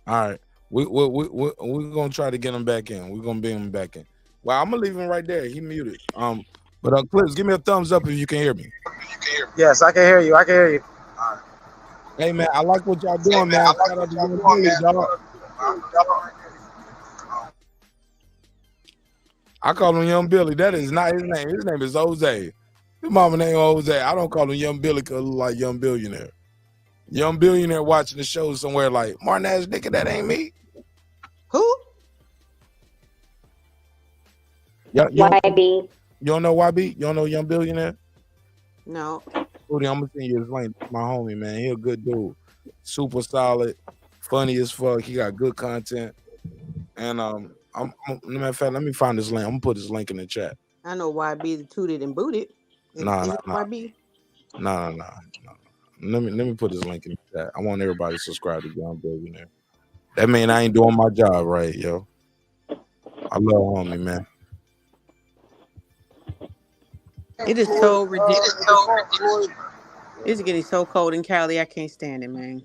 [SPEAKER 1] All right. We're gonna try to get him back in. We're gonna bring him back in. Well, I'm gonna leave him right there. He muted. But Clips, give me a thumbs up if you can hear me.
[SPEAKER 19] Yes, I can hear you.
[SPEAKER 1] Hey man, I like what y'all doing, man. Shout out to Young Billy, dog. I call him Young Billy. That is not his name. His name is Jose. His mama name Jose. I don't call him Young Billy because I look like Young Billionaire. Young Billionaire watching the show somewhere like, Martin ass nigga, that ain't me.
[SPEAKER 7] Who?
[SPEAKER 1] YB. You don't know YB? You don't know Young Billionaire?
[SPEAKER 7] No.
[SPEAKER 1] Rudy, I'm gonna send you his link. My homie, man. He a good dude. Super solid, funny as fuck. He got good content. And matter of fact, let me find this link. I'm gonna put this link in the chat.
[SPEAKER 7] I know YB the tooted and booted.
[SPEAKER 1] Nah.
[SPEAKER 7] YB.
[SPEAKER 1] Nah. Let me put this link in the chat. I want everybody to subscribe to Young Billionaire. That mean I ain't doing my job right, yo. I love homie, man.
[SPEAKER 7] It is so ridiculous. It's getting so cold in Cali. I can't stand it, man.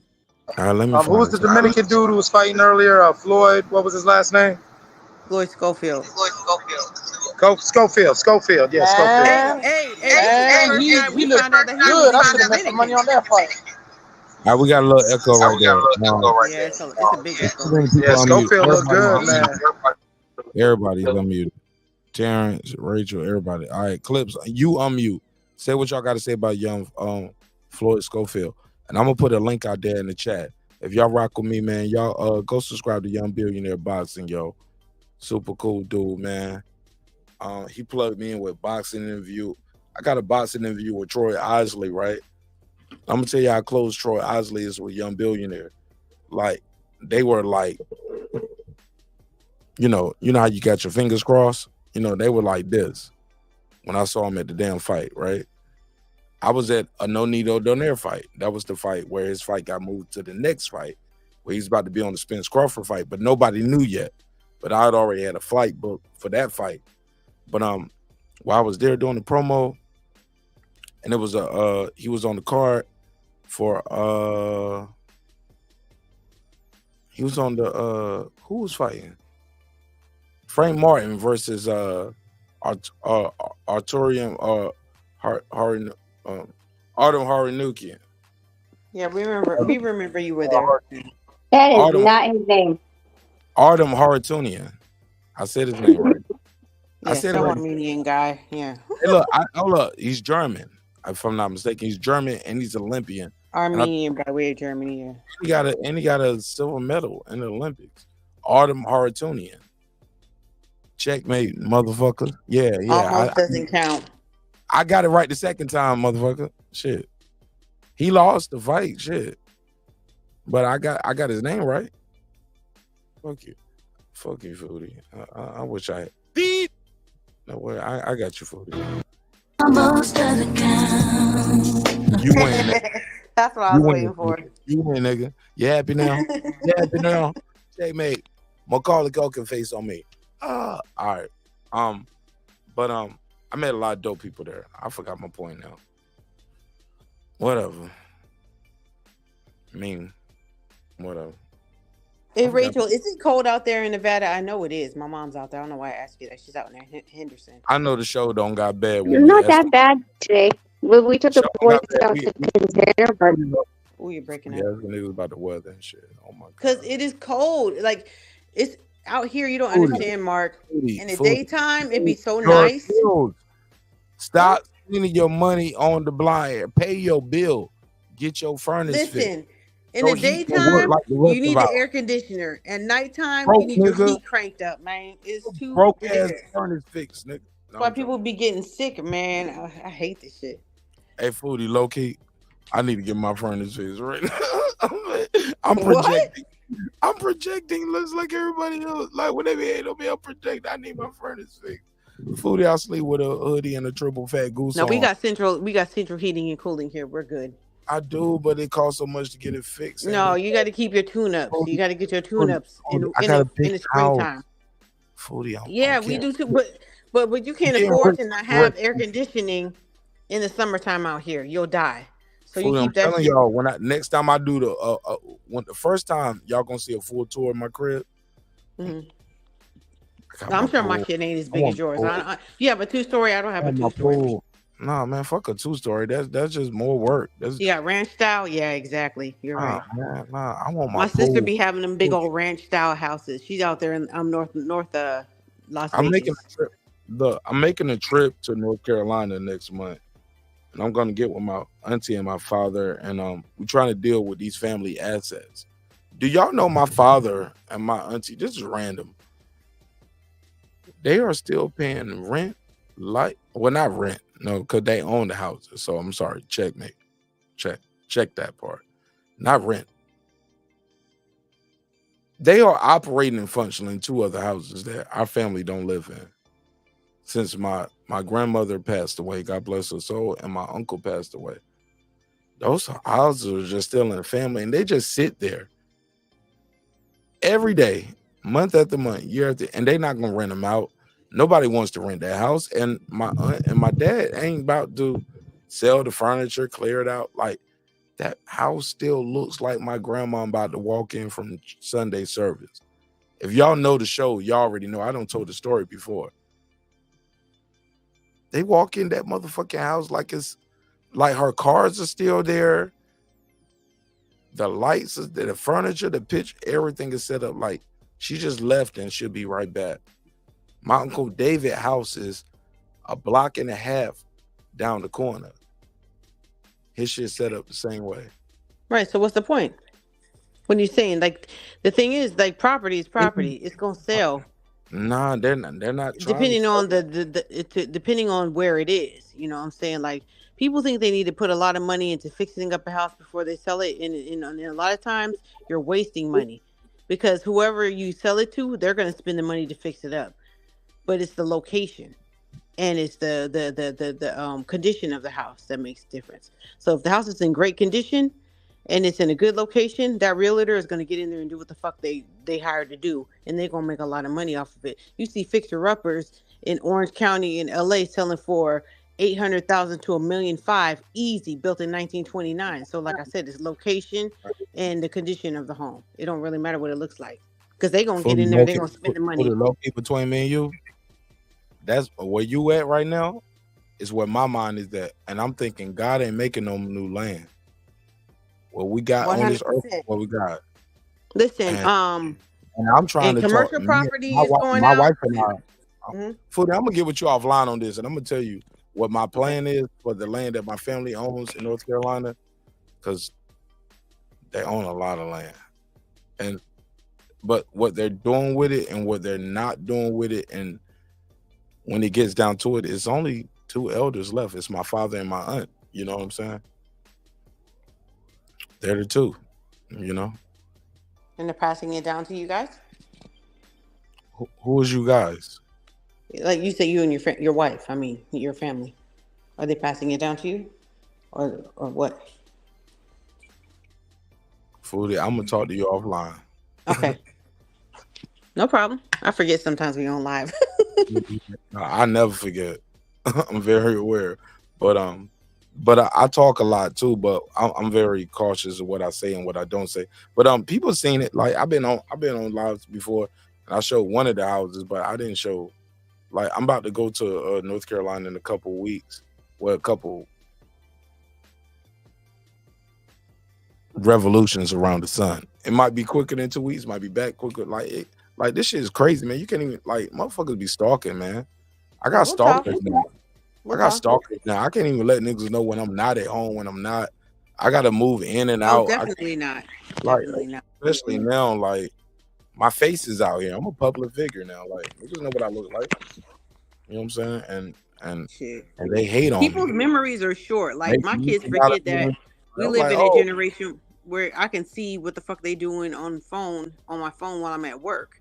[SPEAKER 1] All right, let me
[SPEAKER 19] Who was the Dominican dude who was fighting earlier? Floyd. What was his last name?
[SPEAKER 7] Floyd Schofield.
[SPEAKER 19] Schofield. Yeah, Schofield.
[SPEAKER 20] Hey, he looked good. I should have bet some money on that fight.
[SPEAKER 1] All right, we got a little echo right there.
[SPEAKER 7] Yeah, it's a big echo.
[SPEAKER 19] Yeah, Schofield looked good, man.
[SPEAKER 1] Everybody's unmuted. Terrence, Rachel, everybody. All right, Clips, you unmute. Say what y'all got to say about young Floyd Schofield. And I'm going to put a link out there in the chat. If y'all rock with me, man, y'all go subscribe to Young Billionaire Boxing, yo. Super cool dude, man. He plugged me in with boxing interview. I got a boxing interview with Troy Isley, right? I'm going to tell you how close Troy Isley is with Young Billionaire. Like, they were like, you know how you got your fingers crossed? You know, they were like this when I saw him at the damn fight, right? I was at a No-Nito Donaire fight. That was the fight where his fight got moved to the next fight, where he's about to be on the Spence Crawford fight, but nobody knew yet. But I had already had a flight booked for that fight. But while I was there doing the promo, and it was he was on the card for he was on the who was fighting? Frank Martin versus Arturian Artem Haranukian.
[SPEAKER 7] Yeah, we remember you were there.
[SPEAKER 12] That is not his name.
[SPEAKER 1] Artem Haratunian. I said his name right.
[SPEAKER 7] Yeah,
[SPEAKER 1] I said
[SPEAKER 7] some
[SPEAKER 1] it right.
[SPEAKER 7] Armenian guy. Yeah.
[SPEAKER 1] Hey, look, he's German. If I'm not mistaken, he's German and he's Olympian.
[SPEAKER 7] Armenian by way of Germany. Yeah.
[SPEAKER 1] He got a silver medal in the Olympics. Artem Haratunian. Checkmate, motherfucker. Yeah.
[SPEAKER 7] Almost doesn't count.
[SPEAKER 1] I got it right the second time, motherfucker. Shit. He lost the fight. Shit. But I got his name right. Fuck you, Foodie. I wish I had. Beat. No way. I got you, Foodie.
[SPEAKER 3] Almost doesn't count.
[SPEAKER 1] You win. Nigga.
[SPEAKER 7] That's what I was waiting for.
[SPEAKER 1] You win, nigga. You happy now? You happy now? Checkmate. Macaulay Culkin face on me. All right. But I met a lot of dope people there. I forgot my point now. Whatever. I mean, whatever.
[SPEAKER 7] Hey Rachel, is it cold out there in Nevada? I know it is. My mom's out there. I don't know why I asked you that. She's out in Henderson.
[SPEAKER 1] I know the show don't got bad with me.
[SPEAKER 12] Not that bad today. Well, we took the boys out to dinner, but
[SPEAKER 7] Oh, you're breaking
[SPEAKER 1] Yeah,
[SPEAKER 7] up.
[SPEAKER 1] niggas about the weather and shit. Oh my god.
[SPEAKER 7] Because it is cold. Like it's out here. You don't
[SPEAKER 1] Foodie.
[SPEAKER 7] understand, Mark. In the
[SPEAKER 1] Foodie.
[SPEAKER 7] daytime, it'd be so
[SPEAKER 1] Your
[SPEAKER 7] nice.
[SPEAKER 1] bills. Stop spending your money on the blind. Pay your bill. Get your furnace fixed.
[SPEAKER 7] Listen, in
[SPEAKER 1] Your
[SPEAKER 7] the
[SPEAKER 1] heat will work
[SPEAKER 7] daytime,
[SPEAKER 1] like the rest
[SPEAKER 7] you need
[SPEAKER 1] of
[SPEAKER 7] the
[SPEAKER 1] ours.
[SPEAKER 7] air conditioner. At nighttime,
[SPEAKER 1] Broke
[SPEAKER 7] you need your
[SPEAKER 1] nigga.
[SPEAKER 7] heat cranked up, man. It's too
[SPEAKER 1] Broke ass
[SPEAKER 7] ridiculous.
[SPEAKER 1] furnace fixed, nigga.
[SPEAKER 7] That's why people be getting sick, man. I hate this shit.
[SPEAKER 1] Hey, Foodie, low key, I need to get my furnace fixed right now. I'm
[SPEAKER 7] What?
[SPEAKER 1] projecting. I'm projecting. Looks like everybody else. Like when they be able to be able to project, I need my furnace fixed. Foodie, I sleep with a hoodie and a triple fat goose
[SPEAKER 7] No,
[SPEAKER 1] on.
[SPEAKER 7] we got central heating and cooling here. We're good.
[SPEAKER 1] I do, but it costs so much to get it fixed.
[SPEAKER 7] No, you got to keep your tune-ups. You got to get your tune-ups in
[SPEAKER 1] I got a big
[SPEAKER 7] the springtime.
[SPEAKER 1] house. Foodie,
[SPEAKER 7] Yeah, we do too. But you can't
[SPEAKER 1] Yeah,
[SPEAKER 7] afford
[SPEAKER 1] but-
[SPEAKER 7] to not have air conditioning in the summertime out here. You'll die. So you
[SPEAKER 1] Foodie, I'm
[SPEAKER 7] keep that
[SPEAKER 1] telling
[SPEAKER 7] shit.
[SPEAKER 1] y'all, next time I do the first time y'all gonna see a full tour of my crib.
[SPEAKER 7] Mhm.
[SPEAKER 1] I got
[SPEAKER 7] No, I'm
[SPEAKER 1] my
[SPEAKER 7] sure my
[SPEAKER 1] pool.
[SPEAKER 7] shit ain't as
[SPEAKER 1] I
[SPEAKER 7] big
[SPEAKER 1] want
[SPEAKER 7] as yours.
[SPEAKER 1] pool.
[SPEAKER 7] You have a 2-story. I don't have
[SPEAKER 1] I
[SPEAKER 7] a
[SPEAKER 1] want my
[SPEAKER 7] 2-story.
[SPEAKER 1] pool. Nah, man, fuck a 2-story. That's just more work. That's
[SPEAKER 7] You got ranch style. Yeah, exactly. You're right.
[SPEAKER 1] man, I want
[SPEAKER 7] My
[SPEAKER 1] my
[SPEAKER 7] sister
[SPEAKER 1] pool.
[SPEAKER 7] be having them big old ranch style houses. She's out there in north Las
[SPEAKER 1] I'm making
[SPEAKER 7] Vegas.
[SPEAKER 1] a trip. I'm making a trip to North Carolina next month, and I'm gonna get with my auntie and my father, and we're trying to deal with these family assets. Do y'all know my father and my auntie? This is random. They are still paying rent, not rent, no, because they own the houses. So I'm sorry, checkmate. Check that part. Not rent. They are operating and functioning 2 other houses that our family don't live in. Since my grandmother passed away, God bless her soul, and my uncle passed away. Those houses are just still in the family, and they just sit there every day, month after month, year after, and they're not gonna rent them out. Nobody wants to rent that house, and my aunt and my dad ain't about to sell the furniture, clear it out. Like that house still looks like my grandma about to walk in from Sunday service. If y'all know the show, y'all already know. I done told the story before. They walk in that motherfucking house like it's like her cars are still there. The lights, the furniture, the pitch, everything is set up like she just left and she'll be right back. My Uncle David house is a block and a half down the corner. His shit set up the same way.
[SPEAKER 7] Right. So what's the point? What are you saying? Like the thing is, like property is property. It's gonna sell.
[SPEAKER 1] Nah, they're not trying
[SPEAKER 7] Depending
[SPEAKER 1] to
[SPEAKER 7] on depending on where it is. You know what I'm saying? Like people think they need to put a lot of money into fixing up a house before they sell it, and a lot of times you're wasting money because whoever you sell it to, they're gonna spend the money to fix it up. But it's the location and it's the condition of the house that makes a difference. So if the house is in great condition and it's in a good location, that realtor is going to get in there and do what the fuck they hired to do, and they're going to make a lot of money off of it. You see fixer-uppers in Orange County in LA selling for $800,000 to $1.5 million easy, built in 1929. So like I said, it's location and the condition of the home. It don't really matter what it looks like because they're going to get in there, they're going to spend the money.
[SPEAKER 1] Low key between me and you. That's where you at right now is where my mind is at. And I'm thinking God ain't making no new land. What we got on this earth,
[SPEAKER 7] 100%.
[SPEAKER 1] what we got.
[SPEAKER 7] Listen,
[SPEAKER 1] And I'm trying
[SPEAKER 7] and
[SPEAKER 1] to
[SPEAKER 7] commercial
[SPEAKER 1] talk.
[SPEAKER 7] property
[SPEAKER 1] My
[SPEAKER 7] is going
[SPEAKER 1] my
[SPEAKER 7] out.
[SPEAKER 1] wife and I.
[SPEAKER 7] Mhm.
[SPEAKER 1] Foodie, I'm gonna get with you offline on this, and I'm gonna tell you what my plan is for the land that my family owns in North Carolina, because they own a lot of land, but what they're doing with it and what they're not doing with it, and when it gets down to it, it's only 2 elders left. It's my father and my aunt. You know what I'm saying? They're the 2. You know,
[SPEAKER 7] And they're passing it down to you guys.
[SPEAKER 1] who is you guys?
[SPEAKER 7] Like you say, you and your wife. I mean, your family. Are they passing it down to you, or what?
[SPEAKER 1] Foodie, I'm gonna talk to you offline.
[SPEAKER 7] Okay, no problem. I forget sometimes we on live.
[SPEAKER 1] I never forget. I'm very aware. But But I talk a lot too. But I'm very cautious of what I say and what I don't say. But people seen it. Like I've been on lives before, and I showed one of the houses, but I didn't show. Like I'm about to go to North Carolina in a couple weeks. Well, a couple revolutions around the sun. It might be quicker than 2 weeks. Might be back quicker. Like this shit is crazy, man. You can't even motherfuckers be stalking, man. I got stalkers now. I got stalkers now. I can't even let niggas know when I'm not at home, when I'm not. I gotta move in and out.
[SPEAKER 7] Definitely not.
[SPEAKER 1] Like,
[SPEAKER 7] Definitely not.
[SPEAKER 1] especially now, like my face is out here. I'm a public figure now. Like niggas know what I look like. You know what I'm saying? And they hate on
[SPEAKER 7] People's
[SPEAKER 1] me.
[SPEAKER 7] memories are short. Like my kids
[SPEAKER 1] You gotta
[SPEAKER 7] forget that
[SPEAKER 1] be-
[SPEAKER 7] we
[SPEAKER 1] I'm
[SPEAKER 7] live
[SPEAKER 1] like,
[SPEAKER 7] in a
[SPEAKER 1] oh.
[SPEAKER 7] generation where I can see what the fuck they doing on my phone while I'm at work.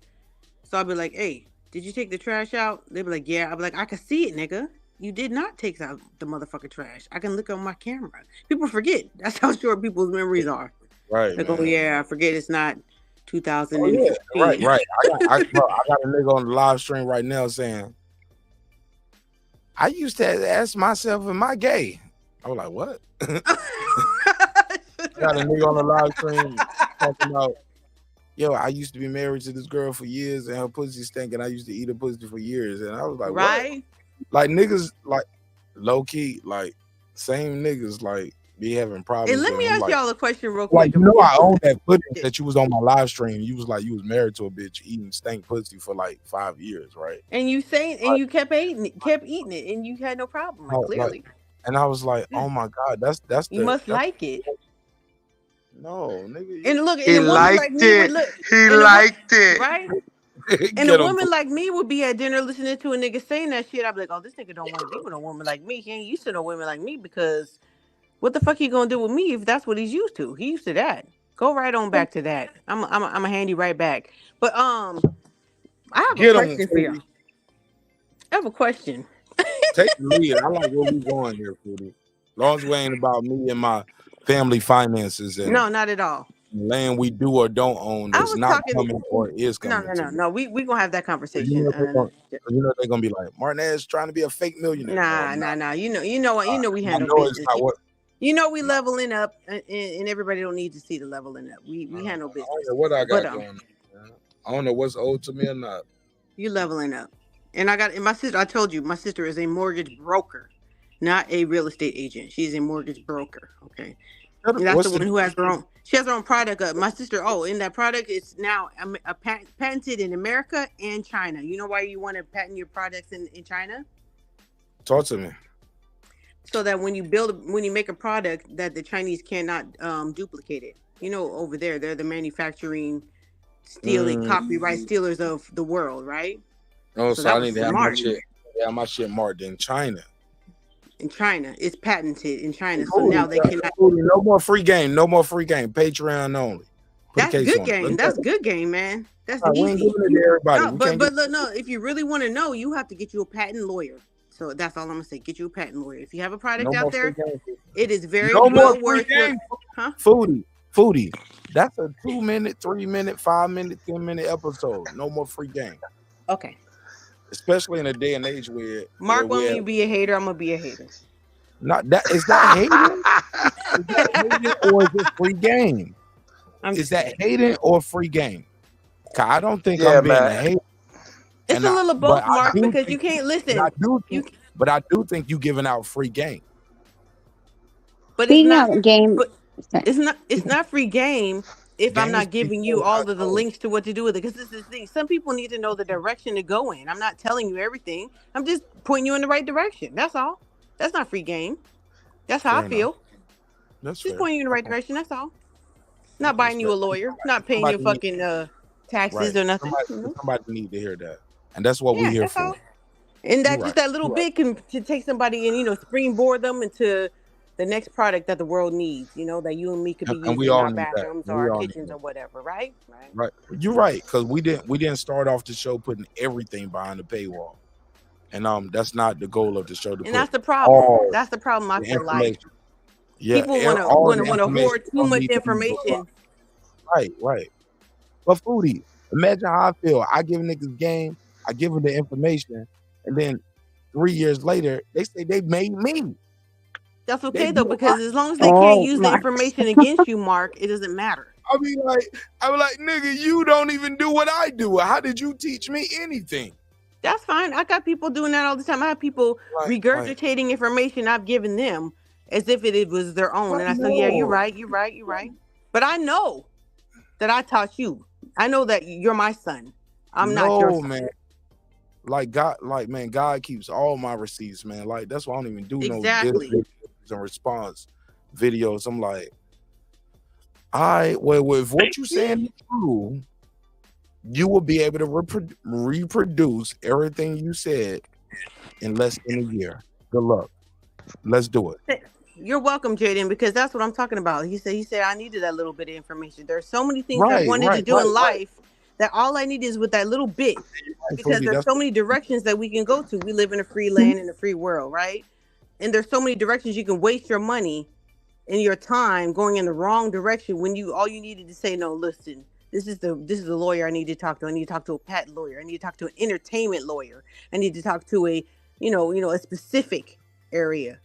[SPEAKER 7] So I'll be like, hey, did you take the trash out? They'll be like, yeah. I'll be like, I can see it, nigga. You did not take out the motherfucking trash. I can look on my camera. People forget. That's how short people's memories are.
[SPEAKER 1] Right.
[SPEAKER 7] Like, oh yeah, I forget it's not 2015.
[SPEAKER 1] Oh, yeah. Right. I got a nigga on the live stream right now saying, I used to ask myself, am I gay? I was like, what? I got a nigga on the live stream talking about, yo, I used to be married to this girl for years and her pussy stank and I used to eat her pussy for years. And I was like,
[SPEAKER 7] right?
[SPEAKER 1] What? Like niggas, like low key, like same niggas, like be having problems.
[SPEAKER 7] And let me
[SPEAKER 1] I'm
[SPEAKER 7] ask
[SPEAKER 1] like,
[SPEAKER 7] y'all a question real quick.
[SPEAKER 1] like, you know, I own that footage that you was on my live stream. You was like, you was married to a bitch eating stank pussy for like 5 years, right?
[SPEAKER 7] And you saying, and you kept eating it, and you had no problem. Like, clearly,
[SPEAKER 1] and I was like, oh my god, that's
[SPEAKER 7] you must like it.
[SPEAKER 1] No, nigga.
[SPEAKER 7] And look,
[SPEAKER 19] He
[SPEAKER 7] and a woman
[SPEAKER 19] liked
[SPEAKER 7] like me
[SPEAKER 19] it.
[SPEAKER 7] would look.
[SPEAKER 19] He
[SPEAKER 7] and a wo-
[SPEAKER 19] liked it.
[SPEAKER 7] right? And
[SPEAKER 1] Get
[SPEAKER 7] a
[SPEAKER 1] 'em.
[SPEAKER 7] woman like me would be at dinner listening to a nigga saying that shit. I'd be like, oh, this nigga don't want to be with a woman like me. He ain't used to no women like me because what the fuck he gonna do with me if that's what he's used to? He used to that. Go right on back to that. I'm a handy right back. But I have
[SPEAKER 1] Get
[SPEAKER 7] a
[SPEAKER 1] 'em,
[SPEAKER 7] question for you. I have a question.
[SPEAKER 1] Take the lead. I like where we going here, Fruity. As long as we ain't about me and my family finances and
[SPEAKER 7] No, not at all.
[SPEAKER 1] land we do or don't own that's not coming or is coming.
[SPEAKER 7] No. We gonna have that conversation.
[SPEAKER 1] You know they're gonna be like, Martinez trying to be a fake millionaire.
[SPEAKER 7] Nah. You know what? You know we handle
[SPEAKER 1] know it's
[SPEAKER 7] business.
[SPEAKER 1] not what-
[SPEAKER 7] You know we leveling up, and everybody don't need to see the leveling up. We handle business.
[SPEAKER 1] I don't know what I got
[SPEAKER 7] But,
[SPEAKER 1] going on. Man. I don't know what's owed to me or not.
[SPEAKER 7] You leveling up, and my sister. I told you, my sister is a mortgage broker, not a real estate agent. She's a mortgage broker. Okay, and that's the one who has her own. She has her own product. My sister. Oh, in that product, it's now patented in America and China. You know why you want to patent your products in China?
[SPEAKER 1] Talk to me.
[SPEAKER 7] So that when you make a product that the Chinese cannot duplicate it. You know, over there, they're the manufacturing, stealing, copyright stealers of the world, right?
[SPEAKER 1] Oh, so I need to have my
[SPEAKER 7] smart.
[SPEAKER 1] shit. Yeah, my shit marked in China.
[SPEAKER 7] In China, it's patented in China, so now they cannot.
[SPEAKER 1] No more free game. No more free game. Patreon only.
[SPEAKER 7] That's good game. That's good game, man. That's
[SPEAKER 1] We ain't
[SPEAKER 7] easy.
[SPEAKER 1] giving it to everybody.
[SPEAKER 7] No,
[SPEAKER 1] We
[SPEAKER 7] but
[SPEAKER 1] can't
[SPEAKER 7] look, no. If you really want to know, you have to get you a patent lawyer. So that's all I'm gonna say. Get you a patent lawyer. If you have a product
[SPEAKER 1] No
[SPEAKER 7] out
[SPEAKER 1] more
[SPEAKER 7] there,
[SPEAKER 1] free game.
[SPEAKER 7] it is very
[SPEAKER 1] No more
[SPEAKER 7] well
[SPEAKER 1] free
[SPEAKER 7] worth
[SPEAKER 1] game.
[SPEAKER 7] Huh?
[SPEAKER 1] Foodie. That's a 2 minute, 3 minute, 5 minute, 10 minute episode. No more free game.
[SPEAKER 7] Okay.
[SPEAKER 1] Especially in a day and age where
[SPEAKER 7] Mark, when you be a hater, I'm gonna be a hater.
[SPEAKER 1] not that is that hating? Is that hating or is it free game? Is that hating or free game? 'Cause I don't think I'm being a hater.
[SPEAKER 7] It's
[SPEAKER 1] And
[SPEAKER 7] a little of
[SPEAKER 1] but
[SPEAKER 7] both,
[SPEAKER 1] I
[SPEAKER 7] Mark,
[SPEAKER 1] do
[SPEAKER 7] because
[SPEAKER 1] think-
[SPEAKER 7] you can't listen.
[SPEAKER 1] I do think you giving out free game.
[SPEAKER 7] But
[SPEAKER 12] Speaking
[SPEAKER 7] it's not
[SPEAKER 12] of game,
[SPEAKER 7] But it's not free game if I'm not giving you all of the links to what to do with it. Because this is the thing. Some people need to know the direction to go in. I'm not telling you everything. I'm just pointing you in the right direction. That's all. That's not free game. That's how
[SPEAKER 1] Fair
[SPEAKER 7] I feel.
[SPEAKER 1] That's
[SPEAKER 7] Just
[SPEAKER 1] fair.
[SPEAKER 7] pointing you in the right direction. That's all. Not buying you a lawyer. Not paying you
[SPEAKER 1] Somebody
[SPEAKER 7] fucking taxes
[SPEAKER 1] Right.
[SPEAKER 7] or nothing.
[SPEAKER 1] Somebody need to hear that. And that's what
[SPEAKER 7] Yeah,
[SPEAKER 1] we're here
[SPEAKER 7] that's
[SPEAKER 1] for.
[SPEAKER 7] all. And that
[SPEAKER 1] You're
[SPEAKER 7] just
[SPEAKER 1] right.
[SPEAKER 7] that little
[SPEAKER 1] You're
[SPEAKER 7] bit can to take somebody and springboard them into the next product that the world needs. That you and me could be
[SPEAKER 1] And we
[SPEAKER 7] using in
[SPEAKER 1] all
[SPEAKER 7] our
[SPEAKER 1] need that.
[SPEAKER 7] bathrooms
[SPEAKER 1] We
[SPEAKER 7] or our
[SPEAKER 1] all need
[SPEAKER 7] kitchens
[SPEAKER 1] that.
[SPEAKER 7] or whatever. Right.
[SPEAKER 1] Right. You're right, because we didn't start off the show putting everything behind the paywall. And that's not the goal of the show to put
[SPEAKER 7] And that's the problem.
[SPEAKER 1] all
[SPEAKER 7] That's the problem. I
[SPEAKER 1] the
[SPEAKER 7] feel like
[SPEAKER 1] information. Yeah,
[SPEAKER 7] people
[SPEAKER 1] all
[SPEAKER 7] want
[SPEAKER 1] the
[SPEAKER 7] to
[SPEAKER 1] information
[SPEAKER 7] hoard too
[SPEAKER 1] don't
[SPEAKER 7] much
[SPEAKER 1] need to be
[SPEAKER 7] information.
[SPEAKER 1] Right. But Foodie, imagine how I feel. I give niggas game, I give them the information, and then 3 years later, they say they made me.
[SPEAKER 7] That's okay
[SPEAKER 1] They
[SPEAKER 7] though,
[SPEAKER 1] do.
[SPEAKER 7] because as long as they can't
[SPEAKER 12] Oh
[SPEAKER 7] use the
[SPEAKER 12] my.
[SPEAKER 7] information against you, Mark, it doesn't matter.
[SPEAKER 1] I be like, nigga, you don't even do what I do. How did you teach me anything?
[SPEAKER 7] That's fine. I got people doing that all the time. I have people regurgitating information I've given them as if it was their own. And I say, yeah, you're right. But I know that I taught you. I know that you're my son. I'm not your son.
[SPEAKER 1] Man. Like God, man, God keeps all my receipts, man. Like that's why I don't even do no videos and response videos. I'm like, all right, well, if what you saying is true, you will be able to reproduce everything you said in less than a year. Good luck. Let's do it.
[SPEAKER 7] You're welcome, Jaden, because that's what I'm talking about. He said I needed that little bit of information. There's so many things I wanted to do in life that all I need is with that little bit, because there's so many directions that we can go to. We live in a free land, in a free world, right? And there's so many directions you can waste your money and your time going in the wrong direction when all you needed to say, no, listen, this is the lawyer I need to talk to. I need to talk to a patent lawyer. I need to talk to an entertainment lawyer. I need to talk to a a specific area.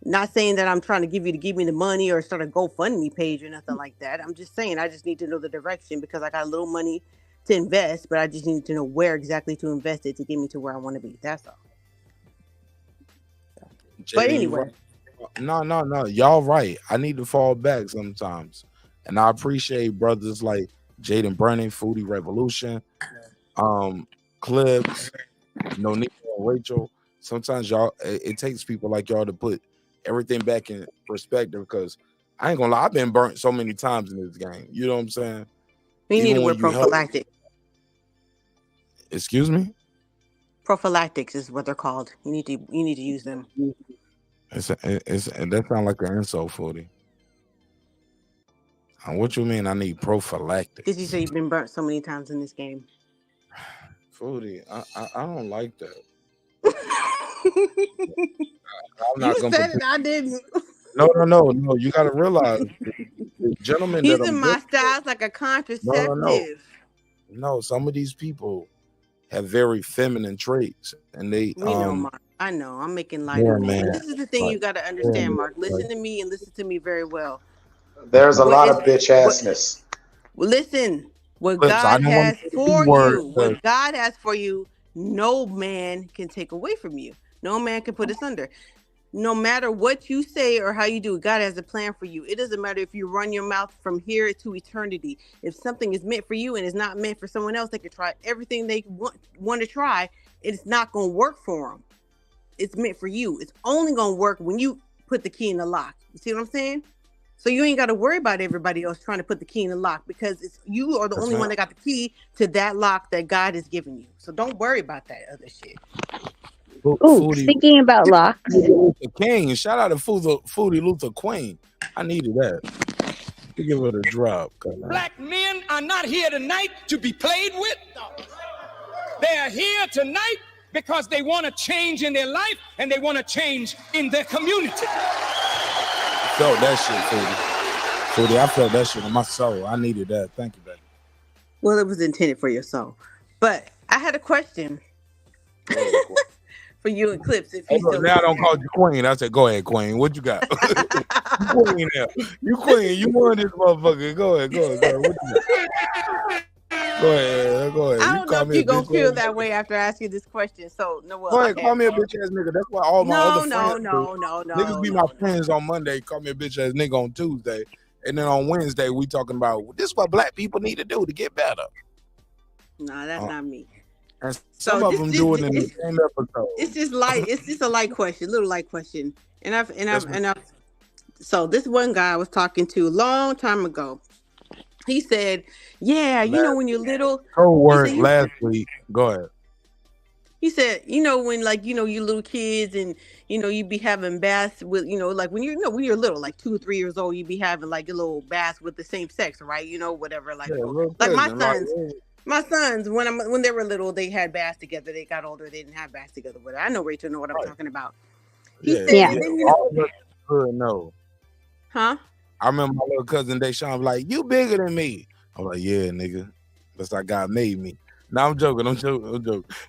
[SPEAKER 7] Not saying that I'm trying to give me the money or start a GoFundMe page or nothing like that. I'm just saying I just need to know the direction, because I got a little money to invest, but I just need to know where exactly to invest it to get me to where I want to be. That's all. But anyway.
[SPEAKER 1] No. Y'all right. I need to fall back sometimes. And I appreciate brothers like Jaden Brennan, Foodie Revolution, Clips, Nico and Rachel. Sometimes y'all, it takes people like y'all to put everything back in perspective, because I ain't gonna lie, I've been burnt so many times in this game. You know what I'm saying?
[SPEAKER 7] We need to wear prophylactic.
[SPEAKER 1] Excuse me?
[SPEAKER 7] Prophylactics is what they're called. You need to use them.
[SPEAKER 1] That sounds like an insult, Foodie. What you mean I need prophylactic?
[SPEAKER 7] Because you say you've been burnt so many times in this game.
[SPEAKER 1] Foodie, I don't like that.
[SPEAKER 7] You said it, I didn't.
[SPEAKER 1] No. You got to realize, the gentleman that
[SPEAKER 7] using my styles like a contraceptive.
[SPEAKER 1] No, some of these people have very feminine traits, and they.
[SPEAKER 7] Mark. I know. I'm making light of it. But this is the thing you got to understand, Mark. Listen to me and listen to me very well.
[SPEAKER 19] There's a lot of bitch assness.
[SPEAKER 7] Well, listen. What God has for you, no man can take away from you. No man can put us under. No matter what you say or how you do, God has a plan for you. It doesn't matter if you run your mouth from here to eternity. If something is meant for you and is not meant for someone else, they can try everything they want to try. It's not going to work for them. It's meant for you. It's only going to work when you put the key in the lock. You see what I'm saying? So you ain't got to worry about everybody else trying to put the key in the lock, because you are the only one that got the key to that lock that God has given you. So don't worry about that other shit.
[SPEAKER 12] Speaking about locks.
[SPEAKER 1] King, shout out to Foodie Luther Queen. I needed that. Give it a drop.
[SPEAKER 21] Black men are not here tonight to be played with. They are here tonight because they want to change in their life and they want to change in their community.
[SPEAKER 1] Felt that shit, Foodie. I felt that shit in my soul. I needed that. Thank you, baby.
[SPEAKER 7] Well, it was intended for your soul. But I had a question for you and Clips. If
[SPEAKER 1] now I don't call you Queen. I said, go ahead, Queen. What you got? You Queen now. You Queen. You won this motherfucker. Go ahead. What you got? Go ahead.
[SPEAKER 7] I don't know if you're going to feel that way after I ask you this question. So, no.
[SPEAKER 1] Go ahead, call me a bitch ass nigga. That's why all my other friends
[SPEAKER 7] No.
[SPEAKER 1] Niggas be my friends on Monday, call me a bitch ass nigga on Tuesday. And then on Wednesday, we talking about, this is what black people need to do to get better.
[SPEAKER 7] No, that's not me.
[SPEAKER 1] And some of them do it in the same episode.
[SPEAKER 7] It's just light. It's just a light question, little light question. And I've so this one guy I was talking to a long time ago. He said, "Yeah, when you're little."
[SPEAKER 1] Last week. Go ahead.
[SPEAKER 7] He said, when you little kids and you be having baths with like when you're little, like 2 or 3 years old, you be having like a little baths with the same sex, right? Whatever. Like my sons, when they were little, they had baths together. They got older, they didn't have baths together. But I know Rachel know what I'm talking about. He said,
[SPEAKER 1] no.
[SPEAKER 7] Huh?
[SPEAKER 1] I remember my little cousin Deshaun was like, "You bigger than me." I'm like, "Yeah, nigga. That's like God made me." No, I'm joking.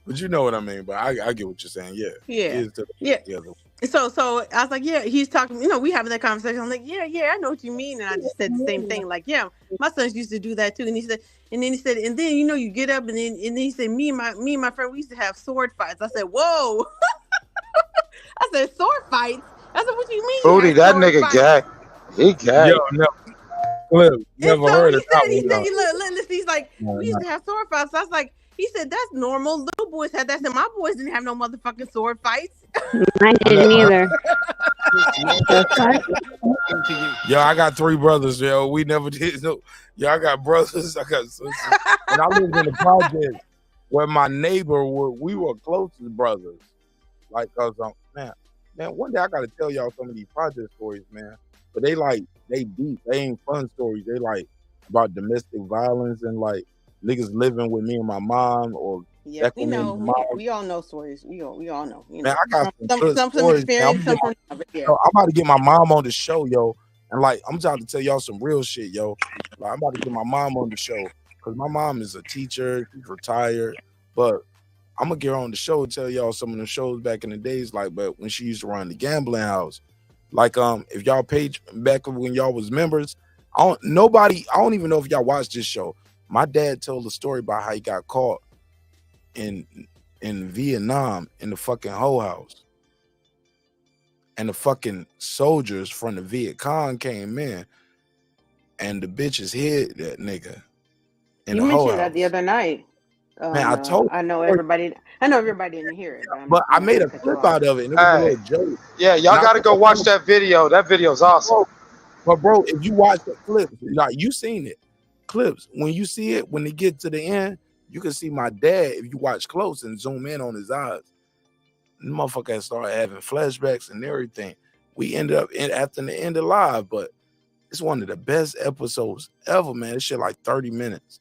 [SPEAKER 1] But you know what I mean. But I get what you're saying. Yeah.
[SPEAKER 7] Yeah. So I was like, yeah, he's talking, we having that conversation. I'm like, yeah, I know what you mean. And I just said the same thing. Like, yeah, my sons used to do that too. And then he said, and then, you get up and then he said, me and my friend, we used to have sword fights. I said, whoa. I said, sword fights? I said, what you mean?
[SPEAKER 19] Foodie, that nigga gay. He gay.
[SPEAKER 1] Yo, no. Clip, never heard of that
[SPEAKER 7] he
[SPEAKER 1] one.
[SPEAKER 7] said, look, he's like, we used to have sword fights. So I was like, he said, that's normal. Little boys had that. I said, my boys didn't have no motherfucking sword fights.
[SPEAKER 12] Mine didn't either.
[SPEAKER 1] Yo, I got 3 brothers, yo. We never did no. Yo, I got brothers, I got sisters. And I lived in a project where my neighbor we were close as brothers. Like, cause man, one day I gotta tell y'all some of these project stories, man. But they deep. They ain't fun stories. They like about domestic violence and like niggas living with me and my mom or
[SPEAKER 7] yeah, we know. We all know stories. We all know.
[SPEAKER 1] Man, I got some
[SPEAKER 7] stories.
[SPEAKER 1] Experience. I'm about to get my mom on the show, yo. And like, I'm trying to tell y'all some real shit, yo. Like, I'm about to get my mom on the show because my mom is a teacher. She's retired, but I'm gonna get her on the show and tell y'all some of the shows back in the days, like, but when she used to run the gambling house. Like, if y'all paid back when y'all was members, I don't even know if y'all watched this show. My dad told a story about how he got caught in Vietnam in the fucking Ho House. And the fucking soldiers from the Viet Cong came in and the bitches hid that nigga in
[SPEAKER 7] you
[SPEAKER 1] the Ho House.
[SPEAKER 7] mentioned that the other night.
[SPEAKER 1] Man,
[SPEAKER 7] I know everybody didn't hear it.
[SPEAKER 1] But I made a clip out of it. And it was a little joke.
[SPEAKER 19] Yeah, y'all got to go watch that video. That video's awesome.
[SPEAKER 1] But bro, if you watch the clips, like you seen it, clips, when you see it, when they get to the end, you can see my dad, if you watch close and zoom in on his eyes, the motherfucker started having flashbacks and everything. We ended up after the end of live, but it's one of the best episodes ever, man. This shit like 30 minutes.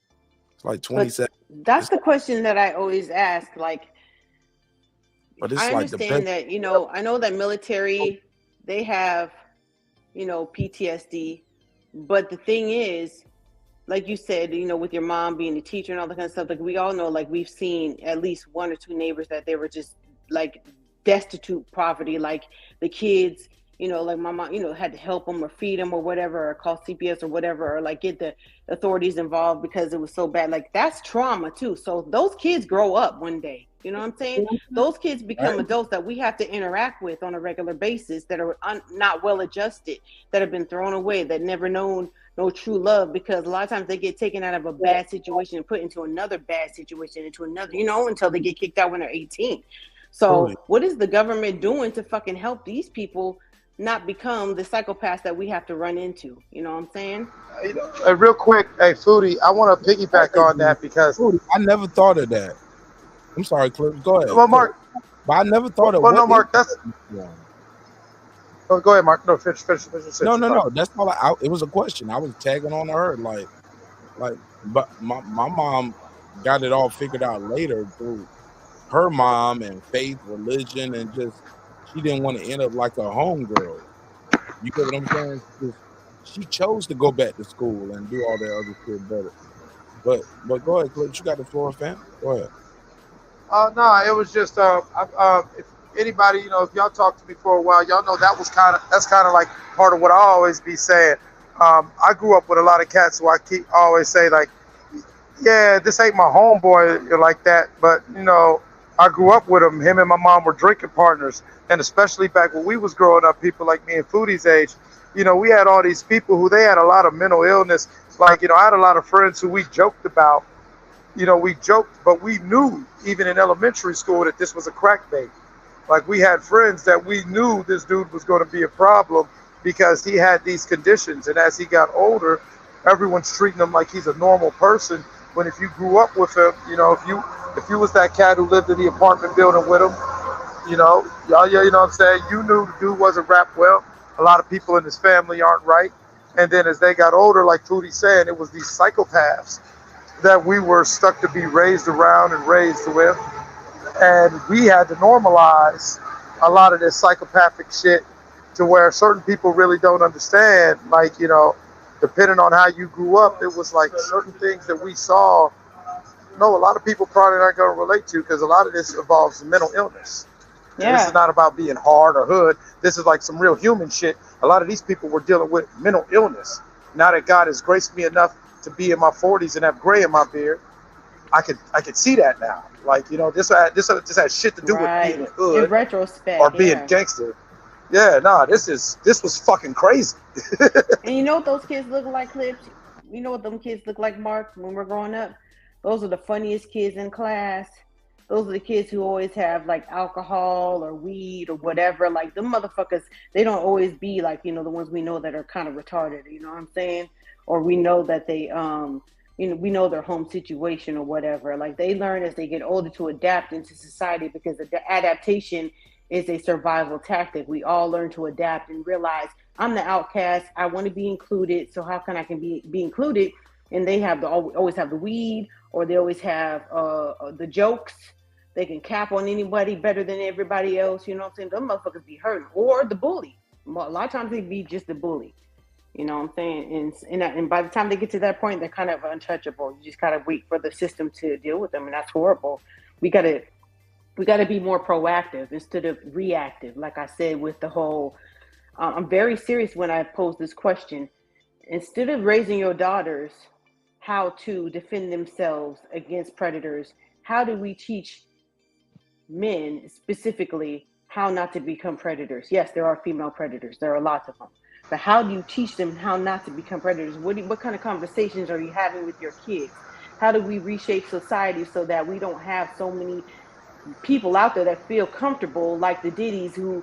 [SPEAKER 1] It's like 20 seconds.
[SPEAKER 7] That's the question that I always ask. Like,
[SPEAKER 1] but it's
[SPEAKER 7] I
[SPEAKER 1] like
[SPEAKER 7] understand that, I know that military, they have, PTSD, but the thing is, like you said, with your mom being a teacher and all that kind of stuff, like we all know, like we've seen at least 1 or 2 neighbors that they were just like destitute poverty, like the kids, like my mom, had to help them or feed them or whatever, or call CPS or whatever, or like get the authorities involved because it was so bad. Like that's trauma too. So those kids grow up one day. You know what I'm saying? Those kids become adults that we have to interact with on a regular basis that are not well adjusted, that have been thrown away, that never known no true love, because a lot of times they get taken out of a bad situation and put into another bad situation, into another, until they get kicked out when they're 18. So what is the government doing to fucking help these people not become the psychopaths that we have to run into? You know what I'm saying?
[SPEAKER 19] Real quick, hey, Foodie, I want to piggyback on that because
[SPEAKER 1] I never thought of that. I'm sorry, Cliff. Go ahead.
[SPEAKER 19] Well, Mark.
[SPEAKER 1] But I never thought of.
[SPEAKER 19] Well, no, Mark. That's. Oh, go ahead, Mark. No, finish.
[SPEAKER 1] No. That's all. It was a question. I was tagging on to her, like, but my mom got it all figured out later through her mom and faith, religion, and just she didn't want to end up like her homegirl. You get what I'm saying? She chose to go back to school and do all that other shit better. But go ahead, Cliff. You got the floor, fam. Go ahead.
[SPEAKER 19] No, it was just if anybody, if y'all talked to me for a while, y'all know that's kind of like part of what I always be saying. I grew up with a lot of cats who I always say like, yeah, this ain't my homeboy like that, but I grew up with him. Him and my mom were drinking partners, and especially back when we was growing up, people like me and Foodie's age, we had all these people who they had a lot of mental illness. Like, I had a lot of friends who we joked about. We joked, but we knew even in elementary school that this was a crack bait. Like we had friends that we knew this dude was going to be a problem because he had these conditions. And as he got older, everyone's treating him like he's a normal person. When if you grew up with him, if you was that cat who lived in the apartment building with him, you know what I'm saying? You knew the dude wasn't wrapped well. A lot of people in his family aren't right. And then as they got older, like Foodie said, it was these psychopaths that we were stuck to be raised around and raised with. And we had to normalize a lot of this psychopathic shit to where certain people really don't understand. Like, depending on how you grew up, it was like certain things that we saw. No, a lot of people probably not going to relate to because a lot of this involves mental illness. And this is not about being hard or hood. This is like some real human shit. A lot of these people were dealing with mental illness. Now that God has graced me enough to be in my 40s and have gray in my beard, I could see that now. Like, you know, this has shit to do with being hood
[SPEAKER 7] in retrospect
[SPEAKER 19] or being gangster. Yeah, nah, this was fucking crazy.
[SPEAKER 7] And you know what those kids look like, Clips? You know what them kids look like, Mark, when we're growing up? Those are the funniest kids in class. Those are the kids who always have like alcohol or weed or whatever. Like them motherfuckers, they don't always be like, you know, the ones we know that are kind of retarded, you know what I'm saying? Or we know that they, you know, we know their home situation or whatever. Like they learn as they get older to adapt into society because the adaptation is a survival tactic. We all learn to adapt and realize I'm the outcast. I want to be included. So how can I be included? And they have always have the weed, or they always have the jokes. They can cap on anybody better than everybody else. You know what I'm saying? Them motherfuckers be hurting, or the bully. A lot of times they be just the bully. You know what I'm saying? And by the time they get to that point, they're kind of untouchable. You just gotta wait for the system to deal with them, and that's horrible. We gotta be more proactive instead of reactive. Like I said, with the whole, I'm very serious when I pose this question. Instead of raising your daughters how to defend themselves against predators, how do we teach men specifically how not to become predators? Yes, there are female predators. There are lots of them. But how do you teach them how not to become predators? What kind of conversations are you having with your kids? How do we reshape society so that we don't have so many people out there that feel comfortable like the Diddy's who,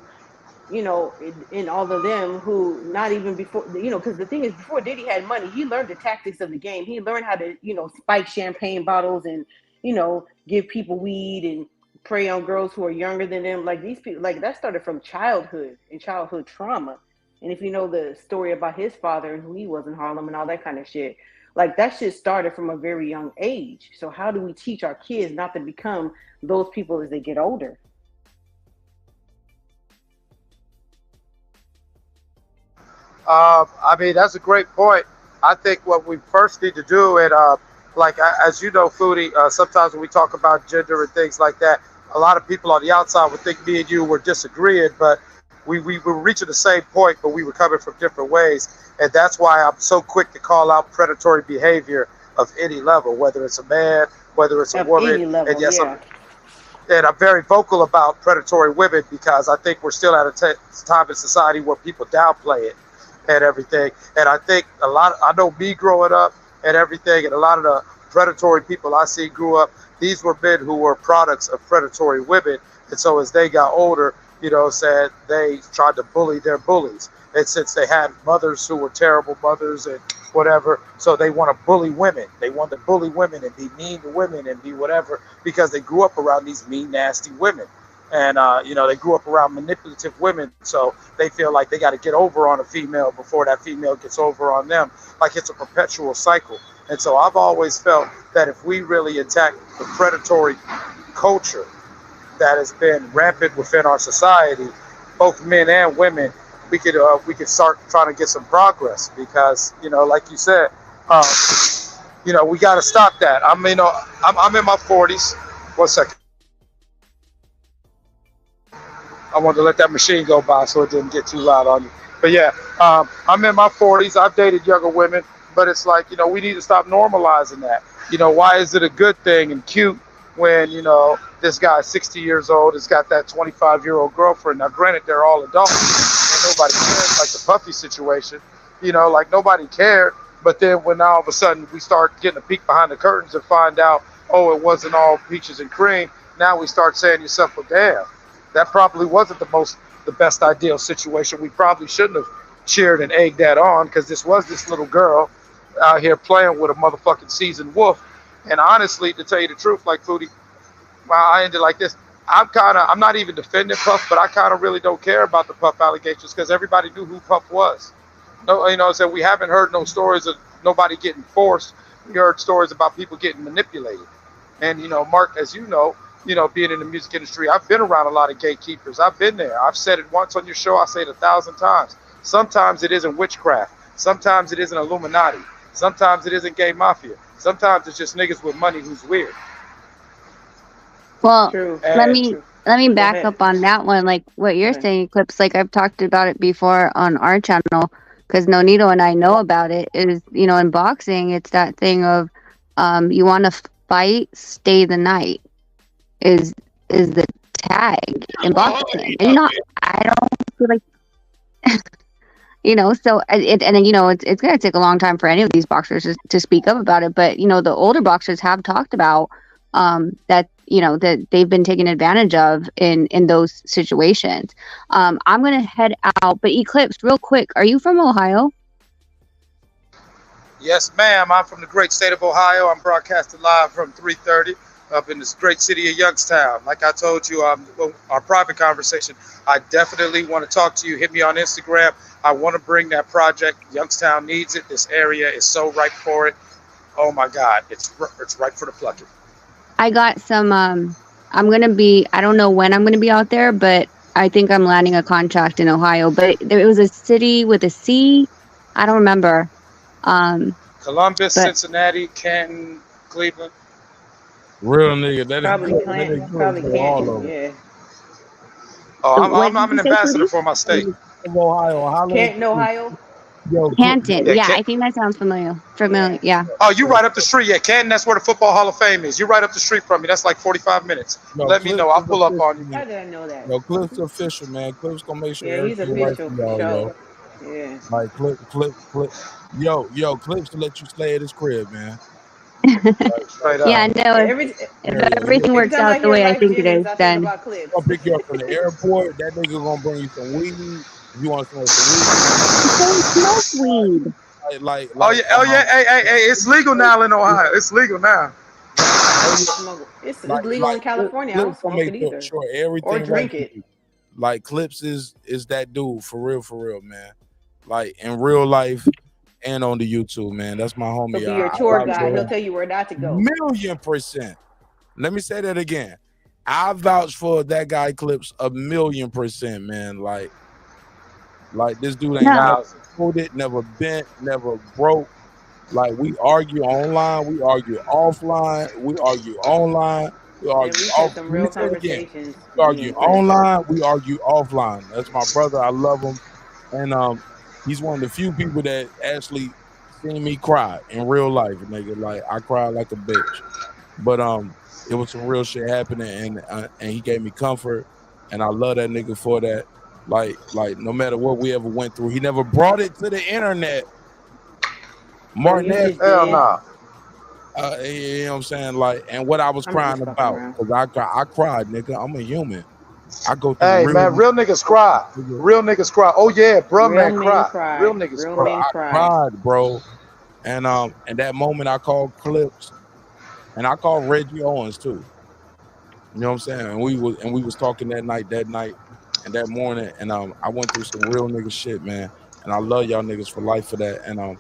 [SPEAKER 7] you know, and all of them who not even before, you know, because the thing is, before Diddy had money, he learned the tactics of the game. He learned how to, you know, spike champagne bottles and, you know, give people weed and prey on girls who are younger than them. Like these people, like that started from childhood and childhood trauma. And if you know the story about his father and who he was in Harlem and all that kind of shit, like that shit started from a very young age. So how do we teach our kids not to become those people as they get older?
[SPEAKER 19] I mean, that's a great point. I think what we first need to do, and like as you know, Foodie, sometimes when we talk about gender and things like that, a lot of people on the outside would think me and you were disagreeing, but we were reaching the same point, but we were coming from different ways. And that's why I'm so quick to call out predatory behavior of any level, whether it's a man, whether it's a woman.
[SPEAKER 7] Level,
[SPEAKER 19] and yes,
[SPEAKER 7] yeah.
[SPEAKER 19] I'm very vocal about predatory women because I think we're still at a time in society where people downplay it and everything. And I think I know me growing up and everything, and a lot of the predatory people I see grew up, these were men who were products of predatory women. And so as they got older, you know, said they tried to bully their bullies. And since they had mothers who were terrible mothers and whatever, so they want to bully women. They want to bully women and be mean to women and be whatever because they grew up around these mean, nasty women. And, you know, they grew up around manipulative women. So they feel like they got to get over on a female before that female gets over on them. Like it's a perpetual cycle. And so I've always felt that if we really attack the predatory culture that has been rampant within our society, both men and women, we could start trying to get some progress because, you know, like you said, you know, we got to stop that. I'm in my 40s. 1 second. I wanted to let that machine go by so it didn't get too loud on you. But yeah, I'm in my 40s. I've dated younger women, but it's like, you know, we need to stop normalizing that. You know, why is it a good thing and cute when, you know, this guy's 60 years old, has got that 25-year-old girlfriend. Now, granted, they're all adults, and nobody cares, like the Puffy situation. You know, like nobody cared. But then when all of a sudden we start getting a peek behind the curtains and find out, oh, it wasn't all peaches and cream, now we start saying to yourself, well, damn, that probably wasn't the best ideal situation. We probably shouldn't have cheered and egged that on because this was this little girl out here playing with a motherfucking seasoned wolf. And honestly, to tell you the truth, like Foodie, well, I ended like this. I'm not even defending Puff, but I kind of really don't care about the Puff allegations because everybody knew who Puff was. No, you know, so we haven't heard no stories of nobody getting forced. We heard stories about people getting manipulated. And, you know, Mark, as you know, being in the music industry, I've been around a lot of gatekeepers. I've been there. I've said it once on your show. I say it 1,000 times. Sometimes it isn't witchcraft. Sometimes it isn't Illuminati. Sometimes it isn't gay mafia. Sometimes it's just niggas with money who's weird.
[SPEAKER 12] Well, let let me
[SPEAKER 7] Go
[SPEAKER 12] back
[SPEAKER 7] ahead.
[SPEAKER 12] up on that one. Like what you're
[SPEAKER 7] Okay.
[SPEAKER 12] saying, Clips. Like I've talked about it before on our channel because Nonito and I know about it. Is in boxing, it's that thing of, you want to fight, stay the night. Is the tag in boxing? And I don't feel like. So it's going to take a long time for any of these boxers to speak up about it. But, the older boxers have talked about that, that they've been taken advantage of in those situations. I'm going to head out, but Eclipse, real quick, are you from Ohio?
[SPEAKER 19] Yes, ma'am. I'm from the great state of Ohio. I'm broadcasting live from 3:30 up in this great city of Youngstown. Like I told you, our private conversation, I definitely want to talk to you. Hit me on Instagram. I want to bring that project. Youngstown needs it. This area is so ripe for it. Oh my God, it's ripe for the plucking.
[SPEAKER 12] I got some. I don't know when I'm going to be out there, but I think I'm landing a contract in Ohio. But it was a city with a C. I don't remember.
[SPEAKER 19] Columbus,
[SPEAKER 12] But
[SPEAKER 19] Cincinnati, Canton, Cleveland.
[SPEAKER 1] Real nigga, that is
[SPEAKER 7] Probably
[SPEAKER 1] good.
[SPEAKER 7] Canton.
[SPEAKER 1] That
[SPEAKER 7] Probably
[SPEAKER 1] is good for all
[SPEAKER 7] Canton.
[SPEAKER 1] of them.
[SPEAKER 7] Yeah.
[SPEAKER 19] Oh,
[SPEAKER 12] what
[SPEAKER 19] I'm
[SPEAKER 12] did you
[SPEAKER 19] an
[SPEAKER 12] say,
[SPEAKER 19] ambassador
[SPEAKER 12] Foodie?
[SPEAKER 19] for my state.
[SPEAKER 1] Of Ohio, holla at
[SPEAKER 7] Canton,
[SPEAKER 1] you.
[SPEAKER 7] Ohio.
[SPEAKER 1] Yo,
[SPEAKER 12] Canton.
[SPEAKER 19] Yeah,
[SPEAKER 12] Yeah, I think that sounds familiar. Yeah.
[SPEAKER 19] Oh, you right up the street. Yeah, Canton, that's where the Football Hall of Fame is. You're right up the street from me. That's like 45 minutes.
[SPEAKER 1] Yo,
[SPEAKER 19] Let me
[SPEAKER 1] Clips
[SPEAKER 19] know. I'll
[SPEAKER 1] is
[SPEAKER 19] pull up on
[SPEAKER 1] official,
[SPEAKER 19] you.
[SPEAKER 1] man.
[SPEAKER 7] How did I know that?
[SPEAKER 1] Yo, Clips official, man. Clips gonna make sure
[SPEAKER 7] Yeah, he's
[SPEAKER 1] everything right
[SPEAKER 7] official
[SPEAKER 1] for
[SPEAKER 7] for
[SPEAKER 1] y'all, yo.
[SPEAKER 7] sure. Yeah.
[SPEAKER 1] Like Clip. Yo, Clips to let you slay at his crib, man.
[SPEAKER 19] Straight
[SPEAKER 12] Yeah,
[SPEAKER 19] up.
[SPEAKER 12] no,
[SPEAKER 7] Every
[SPEAKER 12] if everything
[SPEAKER 7] every
[SPEAKER 12] works
[SPEAKER 7] time I
[SPEAKER 12] out the
[SPEAKER 7] hear
[SPEAKER 12] way I
[SPEAKER 7] Life
[SPEAKER 12] think it is,
[SPEAKER 7] Jennings, I think
[SPEAKER 12] then
[SPEAKER 7] about Clips.
[SPEAKER 1] I'll pick you up from the airport. That nigga gonna bring you some weed. If you want some weed,
[SPEAKER 12] I don't smoke weed.
[SPEAKER 19] Oh yeah. Hey, it's legal now in Ohio. It's legal now.
[SPEAKER 7] I don't smoke. It's legal in California. I don't
[SPEAKER 1] Clips gonna
[SPEAKER 7] smoke
[SPEAKER 1] make
[SPEAKER 7] it either.
[SPEAKER 1] sure
[SPEAKER 7] Or
[SPEAKER 1] everything right
[SPEAKER 7] drink
[SPEAKER 1] for
[SPEAKER 7] it.
[SPEAKER 1] you. Like Clips is that dude for real, man. Like in real life and on the YouTube, man. That's my homie.
[SPEAKER 7] He'll be your tour
[SPEAKER 1] I
[SPEAKER 7] guide. He'll
[SPEAKER 1] him
[SPEAKER 7] tell you where not to go.
[SPEAKER 1] 1,000,000%. Let me say that again. I vouch for that guy Clips 1,000,000%, man. Like this dude ain't never folded, never bent, never broke. Like we argue online, we argue offline, we argue online, we
[SPEAKER 7] And
[SPEAKER 1] argue
[SPEAKER 7] we've
[SPEAKER 1] off.
[SPEAKER 7] had some
[SPEAKER 1] Let me
[SPEAKER 7] real
[SPEAKER 1] say it again.
[SPEAKER 7] conversations.
[SPEAKER 1] We
[SPEAKER 7] Me
[SPEAKER 1] argue
[SPEAKER 7] and Clips.
[SPEAKER 1] online, we argue offline. That's my brother. I love him. And he's one of the few people that actually seen me cry in real life, nigga. Like I cried like a bitch. But it was some real shit happening and he gave me comfort. And I love that nigga for that. Like no matter what we ever went through, he never brought it to the internet. Martin
[SPEAKER 7] you just
[SPEAKER 19] Hell
[SPEAKER 7] did.
[SPEAKER 19] nah.
[SPEAKER 1] You know what I'm saying? Like, and what I was
[SPEAKER 7] I'm
[SPEAKER 1] crying
[SPEAKER 7] just fucking
[SPEAKER 1] about,
[SPEAKER 7] around.
[SPEAKER 1] because I cried, nigga. I'm a human. I go through
[SPEAKER 19] Hey man, real niggas cry. Real niggas cry. Oh yeah, bruh
[SPEAKER 7] Real
[SPEAKER 19] man
[SPEAKER 7] men
[SPEAKER 19] cry.
[SPEAKER 7] cry.
[SPEAKER 19] Real niggas
[SPEAKER 7] Real
[SPEAKER 19] cry.
[SPEAKER 7] men
[SPEAKER 1] I
[SPEAKER 7] cry.
[SPEAKER 1] cried, bro. And that moment I called Clips, and I called Reggie Owens too. You know what I'm saying? And we was talking that night and that morning, and I went through some real nigga shit, man. And I love y'all niggas for life for that. And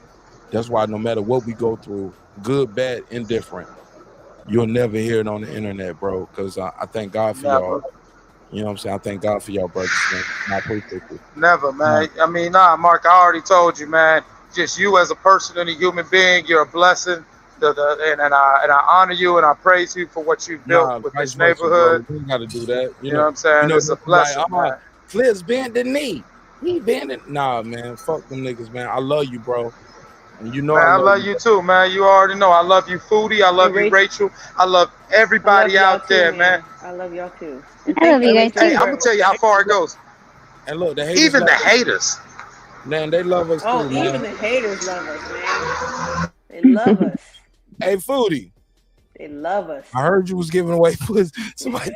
[SPEAKER 1] that's why no matter what we go through, good, bad, indifferent, you'll never hear it on the internet, bro. Because I thank God for y'all.
[SPEAKER 19] Never.
[SPEAKER 1] You know what I'm saying? I thank God for y'all, brothers, man. And I appreciate you.
[SPEAKER 19] Never, man. I mean, nah, Mark, I already told you, man. Just you as a person and a human being, you're a blessing. And I honor you and I praise you for what you've built with
[SPEAKER 1] Vice
[SPEAKER 19] this
[SPEAKER 1] versa,
[SPEAKER 19] neighborhood.
[SPEAKER 1] bro. We got to do that.
[SPEAKER 19] You know what I'm saying? It's a blessing, man.
[SPEAKER 1] Clips bend the knee. He bending. Nah, man. Fuck them niggas, man. I love you, bro. And you know
[SPEAKER 19] Man, I love
[SPEAKER 1] you,
[SPEAKER 19] you too, man. You already know. I love you, Foodie. I love you, Rachel. I love everybody out there, man.
[SPEAKER 7] I love y'all too. And
[SPEAKER 12] I love you guys
[SPEAKER 19] Hey,
[SPEAKER 12] too.
[SPEAKER 19] I'm gonna tell you how far it goes.
[SPEAKER 1] And look, the haters
[SPEAKER 19] Even the
[SPEAKER 1] love us.
[SPEAKER 19] haters.
[SPEAKER 1] Man, they love us
[SPEAKER 7] Oh,
[SPEAKER 1] too, man.
[SPEAKER 7] even the haters love us, man. They love us.
[SPEAKER 1] Hey, Foodie.
[SPEAKER 7] They love us.
[SPEAKER 1] I heard you was giving away pussy. Somebody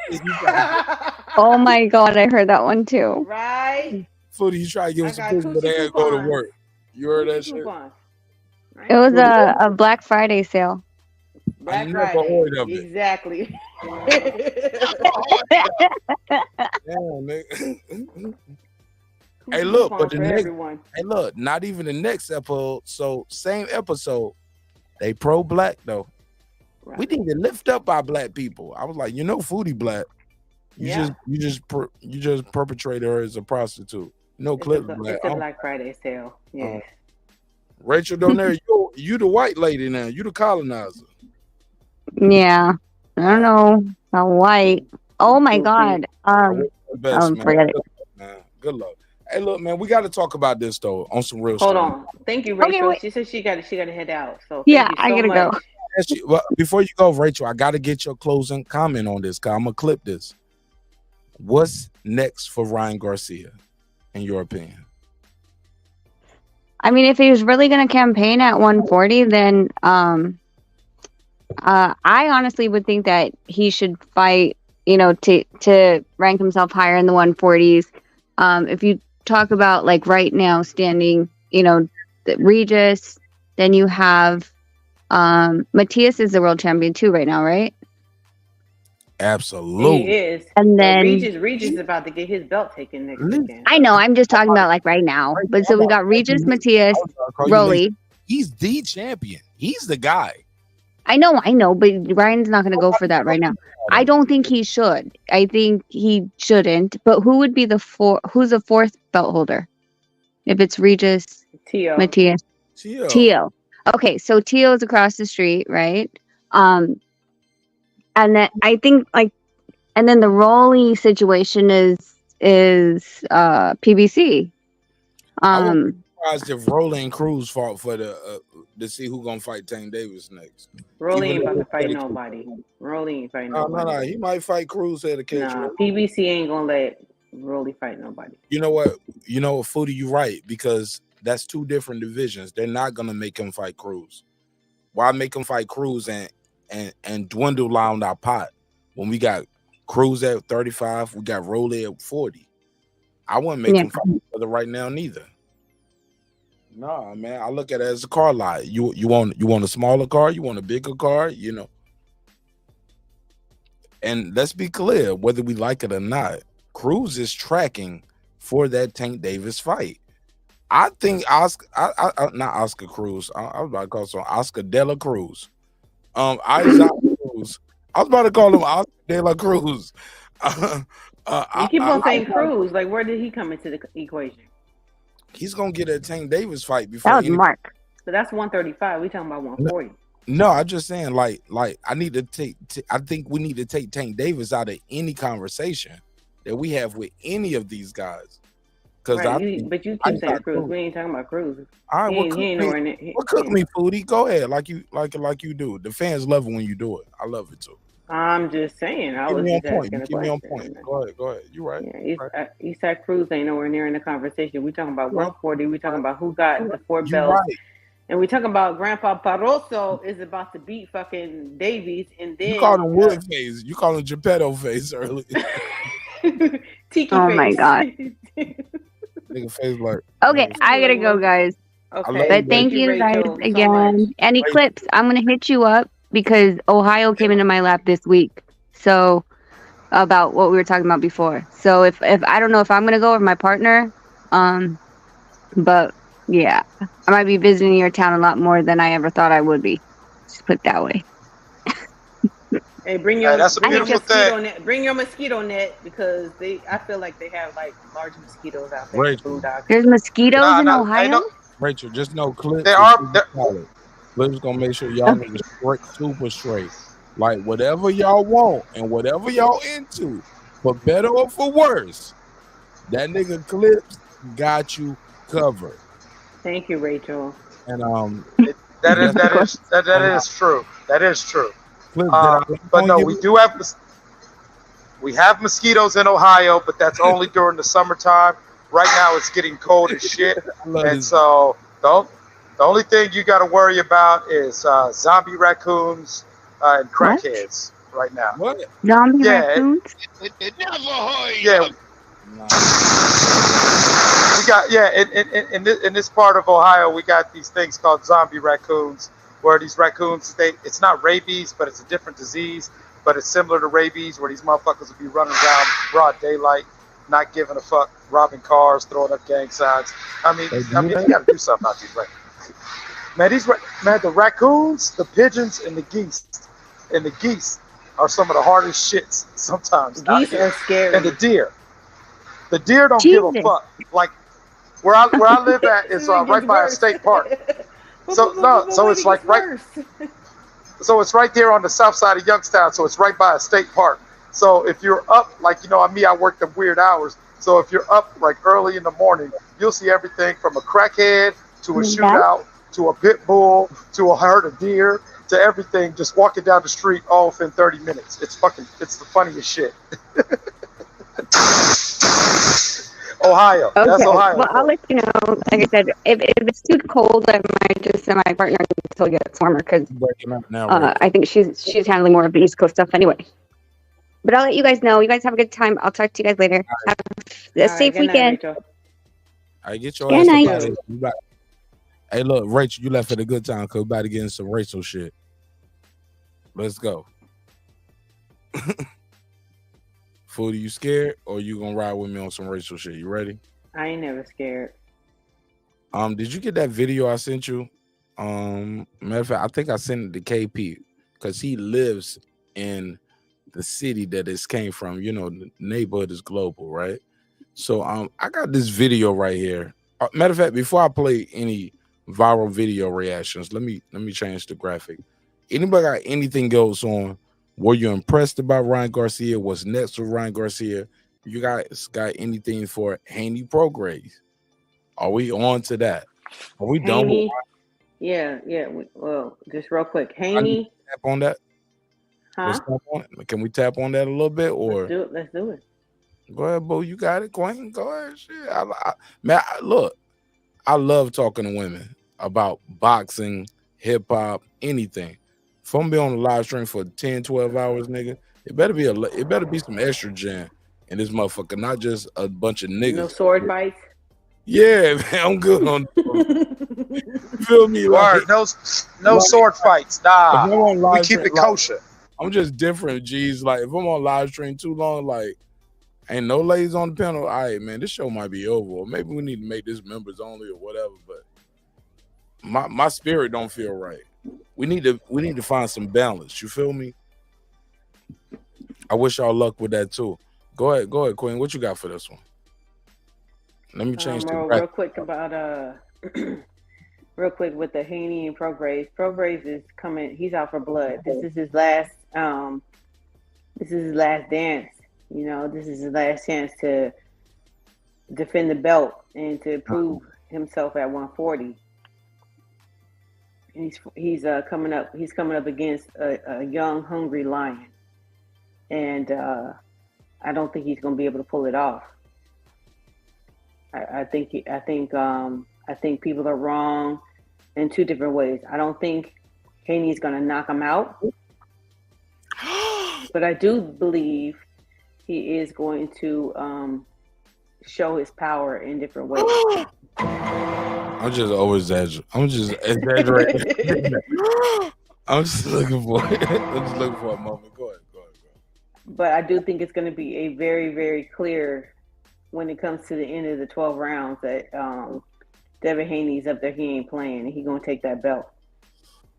[SPEAKER 12] Oh my god, I heard that one too.
[SPEAKER 7] Right?
[SPEAKER 1] Foodie, you try to give
[SPEAKER 7] I
[SPEAKER 1] us some
[SPEAKER 7] got
[SPEAKER 1] pussy, but they
[SPEAKER 7] coochie
[SPEAKER 1] ain't go to
[SPEAKER 7] coupons.
[SPEAKER 1] work. You heard that shit?
[SPEAKER 7] Coupons.
[SPEAKER 12] It was a Black Friday sale.
[SPEAKER 7] Black
[SPEAKER 1] never
[SPEAKER 7] Friday.
[SPEAKER 1] heard of it.
[SPEAKER 7] Exactly.
[SPEAKER 1] Damn, nigga. Hey, look, but the next, hey, look, not even the next episode. So same episode, they pro-black though.
[SPEAKER 7] Right.
[SPEAKER 1] We need to lift up our black people. I was like, Foodie black. You just perpetrated her as a prostitute. No Clips black.
[SPEAKER 7] It's a Black Friday sale. Yes.
[SPEAKER 1] Rachel Donaire, you the white lady now. You the colonizer.
[SPEAKER 12] Yeah. I don't know. Not white. Oh my God.
[SPEAKER 1] I wish you the best, man.
[SPEAKER 12] Forget it.
[SPEAKER 1] Good luck, man. Good luck. Hey, look, man, we got to talk about this though on some real
[SPEAKER 7] Hold
[SPEAKER 1] shit.
[SPEAKER 7] on. Thank you,
[SPEAKER 12] Okay,
[SPEAKER 7] Rachel.
[SPEAKER 12] wait.
[SPEAKER 7] She said she got to head out. So
[SPEAKER 12] Yeah,
[SPEAKER 7] thank you
[SPEAKER 12] I
[SPEAKER 7] so
[SPEAKER 12] gotta go.
[SPEAKER 7] much.
[SPEAKER 1] Well, before you go, Rachel, I got to get your closing comment on this. Cause I'm gonna clip this. What's next for Ryan Garcia, in your opinion?
[SPEAKER 12] I mean, if he was really going to campaign at 140, then I honestly would think that he should fight, to rank himself higher in the 140s. If you talk about like right now standing, Regis, then you have Matthias is the world champion too right now, right?
[SPEAKER 1] Absolutely.
[SPEAKER 7] He is.
[SPEAKER 12] And then
[SPEAKER 7] Regis is about to get his belt taken next weekend.
[SPEAKER 12] I know, I'm just talking about like right now. But so we got Regis, Matthias, Rolly.
[SPEAKER 1] He's the champion. He's the guy.
[SPEAKER 12] I know, but Ryan's not going to go for that right now. I don't think he should. I think he shouldn't. But who would be who's the fourth belt holder? If it's Regis,
[SPEAKER 7] Tio.
[SPEAKER 12] Matthias, Tio. Okay, so Tio's across the street, right? And then I think and then the Rolly situation is PBC.
[SPEAKER 1] I wouldn't be surprised if Rolly and Cruz fought for to see who's gonna fight Tank Davis next.
[SPEAKER 7] Rolly ain't about to fight nobody. Rolly ain't fighting nobody.
[SPEAKER 1] No, he might fight Cruz at a catch.
[SPEAKER 7] No, PBC ain't gonna let Rolly fight nobody.
[SPEAKER 1] You know what, Foodie, you right, because that's two different divisions. They're not gonna make him fight Cruz. Why make him fight Cruz and dwindle down our pot when we got Cruz at 35, we got Rolly at 40. I wouldn't make him fight each other right now neither. Nah, man, I look at it as a car lot. You want a smaller car, you want a bigger car, And let's be clear, whether we like it or not, Cruz is tracking for that Tank Davis fight. I think not Oscar Cruz. I was about to call him Oscar De La Cruz. Isaac Cruz. I was about to call him Oscar De La Cruz.
[SPEAKER 7] You keep on saying Cruz. Like, where did he come into the equation?
[SPEAKER 1] He's gonna get a Tank Davis fight before.
[SPEAKER 12] That was Mark.
[SPEAKER 7] So that's 135. We talking about 140.
[SPEAKER 1] No, I'm just saying, like I need to take. I think we need to take Tank Davis out of any conversation that we have with any of these guys.
[SPEAKER 7] But you keep saying Cruz. We ain't talking about Cruz.
[SPEAKER 1] All right, cook me, Foodie. Go ahead, like you do. The fans love it when you do it. I love it too.
[SPEAKER 7] I'm just saying. I was just asking a question.
[SPEAKER 1] Keep me on point. Go ahead. You're right.
[SPEAKER 7] Yeah, Eastside Cruz ain't nowhere near in the conversation. We talking about 140. We talking about who got the 4 belts. Right. And we talking about Grandpa Barroso is about to beat fucking Davies, and then
[SPEAKER 1] you called him Wood Face. You called him Geppetto Face earlier.
[SPEAKER 7] Tiki
[SPEAKER 12] oh
[SPEAKER 7] face.
[SPEAKER 12] My God.
[SPEAKER 1] Nigga face like.
[SPEAKER 12] Okay, I gotta go, guys.
[SPEAKER 7] Okay.
[SPEAKER 12] But thank you guys
[SPEAKER 7] Rachel,
[SPEAKER 12] again.
[SPEAKER 7] So
[SPEAKER 12] Any clips? I'm gonna hit you up because Ohio came into my lap this week. So about what we were talking about before. So if I don't know if I'm gonna go with my partner, but yeah, I might be visiting your town a lot more than I ever thought I would be. Just put it that way.
[SPEAKER 7] Hey, bring your
[SPEAKER 19] that's a beautiful thing.
[SPEAKER 7] Bring your mosquito net because I feel like they have like large mosquitoes out there.
[SPEAKER 1] Rachel.
[SPEAKER 12] There's mosquitoes in Ohio.
[SPEAKER 1] Rachel, just know Clips.
[SPEAKER 19] They are.
[SPEAKER 1] Clips gonna make sure y'all niggas super straight. Like whatever y'all want and whatever y'all into, for better or for worse, that nigga Clips got you covered.
[SPEAKER 7] Thank you, Rachel.
[SPEAKER 1] And
[SPEAKER 19] that is true. That is true. But no, we have mosquitoes in Ohio, but that's only during the summertime. Right now, it's getting cold as shit, and so the only thing you got to worry about is zombie raccoons and crackheads right now.
[SPEAKER 1] What?
[SPEAKER 12] Zombie raccoons?
[SPEAKER 14] It never heard
[SPEAKER 19] Yeah. We got in this part of Ohio, we got these things called zombie raccoons, where these raccoons, it's not rabies, but it's a different disease, but it's similar to rabies, where these motherfuckers will be running around broad daylight, not giving a fuck, robbing cars, throwing up gang signs. I mean, you got to do something about these raccoons. Man, the raccoons, the pigeons, and the geese are some of the hardest shits sometimes.
[SPEAKER 7] Geese are scary.
[SPEAKER 19] And the deer don't give a fuck. Like where I live at is right by a state park. So it's like right. So it's right there on the south side of Youngstown. So it's right by a state park. So if you're up, like, me, I work the weird hours. So if you're up like early in the morning, you'll see everything from a crackhead to a shootout to a pit bull to a herd of deer to everything just walking down the street all within 30 minutes. It's the funniest shit. Ohio.
[SPEAKER 12] Okay,
[SPEAKER 19] That's Ohio.
[SPEAKER 12] well, I'll let you know. Like I said, if it's too cold, I might just send my partner until it gets warmer because I think she's handling more of the East Coast stuff anyway. But I'll let you guys know. You guys have a good time. I'll talk to you guys later. Have a safe weekend.
[SPEAKER 1] I get your
[SPEAKER 12] Good
[SPEAKER 1] ass
[SPEAKER 12] night.
[SPEAKER 1] up out of here. Hey, look, Rachel, you left at a good time because we're about to get in some racial shit. Let's go. Foodie, you scared or you gonna ride with me on some racial shit? You ready?
[SPEAKER 7] I ain't never scared.
[SPEAKER 1] Did you get that video I sent you? Matter of fact, I think I sent it to KP because he lives in the city that this came from. You know, the neighborhood is global, right? So I got this video right here. Matter of fact, before I play any viral video reactions, let me change the graphic. Anybody got anything else on? Were you impressed about Ryan Garcia? What's next with Ryan Garcia? You guys got anything for Haney Prograis? Are we on to that? Are we done with
[SPEAKER 7] Ryan? Yeah. Well, just real quick, Haney.
[SPEAKER 1] Tap on that.
[SPEAKER 7] Huh?
[SPEAKER 1] Let's tap on it. Can we tap on that a little bit? Or
[SPEAKER 7] let's do it.
[SPEAKER 1] Go ahead, Bo. You got it, Queen. Go ahead. Shit. Look, I love talking to women about boxing, hip hop, anything. If I'm gonna be on a live stream for 10, 12 hours, nigga, it better be some estrogen in this motherfucker, not just a bunch of niggas.
[SPEAKER 7] No sword fights.
[SPEAKER 1] Yeah, man, I'm good on. You feel me?
[SPEAKER 19] Like, no sword fights. Nah, we keep it kosher.
[SPEAKER 1] I'm just different, G's. Like if I'm on live stream too long, like ain't no ladies on the panel. All right, man, this show might be over. Or maybe we need to make this members only or whatever. But my spirit don't feel right. We need to find some balance. You feel me? I wish y'all luck with that too. Go ahead, Queen. What you got for this one? Let me change
[SPEAKER 7] real quick about real quick with the Haney and Prograis. Prograis is coming. He's out for blood. This is his last. This is his last dance. You know, this is his last chance to defend the belt and to prove himself at 140. He's coming up. He's coming up against a young, hungry lion, and I don't think he's going to be able to pull it off. I think people are wrong in two different ways. I don't think Haney's going to knock him out, but I do believe he is going to show his power in different ways.
[SPEAKER 1] I'm just exaggerating. I'm just looking for it. I'm just looking for a moment. Go ahead.
[SPEAKER 7] But I do think it's going to be a very, very clear when it comes to the end of the 12 rounds that Devin Haney's up there. He ain't playing, and he's going to take that belt.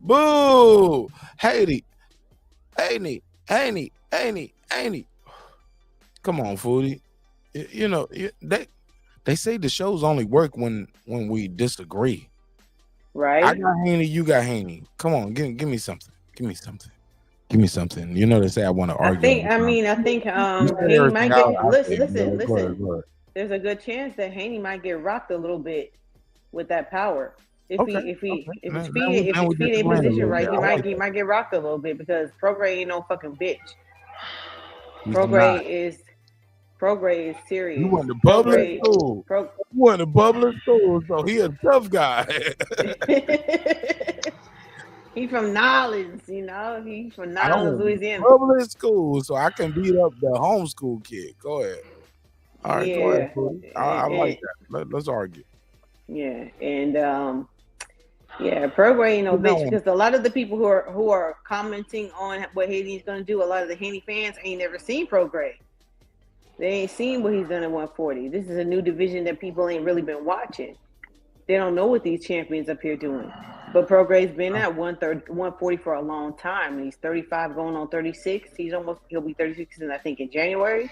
[SPEAKER 1] Boo! Haney. Come on, Foodie. You know, they say the shows only work when we disagree.
[SPEAKER 7] Right.
[SPEAKER 1] I got Haney, you got Haney. Come on, give me something. Give me something. You know they say I want to argue.
[SPEAKER 7] I think Haney might get listen.
[SPEAKER 1] Go ahead.
[SPEAKER 7] There's a good chance that Haney might get rocked a little bit with that power. If he's feeding in position right, he might get rocked a little bit because Prograis ain't no fucking bitch. Prograis is serious.
[SPEAKER 1] You went to public school. You went to public school, so he a tough guy.
[SPEAKER 7] He from Nolens, you know. He's from Nolens, Louisiana.
[SPEAKER 1] Public school, so I can beat up the homeschool kid. Go ahead. All right, go ahead. I like that. Let's argue.
[SPEAKER 7] Yeah, and Prograis ain't no bitch because a lot of the people who are commenting on what Haney's gonna do, a lot of the Haney fans ain't never seen Prograis. They ain't seen what he's done at 140. This is a new division that people ain't really been watching. They don't know what these champions up here doing. But Prograis been at 140 for a long time. He's 35 going on 36. He'll be 36 I think in January.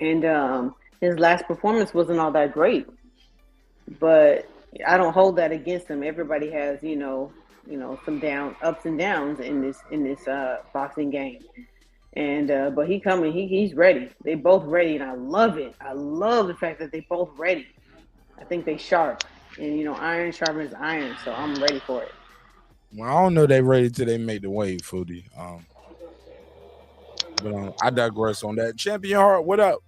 [SPEAKER 7] And his last performance wasn't all that great. But I don't hold that against him. Everybody has, some ups and downs in this boxing game. And but he coming. He's ready. They both ready, and I love it. I love the fact that they both ready. I think they sharp, and iron sharpens iron. So I'm ready for it.
[SPEAKER 1] Well, I don't know they ready till they make the wave, Foodie. But I digress on that. Champion Heart, what up?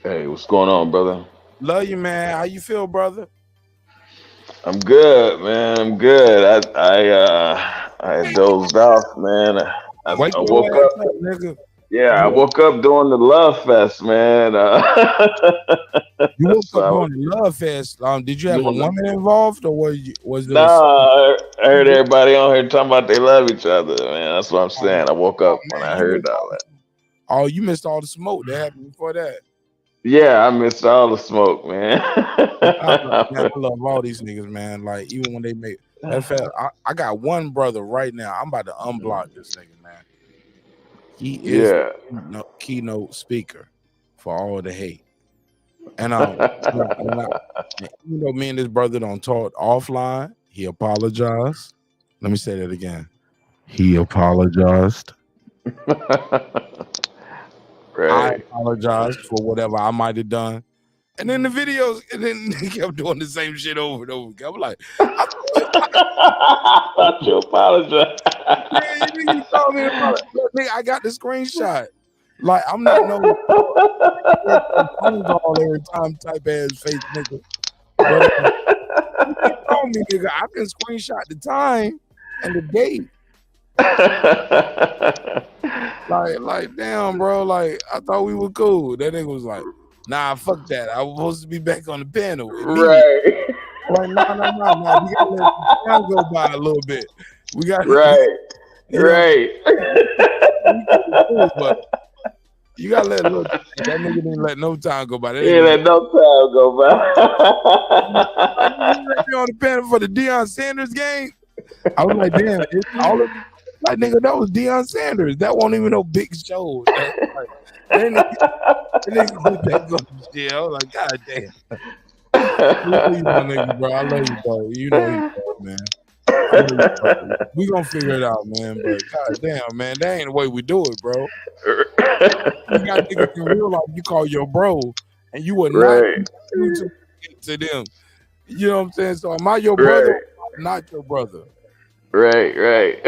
[SPEAKER 2] Hey, what's going on, brother?
[SPEAKER 1] Love you, man. How you feel, brother?
[SPEAKER 2] I'm good, man. I'm good. I dozed off, man. I
[SPEAKER 1] Wake your
[SPEAKER 2] woke
[SPEAKER 1] ass
[SPEAKER 2] up.
[SPEAKER 1] nigga.
[SPEAKER 2] Yeah, I woke up during the Love Fest, man.
[SPEAKER 1] You woke
[SPEAKER 2] so
[SPEAKER 1] up during the Love Fest. Did you have a woman involved, or was there?
[SPEAKER 2] I heard everybody on here talking about they love each other, man. That's what I'm saying. I woke up when I heard all that.
[SPEAKER 1] Oh, you missed all the smoke that happened before that.
[SPEAKER 2] Yeah, I missed all the smoke, man.
[SPEAKER 1] I love all these niggas, man. Like, even when they make that fact, I got one brother right now. I'm about to unblock this nigga, man. He is the keynote speaker for all the hate. And me and this brother don't talk offline. He apologized. Let me say that again. He apologized. I apologized for whatever I might have done. And then the videos, and then they kept doing the same shit over and over again. I'm like, I
[SPEAKER 2] thought you apologize.
[SPEAKER 1] You told me about it. Look, nigga, I got the screenshot. Like, I'm not no phone call every time type ass fake nigga. But you told me, nigga, I can screenshot the time and the date. like, damn, bro. Like, I thought we were cool. That nigga was like, nah, fuck that. I was supposed to be back on the panel.
[SPEAKER 2] Right.
[SPEAKER 1] Like, no. We gotta let the time go by a little bit. We got
[SPEAKER 2] right.
[SPEAKER 1] But you gotta let look. That nigga didn't let no time go by.
[SPEAKER 2] He didn't let no time go by.
[SPEAKER 1] You on the panel for the Deion Sanders game? I was like, damn, it's all of like, nigga, that was Deion Sanders. That wasn't even no big show. Like, yeah, I was like, God damn. I love you, my nigga, bro. I love you, bro. You know you, bro, man. We gonna figure it out, man. But god damn, man, that ain't the way we do it, bro. You got niggas in real life you call your bro, and you would not to them. You know what I'm saying? So am I your brother? Or not your brother.
[SPEAKER 2] Right.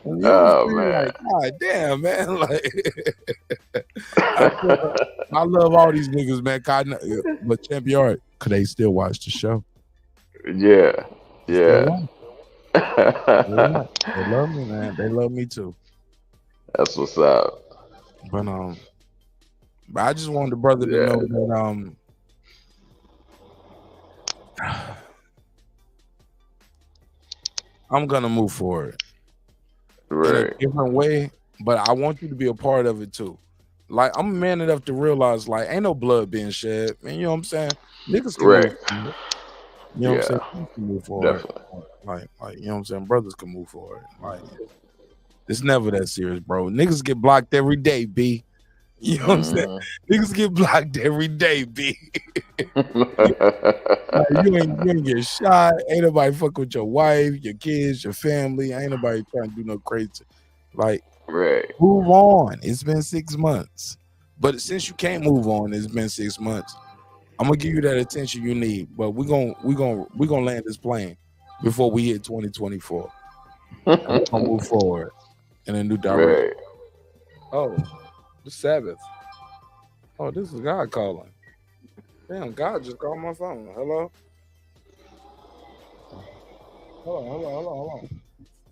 [SPEAKER 1] Oh man! Like, god damn, man! Like, I love all these niggas, man. But Champion Art, could they still watch the show?
[SPEAKER 2] Yeah.
[SPEAKER 1] They love me, man. They love me too.
[SPEAKER 2] That's what's up.
[SPEAKER 1] But I just wanted the brother to know that I'm gonna move forward in a different way, but I want you to be a part of it too. Like, I'm man enough to realize, like, ain't no blood being shed, man. You know what I'm saying? Niggas can move forward. You know what I'm saying? You can move forward. Definitely. Like, you know what I'm saying? Brothers can move forward. Like, it's never that serious, bro. Niggas get blocked every day, B. You know what I'm saying? Niggas get blocked every day, B. Like, you ain't get shot. Ain't nobody fuck with your wife, your kids, your family. Ain't nobody trying to do no crazy. Like, move on. It's been 6 months. But since you can't move on, it's been 6 months. I'm gonna give you that attention you need. But we're gonna land this plane before we hit 2024. We're gonna move forward in a new direction. Oh, the Sabbath. Oh, this is God calling. Damn, God just called my phone. Hello? Hold on.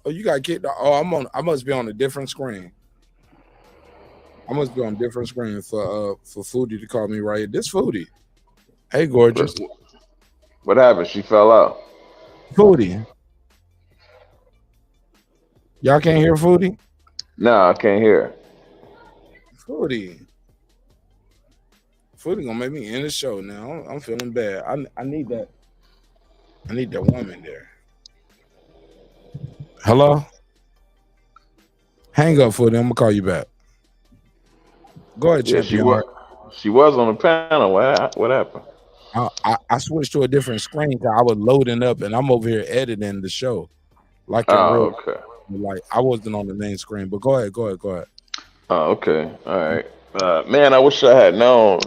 [SPEAKER 1] Oh, you got kicked off. Oh, I must be on a different screen. I must be on a different screen for Foodie to call me right here. This Foodie. Hey, gorgeous.
[SPEAKER 2] What happened? She fell out.
[SPEAKER 1] Foodie. Y'all can't hear Foodie?
[SPEAKER 2] No, I can't hear.
[SPEAKER 1] Foodie gonna make me end the show now. I'm feeling bad. I need that. I need that woman there. Hello? Hang up, Foodie. I'm gonna call you back. Go ahead, Champion.
[SPEAKER 2] She was on the panel. What happened?
[SPEAKER 1] I switched to a different screen because I was loading up and I'm over here editing the show. Like, you know Like I wasn't on the main screen, but go ahead.
[SPEAKER 2] Oh, okay. All right. Man, I wish I had known.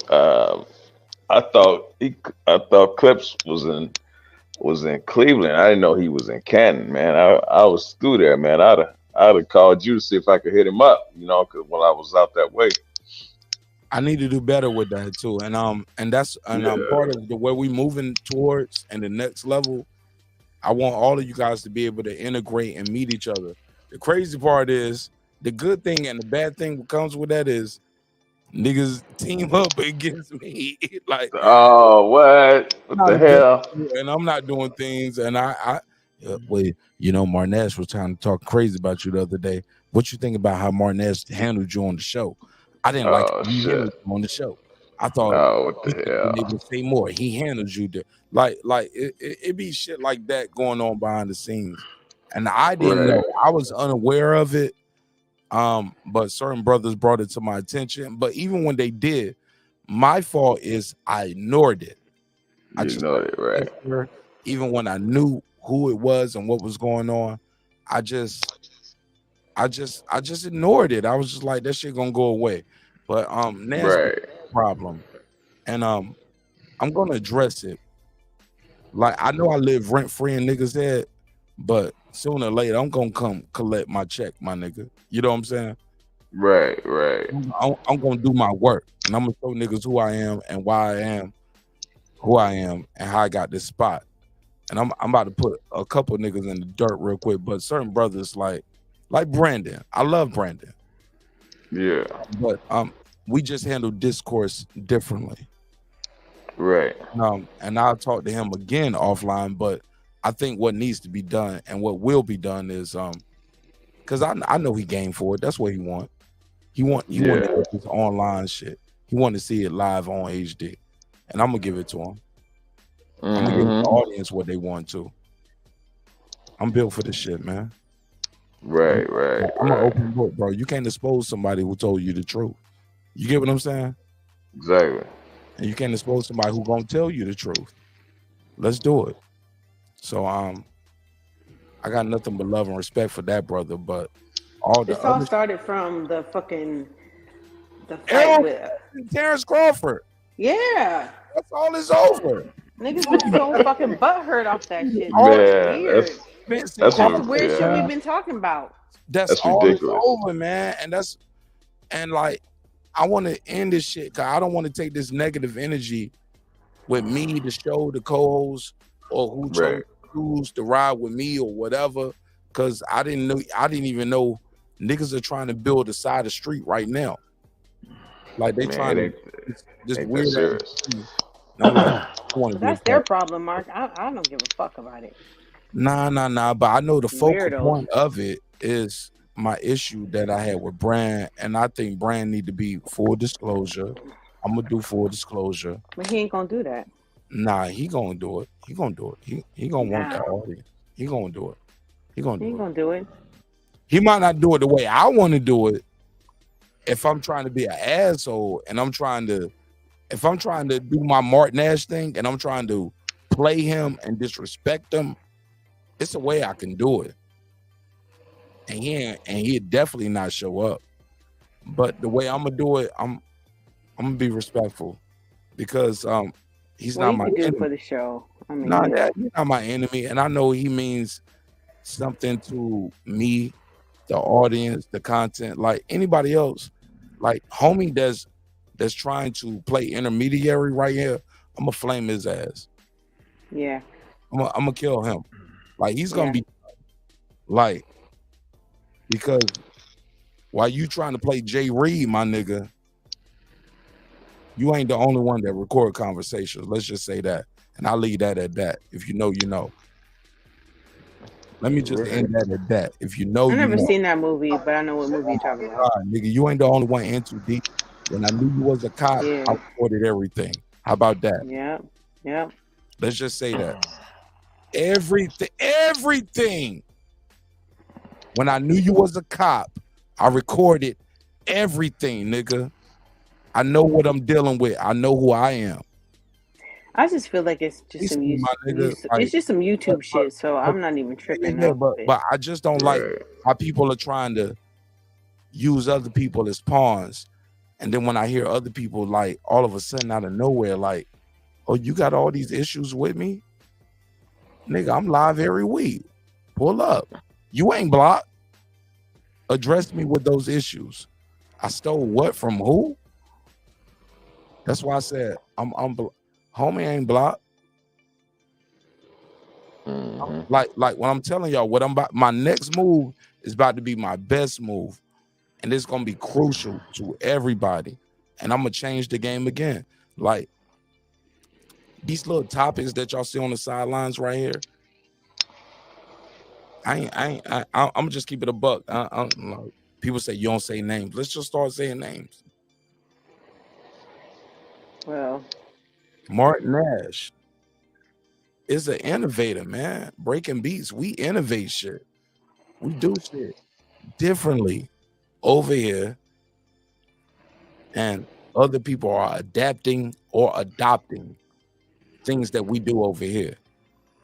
[SPEAKER 2] I thought I thought Clips was in Cleveland. I didn't know he was in Canton, man. I was through there, man. I'd have called you to see if I could hit him up, because when I was out that way.
[SPEAKER 1] I need to do better with that too, and that's part of the way we moving towards and the next level. I want all of you guys to be able to integrate and meet each other. The crazy part is the good thing and the bad thing that comes with that is niggas team up against me. Like,
[SPEAKER 2] oh, what the hell?
[SPEAKER 1] And I'm not doing things. And wait, Marnez was trying to talk crazy about you the other day. What you think about how Marnez handled you on the show? I didn't like how he handled you on the show. I thought,
[SPEAKER 2] what the hell?
[SPEAKER 1] Maybe say more. He handles you there. Like it be shit like that going on behind the scenes, and I didn't know. I was unaware of it. But certain brothers brought it to my attention. But even when they did, my fault is I ignored it. I just ignored it, right? Even when I knew who it was and what was going on, I just ignored it. I was just like, that shit gonna go away. But that's the problem, and I'm gonna address it. Like I know I live rent free in niggas' head, but sooner or later I'm gonna come collect my check, my nigga. You know what I'm saying?
[SPEAKER 2] Right.
[SPEAKER 1] I'm gonna do my work, and I'm gonna show niggas who I am and why I am who I am and how I got this spot. And I'm about to put a couple niggas in the dirt real quick, but certain brothers like Brandon. I love Brandon.
[SPEAKER 2] Yeah.
[SPEAKER 1] But we just handle discourse differently.
[SPEAKER 2] Right.
[SPEAKER 1] And I'll talk to him again offline, but I think what needs to be done and what will be done is because I know he game for it. That's what he want. He want this online shit. He want to see it live on HD. And I'm gonna give it to him. I'm gonna give the audience what they want to. I'm built for this shit, man.
[SPEAKER 2] Right.
[SPEAKER 1] I'm an open book, bro. You can't expose somebody who told you the truth. You get what I'm saying?
[SPEAKER 2] Exactly.
[SPEAKER 1] And you can't expose somebody who gonna tell you the truth. Let's do it. So I got nothing but love and respect for that brother. But
[SPEAKER 7] this all started from the fight with
[SPEAKER 1] Terrence Crawford.
[SPEAKER 7] Yeah.
[SPEAKER 1] That's all is over.
[SPEAKER 7] Niggas been so fucking butthurt off that shit.
[SPEAKER 2] Man,
[SPEAKER 7] That's
[SPEAKER 2] that's
[SPEAKER 7] weird shit we've been talking about.
[SPEAKER 1] That's all
[SPEAKER 2] ridiculous.
[SPEAKER 1] It's over, man. And like I want to end this shit because I don't want to take this negative energy with me, the show, the co-host, or who choose to ride with me or whatever. Because I didn't even know niggas are trying to build a side of the street right now. Like they trying to this weird.
[SPEAKER 2] Serious.
[SPEAKER 7] That's their problem, Mark. I don't give a fuck about it.
[SPEAKER 1] Nah. But I know the focal point of it is my issue that I had with Brand, and I think Brand need to be full disclosure. I'm gonna do full disclosure.
[SPEAKER 7] But he ain't gonna do that.
[SPEAKER 1] Nah, he gonna do it. He gonna do it. He gonna want that audience. He gonna do it. He gonna do it. He might not do it the way I want to do it. If I'm trying to be an asshole and if I'm trying to do my Martin Nash thing and I'm trying to play him and disrespect him, it's a way I can do it. And he'd definitely not show up. But the way I'm gonna do it, I'm gonna be respectful because he's not my enemy
[SPEAKER 7] for the show. I mean,
[SPEAKER 1] he's not my enemy, and I know he means something to me, the audience, the content, like anybody else. Like homie that's trying to play intermediary right here, I'm gonna flame his ass.
[SPEAKER 7] Yeah.
[SPEAKER 1] I'm gonna kill him. Like he's gonna be like, because while you trying to play Jay Reed, my nigga, you ain't the only one that record conversations. Let's just say that. And I'll leave that at that. If you know, you know. Let me just end that at that. If you know,
[SPEAKER 7] I've never
[SPEAKER 1] you know.
[SPEAKER 7] seen that movie, but I know what movie you're talking about.
[SPEAKER 1] God, nigga, you ain't the only one in too deep. When I knew you was a cop, I recorded everything. How about that?
[SPEAKER 7] Yeah.
[SPEAKER 1] Let's just say that. Everything. When I knew you was a cop, I recorded everything, nigga. I know what I'm dealing with. I know who I am.
[SPEAKER 7] I just feel like it's just some
[SPEAKER 1] Listen, my nigga,
[SPEAKER 7] it's
[SPEAKER 1] like,
[SPEAKER 7] just some YouTube shit. So I'm not even tripping off of it.
[SPEAKER 1] but I just don't like how people are trying to use other people as pawns, and then when I hear other people like all of a sudden out of nowhere, like, oh, you got all these issues with me, nigga. I'm live every week. Pull up. You ain't blocked. Address me with those issues. I stole what from who? That's why I said homie ain't blocked. Like when I'm telling y'all what I'm about, my next move is about to be my best move, and it's gonna be crucial to everybody. And I'm gonna change the game again. Like these little topics that y'all see on the sidelines right here. I'm just keep it a buck. People say you don't say names. Let's just start saying names.
[SPEAKER 7] Well,
[SPEAKER 1] Martin Nash is an innovator, man. Breaking beats. We innovate shit. We do shit differently over here, and other people are adapting or adopting things that we do over here.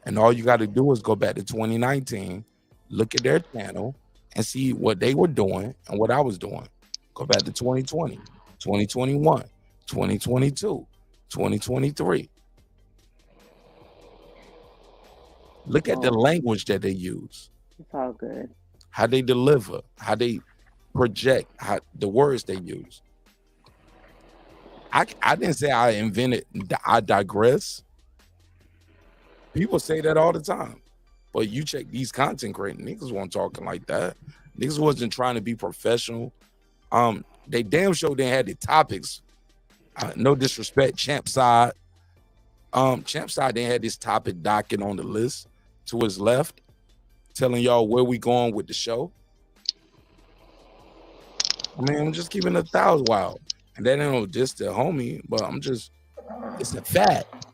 [SPEAKER 1] And all you got to do is go back to 2019, look at their channel, and see what they were doing and what I was doing. Go back to 2020, 2021, 2022, 2023. Look at the language that they use.
[SPEAKER 7] It's all good.
[SPEAKER 1] How they deliver, how they project, how the words they use. I didn't say I invented, I digress. People say that all the time. But you check these content creators, niggas weren't talking like that. Niggas wasn't trying to be professional. They damn sure didn't have the topics. No disrespect, Champ Side. Champ Side didn't have this topic docket on the list to his left, telling y'all where we going with the show. I mean, I'm just keeping 1,000 wild. And that ain't no diss to homie, but it's a fact.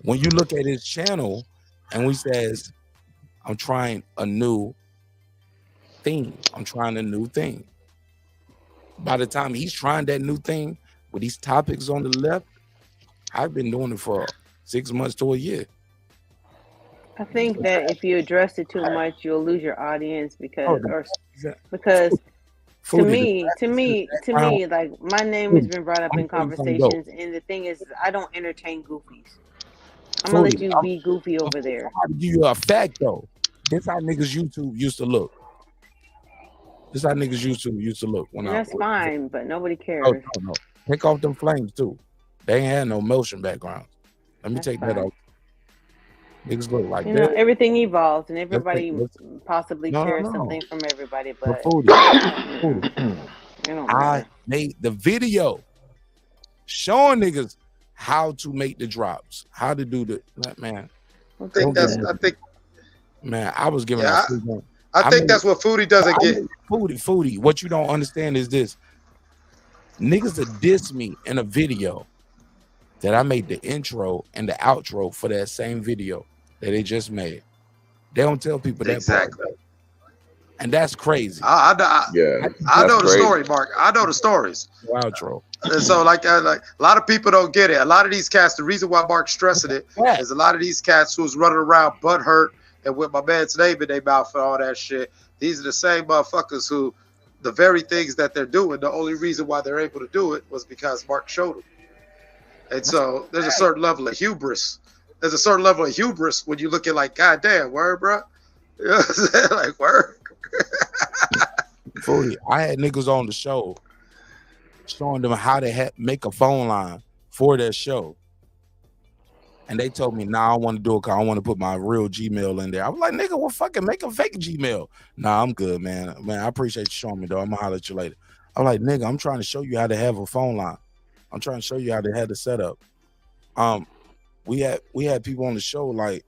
[SPEAKER 1] When you look at his channel and he says, I'm trying a new thing. I'm trying a new thing. By the time he's trying that new thing with these topics on the left, I've been doing it for 6 months to a year.
[SPEAKER 7] I think that if you address it too much, you'll lose your audience because to me, like my name has been brought up in conversations, and the thing is, I don't entertain goofies. I'm gonna let you be goofy over there.
[SPEAKER 1] I'll give you a fact though. This how niggas YouTube used to look. This how niggas used to look when
[SPEAKER 7] and that's fine, but nobody cares.
[SPEAKER 1] Oh, no. Take off them flames too. They ain't had no motion backgrounds. Let me take that off. Niggas look like that.
[SPEAKER 7] Everything evolves, and everybody possibly shares something from everybody. But
[SPEAKER 1] I made the video showing niggas how to make the drops, how to do the man.
[SPEAKER 19] I think
[SPEAKER 1] man, I was giving
[SPEAKER 19] I think that's what Foodie doesn't get.
[SPEAKER 1] Foodie. What you don't understand is this. Niggas that diss me in a video that I made the intro and the outro for that same video that they just made. They don't tell people that
[SPEAKER 19] exactly.
[SPEAKER 1] Part. And that's crazy.
[SPEAKER 19] I know the story, Mark. I know the stories.
[SPEAKER 1] Outro.
[SPEAKER 19] And so like a lot of people don't get it. A lot of these cats, the reason why Mark's stressing it is a lot of these cats who's running around butt hurt and with my man's name in their mouth and all that shit. These are the same motherfuckers who the very things that they're doing, the only reason why they're able to do it was because Mark showed them. And so there's a certain level of hubris. There's a certain level of hubris when you look at like, God damn, word, bro. You know what I'm saying? Like, word.
[SPEAKER 1] Foodie, I had niggas on the show showing them how to make a phone line for their show. And they told me, nah, I don't want to do it because I want to put my real Gmail in there. I was like, nigga, well, fucking make a fake Gmail. Nah, I'm good, man. Man, I appreciate you showing me, though. I'm going to holler at you later. I'm like, nigga, I'm trying to show you how to have a phone line. I'm trying to show you how to have the setup. We had people on the show like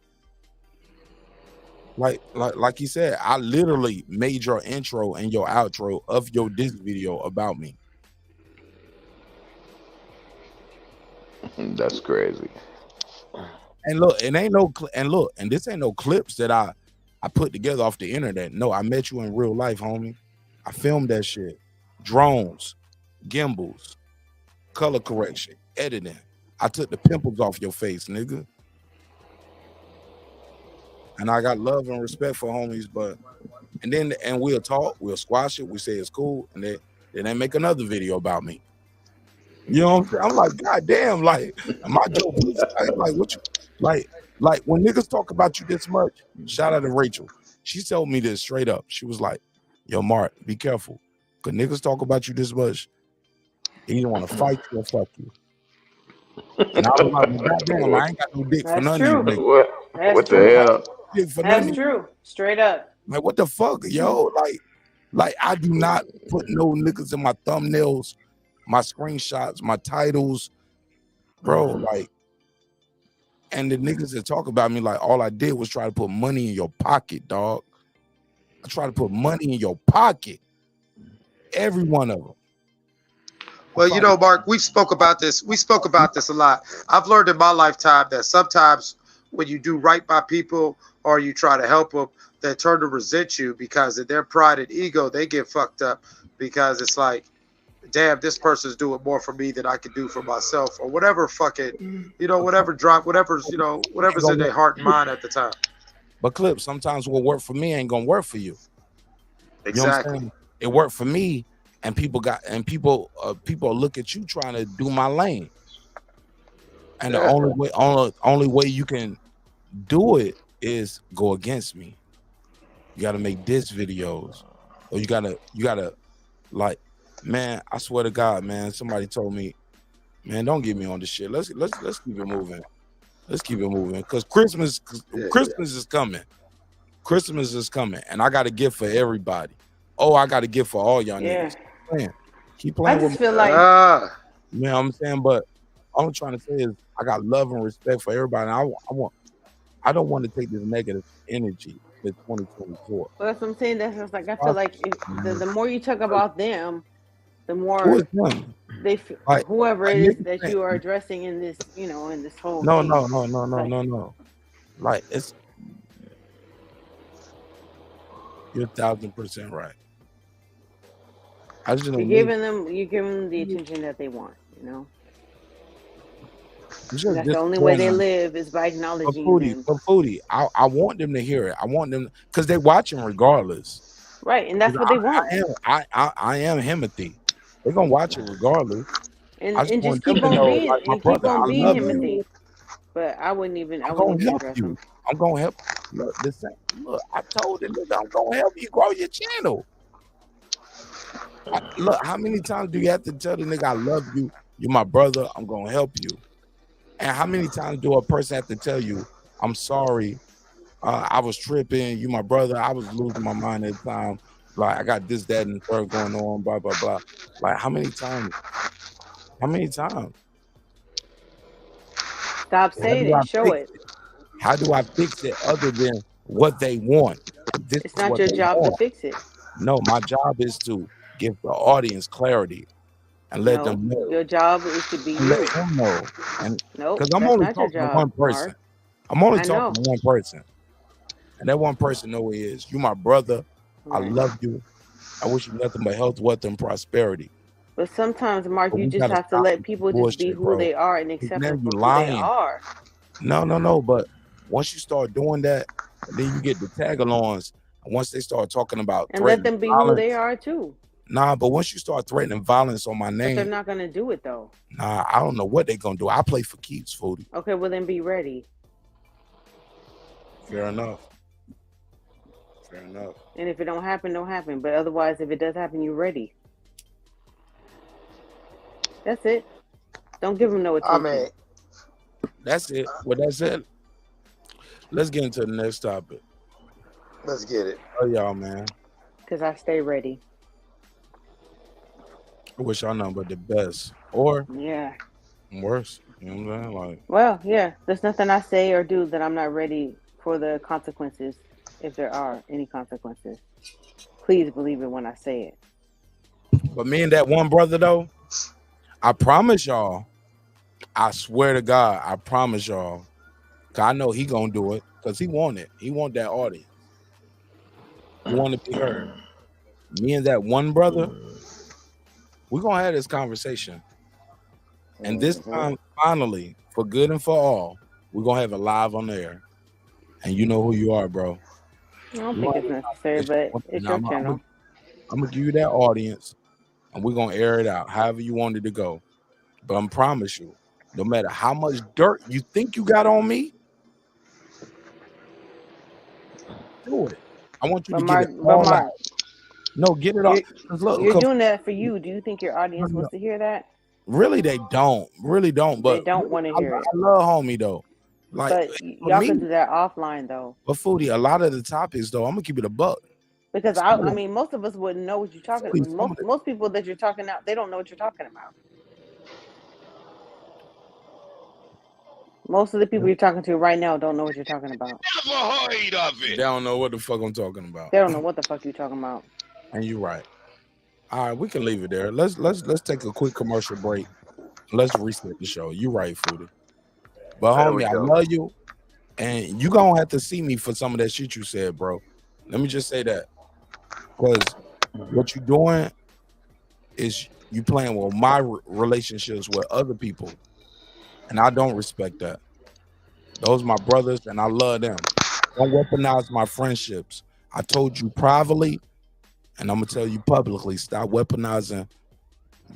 [SPEAKER 1] you said, I literally made your intro and your outro of your diss video about me.
[SPEAKER 2] That's crazy.
[SPEAKER 1] And look, and this ain't no clips that I put together off the internet. No, I met you in real life, homie. I filmed that shit. Drones, gimbals, color correction, editing. I took the pimples off your face, nigga. And I got love and respect for homies, but and we'll talk, we'll squash it, we say it's cool, and then they make another video about me. You know what I'm saying? I'm like, God damn, like my joke, like what you like when niggas talk about you this much, shout out to Rachel. She told me this straight up. She was like, yo, Mark, be careful. Cause niggas talk about you this much, they either want to fight you or fuck you. And I was like, well, goddamn, I ain't got no dick for
[SPEAKER 7] That's
[SPEAKER 1] none
[SPEAKER 7] true.
[SPEAKER 1] of these niggas.
[SPEAKER 2] What the hell?
[SPEAKER 1] Dick for none
[SPEAKER 7] That's
[SPEAKER 1] of these-
[SPEAKER 7] true. Straight up.
[SPEAKER 1] Like, what the fuck, yo? Like I do not put no niggas in my thumbnails, my screenshots, my titles, bro. Like, and the niggas that talk about me, like, all I did was try to put money in your pocket, dog. I try to put money in your pocket. Every one of them.
[SPEAKER 19] Well, you know, Mark, we spoke about this. We spoke about this a lot. I've learned in my lifetime that sometimes when you do right by people or you try to help them, they turn to resent you because of their pride and ego. They get fucked up because it's like, damn, this person's doing more for me than I can do for myself, or whatever fucking, you know, whatever drop, whatever's, you know, whatever's in their heart and mind at the time.
[SPEAKER 1] But Clip, sometimes what work for me ain't gonna work for you.
[SPEAKER 19] Exactly.
[SPEAKER 1] You know what I'm saying? It worked for me, and people look at you trying to do my lane. And the only way you can do it is go against me. You gotta make diss videos, or you gotta like, man, I swear to God, man, somebody told me, man, don't get me on this shit. Let's keep it moving. Let's keep it moving. Because Christmas is coming. Christmas is coming. And I got a gift for everybody. Oh, I got a gift for all y'all niggas. Keep playing
[SPEAKER 7] I
[SPEAKER 1] with
[SPEAKER 7] just
[SPEAKER 1] me.
[SPEAKER 7] feel like
[SPEAKER 1] You know what I'm saying? But all I'm trying to say is I got love and respect for everybody. And I don't want to take this negative energy to 2024.
[SPEAKER 7] well, that's what I'm saying. That's just like I feel like the more you talk about them, the more they feel,
[SPEAKER 1] Like,
[SPEAKER 7] whoever
[SPEAKER 1] like
[SPEAKER 7] it is
[SPEAKER 1] niggas
[SPEAKER 7] that
[SPEAKER 1] think-
[SPEAKER 7] you are addressing in this, you know, in this whole
[SPEAKER 1] No.
[SPEAKER 7] thing.
[SPEAKER 1] Like, it's you're 1,000% right. I just don't
[SPEAKER 7] You're giving them the attention that they want, you know. That's the only way they live is by acknowledging them.
[SPEAKER 1] For Foodie, I want them to hear it. I want them because they're watching regardless.
[SPEAKER 7] Right, and that's what they want.
[SPEAKER 1] I am Himothy. They're gonna watch it regardless.
[SPEAKER 7] And
[SPEAKER 1] I just want
[SPEAKER 7] just keep
[SPEAKER 1] them to
[SPEAKER 7] on
[SPEAKER 1] know,
[SPEAKER 7] being
[SPEAKER 1] like, my
[SPEAKER 7] and keep
[SPEAKER 1] brother,
[SPEAKER 7] on
[SPEAKER 1] I
[SPEAKER 7] being
[SPEAKER 1] love
[SPEAKER 7] Himothy.
[SPEAKER 1] you.
[SPEAKER 7] But I wouldn't even
[SPEAKER 1] I'm gonna help
[SPEAKER 7] address
[SPEAKER 1] you.
[SPEAKER 7] them.
[SPEAKER 1] I'm gonna help. Look, look, I told them I'm gonna help you grow your channel. Look, how many times do you have to tell the nigga I love you? You're my brother. I'm gonna help you. And how many times do a person have to tell you, I'm sorry, I was tripping, you my brother, I was losing my mind at the time. Like, I got this, that, and the third going on, blah, blah, blah. Like, how many times? How many times?
[SPEAKER 7] Stop saying it. Show it.
[SPEAKER 1] How do I fix it other than what they want?
[SPEAKER 7] It's not your job to fix it.
[SPEAKER 1] No, my job is to give the audience clarity and let them know.
[SPEAKER 7] Your job is to be you.
[SPEAKER 1] Let them know. And
[SPEAKER 7] nope,
[SPEAKER 1] because I'm
[SPEAKER 7] that's
[SPEAKER 1] only
[SPEAKER 7] not your
[SPEAKER 1] talking to
[SPEAKER 7] job,
[SPEAKER 1] one person.
[SPEAKER 7] Mark.
[SPEAKER 1] I'm only
[SPEAKER 7] I
[SPEAKER 1] talking to
[SPEAKER 7] know.
[SPEAKER 1] one person. And that one person know who he is. You my brother.
[SPEAKER 7] Right.
[SPEAKER 1] I love you. I wish you nothing but health, wealth, and prosperity.
[SPEAKER 7] But sometimes, Mark,
[SPEAKER 1] But
[SPEAKER 7] you
[SPEAKER 1] we
[SPEAKER 7] just
[SPEAKER 1] gotta
[SPEAKER 7] have to
[SPEAKER 1] stop
[SPEAKER 7] let
[SPEAKER 1] this
[SPEAKER 7] people just be
[SPEAKER 1] bullshit,
[SPEAKER 7] who
[SPEAKER 1] bro.
[SPEAKER 7] they are and accept
[SPEAKER 1] Now
[SPEAKER 7] them
[SPEAKER 1] you
[SPEAKER 7] for who
[SPEAKER 1] lying.
[SPEAKER 7] they are.
[SPEAKER 1] No. But once you start doing that, then you get the tag-alongs. And once they start talking about
[SPEAKER 7] And let
[SPEAKER 1] threatening
[SPEAKER 7] them be who
[SPEAKER 1] violence,
[SPEAKER 7] they are too.
[SPEAKER 1] nah, but once you start threatening violence on my
[SPEAKER 7] But they're
[SPEAKER 1] name,
[SPEAKER 7] not gonna do it though.
[SPEAKER 1] nah, I don't know what they're gonna do. I play for keeps, Foodie.
[SPEAKER 7] Okay, well then be ready.
[SPEAKER 1] Fair enough. Fair enough.
[SPEAKER 7] And if it don't happen, don't happen. But otherwise, if it does happen, you're ready. That's it. Don't give them no attention.
[SPEAKER 19] I mean,
[SPEAKER 1] That's it. Well, that's it. Let's get into the next topic.
[SPEAKER 19] let's get it.
[SPEAKER 1] Oh, y'all, man.
[SPEAKER 7] Because I stay ready.
[SPEAKER 1] I wish y'all nothing but the best. Or
[SPEAKER 7] Yeah.
[SPEAKER 1] worse. You know what I'm saying? Like,
[SPEAKER 7] Well, yeah. There's nothing I say or do that I'm not ready for the consequences, if there are any consequences. Please believe it when I say it.
[SPEAKER 1] but me and that one brother, though, I promise y'all, I swear to God, I promise y'all, 'cause I know he gonna do it, because he want it. He want that audience. He want to be heard. Me and that one brother, we're gonna have this conversation. And this time, finally, for good and for all, we're gonna have it live on the air. And you know who you are, bro.
[SPEAKER 7] I don't think it's necessary, but it's your channel.
[SPEAKER 1] I'm gonna give you that audience, and we're gonna air it out however you want it to go. But I promise you, no matter how much dirt you think you got on me, do it. I want you to get it all out. No, get it off.
[SPEAKER 7] You're doing that for you. Do you think your audience wants to hear that?
[SPEAKER 1] Really, they don't. Really don't. But
[SPEAKER 7] they don't want to hear it.
[SPEAKER 1] I love homie though. Like,
[SPEAKER 7] but y'all can do that offline though.
[SPEAKER 1] But Foodie, a lot of the topics though, I'm gonna keep it a buck.
[SPEAKER 7] Because I mean, most of us wouldn't know what you're talking about. Most people that you're talking out, they don't know what you're talking about. Most of the people you're talking to right now don't know what you're talking about.
[SPEAKER 14] Never heard of it.
[SPEAKER 1] They don't know what the fuck I'm talking about.
[SPEAKER 7] They don't know what the fuck you're talking about.
[SPEAKER 1] And you're right. All right, we can leave it there. Let's take a quick commercial break. Let's reset the show. You're right, Foodie. But homie, I love you, and you gonna have to see me for some of that shit you said, bro. Let me just say that, because what you doing is you playing with my relationships with other people, and I don't respect that. Those are my brothers, and I love them. Don't weaponize my friendships. I told you privately, and I'm gonna tell you publicly, stop weaponizing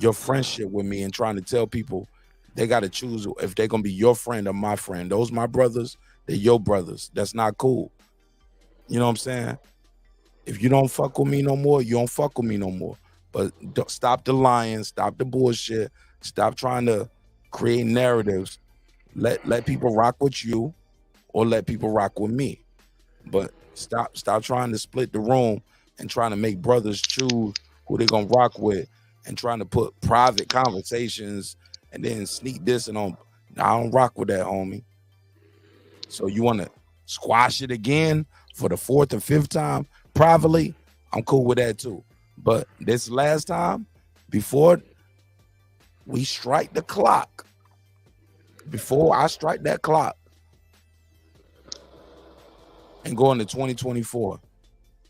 [SPEAKER 1] your friendship with me and trying to tell people they got to choose if they're gonna be your friend or my friend. Those my brothers, they're your brothers. That's not cool. You know what I'm saying? If you don't fuck with me no more, you don't fuck with me no more. But stop the lying, stop the bullshit, stop trying to create narratives. Let people rock with you, or let people rock with me. But stop trying to split the room and trying to make brothers choose who they're gonna rock with, and trying to put private conversations and then sneak this and on. I don't rock with that, homie. So you want to squash it again for the 4th or 5th time privately? I'm cool with that too. But this last time, before we strike the clock, before I strike that clock and go into 2024.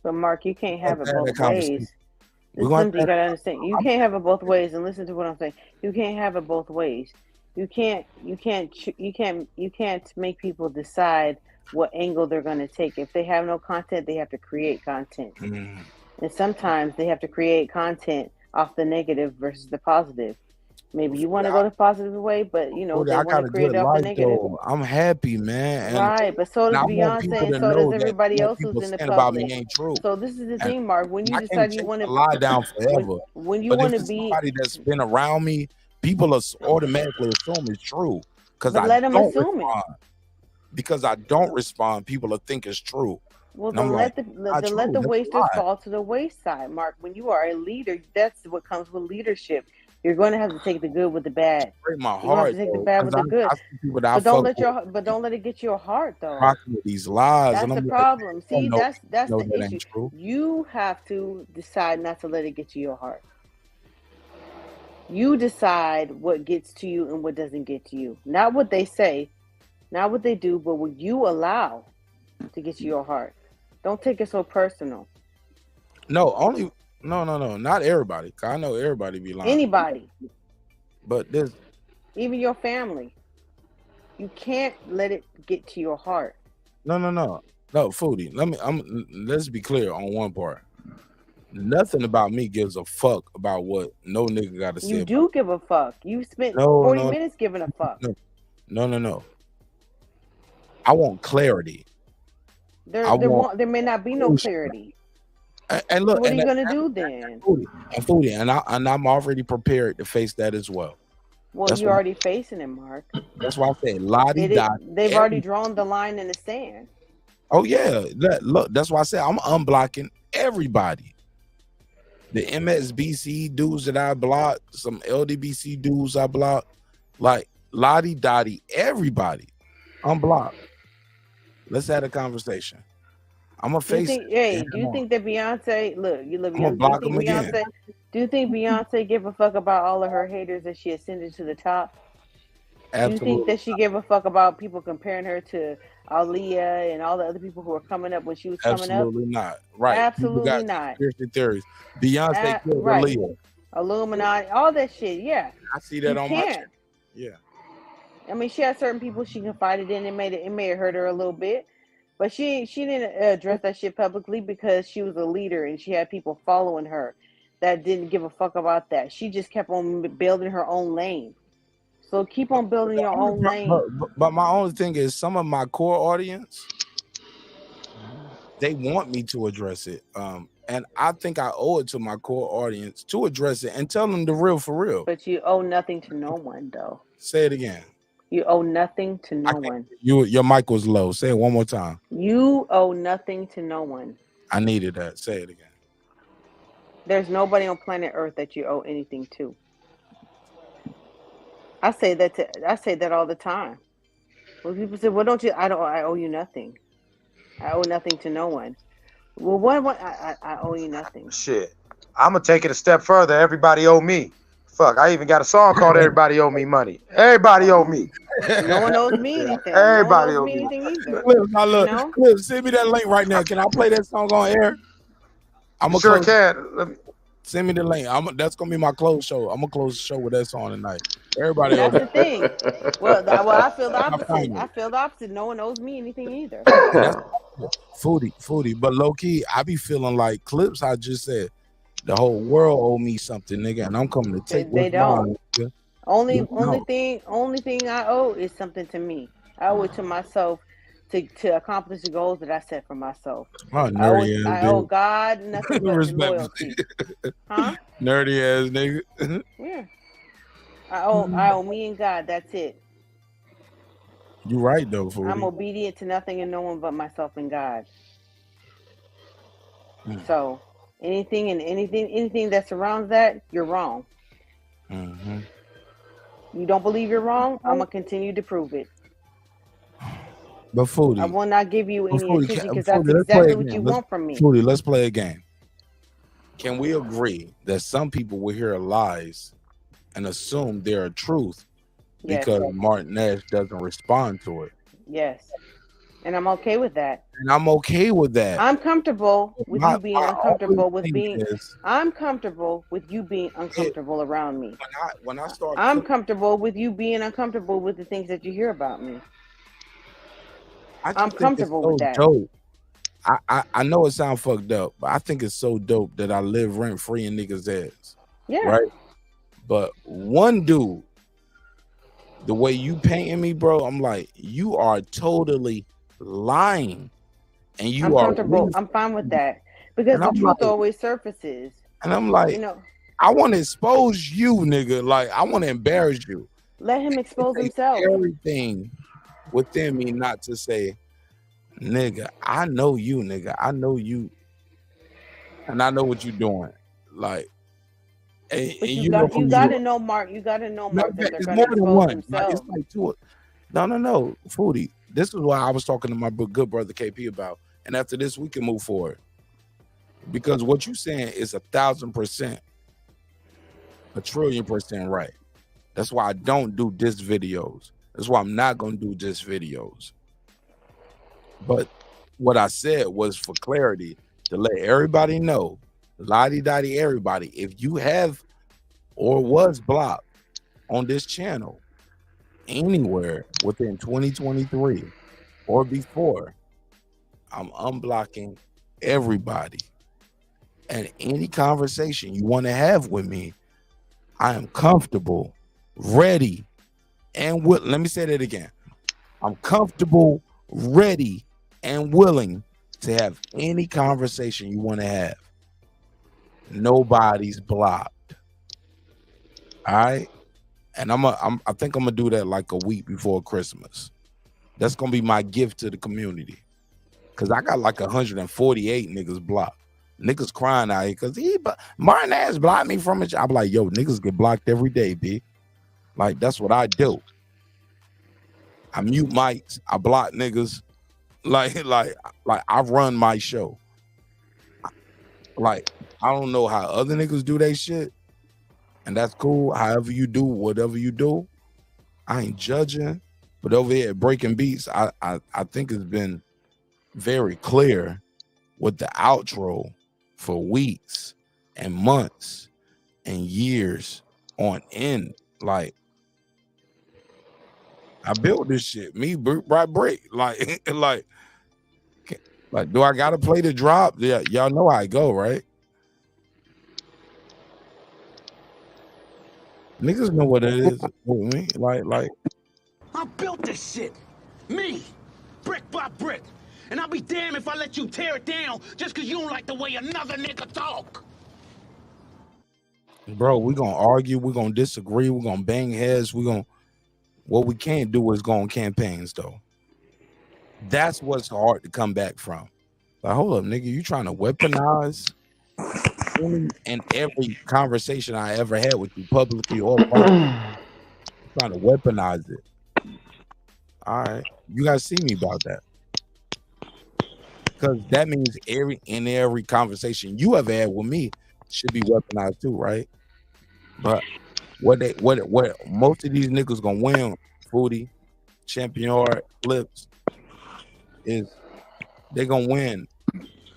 [SPEAKER 7] But Mark, you can't have it both ways. There's something you gotta understand. You can't have it both ways, and listen to what I'm saying. You can't have it both ways. You can't make people decide what angle they're gonna take. If they have no content, they have to create content. And sometimes they have to create content off the negative versus the positive. Maybe you want to go the positive way, but you know, they want to create it off the negative.
[SPEAKER 1] Though. I'm happy, man. And
[SPEAKER 7] right, but so does Beyonce, and so does everybody else who's in the public. About me ain't true. So this is the thing, Mark. When you decide you want to
[SPEAKER 1] lie down forever,
[SPEAKER 7] when you want to be
[SPEAKER 1] somebody that's been around me, people are automatically assume it's true because I
[SPEAKER 7] let them assume it.
[SPEAKER 1] Because I don't respond, people will think it's true.
[SPEAKER 7] Well, then let the wasters fall to the wayside, Mark. When you are a leader, that's what comes with leadership. You're going to have to take the good with the bad.
[SPEAKER 1] Break my heart.
[SPEAKER 7] You have to take the bad with the good. But don't let it get your heart though.
[SPEAKER 1] Rocking with these lies.
[SPEAKER 7] That's the problem. See, that's the issue. You have to decide not to let it get to your heart. You decide what gets to you and what doesn't get to you. Not what they say, not what they do, but what you allow to get to your heart. Don't take it so personal.
[SPEAKER 1] No, not everybody. I know everybody be lying.
[SPEAKER 7] Anybody.
[SPEAKER 1] But there's
[SPEAKER 7] even your family. You can't let it get to your heart.
[SPEAKER 1] No, Foodie. Let's be clear on one part. Nothing about me gives a fuck about what no nigga got to say.
[SPEAKER 7] You do give a fuck. You spent 40 minutes giving a fuck.
[SPEAKER 1] No. I want clarity.
[SPEAKER 7] There may not be no clarity.
[SPEAKER 1] And look,
[SPEAKER 7] what are you gonna do then?
[SPEAKER 1] Foodie, and I'm already prepared to face that as well.
[SPEAKER 7] Well, you're already facing it, Mark.
[SPEAKER 1] That's why I say la-di-da.
[SPEAKER 7] They've already drawn the line in the sand.
[SPEAKER 1] Oh yeah, look, that's why I say I'm unblocking everybody. The MSBC dudes that I blocked, some LDBC dudes I blocked, like la-di-da-di, everybody unblocked. Let's have a conversation. I'm gonna face it.
[SPEAKER 7] Do you think that Beyonce? Look, you live. Do you think Beyonce give a fuck about all of her haters as she ascended to the top?
[SPEAKER 1] Absolutely.
[SPEAKER 7] Do you think that she give a fuck about people comparing her to Aaliyah and all the other people who were coming up when she was coming up?
[SPEAKER 1] Absolutely not. Right.
[SPEAKER 7] Absolutely not.
[SPEAKER 1] Conspiracy theories. Beyonce killed Aaliyah.
[SPEAKER 7] Illuminati, all that shit. Yeah.
[SPEAKER 1] I see that on my channel. Yeah.
[SPEAKER 7] I mean, she had certain people she confided in. It may have hurt her a little bit, but she didn't address that shit publicly because she was a leader and she had people following her that didn't give a fuck about that. She just kept on building her own lane. So keep on building your own lane.
[SPEAKER 1] But my only thing is, some of my core audience, they want me to address it. And I think I owe it to my core audience to address it and tell them the real for real.
[SPEAKER 7] But you owe nothing to no one, though.
[SPEAKER 1] Say it again.
[SPEAKER 7] You owe nothing to no one.
[SPEAKER 1] Your mic was low. Say it one more time.
[SPEAKER 7] You owe nothing to no one.
[SPEAKER 1] I needed that. Say it again.
[SPEAKER 7] There's nobody on planet Earth that you owe anything to. I say that all the time. When people say, "Well, don't you?" I owe you nothing. I owe nothing to no one. Well, what? I owe you nothing.
[SPEAKER 19] Shit. I'm gonna take it a step further. Everybody owe me. Fuck, I even got a song called "Everybody Owe Me Money." Everybody owe me.
[SPEAKER 7] No one owes me anything.
[SPEAKER 19] Everybody
[SPEAKER 7] no
[SPEAKER 19] owe
[SPEAKER 7] one owes
[SPEAKER 19] me
[SPEAKER 7] me anything either.
[SPEAKER 1] Cliff, send me that link right now. Can I play that song on air?
[SPEAKER 19] Sure can.
[SPEAKER 1] Send me the link. That's gonna be my close show. I'm gonna close the show with that song tonight. Everybody.
[SPEAKER 7] That's the thing. Well, I feel the opposite. I feel the opposite. No one owes me anything either.
[SPEAKER 1] Foodie. But low key, I be feeling like Clips. I just said the whole world owe me something, nigga, and I'm coming to take.
[SPEAKER 7] They don't.
[SPEAKER 1] Mine, nigga.
[SPEAKER 7] Only thing I owe is something to me. I owe it to myself to accomplish the goals that I set for myself.
[SPEAKER 1] Oh, nerdy
[SPEAKER 7] I owe God nothing but loyalty. Huh?
[SPEAKER 1] Nerdy ass nigga.
[SPEAKER 7] Yeah. I owe me and God. That's it.
[SPEAKER 1] You right though, Foodie.
[SPEAKER 7] I'm obedient to nothing and no one but myself and God. So anything that surrounds that, you're wrong.
[SPEAKER 1] Mm-hmm.
[SPEAKER 7] You don't believe you're wrong? I'm gonna continue to prove it.
[SPEAKER 1] But Foodie,
[SPEAKER 7] I will not give you any attention because that's exactly what you want from me.
[SPEAKER 1] Foodie, let's play a game. Can we agree that some people will hear lies and assume they're a truth because Martin Nash doesn't respond to it?
[SPEAKER 7] Yes. And I'm okay with that.
[SPEAKER 1] And I'm okay with that.
[SPEAKER 7] I'm comfortable with you being uncomfortable with being. I'm comfortable with you being uncomfortable around me.
[SPEAKER 1] When I start,
[SPEAKER 7] I'm comfortable with you being uncomfortable with the things that you hear about me. I'm comfortable with that.
[SPEAKER 1] Dope. I know it sounds fucked up, but I think it's so dope that I live rent free in niggas' ass.
[SPEAKER 7] Yeah.
[SPEAKER 1] Right. But one dude, the way you painting me, bro, I'm like, you are totally lying, and you are
[SPEAKER 7] comfortable. I'm fine with that because the truth always surfaces.
[SPEAKER 1] And I'm like,
[SPEAKER 7] you know,
[SPEAKER 1] I want to expose you, nigga. Like, I want to embarrass you.
[SPEAKER 7] Let him expose himself.
[SPEAKER 1] Everything within me not to say, nigga, I know you, nigga. I know you, and I know what you're doing. Like, and
[SPEAKER 7] you gotta know, Mark. You gotta know, Mark, that they're gonna expose themselves.
[SPEAKER 1] It's like two. No, Foodie. This is why I was talking to my good brother KP about. And after this, we can move forward. Because what you're saying is 1,000%, 1,000,000,000% right. That's why I don't do diss videos. That's why I'm not going to do diss videos. But what I said was for clarity, to let everybody know, lottie-dottie everybody, if you have or was blocked on this channel anywhere within 2023 or before, I'm unblocking everybody. And any conversation you want to have with me, I am comfortable, ready, and let me say that again. I'm comfortable, ready, and willing to have any conversation you want to have. Nobody's blocked. All right? And I think I'm gonna do that like a week before Christmas. That's gonna be my gift to the community. Cause I got like 148 niggas blocked. Niggas crying out here because Martin Nash blocked me from it. I'm like, yo, niggas get blocked every day, B. Like, that's what I do. I mute mics, I block niggas. Like I run my show. Like, I don't know how other niggas do they shit. And that's cool. However you do, whatever you do, I ain't judging. But over here at Breaking Beats, I think it's been very clear with the outro for weeks and months and years on end. Like, I built this shit. Me brick by brick. Like, do I gotta play the drop? Yeah, y'all know how I go, right? Niggas know what it is with me. Like
[SPEAKER 17] I built this shit. Me. Brick by brick. And I'll be damned if I let you tear it down just because you don't like the way another nigga talk.
[SPEAKER 1] bro, we're gonna argue, we're gonna disagree, we're gonna bang heads, what we can't do is go on campaigns though. That's what's hard to come back from. Like, hold up, nigga, you trying to weaponize any and every conversation I ever had with you publicly or privately, trying to weaponize it. All right, you guys see me about that. Because that means every conversation you ever had with me should be weaponized too, right? But what most of these niggas gonna win, Foodie, Champion Hard, Clips, is they gonna win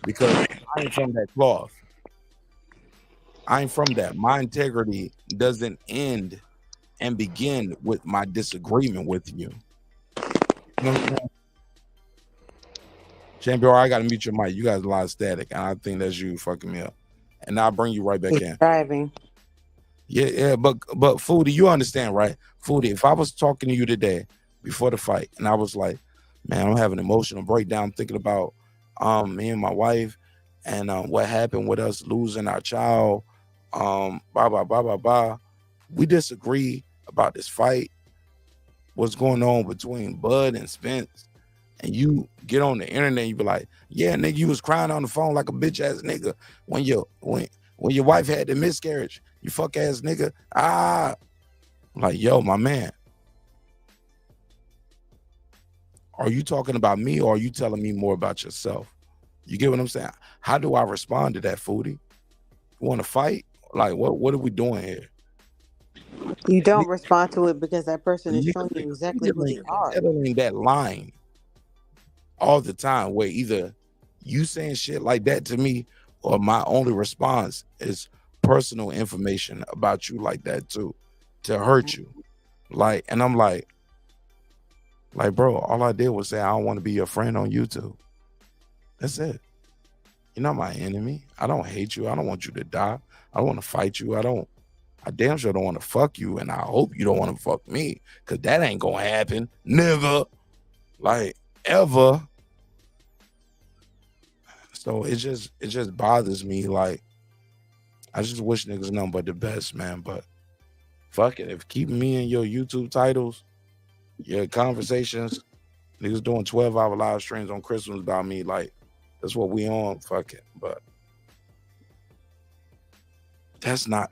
[SPEAKER 1] because I ain't from that cloth. I ain't from that. My integrity doesn't end and begin with my disagreement with you. You know what I'm saying? Champion, I gotta mute your mic. You guys a lot of static, and I think that's you fucking me up. And I'll bring you right back in.
[SPEAKER 7] Driving.
[SPEAKER 1] Yeah, but Foodie, you understand, right? Foodie, if I was talking to you today before the fight, and I was like, man, I'm having an emotional breakdown thinking about me and my wife and what happened with us losing our child, blah, blah, blah, blah, blah. We disagree about this fight, what's going on between Bud and Spence. And you get on the internet and you be like, yeah, nigga, you was crying on the phone like a bitch ass nigga when your wife had the miscarriage. You fuck ass nigga. I'm like, yo, my man. Are you talking about me or are you telling me more about yourself? You get what I'm saying? How do I respond to that, Foodie? You want to fight? Like, what are we doing here?
[SPEAKER 7] You don't respond to it because that person is showing you exactly who they are.
[SPEAKER 1] Settling that line all the time where either you saying shit like that to me or my only response is personal information about you like that too, to hurt you. Like, and I'm like, bro, all I did was say I don't want to be your friend on YouTube. That's it. You're not my enemy. I don't hate you. I don't want you to die. I don't want to fight you. I damn sure don't want to fuck you, and I hope you don't want to fuck me, because that ain't gonna happen. Never. Like, ever. So it just bothers me. Like, I just wish niggas nothing but the best, man. But fuck it. If keeping me in your YouTube titles, your conversations, niggas doing 12-hour live streams on Christmas about me, like, that's what we on. Fuck it. But that's not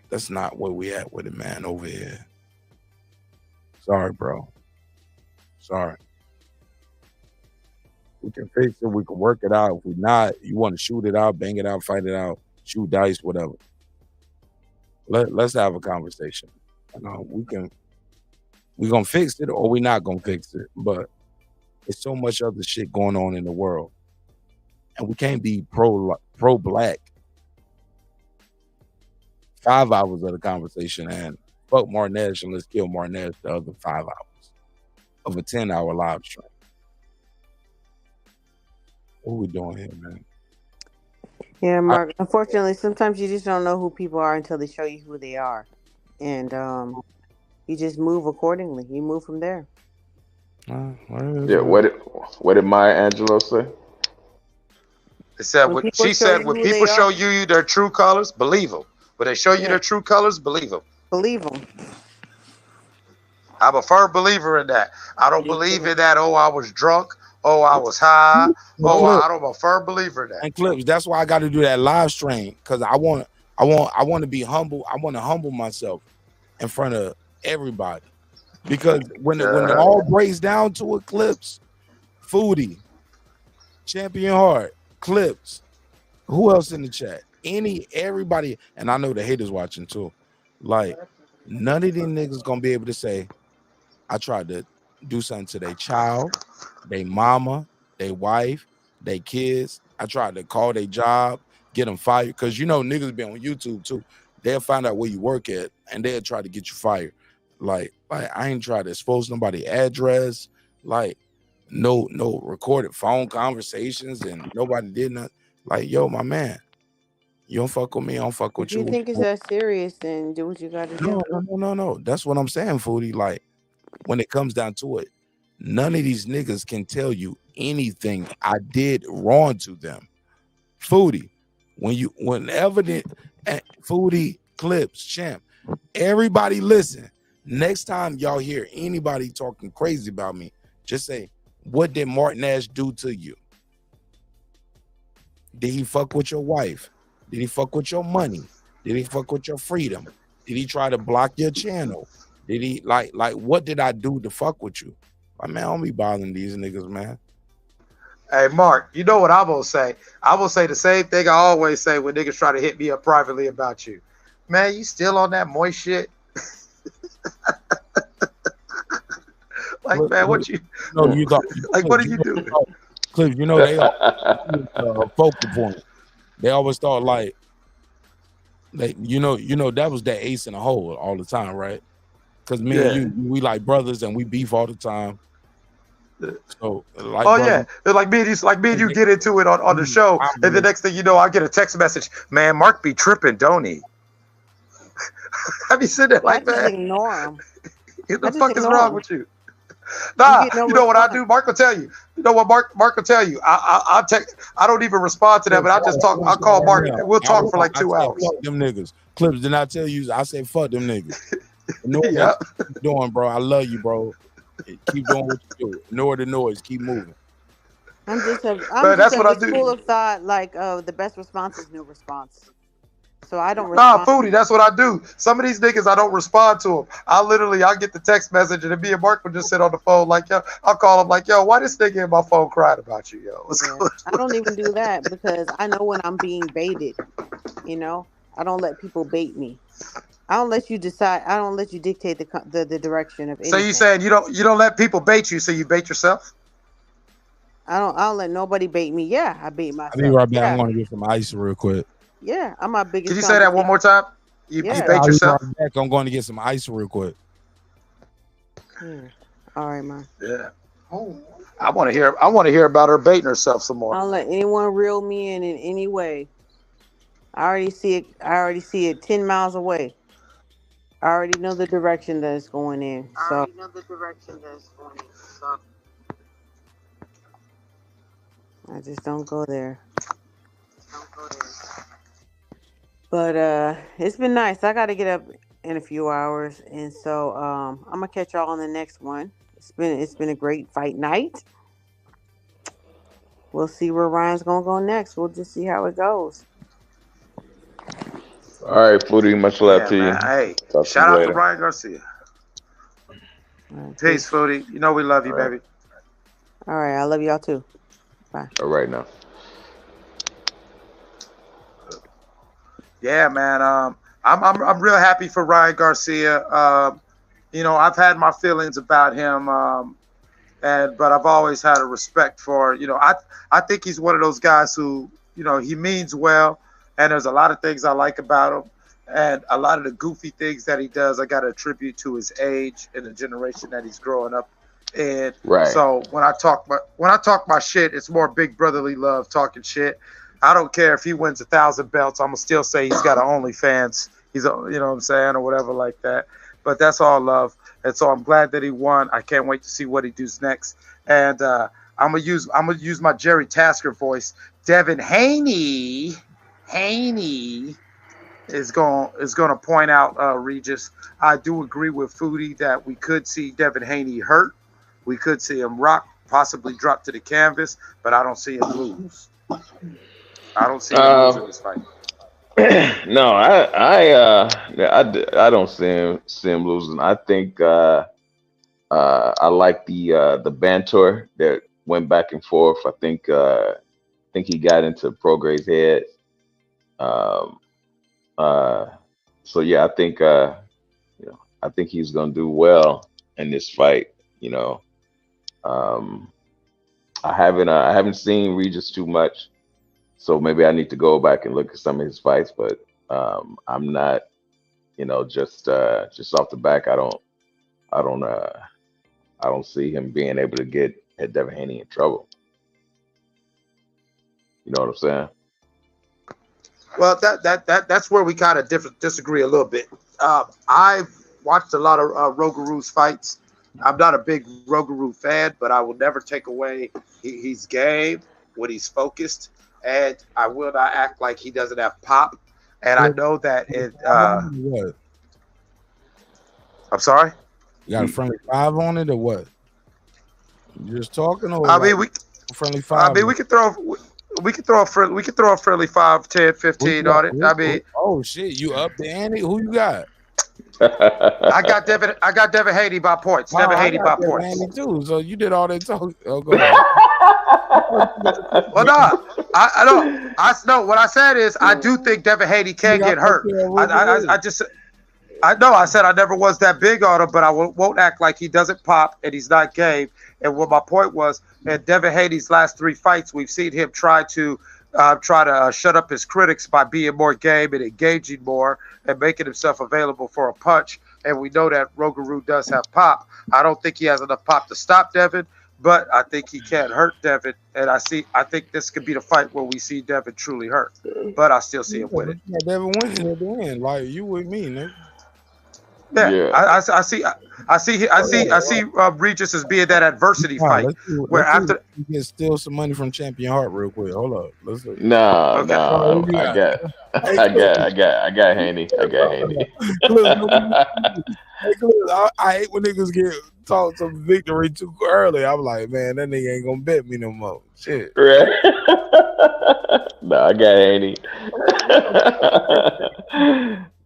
[SPEAKER 1] where we at with it, man, over here. Sorry, bro. Sorry. We can fix it. We can work it out. If we not, you want to shoot it out, bang it out, fight it out, shoot dice, whatever. Let's have a conversation. We're gonna fix it or we're not gonna fix it. But there's so much other shit going on in the world. And we can't be pro-black 5 hours of the conversation and fuck Martinez and let's kill Martinez the other 5 hours of a 10-hour live stream. What are we doing here, man?
[SPEAKER 7] Yeah, Mark. Unfortunately, sometimes you just don't know who people are until they show you who they are. And you just move accordingly. You move from there.
[SPEAKER 2] Yeah, what did Maya Angelou say?
[SPEAKER 19] They said when people show you their true colors, believe them. When they show you their true colors, believe them.
[SPEAKER 7] Believe them.
[SPEAKER 19] I'm a firm believer in that. I don't believe in that. Oh, I was drunk. Oh, I was high. I'm a firm believer in that.
[SPEAKER 1] And Clips, that's why I got to do that live stream, because I want to be humble. I want to humble myself in front of everybody, because when it all breaks down to it, Clips, Foodie, Champion Hard, Clips, who else in the chat? Everybody, and I know the haters watching too. Like, none of these niggas gonna be able to say, I tried to do something to their child, their mama, their wife, their kids. I tried to call their job, get them fired, because niggas be on YouTube too. They'll find out where you work at and they'll try to get you fired. Like I ain't try to expose nobody address. Like no recorded phone conversations, and nobody did nothing. Like, yo, my man, you don't fuck with me, I don't fuck
[SPEAKER 7] If
[SPEAKER 1] with
[SPEAKER 7] you
[SPEAKER 1] you.
[SPEAKER 7] think it's that serious, then do what you got to do.
[SPEAKER 1] No. That's what I'm saying, Foodie. Like, when it comes down to it, none of these niggas can tell you anything I did wrong to them. Foodie, whenever the Foodie Clips Champ, everybody listen. Next time y'all hear anybody talking crazy about me, just say, what did Martin Ash do to you? Did he fuck with your wife? Did he fuck with your money? Did he fuck with your freedom? Did he try to block your channel? Did he like what did I do to fuck with you? Like, man, I don't be bothering these niggas, man.
[SPEAKER 19] Hey, Mark, you know what I will say? I will say the same thing I always say when niggas try to hit me up privately about you. Man, you still on that moist shit? Like, man, what you?
[SPEAKER 1] No, you thought,
[SPEAKER 19] like, what are you doing?
[SPEAKER 1] Cliff, you know they all focal point. They always thought like you know that was that ace in the hole all the time, right? Because me and you, we like brothers and we beef all the time. So like,
[SPEAKER 19] yeah, like me and you get into it on the show, and the next thing you know, I get a text message. Man, Mark be tripping, don't he? I be sitting there like,
[SPEAKER 7] I just
[SPEAKER 19] man,
[SPEAKER 7] ignore him.
[SPEAKER 19] what the fuck is wrong with you? Nah, you know what I do? Mark will tell you. You know what Mark will tell you? I don't even respond to that, but I just talk. I call Mark and we'll talk for like 2 hours.
[SPEAKER 1] Fuck them niggas. Clips, did I tell you? I say fuck them niggas. Ignore what you're doing, bro. I love you, bro. Keep doing what you do. Ignore the noise. Keep moving.
[SPEAKER 7] I'm just
[SPEAKER 19] that's
[SPEAKER 7] of
[SPEAKER 19] what I
[SPEAKER 7] the
[SPEAKER 19] do.
[SPEAKER 7] school of thought, like, the best response is no response. So I don't
[SPEAKER 19] Nah,
[SPEAKER 7] respond.
[SPEAKER 19] Foodie, that's what I do. Some of these niggas, I don't respond to them. I get the text message, and me and Mark will just sit on the phone like, yo, I'll call him like, yo, why this nigga in my phone crying about you, yo? What's going on?
[SPEAKER 7] I don't even do that because I know when I'm being baited. You know, I don't let people bait me. I don't let you decide. I don't let you dictate the direction of anything.
[SPEAKER 19] So you saying you don't let people bait you, so you bait yourself?
[SPEAKER 7] I don't let nobody bait me. Yeah, I bait myself.
[SPEAKER 1] I'll be right back.
[SPEAKER 7] Yeah.
[SPEAKER 1] I'm gonna get some ice real quick.
[SPEAKER 7] Yeah, I'm my biggest.
[SPEAKER 19] Can you say that one more time? You bait yourself?
[SPEAKER 1] I'll be right back. I'm going to get some ice real quick.
[SPEAKER 7] All right, man.
[SPEAKER 19] Yeah. I want to hear about her baiting herself some more.
[SPEAKER 7] I don't let anyone reel me in any way. I already see it 10 miles away. I already know the direction that it's going in. So I just don't go there. But it's been nice. I got to get up in a few hours, and so I'm gonna catch y'all on the next one. It's been a great fight night. We'll see where Ryan's gonna go next. We'll just see how it goes.
[SPEAKER 2] All right, Foodie, much love to you.
[SPEAKER 19] Hey,
[SPEAKER 2] Talk to
[SPEAKER 19] shout
[SPEAKER 2] you
[SPEAKER 19] out
[SPEAKER 2] later.
[SPEAKER 19] to Ryan Garcia. Peace, Foodie. You know we love you,
[SPEAKER 2] All right.
[SPEAKER 19] baby.
[SPEAKER 7] All right, I love y'all too. Bye.
[SPEAKER 2] All right now.
[SPEAKER 19] Yeah, man. I'm real happy for Ryan Garcia. You know, I've had my feelings about him, but I've always had a respect for. You know, I think he's one of those guys who, you know, he means well, and there's a lot of things I like about him, and a lot of the goofy things that he does, I got to attribute to his age and the generation that he's growing up in.
[SPEAKER 2] Right.
[SPEAKER 19] So when I talk my shit, it's more big brotherly love, talking shit. I don't care if he wins 1,000 belts. I'm gonna still say he's got an OnlyFans. You know what I'm saying, or whatever like that. But that's all love, and so I'm glad that he won. I can't wait to see what he does next. And I'm gonna use my Jerry Tasker voice. Devin Haney is gonna point out, Regis. I do agree with Foodie that we could see Devin Haney hurt. We could see him rock, possibly drop to the canvas, but I don't see him lose. I don't see him losing this fight.
[SPEAKER 2] No, I don't see him losing. I think I like the banter that went back and forth. I think he got into Progray's head. So yeah, I think I think he's gonna do well in this fight. You know, I haven't seen Regis too much. So maybe I need to go back and look at some of his fights, but I'm not, just off the back. I don't I don't see him being able to get Devin Haney in trouble. You know what I'm saying?
[SPEAKER 19] Well, that's where we kind of disagree a little bit. I've watched a lot of Rougarou's fights. I'm not a big Rougarou fan, but I will never take away he's game when he's focused, and I will not act like he doesn't have pop. And I know that it.
[SPEAKER 1] What?
[SPEAKER 19] I'm sorry.
[SPEAKER 1] You got a friendly 5 on it or what? You just talking or
[SPEAKER 19] I mean,
[SPEAKER 1] friendly 5?
[SPEAKER 19] I mean, we could throw a friendly 5, 10, 15 on it. I mean,
[SPEAKER 1] oh shit, you up the ante? Who you got?
[SPEAKER 19] I got Devin Haney by points.
[SPEAKER 1] Wow,
[SPEAKER 19] Devin
[SPEAKER 1] I
[SPEAKER 19] Haney
[SPEAKER 1] got
[SPEAKER 19] by
[SPEAKER 1] Devin
[SPEAKER 19] points.
[SPEAKER 1] Haney too. So you did all that talk. Oh, go ahead.
[SPEAKER 19] Well, no, I don't. I know what I said is I do think Devin Haney can get hurt. I know I said I never was that big on him, but I won't act like he doesn't pop and he's not game. And what my point was, in Devin Haney's last 3 fights, we've seen him try to shut up his critics by being more game and engaging more and making himself available for a punch. And we know that Rougarou does have pop. I don't think he has enough pop to stop Devin, but I think he can hurt Devin. And I think this could be the fight where we see Devin truly hurt. But I still see him winning.
[SPEAKER 1] Yeah, Devin winning at the end. Like you with me, nigga.
[SPEAKER 19] Yeah. I see Regis as being that adversity fight where after
[SPEAKER 1] you can steal some money from Champion Heart real quick. Hold up, let's see.
[SPEAKER 2] No, I got Haney. I got Haney.
[SPEAKER 1] I hate when niggas get taught some victory too early. I'm like, man, that nigga ain't gonna bet me no more. Shit.
[SPEAKER 2] Right. No, I got Haney.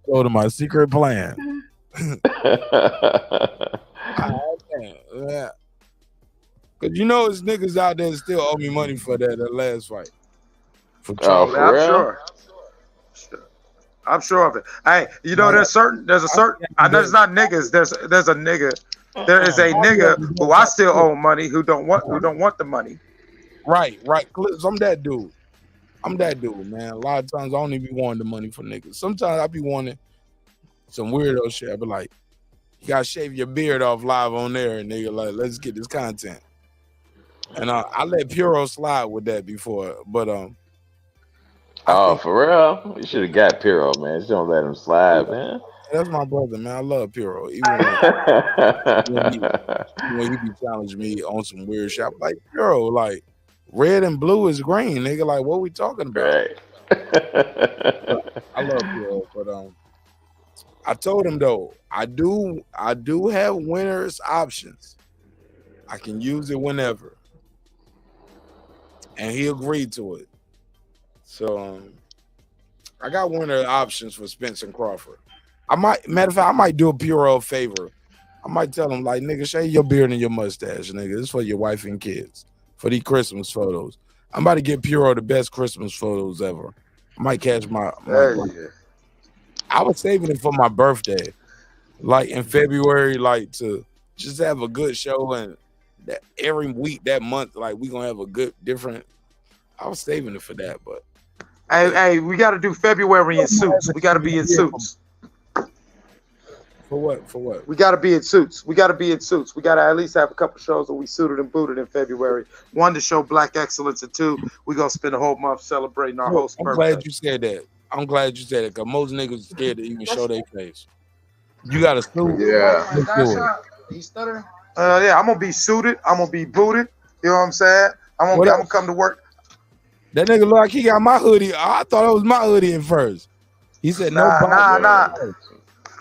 [SPEAKER 1] Go to my secret plan. Yeah. Cause you know it's niggas out there that still owe me money for that last fight. For
[SPEAKER 19] I'm sure. I'm sure of it. Hey, you know, there's a certain I know it's not niggas. There's a nigga. There is a nigga who I still owe money who don't want the money.
[SPEAKER 1] Right. Clips, I'm that dude, man. A lot of times I don't even be wanting the money for niggas. Sometimes I be wanting some weirdo shit. I be like, you gotta shave your beard off live on there, nigga. Like, let's get this content. And I let Puro slide with that before, but
[SPEAKER 2] for real? You should have got Piro, man. Just don't let him slide, man.
[SPEAKER 1] That's my brother, man. I love Puro. Even when he be challenging me on some weird shit, I'm like, Puro, like red and blue is green, nigga. Like, what we talking about?
[SPEAKER 2] Right.
[SPEAKER 1] I love Puro, but I told him though, I do have winners options. I can use it whenever. And he agreed to it. So I got winner options for Spence and Crawford. Matter of fact, I might do a Puro a favor. I might tell him, like, nigga, shave your beard and your mustache, nigga. This is for your wife and kids, for these Christmas photos. I'm about to get Puro the best Christmas photos ever. I might catch my I was saving it for my birthday, like in February, like to just have a good show, and that every week that month, like we gonna have a good different. I was saving it for that, but
[SPEAKER 19] hey, we got to do February in suits. We got to be in suits.
[SPEAKER 1] For what?
[SPEAKER 19] We got to be in suits. We got to at least have a couple shows where we suited and booted in February. 1 to show black excellence, and 2, we gonna spend a whole month celebrating our host birthday.
[SPEAKER 1] Glad you said that. I'm glad you said it, because most niggas scared to even show their face. You got to suit.
[SPEAKER 2] Yeah.
[SPEAKER 20] He's stuttering.
[SPEAKER 19] Yeah, I'm gonna be suited. I'm gonna be booted. You know what I'm saying? I'm gonna come to work.
[SPEAKER 1] That nigga look like he got my hoodie. I thought it was my hoodie at first. He said no.
[SPEAKER 19] Nah.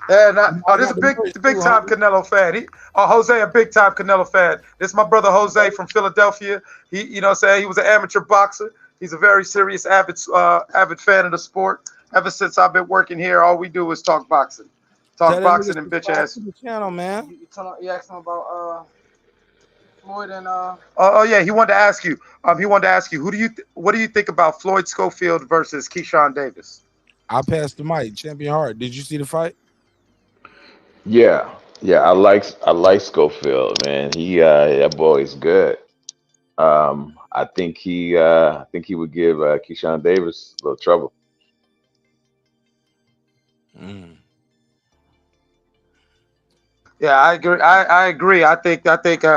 [SPEAKER 19] Yeah, nah. This is a big time Canelo fan. Jose, a big time Canelo fan. This is my brother Jose from Philadelphia. He, you know what I'm saying? He was an amateur boxer. He's a very serious, avid fan of the sport. Ever since I've been working here, all we do is talk boxing. Talk boxing and bitch ass.
[SPEAKER 1] The channel, man.
[SPEAKER 20] You asked him about Floyd and
[SPEAKER 19] Oh yeah, he wanted to ask you. What do you think about Floyd Schofield versus Keyshawn Davis?
[SPEAKER 1] I passed the mic. Champion Heart. Did you see the fight?
[SPEAKER 2] Yeah. I like Schofield, man. That boy is good. I think he would give Keyshawn Davis a little trouble.
[SPEAKER 19] Yeah, I agree. I agree. I think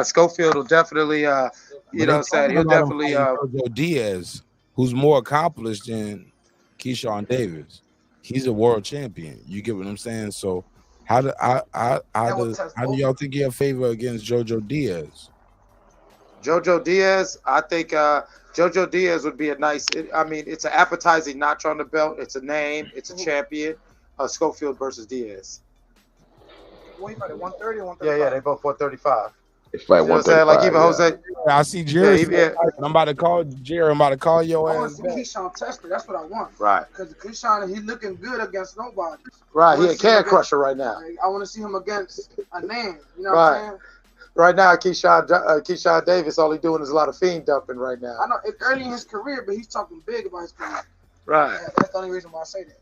[SPEAKER 19] Schofield will definitely you
[SPEAKER 1] But
[SPEAKER 19] know
[SPEAKER 1] they
[SPEAKER 19] what I'm saying,
[SPEAKER 1] talking
[SPEAKER 19] he'll
[SPEAKER 1] about him
[SPEAKER 19] definitely
[SPEAKER 1] fighting Jojo Diaz, who's more accomplished than Keyshawn Davis. He's a world champion. You get what I'm saying? So how do y'all think he'll favor against Jojo Diaz?
[SPEAKER 19] Jojo Diaz. I think Jojo Diaz would be a nice. I mean, it's an appetizing notch on the belt. It's a name. It's a champion. Schofield versus Diaz.
[SPEAKER 20] What you fight at 130 or 135?
[SPEAKER 19] Yeah, they both 135.
[SPEAKER 2] They fight
[SPEAKER 19] You know what I'm saying? Like
[SPEAKER 2] 135.
[SPEAKER 19] even Jose.
[SPEAKER 1] I see Jerry.
[SPEAKER 19] Yeah,
[SPEAKER 1] I'm about to call Jerry. I'm about to call your
[SPEAKER 20] I want
[SPEAKER 1] ass
[SPEAKER 20] to see
[SPEAKER 1] back.
[SPEAKER 20] Keyshawn Tester. That's what I want.
[SPEAKER 19] Right.
[SPEAKER 20] Because Keyshawn, he's looking good against nobody.
[SPEAKER 19] Right. He a can crusher right now.
[SPEAKER 20] I want to see him against a name. You know what
[SPEAKER 19] Right.
[SPEAKER 20] I'm saying?
[SPEAKER 19] Right now, Keyshawn Davis, all he doing is a lot of fiend dumping right now.
[SPEAKER 20] I know it's early in his career, but he's talking big about his career.
[SPEAKER 19] Right.
[SPEAKER 20] That's the only reason why I say that.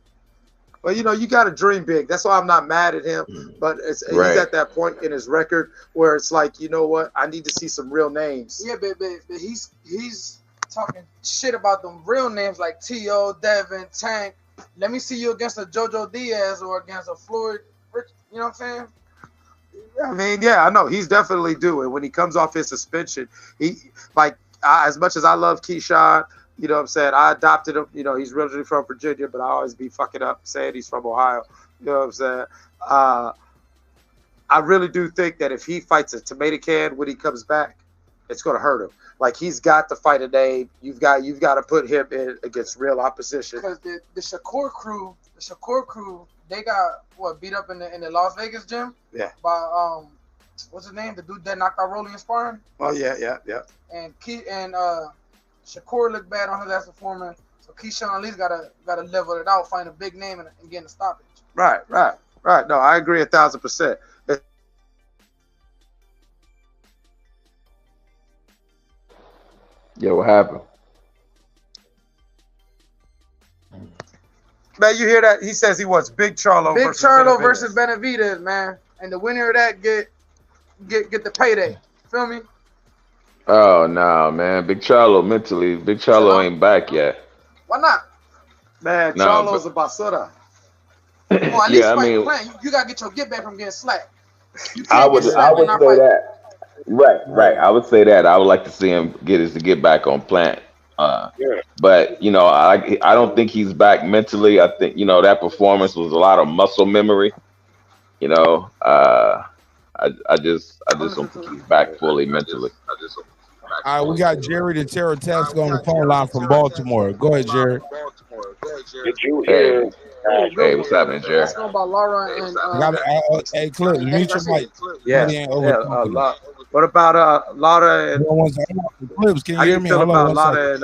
[SPEAKER 19] Well, you know, you got to dream big. That's why I'm not mad at him. But he's at that point in his record where it's like, you know what? I need to see some real names.
[SPEAKER 20] Yeah, but he's talking shit about them real names like T.O., Devin, Tank. Let me see you against a Jojo Diaz or against a Floyd. You know what I'm saying?
[SPEAKER 19] I mean, yeah, I know. He's definitely doing. When he comes off his suspension, as much as I love Keyshawn, you know what I'm saying? I adopted him. You know, he's originally from Virginia, but I always be fucking up saying he's from Ohio. You know what I'm saying? I really do think that if he fights a tomato can when he comes back, it's going to hurt him. Like, he's got to fight a name. You've got to put him in against real opposition.
[SPEAKER 20] Because the Shakur crew, they got beat up in the Las Vegas gym.
[SPEAKER 19] Yeah.
[SPEAKER 20] By what's his name? The dude that knocked out Rolly in sparring.
[SPEAKER 19] Oh yeah.
[SPEAKER 20] And Shakur looked bad on his last performance, so Keyshawn at least gotta level it out, find a big name and get a stoppage.
[SPEAKER 19] Right. No, I agree 1,000%.
[SPEAKER 2] Yeah, what happened?
[SPEAKER 19] Man, you hear that? He says he wants Big Charlo.
[SPEAKER 20] Big Charlo versus Benavidez, man, and the winner of that get the payday. Feel me?
[SPEAKER 2] Oh no, man. Big Charlo ain't back yet.
[SPEAKER 20] Why not?
[SPEAKER 19] Man, Charlo's a basura.
[SPEAKER 20] Well, at least fight plan. You gotta get your get back from getting slapped.
[SPEAKER 2] I would say that. Right. I would say that. I would like to see him get back on plant. But you know, I don't think he's back mentally. I think, you know, that performance was a lot of muscle memory. You know, I just don't think he's back fully mentally.
[SPEAKER 1] All right, we got Jerry the Terror Task on the phone line from Baltimore. Go ahead, Jerry.
[SPEAKER 16] Did you hear?
[SPEAKER 2] Hey, what's happening, Jerry?
[SPEAKER 20] Let's go about Laura and
[SPEAKER 1] hey, Clip, mute your mic.
[SPEAKER 19] What about Laura and
[SPEAKER 1] Clips? Can you hear me?
[SPEAKER 19] How do you feel
[SPEAKER 1] Hold on,
[SPEAKER 19] about Laura and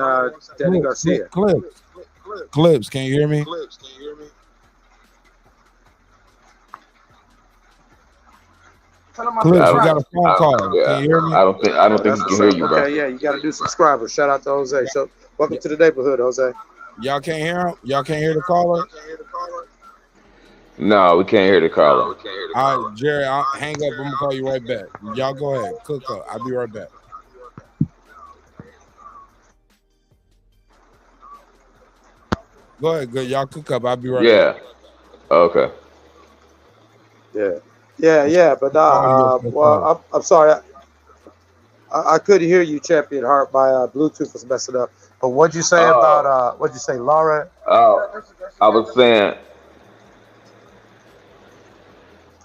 [SPEAKER 19] Danny Garcia?
[SPEAKER 1] Clips, can you hear me? Clips, we got a phone call. Can you hear me?
[SPEAKER 2] I don't think he can hear you, bro.
[SPEAKER 19] Okay, yeah, you got to do subscribers. Shout out to Jose. So, welcome to the neighborhood, Jose.
[SPEAKER 1] Y'all can't hear him? Y'all can't hear the caller?
[SPEAKER 2] No, we can't hear the caller.
[SPEAKER 1] All right, Jerry, I'll hang up. I'm going to call you right back. Y'all go ahead. Cook up. I'll be right back. Go ahead. Good. Y'all cook up. I'll be right back.
[SPEAKER 2] Okay.
[SPEAKER 19] Yeah. But well, I'm sorry. I couldn't hear you, Champion Heart. My Bluetooth was messing up. But what'd you say about what'd you say, Laura?
[SPEAKER 2] Oh, I was saying,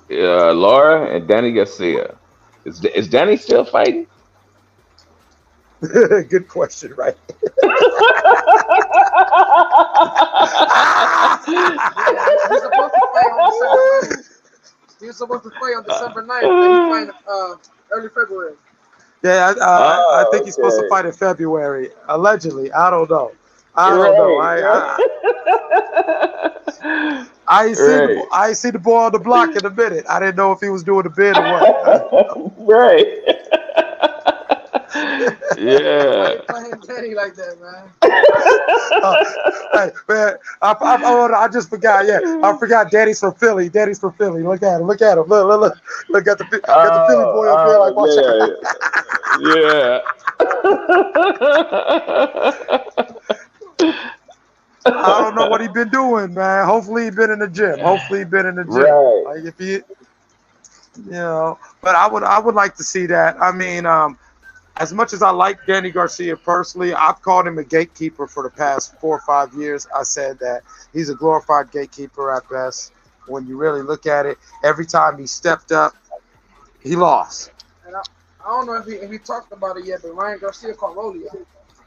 [SPEAKER 2] Laura and Danny Garcia. Is Danny still fighting?
[SPEAKER 19] Good question, right?
[SPEAKER 20] He was supposed to play on December 9th, but he's playing early February.
[SPEAKER 19] Yeah, I think he's supposed to fight in February. Allegedly. I don't know. I ain't seen the boy on the block in a minute. I didn't know if he was doing the bid or what.
[SPEAKER 2] Right. Yeah.
[SPEAKER 20] Playing Danny like that, man.
[SPEAKER 19] Hey, man, I just forgot. Yeah, I forgot. Danny's from Philly. Look at him. Look at him. Look at the Philly boy up there. Like, watch I don't know what he been doing, man. Hopefully he been in the gym.
[SPEAKER 2] Right.
[SPEAKER 19] Like You know, but I would like to see that. I mean, as much as I like Danny Garcia personally, I've called him a gatekeeper for the past 4 or 5 years. I said that he's a glorified gatekeeper at best. When you really look at it, every time he stepped up, he lost.
[SPEAKER 20] And I don't know if he talked about it yet, but Ryan Garcia called Rolly out.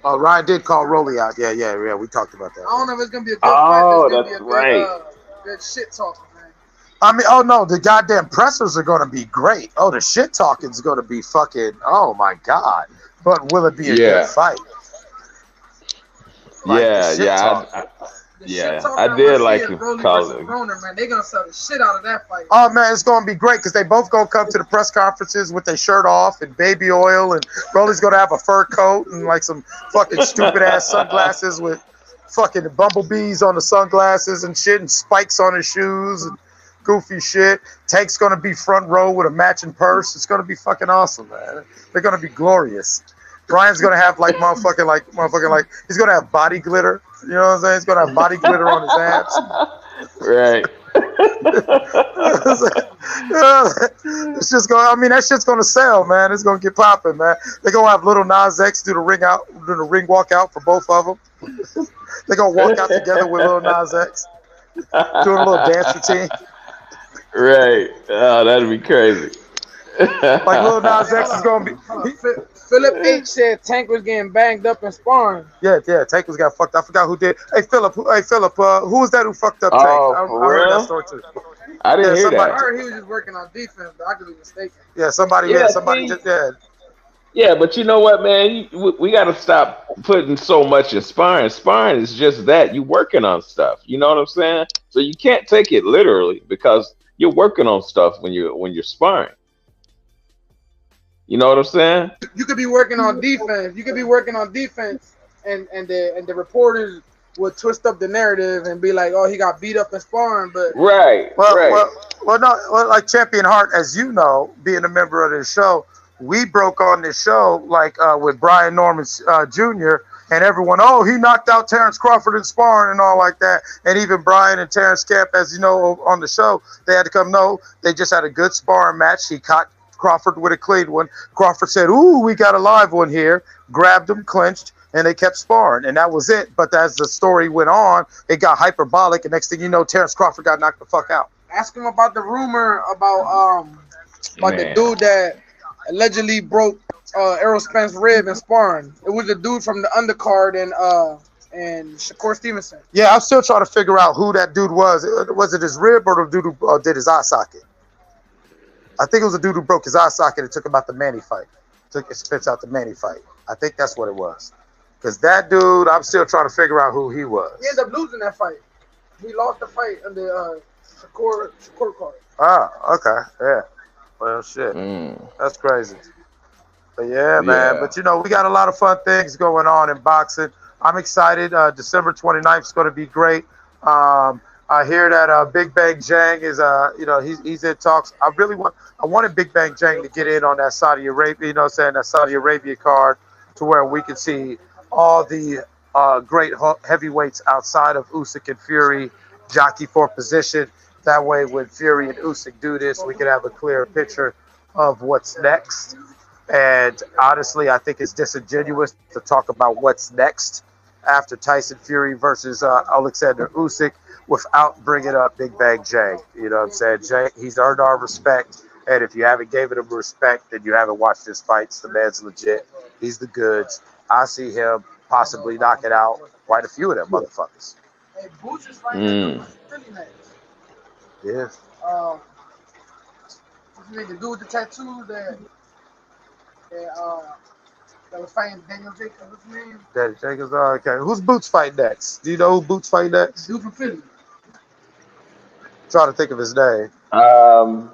[SPEAKER 19] Oh, Ryan did call Rolly out. Yeah. We talked about that.
[SPEAKER 20] I don't know if it's gonna be a good fight.
[SPEAKER 2] Oh,
[SPEAKER 20] It's gonna
[SPEAKER 2] that's
[SPEAKER 20] be a
[SPEAKER 2] right.
[SPEAKER 20] good shit talking, man.
[SPEAKER 19] I mean, oh no, the goddamn pressers are going to be great. Oh, the shit talking is going to be fucking. Oh my god! But will it be a good fight?
[SPEAKER 2] I did like him calling.
[SPEAKER 20] Man, they gonna sell the shit out of that fight.
[SPEAKER 19] Oh man, it's gonna be great because they both gonna come to the press conferences with their shirt off and baby oil, and Broly's gonna have a fur coat and like some fucking stupid ass sunglasses with fucking bumblebees on the sunglasses and shit, and spikes on his shoes and goofy shit. Tank's gonna be front row with a matching purse. It's gonna be fucking awesome, man. They're gonna be glorious. Brian's gonna have like he's gonna have body glitter. You know what I'm saying? He's gonna have body glitter on his abs.
[SPEAKER 2] Right.
[SPEAKER 19] It's just going. I mean, that shit's gonna sell, man. It's gonna get popping, man. They're gonna have Little Nas X do the ring walk out for both of them. They're gonna walk out together with Little Nas X, doing a little dance routine.
[SPEAKER 2] Right. Oh, that'd be crazy.
[SPEAKER 19] Like Lil Nas X is gonna be.
[SPEAKER 20] Philip H said Tank was getting banged up in sparring.
[SPEAKER 19] Yeah, Tank was got fucked up. I forgot who did. Hey Philip, who was that who fucked up Tank? I heard that story too.
[SPEAKER 2] I didn't hear that.
[SPEAKER 20] I heard he was just working on defense, but I could be mistaken.
[SPEAKER 19] Yeah, somebody just.
[SPEAKER 2] Yeah, but you know what, man? We got to stop putting so much in sparring. Sparring is just that. You're working on stuff. You know what I'm saying? So you can't take it literally because you're working on stuff when you're sparring. You know what I'm saying?
[SPEAKER 20] You could be working on defense. You could be working on defense, and the reporters would twist up the narrative and be like, "Oh, he got beat up in sparring." But
[SPEAKER 19] like Champion Hart, as you know, being a member of this show, we broke on this show like with Brian Norman Jr. and everyone. Oh, he knocked out Terrence Crawford in sparring and all like that. And even Brian and Terrence Camp, as you know, on the show, they had to come. No, they just had a good sparring match. He caught Crawford with a clean one. Crawford said, "Ooh, we got a live one here." Grabbed him, clinched, and they kept sparring, and that was it. But as the story went on, it got hyperbolic, and next thing you know, Terrence Crawford got knocked the fuck out.
[SPEAKER 20] Ask him about the rumor about the dude that allegedly broke Errol Spence's rib in sparring. It was the dude from the undercard and Shakur Stevenson.
[SPEAKER 19] Yeah, I'm still trying to figure out who that dude was. Was it his rib or the dude who did his eye socket? I think it was a dude who broke his eye socket and took him out the Manny fight. Took his Spence out the Manny fight. I think that's what it was. Because that dude, I'm still trying to figure out who he was.
[SPEAKER 20] He ended up losing that fight. He lost the fight on the Shakur card.
[SPEAKER 19] Ah, okay. Yeah. Well, shit. That's crazy. But yeah, man. But, you know, we got a lot of fun things going on in boxing. I'm excited. December 29th is going to be great. I hear that Big Bang Jang is, he's in talks. I wanted Big Bang Jang to get in on that Saudi Arabia, that Saudi Arabia card to where we could see all the great heavyweights outside of Usyk and Fury jockey for position. That way, when Fury and Usyk do this, we could have a clear picture of what's next. And honestly, I think it's disingenuous to talk about what's next after Tyson Fury versus Alexander Usyk without bringing up Big Bang Jang. You know what I'm saying? Jang, he's earned our respect. And if you haven't given him respect, then you haven't watched his fights. The man's legit. He's the goods. I see him possibly knocking out quite a few of them motherfuckers.
[SPEAKER 20] Hey, Boots is fighting Philly next.
[SPEAKER 19] Yeah.
[SPEAKER 20] The dude with the tattoos that was fighting Daniel Jacobs. What's his name?
[SPEAKER 19] Daniel Jacobs. Okay. Who's Boots fighting next? Do you know who Boots fighting next?
[SPEAKER 20] Dude from Philly.
[SPEAKER 19] Trying to think of his name.
[SPEAKER 2] I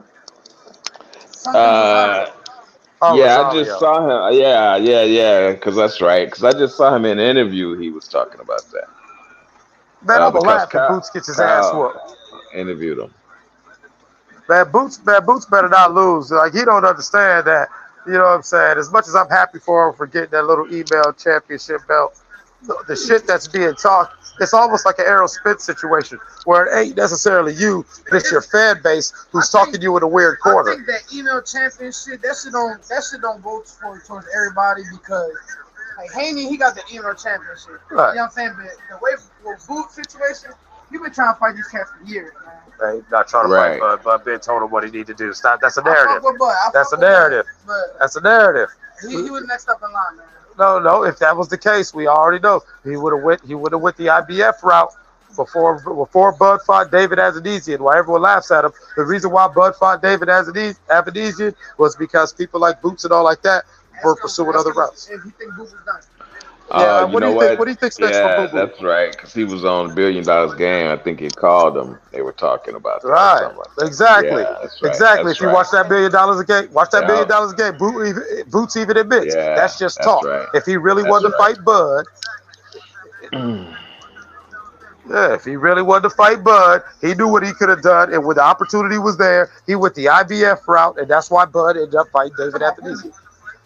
[SPEAKER 2] just saw him. Yeah. Because that's right. Because I just saw him in an interview. He was talking about that.
[SPEAKER 19] Man, I'm laughing. Boots gets his ass whooped.
[SPEAKER 2] Interviewed him.
[SPEAKER 19] Man, Boots better not lose. Like, he don't understand that. You know what I'm saying? As much as I'm happy for him for getting that little email championship belt, the shit that's being talked, it's almost like an Errol Spence situation where it ain't necessarily you, but it's your fan base who's talking to you in a weird
[SPEAKER 20] I
[SPEAKER 19] corner.
[SPEAKER 20] think that email championship, that shit don't go towards everybody because like Haney, he got the email championship.
[SPEAKER 19] Right.
[SPEAKER 20] You know what I'm saying? But the way with Boot situation, you've been trying to fight these cats for years, man.
[SPEAKER 19] They not trying to
[SPEAKER 2] Right.
[SPEAKER 19] fight, but Ben told him what he need to do. Stop. That's a
[SPEAKER 20] I fuck
[SPEAKER 19] narrative.
[SPEAKER 20] with Bud.
[SPEAKER 19] That's a narrative.
[SPEAKER 20] But
[SPEAKER 19] That's a narrative.
[SPEAKER 20] he was next up in line, man.
[SPEAKER 19] No. If that was the case, we already know he would have went. He would have went the IBF route before Bud fought David Azadezian. Why everyone laughs at him. The reason why Bud fought David Azadezian was because people like Boots and all like that were pursuing other routes.
[SPEAKER 20] If you think Boot was done.
[SPEAKER 19] Yeah,
[SPEAKER 2] You know
[SPEAKER 19] What do you think's next for
[SPEAKER 2] Yeah,
[SPEAKER 19] Boo Boo?
[SPEAKER 2] that's right. Because he was on $1 Billion Game. I think he called him. They were talking about that. or
[SPEAKER 19] Right.
[SPEAKER 2] something like that.
[SPEAKER 19] Exactly.
[SPEAKER 2] Yeah, that's right.
[SPEAKER 19] Exactly.
[SPEAKER 2] That's
[SPEAKER 19] If you
[SPEAKER 2] right.
[SPEAKER 19] watch that $1 billion a game, watch that $1
[SPEAKER 2] Yeah.
[SPEAKER 19] billion a game. Boots even admits
[SPEAKER 2] Yeah,
[SPEAKER 19] that's just
[SPEAKER 2] that's
[SPEAKER 19] talk.
[SPEAKER 2] right.
[SPEAKER 19] If he really
[SPEAKER 2] That's
[SPEAKER 19] wanted to
[SPEAKER 2] right.
[SPEAKER 19] fight Bud, yeah, if he really wanted to fight Bud, he knew what he could have done, and when the opportunity was there, he went the IBF route, and that's why Bud ended up fighting David Athanasia.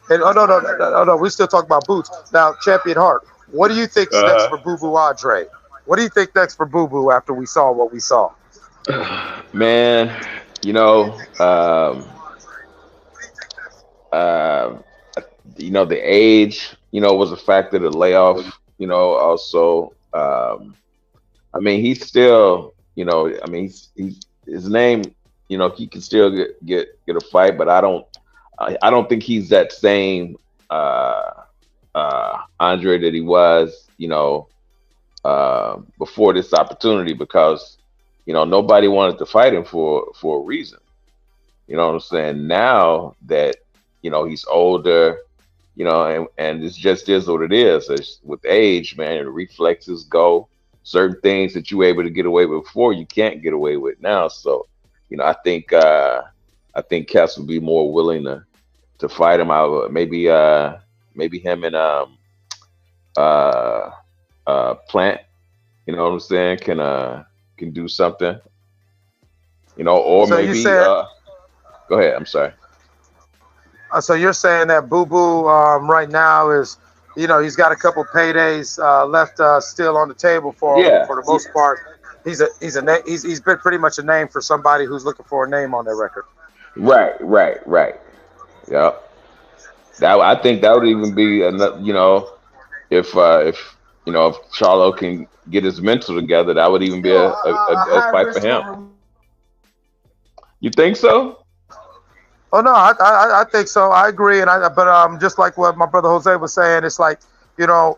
[SPEAKER 19] And no, we still talk about Boots now. Champion Hart, what do you think's next for Boo Boo Andre? What do you think next for Boo Boo after we saw what we saw?
[SPEAKER 2] Man, you know, the age, was a factor. The layoff, also. I mean, he's still, he's his name, he can still get a fight, but I don't think he's that same Andre that he was, before this opportunity, because nobody wanted to fight him for a reason. You know what I'm saying? Now that he's older, and it just is what it is. It's, with age, man, the reflexes go. Certain things that you were able to get away with before, you can't get away with now. So, I think Cass would be more willing to fight him out. Maybe him and Plant, you know what I'm saying, can do something. Or
[SPEAKER 19] So you
[SPEAKER 2] maybe
[SPEAKER 19] said-
[SPEAKER 2] go ahead. I'm sorry.
[SPEAKER 19] So you're saying that Boo Boo right now is, he's got a couple paydays left still on the table for the most part. He's been pretty much a name for somebody who's looking for a name on their record.
[SPEAKER 2] Right. Yep. I think that would even be if Charlo can get his mental together, that would even be a fight for him. You think so?
[SPEAKER 19] Oh no, I think so. I agree, but just like what my brother Jose was saying, it's like, I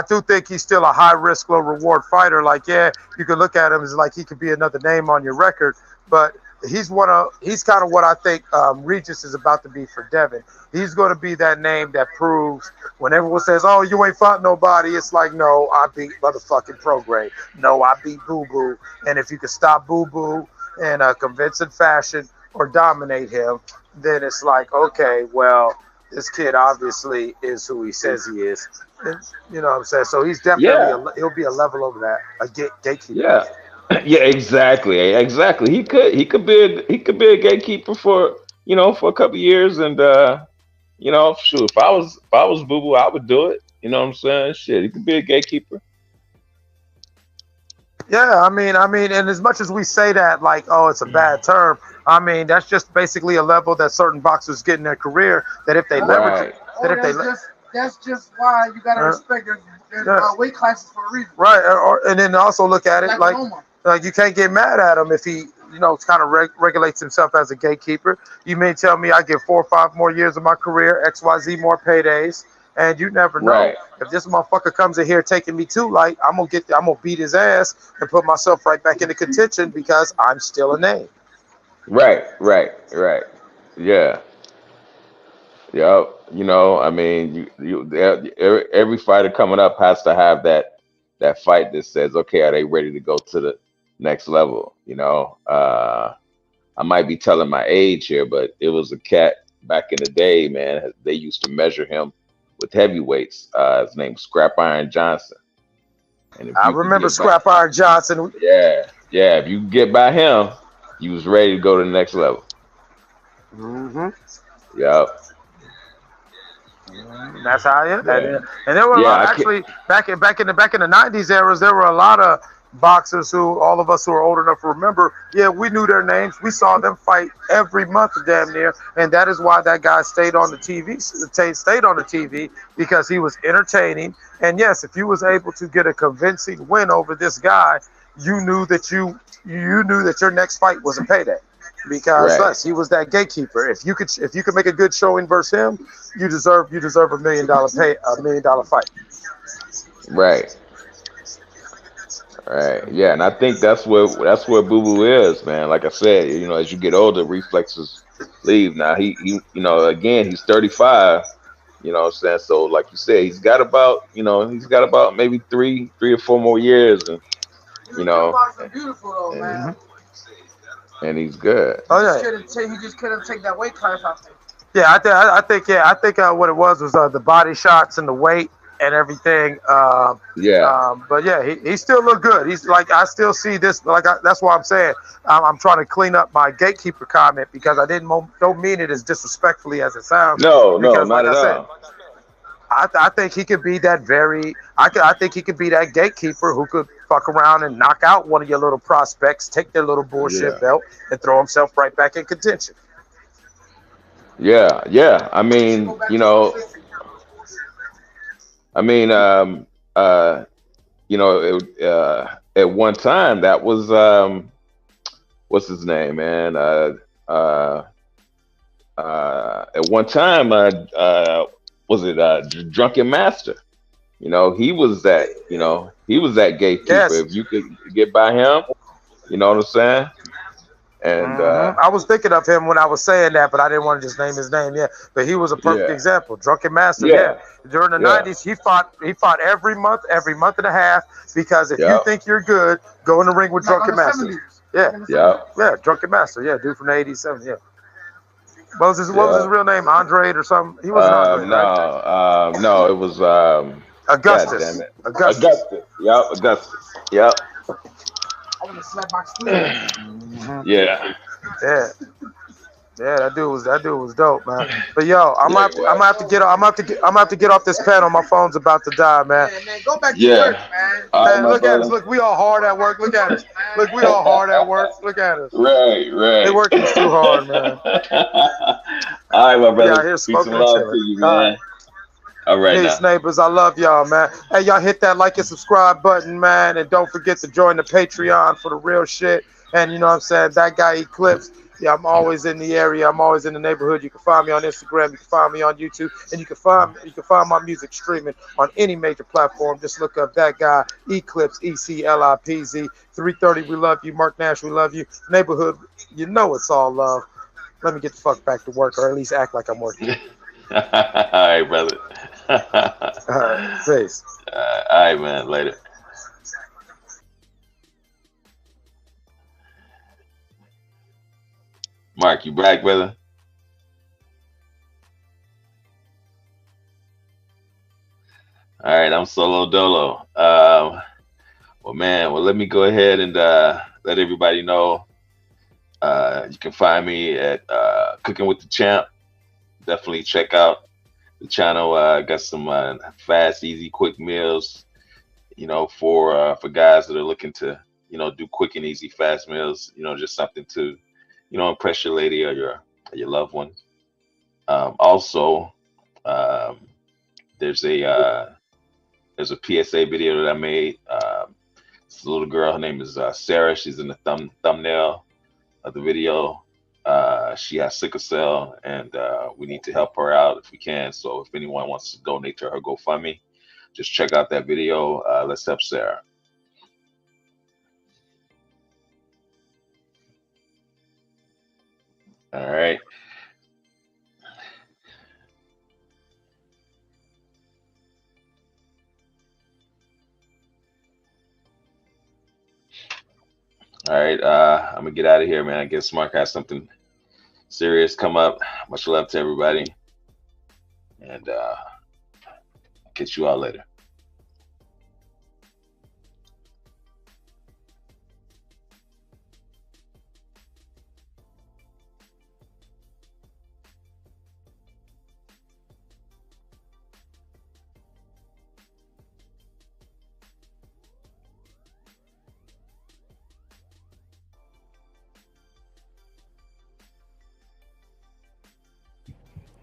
[SPEAKER 19] do think he's still a high risk, low reward fighter. Like, yeah, you could look at him as like he could be another name on your record, but he's kind of what I think Regis is about to be for Devin. He's going to be that name that proves when everyone says, "Oh, you ain't fought nobody," it's like, no, I beat motherfucking Prograde. No, I beat Boo Boo, and if you could stop Boo Boo in a convincing fashion or dominate him, then it's like, okay, well, this kid obviously is who he says he is. And, you know what I'm saying? So he's definitely he'll be a level over that, a gatekeeper.
[SPEAKER 2] Yeah. Yeah, exactly. He could be a gatekeeper for a couple of years, and shoot, if I was Boo Boo, I would do it. You know what I'm saying? Shit, he could be a gatekeeper.
[SPEAKER 19] Yeah, I mean, and as much as we say that, like, oh, it's a bad term, I mean, that's just basically a level that certain boxers get in their career. That if they leverage,
[SPEAKER 20] That's just why you gotta respect their weight classes for a reason.
[SPEAKER 19] Right, and then also look at it like you can't get mad at him if he, kind of regulates himself as a gatekeeper. You may tell me I get 4 or 5 more years of my career, XYZ more paydays, and you never know.
[SPEAKER 2] Right.
[SPEAKER 19] If this motherfucker comes in here taking me too light, I'm gonna beat his ass and put myself right back into contention because I'm still a name.
[SPEAKER 2] Right. Yeah. Yep. I mean, every fighter coming up has to have that fight that says, okay, are they ready to go to the next level? I might be telling my age here, but it was a cat back in the day, man. They used to measure him with heavyweights. His name's Scrap Iron Johnson. And
[SPEAKER 19] I remember Scrap Iron Johnson.
[SPEAKER 2] Yeah. If you get by him, you was ready to go to the next level.
[SPEAKER 19] Mm-hmm.
[SPEAKER 2] Yep.
[SPEAKER 19] That's how it is.
[SPEAKER 2] Yeah.
[SPEAKER 19] And there were a
[SPEAKER 2] Yeah,
[SPEAKER 19] lot
[SPEAKER 2] I can't.
[SPEAKER 19] actually back in the '90s eras. There were a lot of boxers who all of us who are old enough to remember. Yeah, we knew their names. We saw them fight every month, damn near, and that is why that guy stayed on the TV. Stayed on the TV because he was entertaining. And yes, if you was able to get a convincing win over this guy, you knew that you knew that your next fight was a payday. Because
[SPEAKER 2] Right.
[SPEAKER 19] yes, he was that gatekeeper. If you could make a good showing versus him, you deserve $1 million fight.
[SPEAKER 2] Right. Right. Yeah, and I think that's where Boo Boo is, man. Like I said, as you get older, reflexes leave. Now again, he's 35. You know what I'm saying? So like you said, he's got about maybe three or four more years, and
[SPEAKER 20] Beautiful though, man.
[SPEAKER 2] and he's good.
[SPEAKER 19] Oh yeah.
[SPEAKER 20] He just couldn't take that weight class out there.
[SPEAKER 19] Yeah, I think what it was the body shots and the weight and everything.
[SPEAKER 2] Yeah.
[SPEAKER 19] But yeah, he still looked good. He's like, I still see this. That's why I'm saying I'm trying to clean up my gatekeeper comment because I don't mean it as disrespectfully as it sounds.
[SPEAKER 2] No,
[SPEAKER 19] because
[SPEAKER 2] not
[SPEAKER 19] like
[SPEAKER 2] at
[SPEAKER 19] I said,
[SPEAKER 2] all.
[SPEAKER 19] I think he could be that I think he could be that gatekeeper who could fuck around and knock out one of your little prospects, take their little bullshit
[SPEAKER 2] Yeah.
[SPEAKER 19] belt, and throw himself right back in contention.
[SPEAKER 2] Yeah. I mean, at one time that was what's his name, man? At one time, was it Drunken Master? He was that. He was that gatekeeper.
[SPEAKER 19] Yes.
[SPEAKER 2] If you could get by him, you know what I'm saying? And
[SPEAKER 19] I was thinking of him when I was saying that, but I didn't want to just name his name. Yeah, but he was a perfect
[SPEAKER 2] Yeah.
[SPEAKER 19] example. Drunken Master.
[SPEAKER 2] Yeah.
[SPEAKER 19] Yeah. During the
[SPEAKER 2] Yeah.
[SPEAKER 19] '90s, he fought every month and a half. Because if
[SPEAKER 2] Yeah.
[SPEAKER 19] you think you're good, go in the ring with Drunken Master. Yeah.
[SPEAKER 2] Yeah.
[SPEAKER 19] Drunken Master. Yeah, dude from the '80s, '70s. Yeah. What was his real name? Andre or something? He wasn't Andre, right?
[SPEAKER 2] No, it was
[SPEAKER 19] Augustus.
[SPEAKER 2] God damn it.
[SPEAKER 19] Augustus.
[SPEAKER 2] Yep, Augustus. Yep.
[SPEAKER 20] I want to slap my sleeve.
[SPEAKER 2] Yeah.
[SPEAKER 19] Yeah, that dude was dope, man. But yo, I'm gonna have to get off this panel. My phone's about to die, man.
[SPEAKER 20] Man, go back to
[SPEAKER 2] Yeah.
[SPEAKER 20] work, man.
[SPEAKER 19] Man, look at us. Look, we all hard at work. Look at us. Look, we all hard at work. Look at us.
[SPEAKER 2] Right.
[SPEAKER 19] They working too hard, man.
[SPEAKER 2] All right, my brother.
[SPEAKER 19] Yeah, here
[SPEAKER 2] Peace
[SPEAKER 19] smoking
[SPEAKER 2] and
[SPEAKER 19] and
[SPEAKER 2] love
[SPEAKER 19] chilling.
[SPEAKER 2] to you,
[SPEAKER 19] All
[SPEAKER 2] man. All right
[SPEAKER 19] Peace,
[SPEAKER 2] now.
[SPEAKER 19] neighbors. I love y'all, man. Hey, y'all hit that like and subscribe button, man. And don't forget to join the Patreon for the real shit. And you know what I'm saying? That guy Eclipse. Yeah, I'm always in the area. I'm always in the neighborhood. You can find me on Instagram. You can find me on YouTube. And you can find my music streaming on any major platform. Just look up that guy, Eclipse, ECLIPZ. 330, we love you. Mark Nash, we love you. Neighborhood, you know it's all love. Let me get the fuck back to work, or at least act like I'm working.
[SPEAKER 2] All right, brother.
[SPEAKER 19] All right, peace.
[SPEAKER 2] All right, man. Later. Mark, you back, brother? All right, I'm solo dolo. Well, let me go ahead and let everybody know. You can find me at Cooking with the Champ. Definitely check out the channel. Got some fast, easy, quick meals. For guys that are looking to do quick and easy, fast meals. Just something to impress your lady or your loved one. Also, there's a PSA video that I made. It's a little girl. Her name is Sarah. She's in the thumbnail of the video. She has sickle cell, and we need to help her out if we can. So if anyone wants to donate to her GoFundMe, just check out that video. Let's help Sarah. All right. All right. I'm gonna get out of here, man. I guess Mark has something serious come up. Much love to everybody, and I'll catch you all later.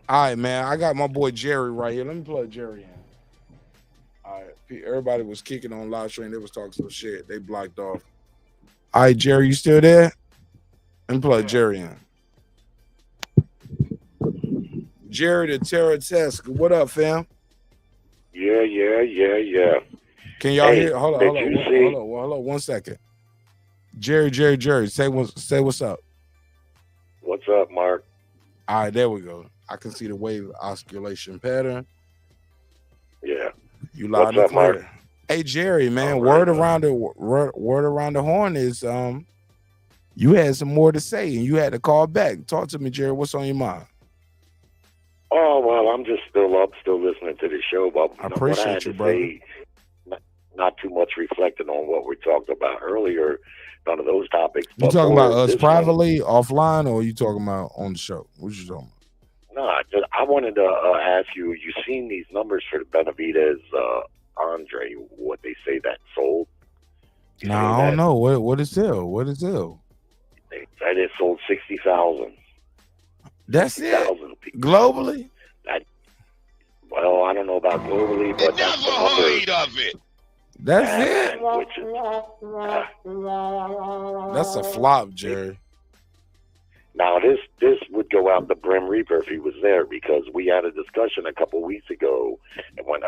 [SPEAKER 1] All right, man. I got my boy Jerry right here. Let me plug Jerry in. All right. Everybody was kicking on live stream. They was talking some shit. They blocked off. All right, Jerry, you still there? Let me plug Jerry in. Jerry the Terror Test. What up, fam?
[SPEAKER 16] Yeah.
[SPEAKER 1] Can y'all
[SPEAKER 16] Hey,
[SPEAKER 1] hear? Hold on.
[SPEAKER 16] did you see?
[SPEAKER 1] Hold on. 1 second. Jerry. Say what's up.
[SPEAKER 16] What's up, Mark?
[SPEAKER 1] All right, there we go. I can see the wave oscillation pattern.
[SPEAKER 16] Yeah.
[SPEAKER 1] You loud
[SPEAKER 16] What's
[SPEAKER 1] and
[SPEAKER 16] up, Mark?
[SPEAKER 1] clear. Hey, Jerry, man.
[SPEAKER 16] All
[SPEAKER 1] Word
[SPEAKER 16] right,
[SPEAKER 1] around the horn is you had some more to say and you had to call back. Talk to me, Jerry. What's on your mind?
[SPEAKER 16] Oh, well, I'm just still up, still listening to the show. But
[SPEAKER 1] I
[SPEAKER 16] what I
[SPEAKER 1] appreciate
[SPEAKER 16] had
[SPEAKER 1] you,
[SPEAKER 16] to
[SPEAKER 1] brother.
[SPEAKER 16] say, not too much reflecting on what we talked about earlier, none of those topics.
[SPEAKER 1] You
[SPEAKER 16] But
[SPEAKER 1] talking
[SPEAKER 16] more
[SPEAKER 1] about us
[SPEAKER 16] this one.
[SPEAKER 1] privately, offline, or you talking about on the show? What you talking about?
[SPEAKER 16] No, I wanted to ask you, you seen these numbers for the Benavidez Andre, what they say that sold? You
[SPEAKER 1] No,
[SPEAKER 16] seen
[SPEAKER 1] I don't
[SPEAKER 16] that?
[SPEAKER 1] know. What is ill? What is ill?
[SPEAKER 16] They said it sold 60,000.
[SPEAKER 1] That's it? Globally?
[SPEAKER 16] Well, I don't know about globally, but that's the number.
[SPEAKER 1] That's it?
[SPEAKER 16] Which is,
[SPEAKER 1] That's a flop, Jerry.
[SPEAKER 16] now this would go out to Brim Reaper if he was there, because we had a discussion a couple weeks ago, and when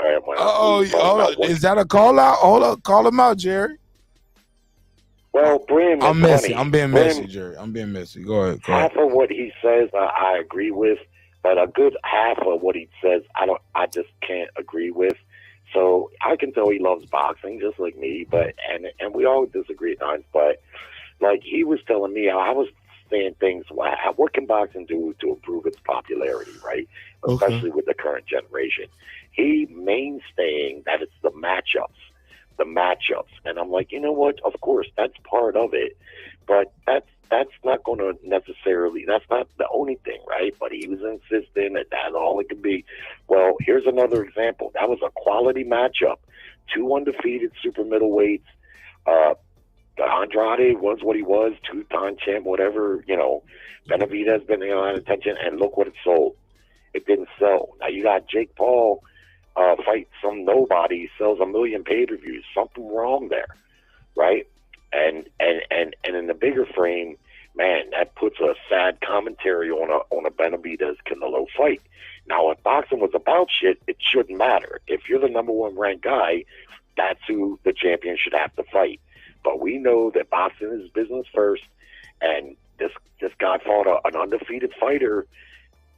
[SPEAKER 1] Is that a call out? Hold up, call him out, Jerry.
[SPEAKER 16] well, Brim,
[SPEAKER 1] I'm
[SPEAKER 16] is
[SPEAKER 1] messy.
[SPEAKER 16] funny.
[SPEAKER 1] I'm being
[SPEAKER 16] Brim,
[SPEAKER 1] messy, Jerry. I'm being messy. Go ahead.
[SPEAKER 16] half of what he says I agree with, but a good half of what he says I just can't agree with. So I can tell he loves boxing just like me, but and we all disagree at times. But like he was telling me, I was saying things. What can boxing do to improve its popularity, right? Especially with the current generation. He mainstaying that it's the matchups, and I'm like, you know what? Of course, that's part of it, but that's not going to necessarily. That's not the only thing, right? But he was insisting that that's all it could be. Well, here's another example. That was a quality matchup. 2 undefeated super middleweights. Andrade was what he was, 2-time champ, whatever. Benavidez been a lot of attention, and look what it sold. It didn't sell. Now you got Jake Paul fight some nobody, sells 1 million pay-per-views. Something wrong there, right? And in the bigger frame, man, that puts a sad commentary on a Benavidez Canelo fight. Now, if boxing was about shit, it shouldn't matter. If you're the number 1 ranked guy, that's who the champion should have to fight. But we know that boxing is business first, and this guy fought an undefeated fighter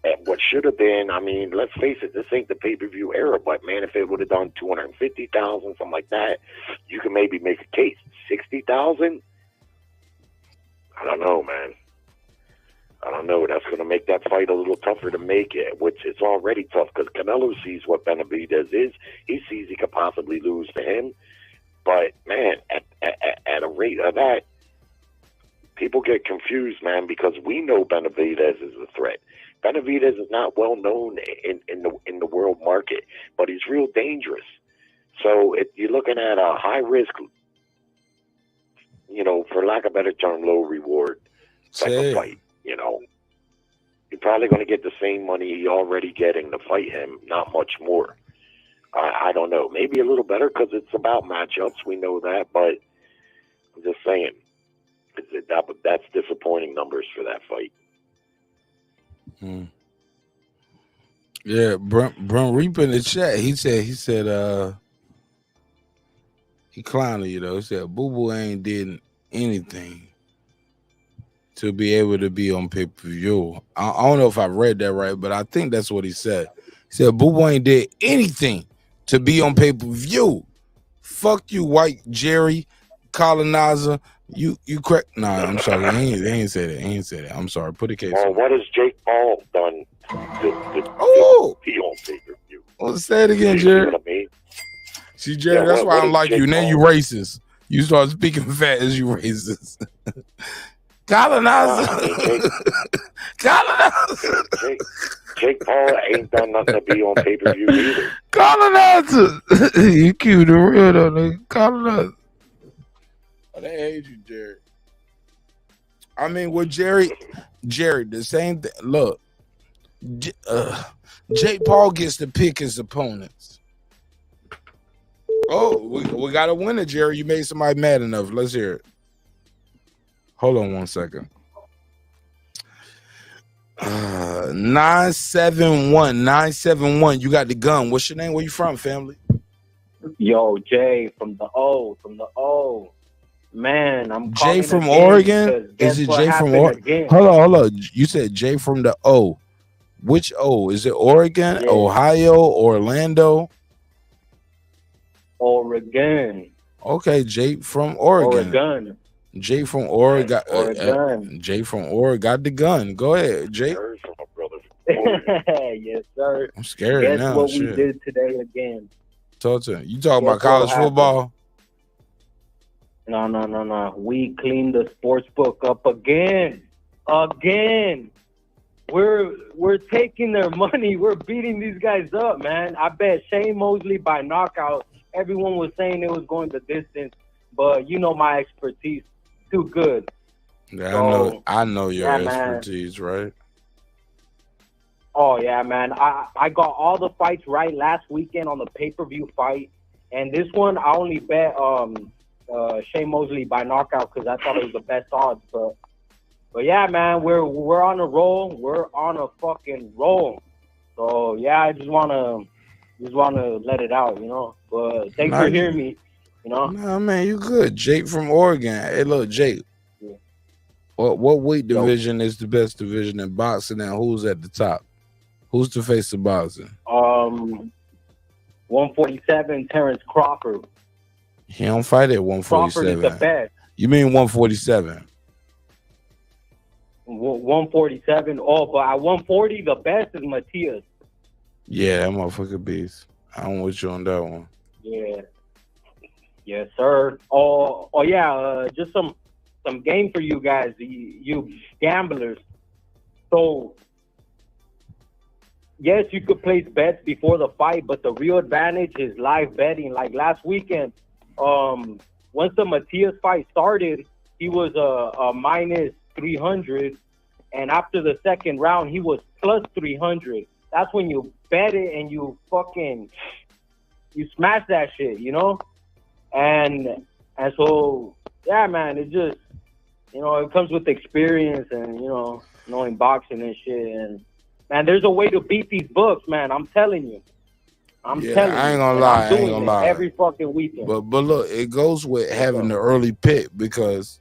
[SPEAKER 16] at what should have been. I mean, let's face it, this ain't the pay-per-view era, but man, if it would have done 250,000, something like that, you can maybe make a case. 60,000? I don't know, man. I don't know. That's going to make that fight a little tougher to make it, which it's already tough because Canelo sees what Benavidez is. He sees he could possibly lose to him. But, man, at a rate of that, people get confused, man, because we know Benavidez is a threat. Benavidez is not well known in the world market, but he's real dangerous. So if you're looking at a high risk, for lack of a better term, low reward type of fight, you're probably going to get the same money he already getting to fight him, not much more. I don't know. Maybe a little better because it's about matchups. We know that, but I'm just saying that's disappointing numbers for that fight.
[SPEAKER 1] Yeah, Brent Reaper in the chat. He said he clowned you though. He said Boo Boo ain't did anything to be able to be on pay-per-view. I don't know if I read that right, but I think that's what he said. He said Boo Boo ain't did anything to be on pay-per-view. Fuck you, white Jerry colonizer. You correct? Nah, I'm sorry. He ain't say that. He ain't say that. I'm sorry. Put a case.
[SPEAKER 16] Well, what has Jake Paul done to be on pay-per-view?
[SPEAKER 1] Well, say it again, Jerry.
[SPEAKER 16] You know what I mean?
[SPEAKER 1] See, Jerry, that's why I don't like you. Now you racist. You start speaking fat as you racist. Colonizer. Colonizer.
[SPEAKER 16] Jake Paul ain't done nothing to be on pay-per-view either.
[SPEAKER 1] Colonizer. You cute the real though, nigga. Colonizer. Oh, they hate you, Jerry. I mean, with Jerry, the same thing. Look, Jake Paul gets to pick his opponents. Oh, we got a winner, Jerry. You made somebody mad enough. Let's hear it. Hold on 1 second. 971. You got the gun. What's your name? Where you from, family?
[SPEAKER 4] Yo, Jay from the O. Man, I'm
[SPEAKER 1] Jay
[SPEAKER 4] calling
[SPEAKER 1] from
[SPEAKER 4] again
[SPEAKER 1] Oregon?
[SPEAKER 4] because
[SPEAKER 1] Is
[SPEAKER 4] guess
[SPEAKER 1] it
[SPEAKER 4] what
[SPEAKER 1] Jay from
[SPEAKER 4] happened
[SPEAKER 1] Oregon?
[SPEAKER 4] again?
[SPEAKER 1] Hold on. You said Jay from the O. Which O? Is it Oregon,
[SPEAKER 4] Yeah.
[SPEAKER 1] Ohio, Orlando?
[SPEAKER 4] Oregon.
[SPEAKER 1] Okay, Jay from Oregon.
[SPEAKER 4] Oregon.
[SPEAKER 1] Jay from Oregon.
[SPEAKER 4] Oregon.
[SPEAKER 1] Jay from Oregon got the gun. Go ahead, Jay.
[SPEAKER 4] Yes, sir.
[SPEAKER 1] I'm scared
[SPEAKER 4] Guess
[SPEAKER 1] now.
[SPEAKER 4] what
[SPEAKER 1] Shit.
[SPEAKER 4] we did today again?
[SPEAKER 1] Talk to him. You talking about
[SPEAKER 4] Guess what
[SPEAKER 1] college
[SPEAKER 4] happened?
[SPEAKER 1] football?
[SPEAKER 4] No. We cleaned the sports book up again. We're taking their money. We're beating these guys up, man. I bet Shane Mosley by knockout. Everyone was saying it was going the distance, but you know my expertise too good.
[SPEAKER 1] Yeah,
[SPEAKER 4] So,
[SPEAKER 1] I know your
[SPEAKER 4] yeah, man.
[SPEAKER 1] expertise, right?
[SPEAKER 4] Oh yeah, man. I got all the fights right last weekend on the pay-per-view fight, and this one I only bet Shane Mosley by knockout because I thought it was the best odds. But yeah, man, we're on a roll. We're on a fucking roll. So yeah, I just wanna let it out, you know. But thanks for hearing me, you know.
[SPEAKER 1] Nah, man, you good. Jake from Oregon. Hey, look, Jake.
[SPEAKER 4] Yeah.
[SPEAKER 1] What weight division is the best division in boxing, and who's at the top? Who's the face of boxing?
[SPEAKER 4] 147, Terrence Crawford.
[SPEAKER 1] He don't fight at
[SPEAKER 4] Crawford is the
[SPEAKER 1] 147.
[SPEAKER 4] best.
[SPEAKER 1] You mean 147?
[SPEAKER 4] 147. Oh, but at 140, the best is Matias.
[SPEAKER 1] Yeah, that motherfucker beast. I'm with you on that one.
[SPEAKER 4] Yeah. Yes, sir. Oh yeah. Just some game for you guys, you gamblers. So yes, you could place bets before the fight, but the real advantage is live betting. Like last weekend, once the Matias fight started, he was a minus 300, and after the second round, he was plus 300. That's when you bet it and you smash that shit, you know? And so, yeah, man, it just, you know, it comes with experience and, you know, knowing boxing and shit. And, man, there's a way to beat these books, man. I'm telling you.
[SPEAKER 1] I ain't gonna lie.
[SPEAKER 4] I'm doing it every fucking weekend.
[SPEAKER 1] But look, it goes with having the early pick because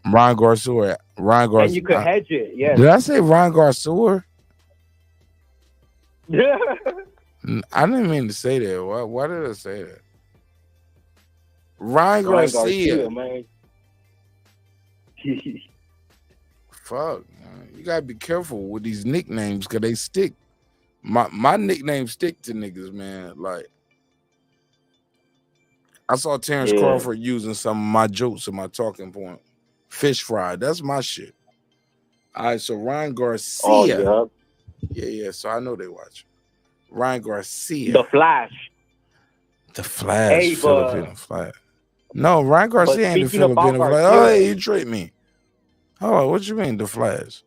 [SPEAKER 1] Ryan Garcia.
[SPEAKER 4] And you could hedge it, yeah.
[SPEAKER 1] Did I say Ryan Garcia?
[SPEAKER 4] Yeah.
[SPEAKER 1] I didn't mean to say that. Why did I say that? Ryan Garcia,
[SPEAKER 4] man.
[SPEAKER 1] Fuck, man. You gotta be careful with these nicknames because they stick. My nicknames stick to niggas, man. Like I saw Terrence Crawford using some of my jokes in my talking point. Fish fry, that's my shit. All right, so Ryan Garcia.
[SPEAKER 4] Oh,
[SPEAKER 1] yeah. So I know they watch. Ryan Garcia.
[SPEAKER 4] The Flash.
[SPEAKER 1] The Flash.
[SPEAKER 4] Hey,
[SPEAKER 1] Filipino Flash. No, Ryan Garcia ain't the Filipino Flash. Oh, you tricked me. Oh, what you mean, the Flash?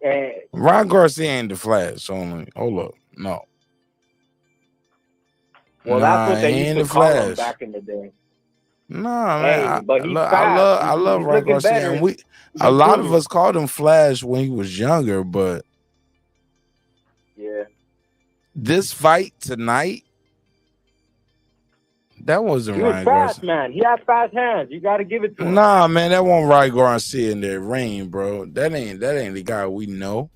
[SPEAKER 1] Ryan Garcia ain't the Flash only. Hold up. No.
[SPEAKER 4] Well, that's what they used to call him back in the day.
[SPEAKER 1] Nah, man.
[SPEAKER 4] But he's
[SPEAKER 1] I love Ryan Garcia.
[SPEAKER 4] Better.
[SPEAKER 1] And a lot of us called him Flash when he was younger, but
[SPEAKER 4] yeah.
[SPEAKER 1] This fight tonight, that wasn't
[SPEAKER 4] He was
[SPEAKER 1] Ryan
[SPEAKER 4] fast,
[SPEAKER 1] Garcia.
[SPEAKER 4] man. He had fast hands. You got to give it to him.
[SPEAKER 1] Nah, man, that wasn't Ryan Garcia in their ring, bro. That ain't the guy we know.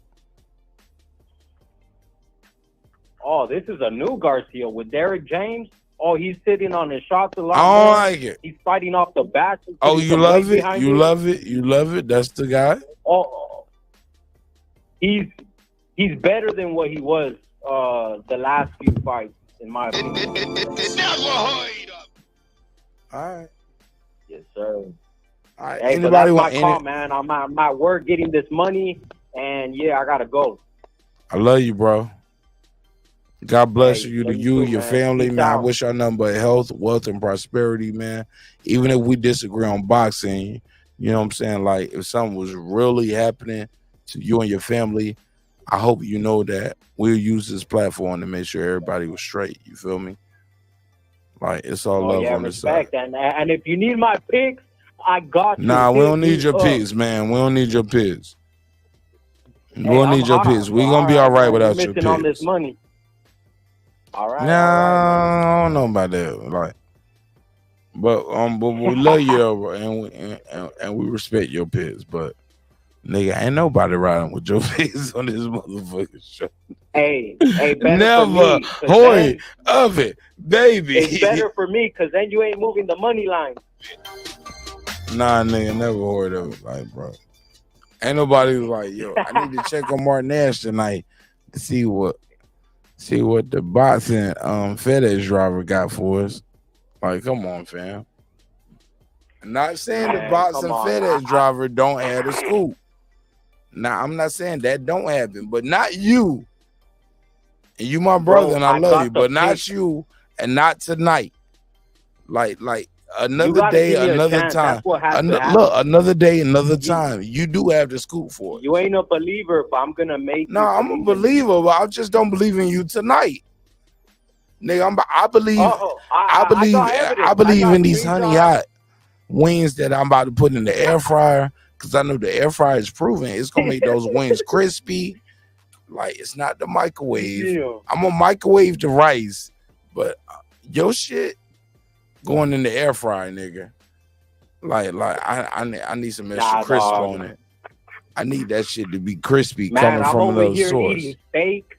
[SPEAKER 4] Oh, this is a new Garcia with Derek James. Oh, he's sitting on his shots a lot.
[SPEAKER 1] I don't
[SPEAKER 4] more.
[SPEAKER 1] like it.
[SPEAKER 4] He's fighting off the back.
[SPEAKER 1] Oh, you love it? You love it? You love it? That's the guy?
[SPEAKER 4] Oh, he's better than what he was the last few fights, in my opinion.
[SPEAKER 1] All right.
[SPEAKER 4] Yes, sir.
[SPEAKER 1] All right.
[SPEAKER 4] Hey, but that's my call, man. I'm at work getting this money, and yeah, I gotta go.
[SPEAKER 1] I love you, bro. God bless you,
[SPEAKER 4] love
[SPEAKER 1] you,
[SPEAKER 4] too,
[SPEAKER 1] your
[SPEAKER 4] man.
[SPEAKER 1] family,
[SPEAKER 4] Peace
[SPEAKER 1] man. I
[SPEAKER 4] out.
[SPEAKER 1] wish y'all nothing but health, wealth, and prosperity, man. Even if we disagree on boxing, you know what I'm saying? Like, if something was really happening to you and your family, I hope you know that we'll use this platform to make sure everybody was straight. You feel me? Like, it's all
[SPEAKER 4] Oh
[SPEAKER 1] love
[SPEAKER 4] yeah,
[SPEAKER 1] on this side.
[SPEAKER 4] respect. And if you need my picks, I got you.
[SPEAKER 1] Nah, we
[SPEAKER 4] Hit
[SPEAKER 1] don't need
[SPEAKER 4] me
[SPEAKER 1] your
[SPEAKER 4] up.
[SPEAKER 1] picks, man. We don't need your picks. We
[SPEAKER 4] Hey,
[SPEAKER 1] don't
[SPEAKER 4] I'm
[SPEAKER 1] need your
[SPEAKER 4] hot.
[SPEAKER 1] picks. We
[SPEAKER 4] So,
[SPEAKER 1] gonna be all right
[SPEAKER 4] man. You're
[SPEAKER 1] without your
[SPEAKER 4] missing on this
[SPEAKER 1] picks.
[SPEAKER 4] money. All right,
[SPEAKER 1] Nah,
[SPEAKER 4] all right, man.
[SPEAKER 1] I don't know about that. Like, but we love you though, and we respect your picks. But nigga, ain't nobody riding with your picks on this motherfucking show.
[SPEAKER 4] Hey, better for
[SPEAKER 1] Never
[SPEAKER 4] me. 'Cause
[SPEAKER 1] hoy
[SPEAKER 4] then
[SPEAKER 1] of it, baby.
[SPEAKER 4] it's better for me because then you ain't moving the money line.
[SPEAKER 1] Nah, nigga, never heard of it, like, bro. Ain't nobody was like, yo, I need to check on Martin Nash tonight to see what the boxing FedEx driver got for us. Like, come on, fam. I'm not saying the
[SPEAKER 4] Man,
[SPEAKER 1] boxing
[SPEAKER 4] come on.
[SPEAKER 1] FedEx driver don't have the scoop. Now, I'm not saying that don't happen, but not you. And you my brother,
[SPEAKER 4] Bro,
[SPEAKER 1] and I
[SPEAKER 4] I
[SPEAKER 1] love
[SPEAKER 4] got
[SPEAKER 1] you,
[SPEAKER 4] the
[SPEAKER 1] but not
[SPEAKER 4] pick.
[SPEAKER 1] you, and not tonight. Like
[SPEAKER 4] You
[SPEAKER 1] another
[SPEAKER 4] gotta
[SPEAKER 1] day,
[SPEAKER 4] give me a
[SPEAKER 1] another
[SPEAKER 4] chance.
[SPEAKER 1] time.
[SPEAKER 4] That's what has to happen.
[SPEAKER 1] Look, another day, another time. You do have the scoop for it.
[SPEAKER 4] You ain't a believer, but I'm gonna make
[SPEAKER 1] No,
[SPEAKER 4] you
[SPEAKER 1] I'm a
[SPEAKER 4] believe in me.
[SPEAKER 1] believer, but I just don't believe in you tonight. Nigga, I believe
[SPEAKER 4] I got evidence.
[SPEAKER 1] I believe
[SPEAKER 4] got
[SPEAKER 1] in these honey
[SPEAKER 4] screenshots.
[SPEAKER 1] hot wings that I'm about to put in the air fryer, because I know the air fryer is proven it's gonna make those wings crispy. Like, it's not the microwave.
[SPEAKER 4] Yeah.
[SPEAKER 1] I'm gonna microwave the rice, but your shit going in the air fryer, nigga. Like I need some extra crisp on it. I need that shit to be crispy,
[SPEAKER 4] Man,
[SPEAKER 1] coming
[SPEAKER 4] I'm
[SPEAKER 1] from
[SPEAKER 4] over
[SPEAKER 1] another
[SPEAKER 4] here
[SPEAKER 1] source.
[SPEAKER 4] eating steak.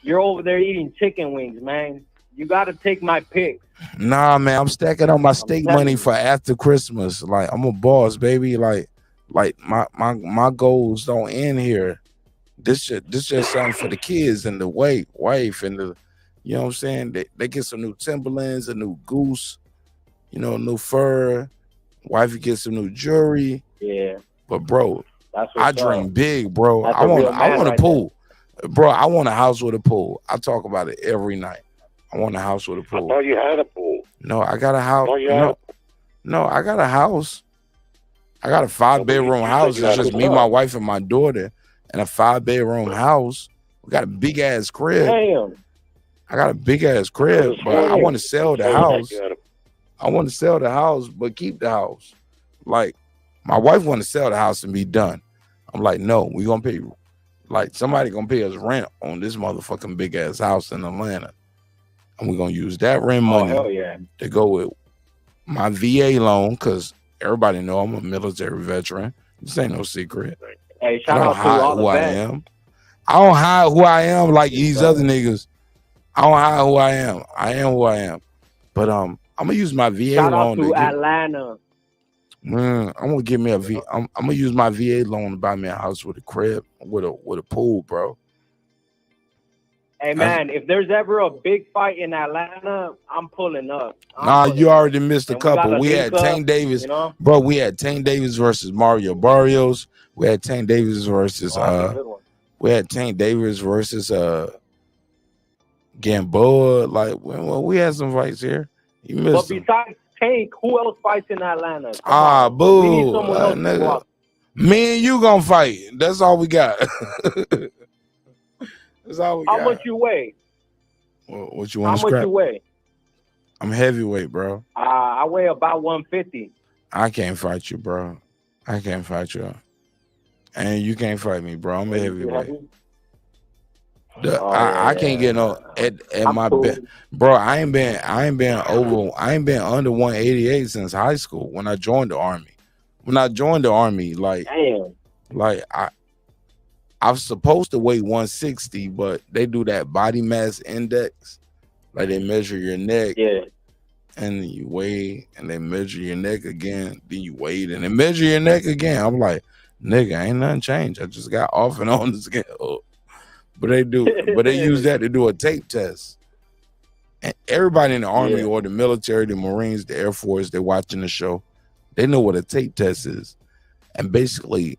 [SPEAKER 4] You're over there eating chicken wings, man. You gotta take my pick.
[SPEAKER 1] Nah, man, I'm stacking on my steak
[SPEAKER 4] telling
[SPEAKER 1] money
[SPEAKER 4] you.
[SPEAKER 1] for after Christmas. Like, I'm a boss, baby. Like my goals don't end here. This just something for the kids and the wife and the, you know what I'm saying? They get some new Timberlands, a new goose, you know, new fur. Wifey gets some new jewelry.
[SPEAKER 4] Yeah,
[SPEAKER 1] But bro,
[SPEAKER 4] that's
[SPEAKER 1] I
[SPEAKER 4] what's
[SPEAKER 1] dream
[SPEAKER 4] up.
[SPEAKER 1] big, bro.
[SPEAKER 4] That's
[SPEAKER 1] I
[SPEAKER 4] a real
[SPEAKER 1] want
[SPEAKER 4] man
[SPEAKER 1] a
[SPEAKER 4] right
[SPEAKER 1] pool. Bro, I want a house with a pool. I talk about it every night. I want a house with a
[SPEAKER 16] I
[SPEAKER 1] pool.
[SPEAKER 16] thought you had a pool.
[SPEAKER 1] No, I got a house.
[SPEAKER 16] thought you had
[SPEAKER 1] No, I got a house. I got a 5-bedroom
[SPEAKER 16] said
[SPEAKER 1] house.
[SPEAKER 16] you
[SPEAKER 1] It's
[SPEAKER 16] had a
[SPEAKER 1] just me,
[SPEAKER 16] truck.
[SPEAKER 1] my wife, and my daughter, and a 5-bedroom house. We got a big ass crib.
[SPEAKER 4] Damn.
[SPEAKER 1] I got a big ass crib, but I want to sell the
[SPEAKER 16] Saying that
[SPEAKER 1] house.
[SPEAKER 16] you had a-
[SPEAKER 1] I want to sell the house, but keep the house. Like, my wife want to sell the house and be done. I'm like, no, we gonna pay. Like, somebody gonna pay us rent on this motherfucking big ass house in Atlanta, and we're gonna use that rent
[SPEAKER 4] Oh
[SPEAKER 1] money
[SPEAKER 4] hell yeah.
[SPEAKER 1] to go with my VA loan, because everybody know I'm a military veteran. This ain't no secret.
[SPEAKER 4] Hey,
[SPEAKER 1] I
[SPEAKER 4] shout
[SPEAKER 1] don't
[SPEAKER 4] out to
[SPEAKER 1] hide
[SPEAKER 4] all
[SPEAKER 1] who
[SPEAKER 4] the
[SPEAKER 1] I
[SPEAKER 4] vets.
[SPEAKER 1] am. I don't hide who I am like these other niggas. I don't hide who I am. I am who I am. But I'm gonna use my VA
[SPEAKER 4] Shout out
[SPEAKER 1] loan
[SPEAKER 4] to
[SPEAKER 1] to get.
[SPEAKER 4] Atlanta.
[SPEAKER 1] I'm gonna give me a V. I'm gonna use my VA loan to buy me a house with a crib, with a pool, bro.
[SPEAKER 4] Hey man, if there's ever a big fight in Atlanta, I'm pulling up.
[SPEAKER 1] Nah, you already missed a
[SPEAKER 4] And we gotta
[SPEAKER 1] couple. We
[SPEAKER 4] link
[SPEAKER 1] had
[SPEAKER 4] up,
[SPEAKER 1] Tank Davis,
[SPEAKER 4] you know?
[SPEAKER 1] bro. We had Tank Davis versus Mario Barrios. We had Tank Davis versus
[SPEAKER 4] Oh, that's a good one.
[SPEAKER 1] we had Tank Davis versus Gamboa. Like, well, we had some fights here. You
[SPEAKER 4] But
[SPEAKER 1] missed them.
[SPEAKER 4] besides Tank, who else fights in Atlanta? Come
[SPEAKER 1] Ah,
[SPEAKER 4] on. We need
[SPEAKER 1] boo,
[SPEAKER 4] someone else to
[SPEAKER 1] nigga.
[SPEAKER 4] swap.
[SPEAKER 1] Me and you gonna fight. That's all we got. That's all we
[SPEAKER 4] How
[SPEAKER 1] got.
[SPEAKER 4] much you weigh?
[SPEAKER 1] What you
[SPEAKER 4] How
[SPEAKER 1] want to
[SPEAKER 4] much
[SPEAKER 1] scrap?
[SPEAKER 4] you weigh?
[SPEAKER 1] I'm heavyweight, bro.
[SPEAKER 4] I weigh about 150.
[SPEAKER 1] I can't fight you, bro. I can't fight you. And you can't fight me, bro. I'm a heavyweight. I can't get no at my best, bro. I ain't been under 188 since high school when I joined the army. When I joined the army, like I was supposed to weigh 160, but they do that body mass index. Like, they measure your neck, and then you weigh, and they measure your neck again, then you weigh, and they measure your neck again. I'm like, nigga, ain't nothing changed. I just got off and on the scale. But they use that to do a tape test. And everybody in the army or the military, the Marines, the Air Force, they're watching the show. They know what a tape test is. And basically,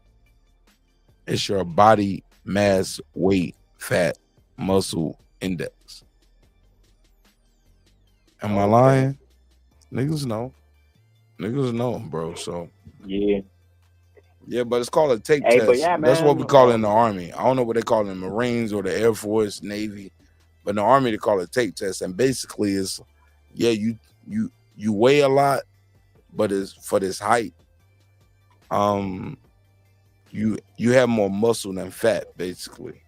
[SPEAKER 1] it's your body mass, weight, fat, muscle index. Am I lying? Niggas know. Niggas know, bro. So Yeah, but it's called a tape
[SPEAKER 4] Hey, but
[SPEAKER 1] test.
[SPEAKER 4] yeah,
[SPEAKER 1] That's what
[SPEAKER 4] man.
[SPEAKER 1] we call it in the Army. I don't know what they call it in the Marines or the Air Force, Navy, but in the Army they call it tape test. And basically, it's you weigh a lot, but it's for this height. You have more muscle than fat, basically.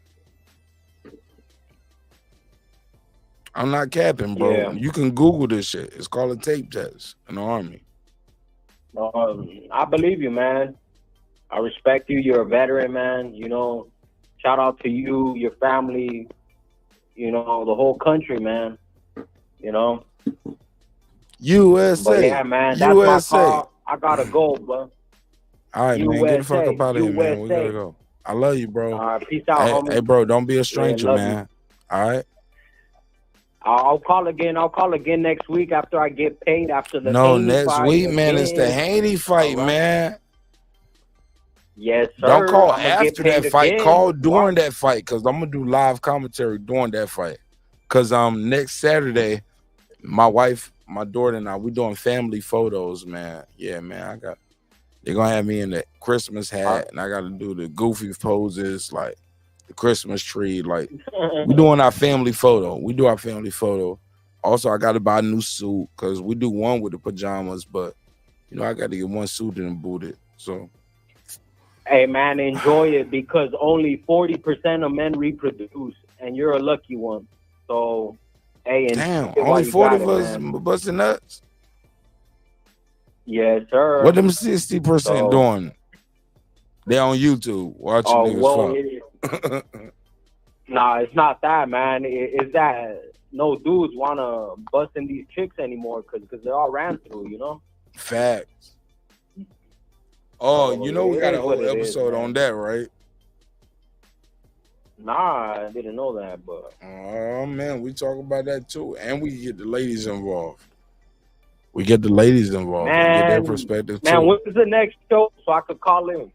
[SPEAKER 1] I'm not capping, bro.
[SPEAKER 4] Yeah.
[SPEAKER 1] You can Google this shit. It's called a tape test in the Army.
[SPEAKER 4] I believe you, man. I respect you. You're a veteran, man. You know, shout out to you, your family, you know, the whole country, man. You know.
[SPEAKER 1] USA.
[SPEAKER 4] But yeah, man, that's
[SPEAKER 1] USA.
[SPEAKER 4] my call. I gotta go, bro.
[SPEAKER 1] All right, man. Get the fuck up out of here, man. We gotta
[SPEAKER 4] USA.
[SPEAKER 1] go. I love you, bro.
[SPEAKER 4] All right, peace out, homie.
[SPEAKER 1] Hey, bro, don't be a stranger,
[SPEAKER 4] love
[SPEAKER 1] man. All right.
[SPEAKER 4] I'll call again. I'll call again next week after I get paid after the
[SPEAKER 1] No,
[SPEAKER 4] Haney
[SPEAKER 1] next
[SPEAKER 4] fight
[SPEAKER 1] week, man. It's the
[SPEAKER 4] again.
[SPEAKER 1] Haney fight,
[SPEAKER 4] All right.
[SPEAKER 1] man.
[SPEAKER 4] Yes, sir.
[SPEAKER 1] Don't call
[SPEAKER 4] I'ma get
[SPEAKER 1] after that
[SPEAKER 4] paid
[SPEAKER 1] fight.
[SPEAKER 4] again.
[SPEAKER 1] Call during that fight, because I'm gonna do live commentary during that fight. Because next Saturday, my wife, my daughter, and I, we doing family photos, man. Yeah, man. They're gonna have me in the Christmas hat, and I gotta do the goofy poses, like the Christmas tree. Like we doing our family photo. We do our family photo. Also, I gotta buy a new suit because we do one with the pajamas, but you know I gotta get one suit and boot it. So.
[SPEAKER 4] Hey, man, enjoy it because only 40% of men reproduce, and you're a lucky one. So, hey,
[SPEAKER 1] Damn,
[SPEAKER 4] enjoy it while
[SPEAKER 1] only
[SPEAKER 4] you
[SPEAKER 1] 40
[SPEAKER 4] got
[SPEAKER 1] of
[SPEAKER 4] it,
[SPEAKER 1] us
[SPEAKER 4] man.
[SPEAKER 1] busting nuts.
[SPEAKER 4] Yes, sir.
[SPEAKER 1] What them 60% doing? They on YouTube watching niggas fuck.
[SPEAKER 4] Nah, it's not that, man. It's that no dudes want to bust in these chicks anymore because they all ran through, you know?
[SPEAKER 1] Facts. Oh, you know we
[SPEAKER 4] it
[SPEAKER 1] got a
[SPEAKER 4] is what
[SPEAKER 1] whole
[SPEAKER 4] it is,
[SPEAKER 1] episode
[SPEAKER 4] man.
[SPEAKER 1] on that, right?
[SPEAKER 4] Nah, I didn't know that, but
[SPEAKER 1] Oh man, we talk about that too, and we get the ladies involved. We get the ladies involved and get their perspective
[SPEAKER 4] man,
[SPEAKER 1] too.
[SPEAKER 4] when's the next show so I could call in?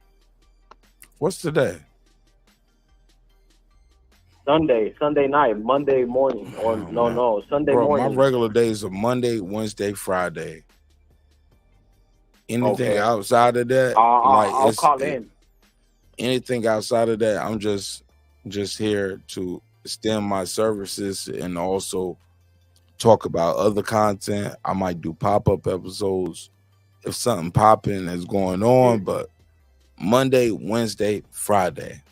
[SPEAKER 1] What's today?
[SPEAKER 4] Sunday night, Monday morning, or no, Sunday
[SPEAKER 1] Bro,
[SPEAKER 4] morning.
[SPEAKER 1] my regular days are Monday, Wednesday, Friday. Anything outside of that,
[SPEAKER 4] I'll call in.
[SPEAKER 1] Anything outside of that, I'm just here to extend my services and also talk about other content. I might do pop-up episodes if something popping is going on, but Monday, Wednesday, Friday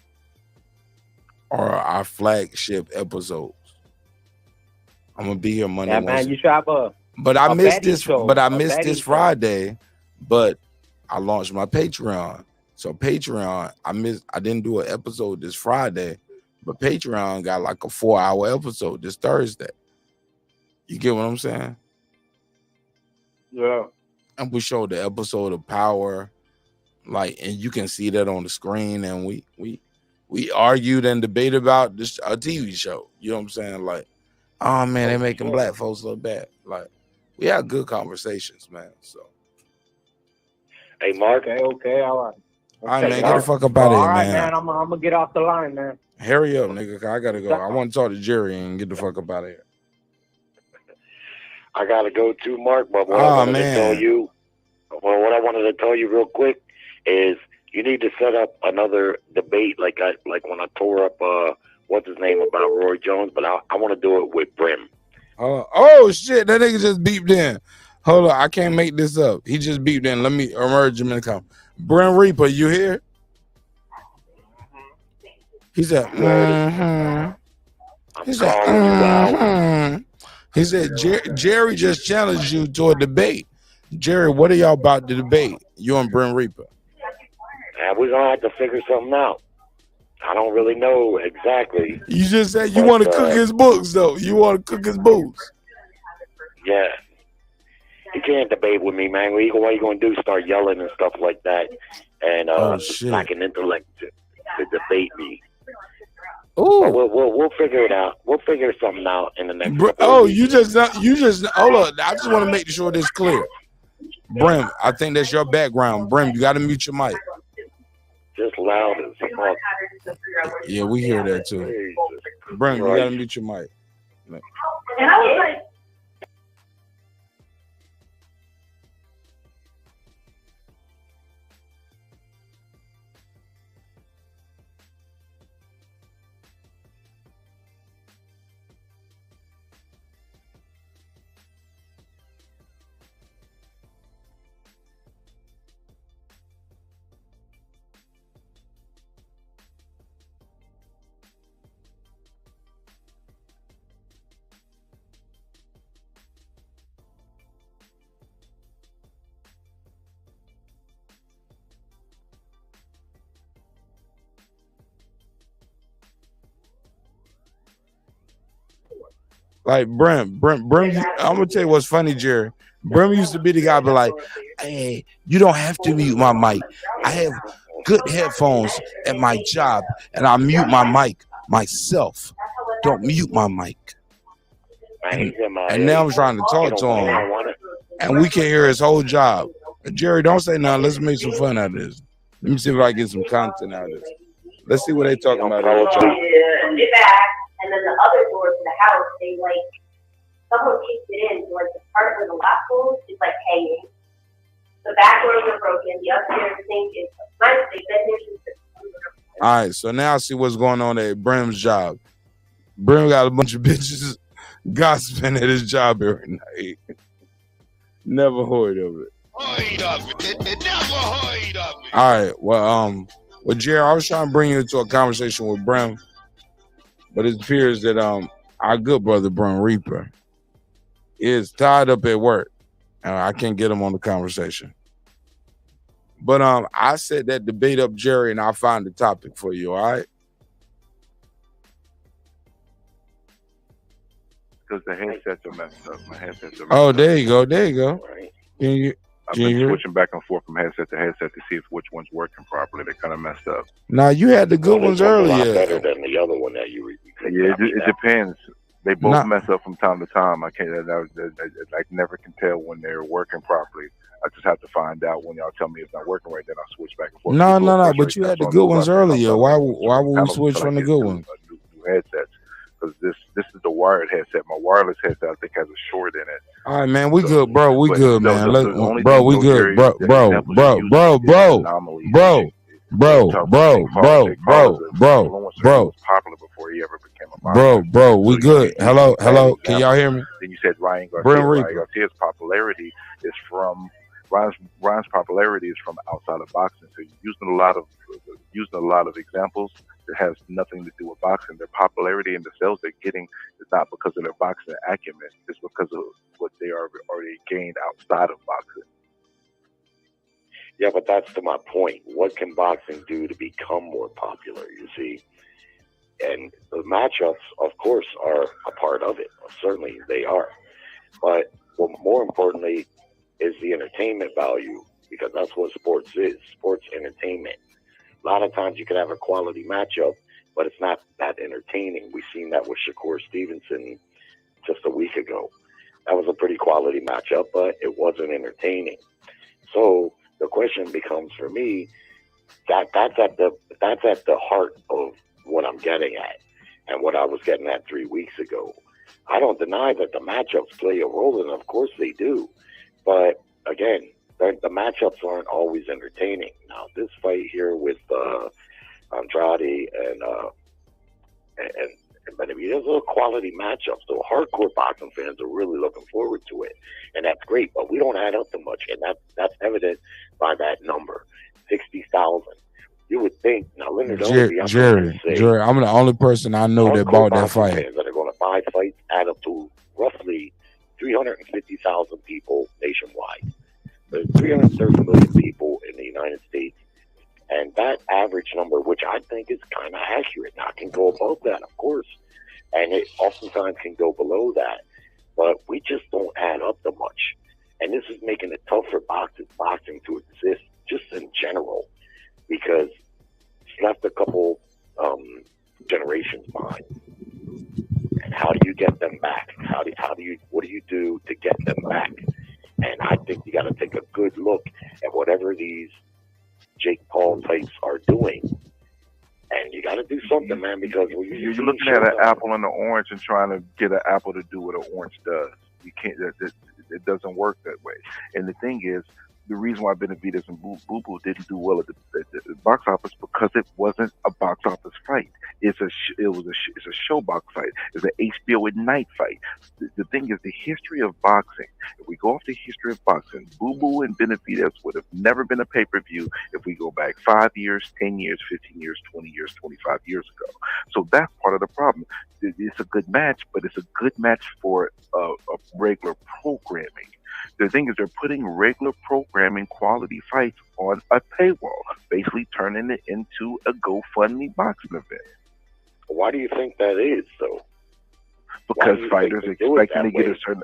[SPEAKER 1] are our flagship episodes. I'm gonna be here Monday,
[SPEAKER 4] Yeah,
[SPEAKER 1] Wednesday.
[SPEAKER 4] man, you should have
[SPEAKER 1] But I missed
[SPEAKER 4] betting
[SPEAKER 1] this.
[SPEAKER 4] show,
[SPEAKER 1] But I
[SPEAKER 4] a
[SPEAKER 1] missed
[SPEAKER 4] betting
[SPEAKER 1] this
[SPEAKER 4] show.
[SPEAKER 1] Friday. But I launched my Patreon. So Patreon, I didn't do an episode this Friday, but Patreon got like a 4-hour episode this Thursday. You get what I'm saying?
[SPEAKER 4] Yeah.
[SPEAKER 1] And we showed the episode of Power, like, and you can see that on the screen. And we argued and debated about this a TV show. You know what I'm saying? Like, oh man, they making black folks look bad. Like, we had good conversations, man. So.
[SPEAKER 16] Hey, Mark.
[SPEAKER 4] Okay, all right.
[SPEAKER 1] All right, man, get the fuck up out of
[SPEAKER 4] All
[SPEAKER 1] here,
[SPEAKER 4] right,
[SPEAKER 1] man.
[SPEAKER 4] man, I'm gonna get off the line, man.
[SPEAKER 1] Hurry up, nigga, 'cause I gotta go. I want to talk to Jerry and get the fuck up out of here.
[SPEAKER 16] I gotta go too, Mark. But what
[SPEAKER 1] Oh,
[SPEAKER 16] I wanted
[SPEAKER 1] man.
[SPEAKER 16] to tell you, what I wanted to tell you real quick is you need to set up another debate, like when I tore up what's his name about Roy Jones. But I want to do it with Brim.
[SPEAKER 1] Oh shit, that nigga just beeped in. Hold on, I can't make this up. He just beeped in. Let me emerge him in the comment. Brent Reaper, you here? He said, He said, He said, Jerry just challenged you to a debate. Jerry, what are y'all about to debate? You and Brent Reaper.
[SPEAKER 16] We're gonna have to figure something out. I don't really know exactly.
[SPEAKER 1] You just said you want to cook his books, though. You want to cook his books.
[SPEAKER 16] Yeah. You can't debate with me, man. What you gonna do? Start yelling and stuff like that, and lacking intellect to debate me.
[SPEAKER 1] Ooh.
[SPEAKER 16] But we'll figure it out. We'll figure something out in the next.
[SPEAKER 1] You just hold on. I just want to make sure this clear. Brim, I think that's your background. Brim, you got to mute your mic.
[SPEAKER 16] Just loud as fuck.
[SPEAKER 1] Yeah, we hear that too. Brim, you got to mute your mic.
[SPEAKER 5] And I was like,
[SPEAKER 1] Like Brim, I'm gonna tell you what's funny, Jerry. Brim used to be the guy, be like, "Hey, you don't have to mute my mic. I have good headphones at my job, and I mute my mic myself. Don't mute my mic." And now I'm trying to talk to him, and we can hear his whole job. Jerry, don't say nothing. Let's make some fun out of this. Let me see if I can get some content out of this. Let's see what they talking about.
[SPEAKER 5] Get back, and then the other door to the house, they like someone kicked it in. So like the part where the lap goes is like hanging. The back doors are broken. The upstairs sink is nice. They
[SPEAKER 1] All right, so now I see what's going on at Brim's job. Brim got a bunch of bitches gossiping at his job every night. Never heard of it. All right, well, Jerry, I was trying to bring you into a conversation with Brim, but it appears that our good brother Brim Reaper is tied up at work, and I can't get him on the conversation. But I set that debate up, Jerry, and I'll find the topic for you. All right.
[SPEAKER 10] Because the headsets are messed up. My headsets are messed up.
[SPEAKER 1] Oh, there you go. There you go.
[SPEAKER 10] I've been switching back and forth from headset to headset to see if which one's working properly. They're kind of messed up.
[SPEAKER 1] Now you had the good ones earlier.
[SPEAKER 16] Better than the other one that you.
[SPEAKER 10] Yeah, it depends. They both mess up from time to time. I can't. I never can tell when they're working properly. I just have to find out when y'all tell me it's not working right. Then I'll switch back and forth.
[SPEAKER 1] No. But you had the good ones earlier. Why would we switch from the good ones?
[SPEAKER 10] New headsets. Because this is the wired headset. My wireless headset, I think, has a short in it.
[SPEAKER 1] All right, man. We good, bro. We good, man.
[SPEAKER 10] Bro,
[SPEAKER 1] we good, bro.
[SPEAKER 10] Popular before he ever became a boxer.
[SPEAKER 1] Bro. We good. Hello. Can y'all hear me?
[SPEAKER 10] Then you said Ryan Garcia. Ryan Garcia's popularity is from Ryan's popularity is from outside of boxing. So you're using a lot of examples that has nothing to do with boxing. Their popularity and the sales they're getting is not because of their boxing acumen. It's because of what they are already gained outside of boxing.
[SPEAKER 16] Yeah, but that's to my point. What can boxing do to become more popular, you see? And the matchups, of course, are a part of it. Certainly they are. But more importantly is the entertainment value, because that's what sports is. Sports entertainment. A lot of times you can have a quality matchup, but it's not that entertaining. We've seen that with Shakur Stevenson just a week ago. That was a pretty quality matchup, but it wasn't entertaining. So the question becomes for me, that's at the heart of what I'm getting at and what I was getting at 3 weeks ago. I don't deny that the matchups play a role, and of course they do. But again, the matchups aren't always entertaining. Now, this fight here with Andrade and Benavidez is a quality matchup. So hardcore boxing fans are really looking forward to it, and that's great. But we don't add up to much, and that's evident by that number, 60,000. You would think now, Leonard
[SPEAKER 1] Jerry, I'm the only person I know that bought that fight.
[SPEAKER 16] Fans that are going to buy fights add up to roughly 350,000 people nationwide. There's 330 million people in the United States, and that average number, which I think is kind of accurate, now it can go above that, of course, and it oftentimes can go below that, but we just don't add up to much, and this is making it tough for boxing to exist just in general, because it's left a couple generations behind. And how do you get them back? What do you do to get them back? And I think you got to take a good look at whatever these Jake Paul types are doing, and you got to do something, man. Because
[SPEAKER 10] you're looking at an apple and an orange and trying to get an apple to do what an orange does. You can't. It doesn't work that way. And the thing is, the reason why Benavidez and Boo Boo didn't do well at the box office because it wasn't a box office fight. It's a show box fight. It's an HBO at night fight. The thing is, the history of boxing. If we go off the history of boxing, Boo Boo and Benavidez would have never been a pay-per-view if we go back 5 years, 10 years, 15 years, 20 years, 25 years ago. So that's part of the problem. It's a good match, but it's a good match for a regular programming. The thing is, they're putting regular programming quality fights on a paywall, basically turning it into a GoFundMe boxing event.
[SPEAKER 16] Why do you think that is, though?
[SPEAKER 9] because
[SPEAKER 16] do you
[SPEAKER 9] fighters
[SPEAKER 16] think they do it
[SPEAKER 9] expecting to
[SPEAKER 16] that
[SPEAKER 9] get
[SPEAKER 16] way?
[SPEAKER 9] a certain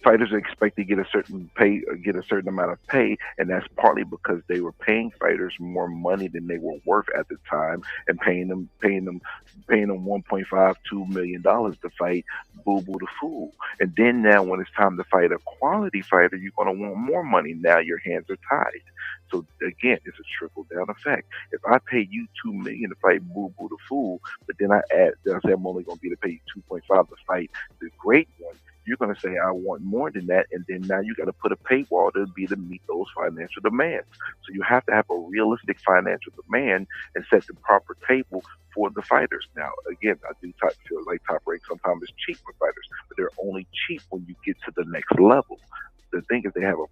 [SPEAKER 9] fighters expect to get a certain pay, get a certain amount of pay, and that's partly because they were paying fighters more money than they were worth at the time, and paying them $1.52 million to fight Boo Boo the Fool. And then now, when it's time to fight a quality fighter, you're gonna want more money. Now your hands are tied. So again, it's a trickle down effect. If I pay you $2 million to fight Boo Boo the Fool, but then I say I'm only gonna be to pay you 2.5 to fight the great one, you're going to say, I want more than that. And then now you got to put a paywall to meet those financial demands. So you have to have a realistic financial demand and set the proper table for the fighters. Now, again, I do feel like Top Rank sometimes is cheap for fighters, but they're only cheap when you get to the next level. The thing is, they have a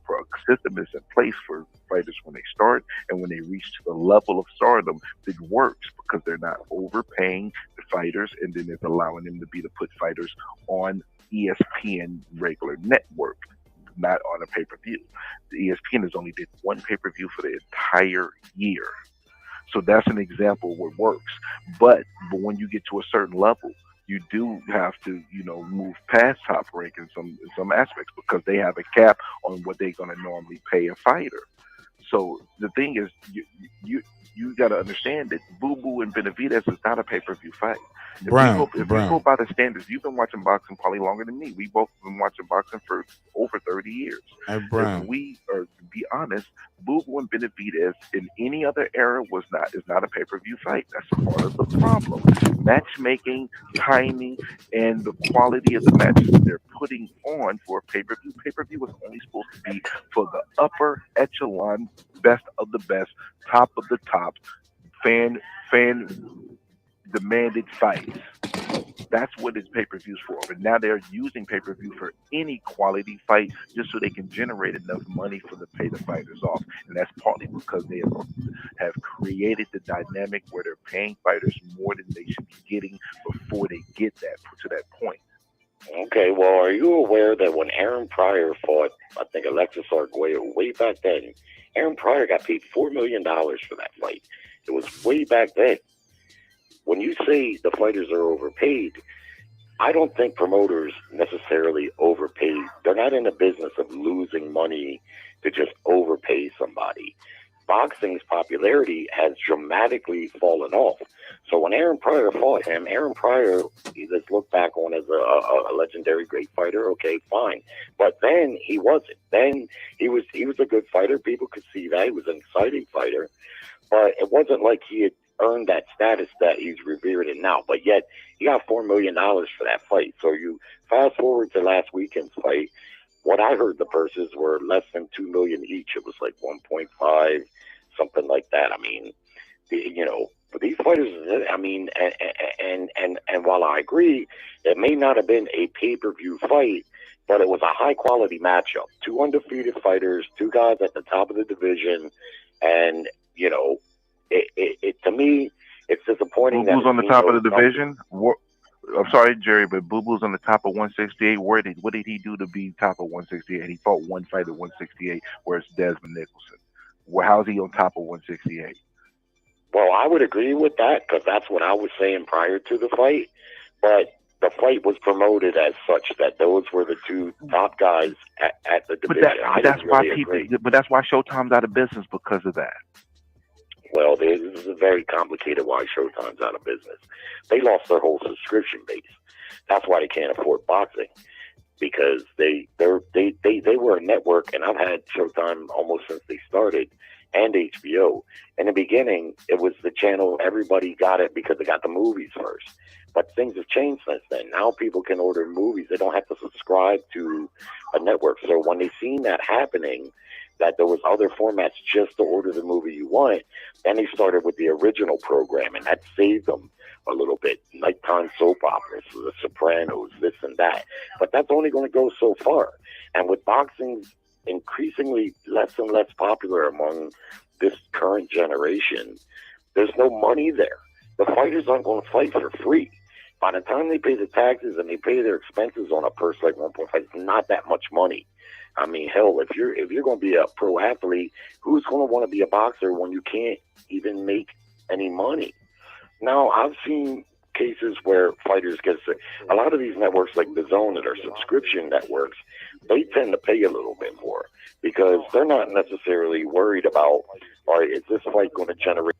[SPEAKER 9] system that's in place for fighters when they start, and when they reach to the level of stardom, it works because they're not overpaying the fighters, and then it's allowing them to put fighters on ESPN regular network, not on a pay-per-view. The ESPN has only did one pay-per-view for the entire year. So that's an example of what works. But when you get to a certain level, you do have to, move past Top Rank in some aspects, because they have a cap on what they're going to normally pay a fighter. So the thing is, you got to understand that Boo Boo and Benavidez is not a pay-per-view fight. If you go by the standards, you've been watching boxing probably longer than me. We both have been watching boxing for over 30 years.
[SPEAKER 1] Hey, Brown.
[SPEAKER 9] If we are to be honest, Boo Boo and Benavidez in any other era is not a pay-per-view fight. That's part of the problem. Matchmaking, timing, and the quality of the matches that they're putting on for a pay-per-view. Pay-per-view was only supposed to be for the upper echelon, best of the best, top of the top, fan demanded fights. That's what it's pay-per-views for. But now they're using pay-per-view for any quality fight just so they can generate enough money for the pay the fighters off. And that's partly because they have created the dynamic where they're paying fighters more than they should be getting before they get to that point.
[SPEAKER 16] Okay, well, are you aware that when Aaron Pryor fought, I think Alexis Arguello, way back then, Aaron Pryor got paid $4 million for that fight. It was way back then. When you say the fighters are overpaid, I don't think promoters necessarily overpay. They're not in the business of losing money to just overpay somebody. Boxing's popularity has dramatically fallen off. So when Aaron Pryor fought him, Aaron Pryor, let's look back on as a legendary great fighter. Okay, fine. But then he wasn't. Then he was a good fighter. People could see that. He was an exciting fighter. But it wasn't like he had earned that status that he's revered in now. But yet he got $4 million for that fight. So you fast forward to last weekend's fight. What I heard, the purses were less than $2 million each. It was like 1.5, something like that. I mean, but these fighters, I mean, and while I agree, it may not have been a pay-per-view fight, but it was a high-quality matchup. Two undefeated fighters, two guys at the top of the division, and it to me, it's disappointing.
[SPEAKER 9] Boo Boo's on the top of the division. I'm sorry, Jerry, but Boo Boo's on the top of 168. What did he do to be top of 168? He fought one fight at 168, where it's Desmond Nicholson. How's he on top of 168?
[SPEAKER 16] Well, I would agree with that, because that's what I was saying prior to the fight. But the fight was promoted as such that those were the two top guys at the division.
[SPEAKER 9] But that's why Showtime's out of business, because of that.
[SPEAKER 16] Well, this is very complicated why Showtime's out of business. They lost their whole subscription base. That's why they can't afford boxing, because they were a network, and I've had Showtime almost since they started, and HBO. In the beginning, it was the channel, everybody got it because they got the movies first. But things have changed since then. Now people can order movies. They don't have to subscribe to a network. So when they seen that happening, that there was other formats just to order the movie you want, then they started with the original program, and that saved them a little bit. Nighttime soap operas, The Sopranos, this and that. But that's only going to go so far. And with boxing increasingly less and less popular among this current generation, there's no money there. The fighters aren't going to fight for free. By the time they pay the taxes and they pay their expenses on a purse like 1.5, it's not that much money. I mean, hell, if you're going to be a pro athlete, who's going to want to be a boxer when you can't even make any money? Now, I've seen cases where fighters get sick. A lot of these networks, like DAZN, that are subscription networks, they tend to pay a little bit more because they're not necessarily worried about, all right, is this fight going to generate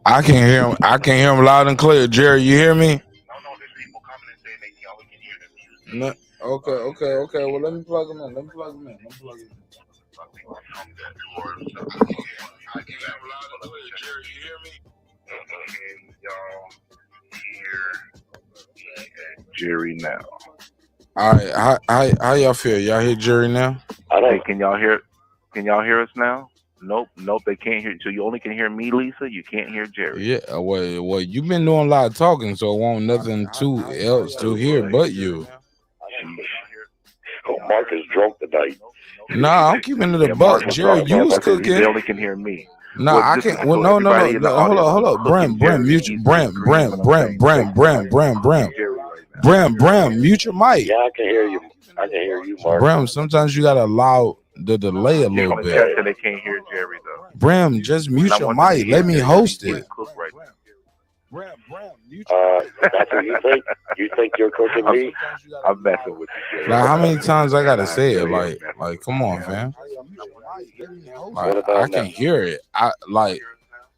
[SPEAKER 1] I can hear him. I can hear him loud and clear. Jerry, you hear me? No. Okay. Well, let me plug him in. Let me plug him in. I can hear him loud and clear. Jerry, you hear me?
[SPEAKER 9] Jerry now.
[SPEAKER 1] All right. How y'all feel? Y'all hear Jerry now?
[SPEAKER 9] Hey, can y'all hear? Can y'all hear us now? Nope. They can't hear. So you only can hear me, Lisa. You can't hear Jerry.
[SPEAKER 1] Yeah. Well, you've been doing a lot of talking, so I want nothing else to hear but you.
[SPEAKER 16] Oh, Mark is drunk tonight.
[SPEAKER 1] Nah, I'm keeping it a buck. Jerry, you was cooking.
[SPEAKER 9] They only can hear me.
[SPEAKER 1] No,
[SPEAKER 9] Well,
[SPEAKER 1] I can't. Well, no. Hold up. Bram, mute your mic.
[SPEAKER 16] Yeah, I can hear you. I can hear you, Mark.
[SPEAKER 1] Bram, sometimes you gotta allow the delay a little
[SPEAKER 9] On the
[SPEAKER 1] bit.
[SPEAKER 9] chat said they can't hear Jerry though.
[SPEAKER 1] Bram, just mute your mic. Let me host it.
[SPEAKER 16] That's what you think? You think you're cooking me?
[SPEAKER 9] I'm messing with you, Jerry.
[SPEAKER 1] Like, how many times I gotta say it? Like, come on, fam. Like, I can hear it. I like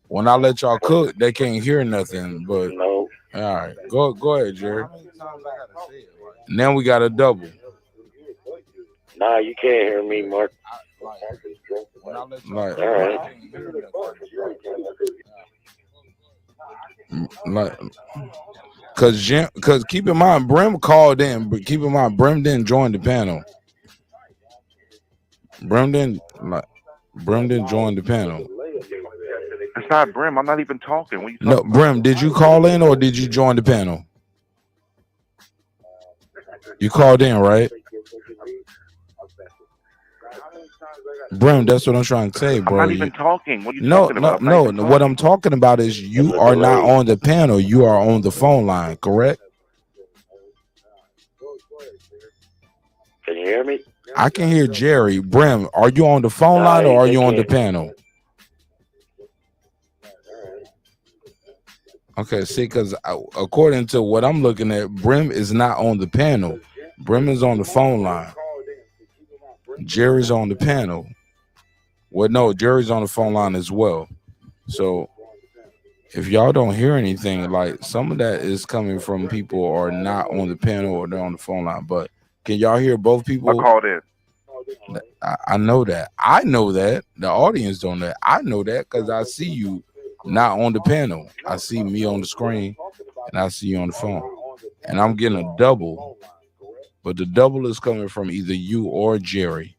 [SPEAKER 1] when I let y'all cook, they can't hear nothing. But
[SPEAKER 16] no.
[SPEAKER 1] All right, go ahead, Jerry. Now we got a double.
[SPEAKER 16] Nah, you can't hear me, Mark.
[SPEAKER 1] Like,
[SPEAKER 16] All right.
[SPEAKER 1] like, cause keep in mind, Brim called in, but keep in mind, Brim didn't join the panel. Brim didn't join the panel.
[SPEAKER 9] It's not Brim. I'm not even talking. What are you
[SPEAKER 1] No,
[SPEAKER 9] talking
[SPEAKER 1] Brim, did you call in or did you join the panel? You called in, right? Brim, that's what I'm trying to say,
[SPEAKER 9] about? I'm
[SPEAKER 1] bro.
[SPEAKER 9] not even talking. What are you
[SPEAKER 1] No,
[SPEAKER 9] talking
[SPEAKER 1] no,
[SPEAKER 9] about? I'm not
[SPEAKER 1] no.
[SPEAKER 9] even
[SPEAKER 1] What I'm
[SPEAKER 9] talking.
[SPEAKER 1] talking about is you are not on the panel. You are on the phone line, correct?
[SPEAKER 16] Can you hear me?
[SPEAKER 1] I can hear Jerry. Brim, are you on the phone line or are you on the panel? Okay, see, because according to what I'm looking at, Brim is not on the panel. Brim is on the phone line. Jerry's on the panel. Well, no, Jerry's on the phone line as well. So if y'all don't hear anything, like some of that is coming from people who are not on the panel or they're on the phone line. But can y'all hear both people?
[SPEAKER 9] I called in.
[SPEAKER 1] I know that. I know that. The audience don't know that. I know that because I see you not on the panel. I see me on the screen and I see you on the phone. And I'm getting a double. But the double is coming from either you or Jerry.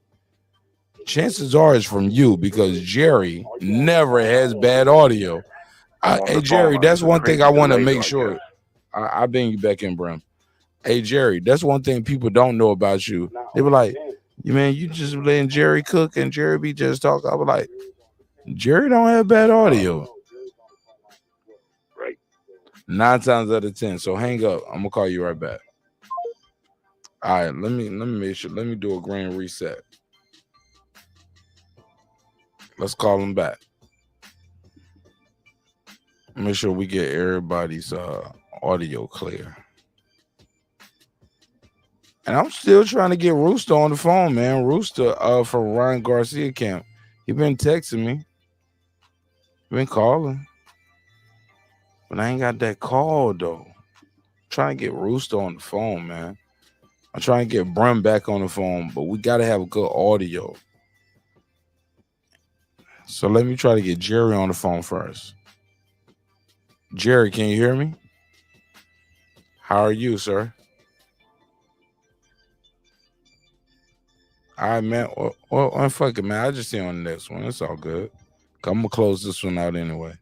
[SPEAKER 1] Chances are it's from you because Jerry never has bad audio. Hey, Jerry, that's one thing I want to make sure. I bring you back in, Brim. Hey, Jerry, that's one thing people don't know about you. They were like, man, you just letting Jerry cook and Jerry be just talking. I was like, Jerry don't have bad audio.
[SPEAKER 16] Right.
[SPEAKER 1] 9 times out of 10. So hang up. I'm gonna call you right back. All right, let me make sure. Let me do a grand reset. Let's call him back. Make sure we get everybody's audio clear. And I'm still trying to get Rooster on the phone, man. Rooster from Ryan Garcia camp. He been texting me. Been calling. But I ain't got that call though. Trying to get Rooster on the phone, man. I'm trying to get Brim back on the phone, but we gotta have good audio. So let me try to get Jerry on the phone first. Jerry, can you hear me? How are you, sir? All right, man. Well, fuck it, man. I just see you on the next one. It's all good. I'm gonna close this one out anyway.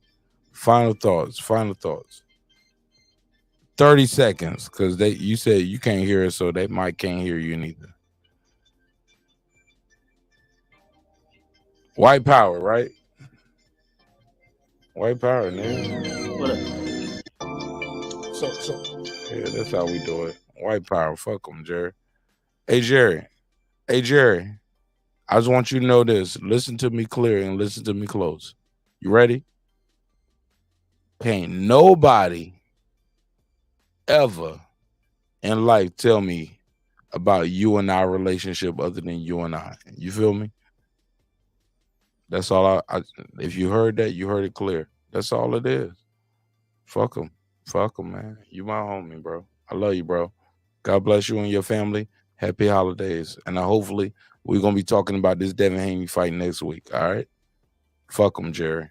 [SPEAKER 1] Final thoughts. 30 seconds, because you said you can't hear us, so they might can't hear you neither. White power, right? White power, nigga. So yeah, that's how we do it. White power. Fuck them, Jerry. Hey, Jerry. I just want you to know this. Listen to me clear and listen to me close. You ready? Can't nobody ever in life tell me about you and our relationship other than you and I. You feel me? That's all I if you heard that, you heard it clear. That's all it is. Fuck them, man. You my homie, bro. I love you, bro. God bless you and your family. Happy holidays. And hopefully we're gonna be talking about this Devin Haney fight next week. All right. Fuck them, Jerry.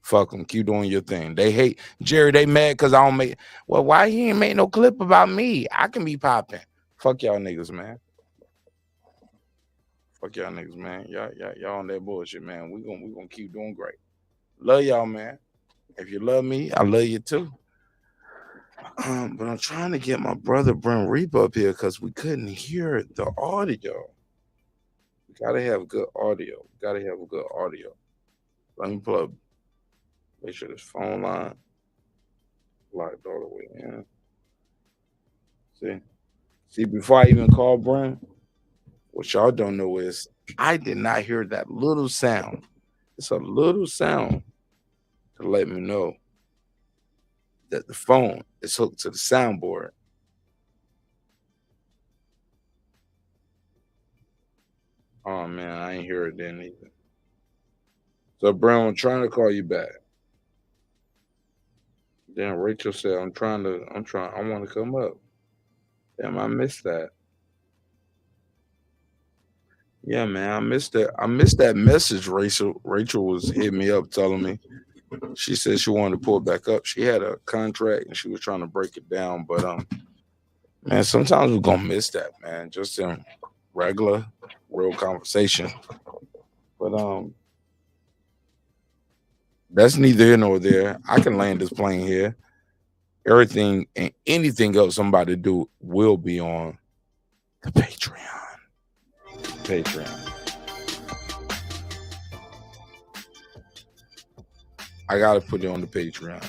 [SPEAKER 1] Fuck them. Keep doing your thing. They hate Jerry. They mad because I don't make. Well, why he ain't made no clip about me? I can be popping. Fuck y'all niggas, man. Fuck y'all niggas, man. Y'all on that bullshit, man. We gonna keep doing great. Love y'all, man. If you love me, I love you too. But I'm trying to get my brother Brent Reap up here because we couldn't hear the audio. We gotta have good audio. Let me plug. Make sure this phone line locked all the way in. See, before I even call Brent, what y'all don't know is I did not hear that little sound. It's a little sound to let me know that the phone is hooked to the soundboard. Oh man, I ain't hear it then either. So Brown, I'm trying to call you back. Then Rachel said, I want to come up. Damn, I missed that. Yeah, man. I missed that message. Rachel was hitting me up telling me. She said she wanted to pull it back up. She had a contract and she was trying to break it down. But man, sometimes we're gonna miss that, man. Just in regular, real conversation. But that's neither here nor there. I can land this plane here. Everything and anything else somebody do will be on the Patreon. I gotta put it on the Patreon.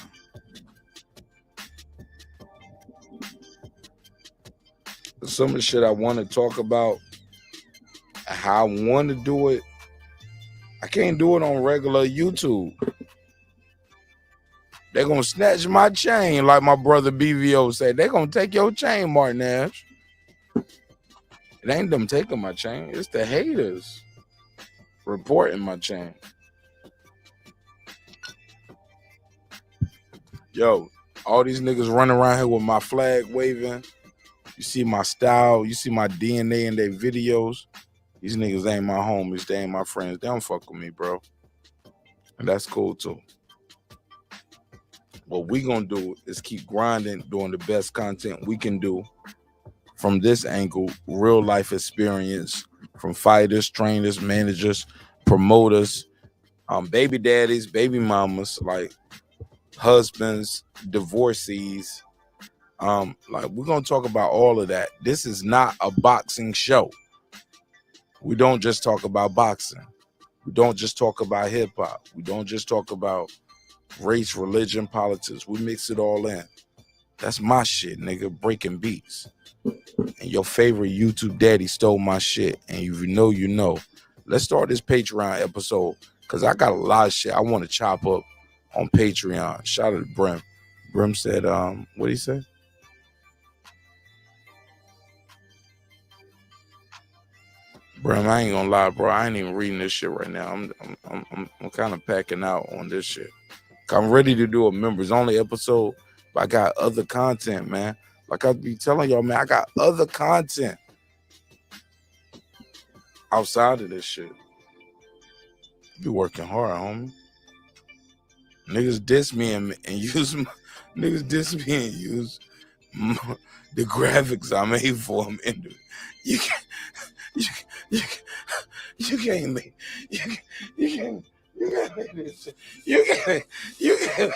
[SPEAKER 1] Some of the shit I want to talk about, how I want to do it, I can't do it on regular YouTube. They're gonna snatch my chain, like my brother BVO said. They're gonna take your chain, Martin Ash. It ain't them taking my chain, it's the haters reporting my chain. Yo, all these niggas running around here with my flag waving. You see my style, you see my DNA in their videos. These niggas ain't my homies, they ain't my friends. They don't fuck with me, bro. And that's cool too. What we gonna do is keep grinding, doing the best content we can do from this angle, real life experience from fighters, trainers, managers, promoters, baby daddies, baby mamas, like husbands, divorcees. Like we're gonna talk about all of that. This is not a boxing show. We don't just talk about boxing. We don't just talk about hip hop. We don't just talk about race, religion, politics. We mix it all in. That's my shit, nigga. Breaking beats. And your favorite YouTube daddy stole my shit. And if you know, you know. Let's start this Patreon episode because I got a lot of shit I want to chop up on Patreon. Shout out to Brim. Brim said, what he say? Brim, I ain't gonna lie, bro. I ain't even reading this shit right now. I'm kind of packing out on this shit. I'm ready to do a members only episode, but I got other content, man. Like I be telling y'all, man, I got other content outside of this shit. Be working hard, homie. Niggas diss me and use my, niggas diss me and use the graphics I made for them. You can't. You can't make this shit. You can't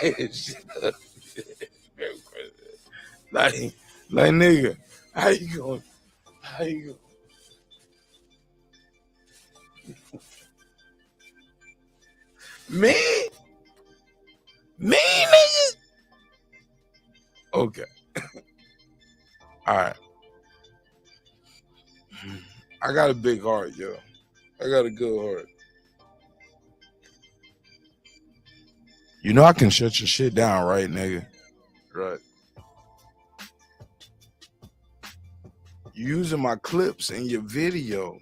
[SPEAKER 1] make this shit up. like nigga, how you going? Me, nigga. Okay. All right. I got a big heart, yo. I got a good heart. You know I can shut your shit down, right, nigga? Right. You using my clips in your video.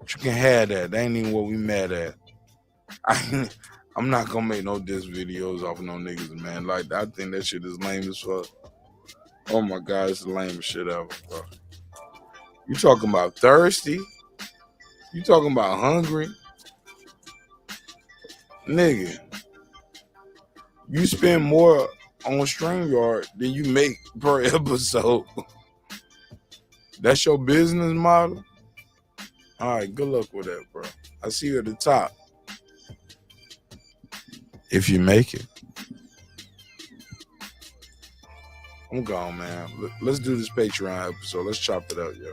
[SPEAKER 1] But you can have that. That ain't even what we mad at. I'm not gonna make no diss videos off of no niggas, man. Like, I think that shit is lame as fuck. Oh my God, it's the lamest shit ever, bro. You talking about thirsty? You talking about hungry? Nigga, you spend more on StreamYard than you make per episode. That's your business model? All right, good luck with that, bro. I see you at the top. If you make it. I'm gone, man. Let's do this Patreon episode. Let's chop it up, yo.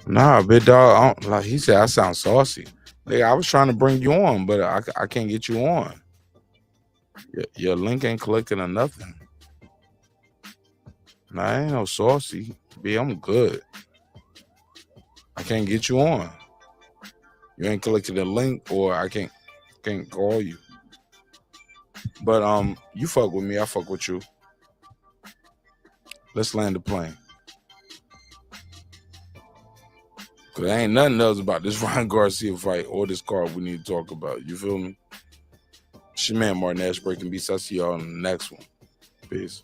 [SPEAKER 1] Nah, big dog. Like he said, I sound saucy. Like, I was trying to bring you on, but I can't get you on. Your link ain't clicking or nothing. Nah, I ain't no saucy. B, I'm good. I can't get you on. You ain't clicking the link, or I can't call you. But you fuck with me, I fuck with you. Let's land the plane. Cause there ain't nothing else about this Ryan Garcia fight or this card we need to talk about. You feel me? It's your man Martin Ash, Breaking Beats. I'll see y'all on the next one. Peace.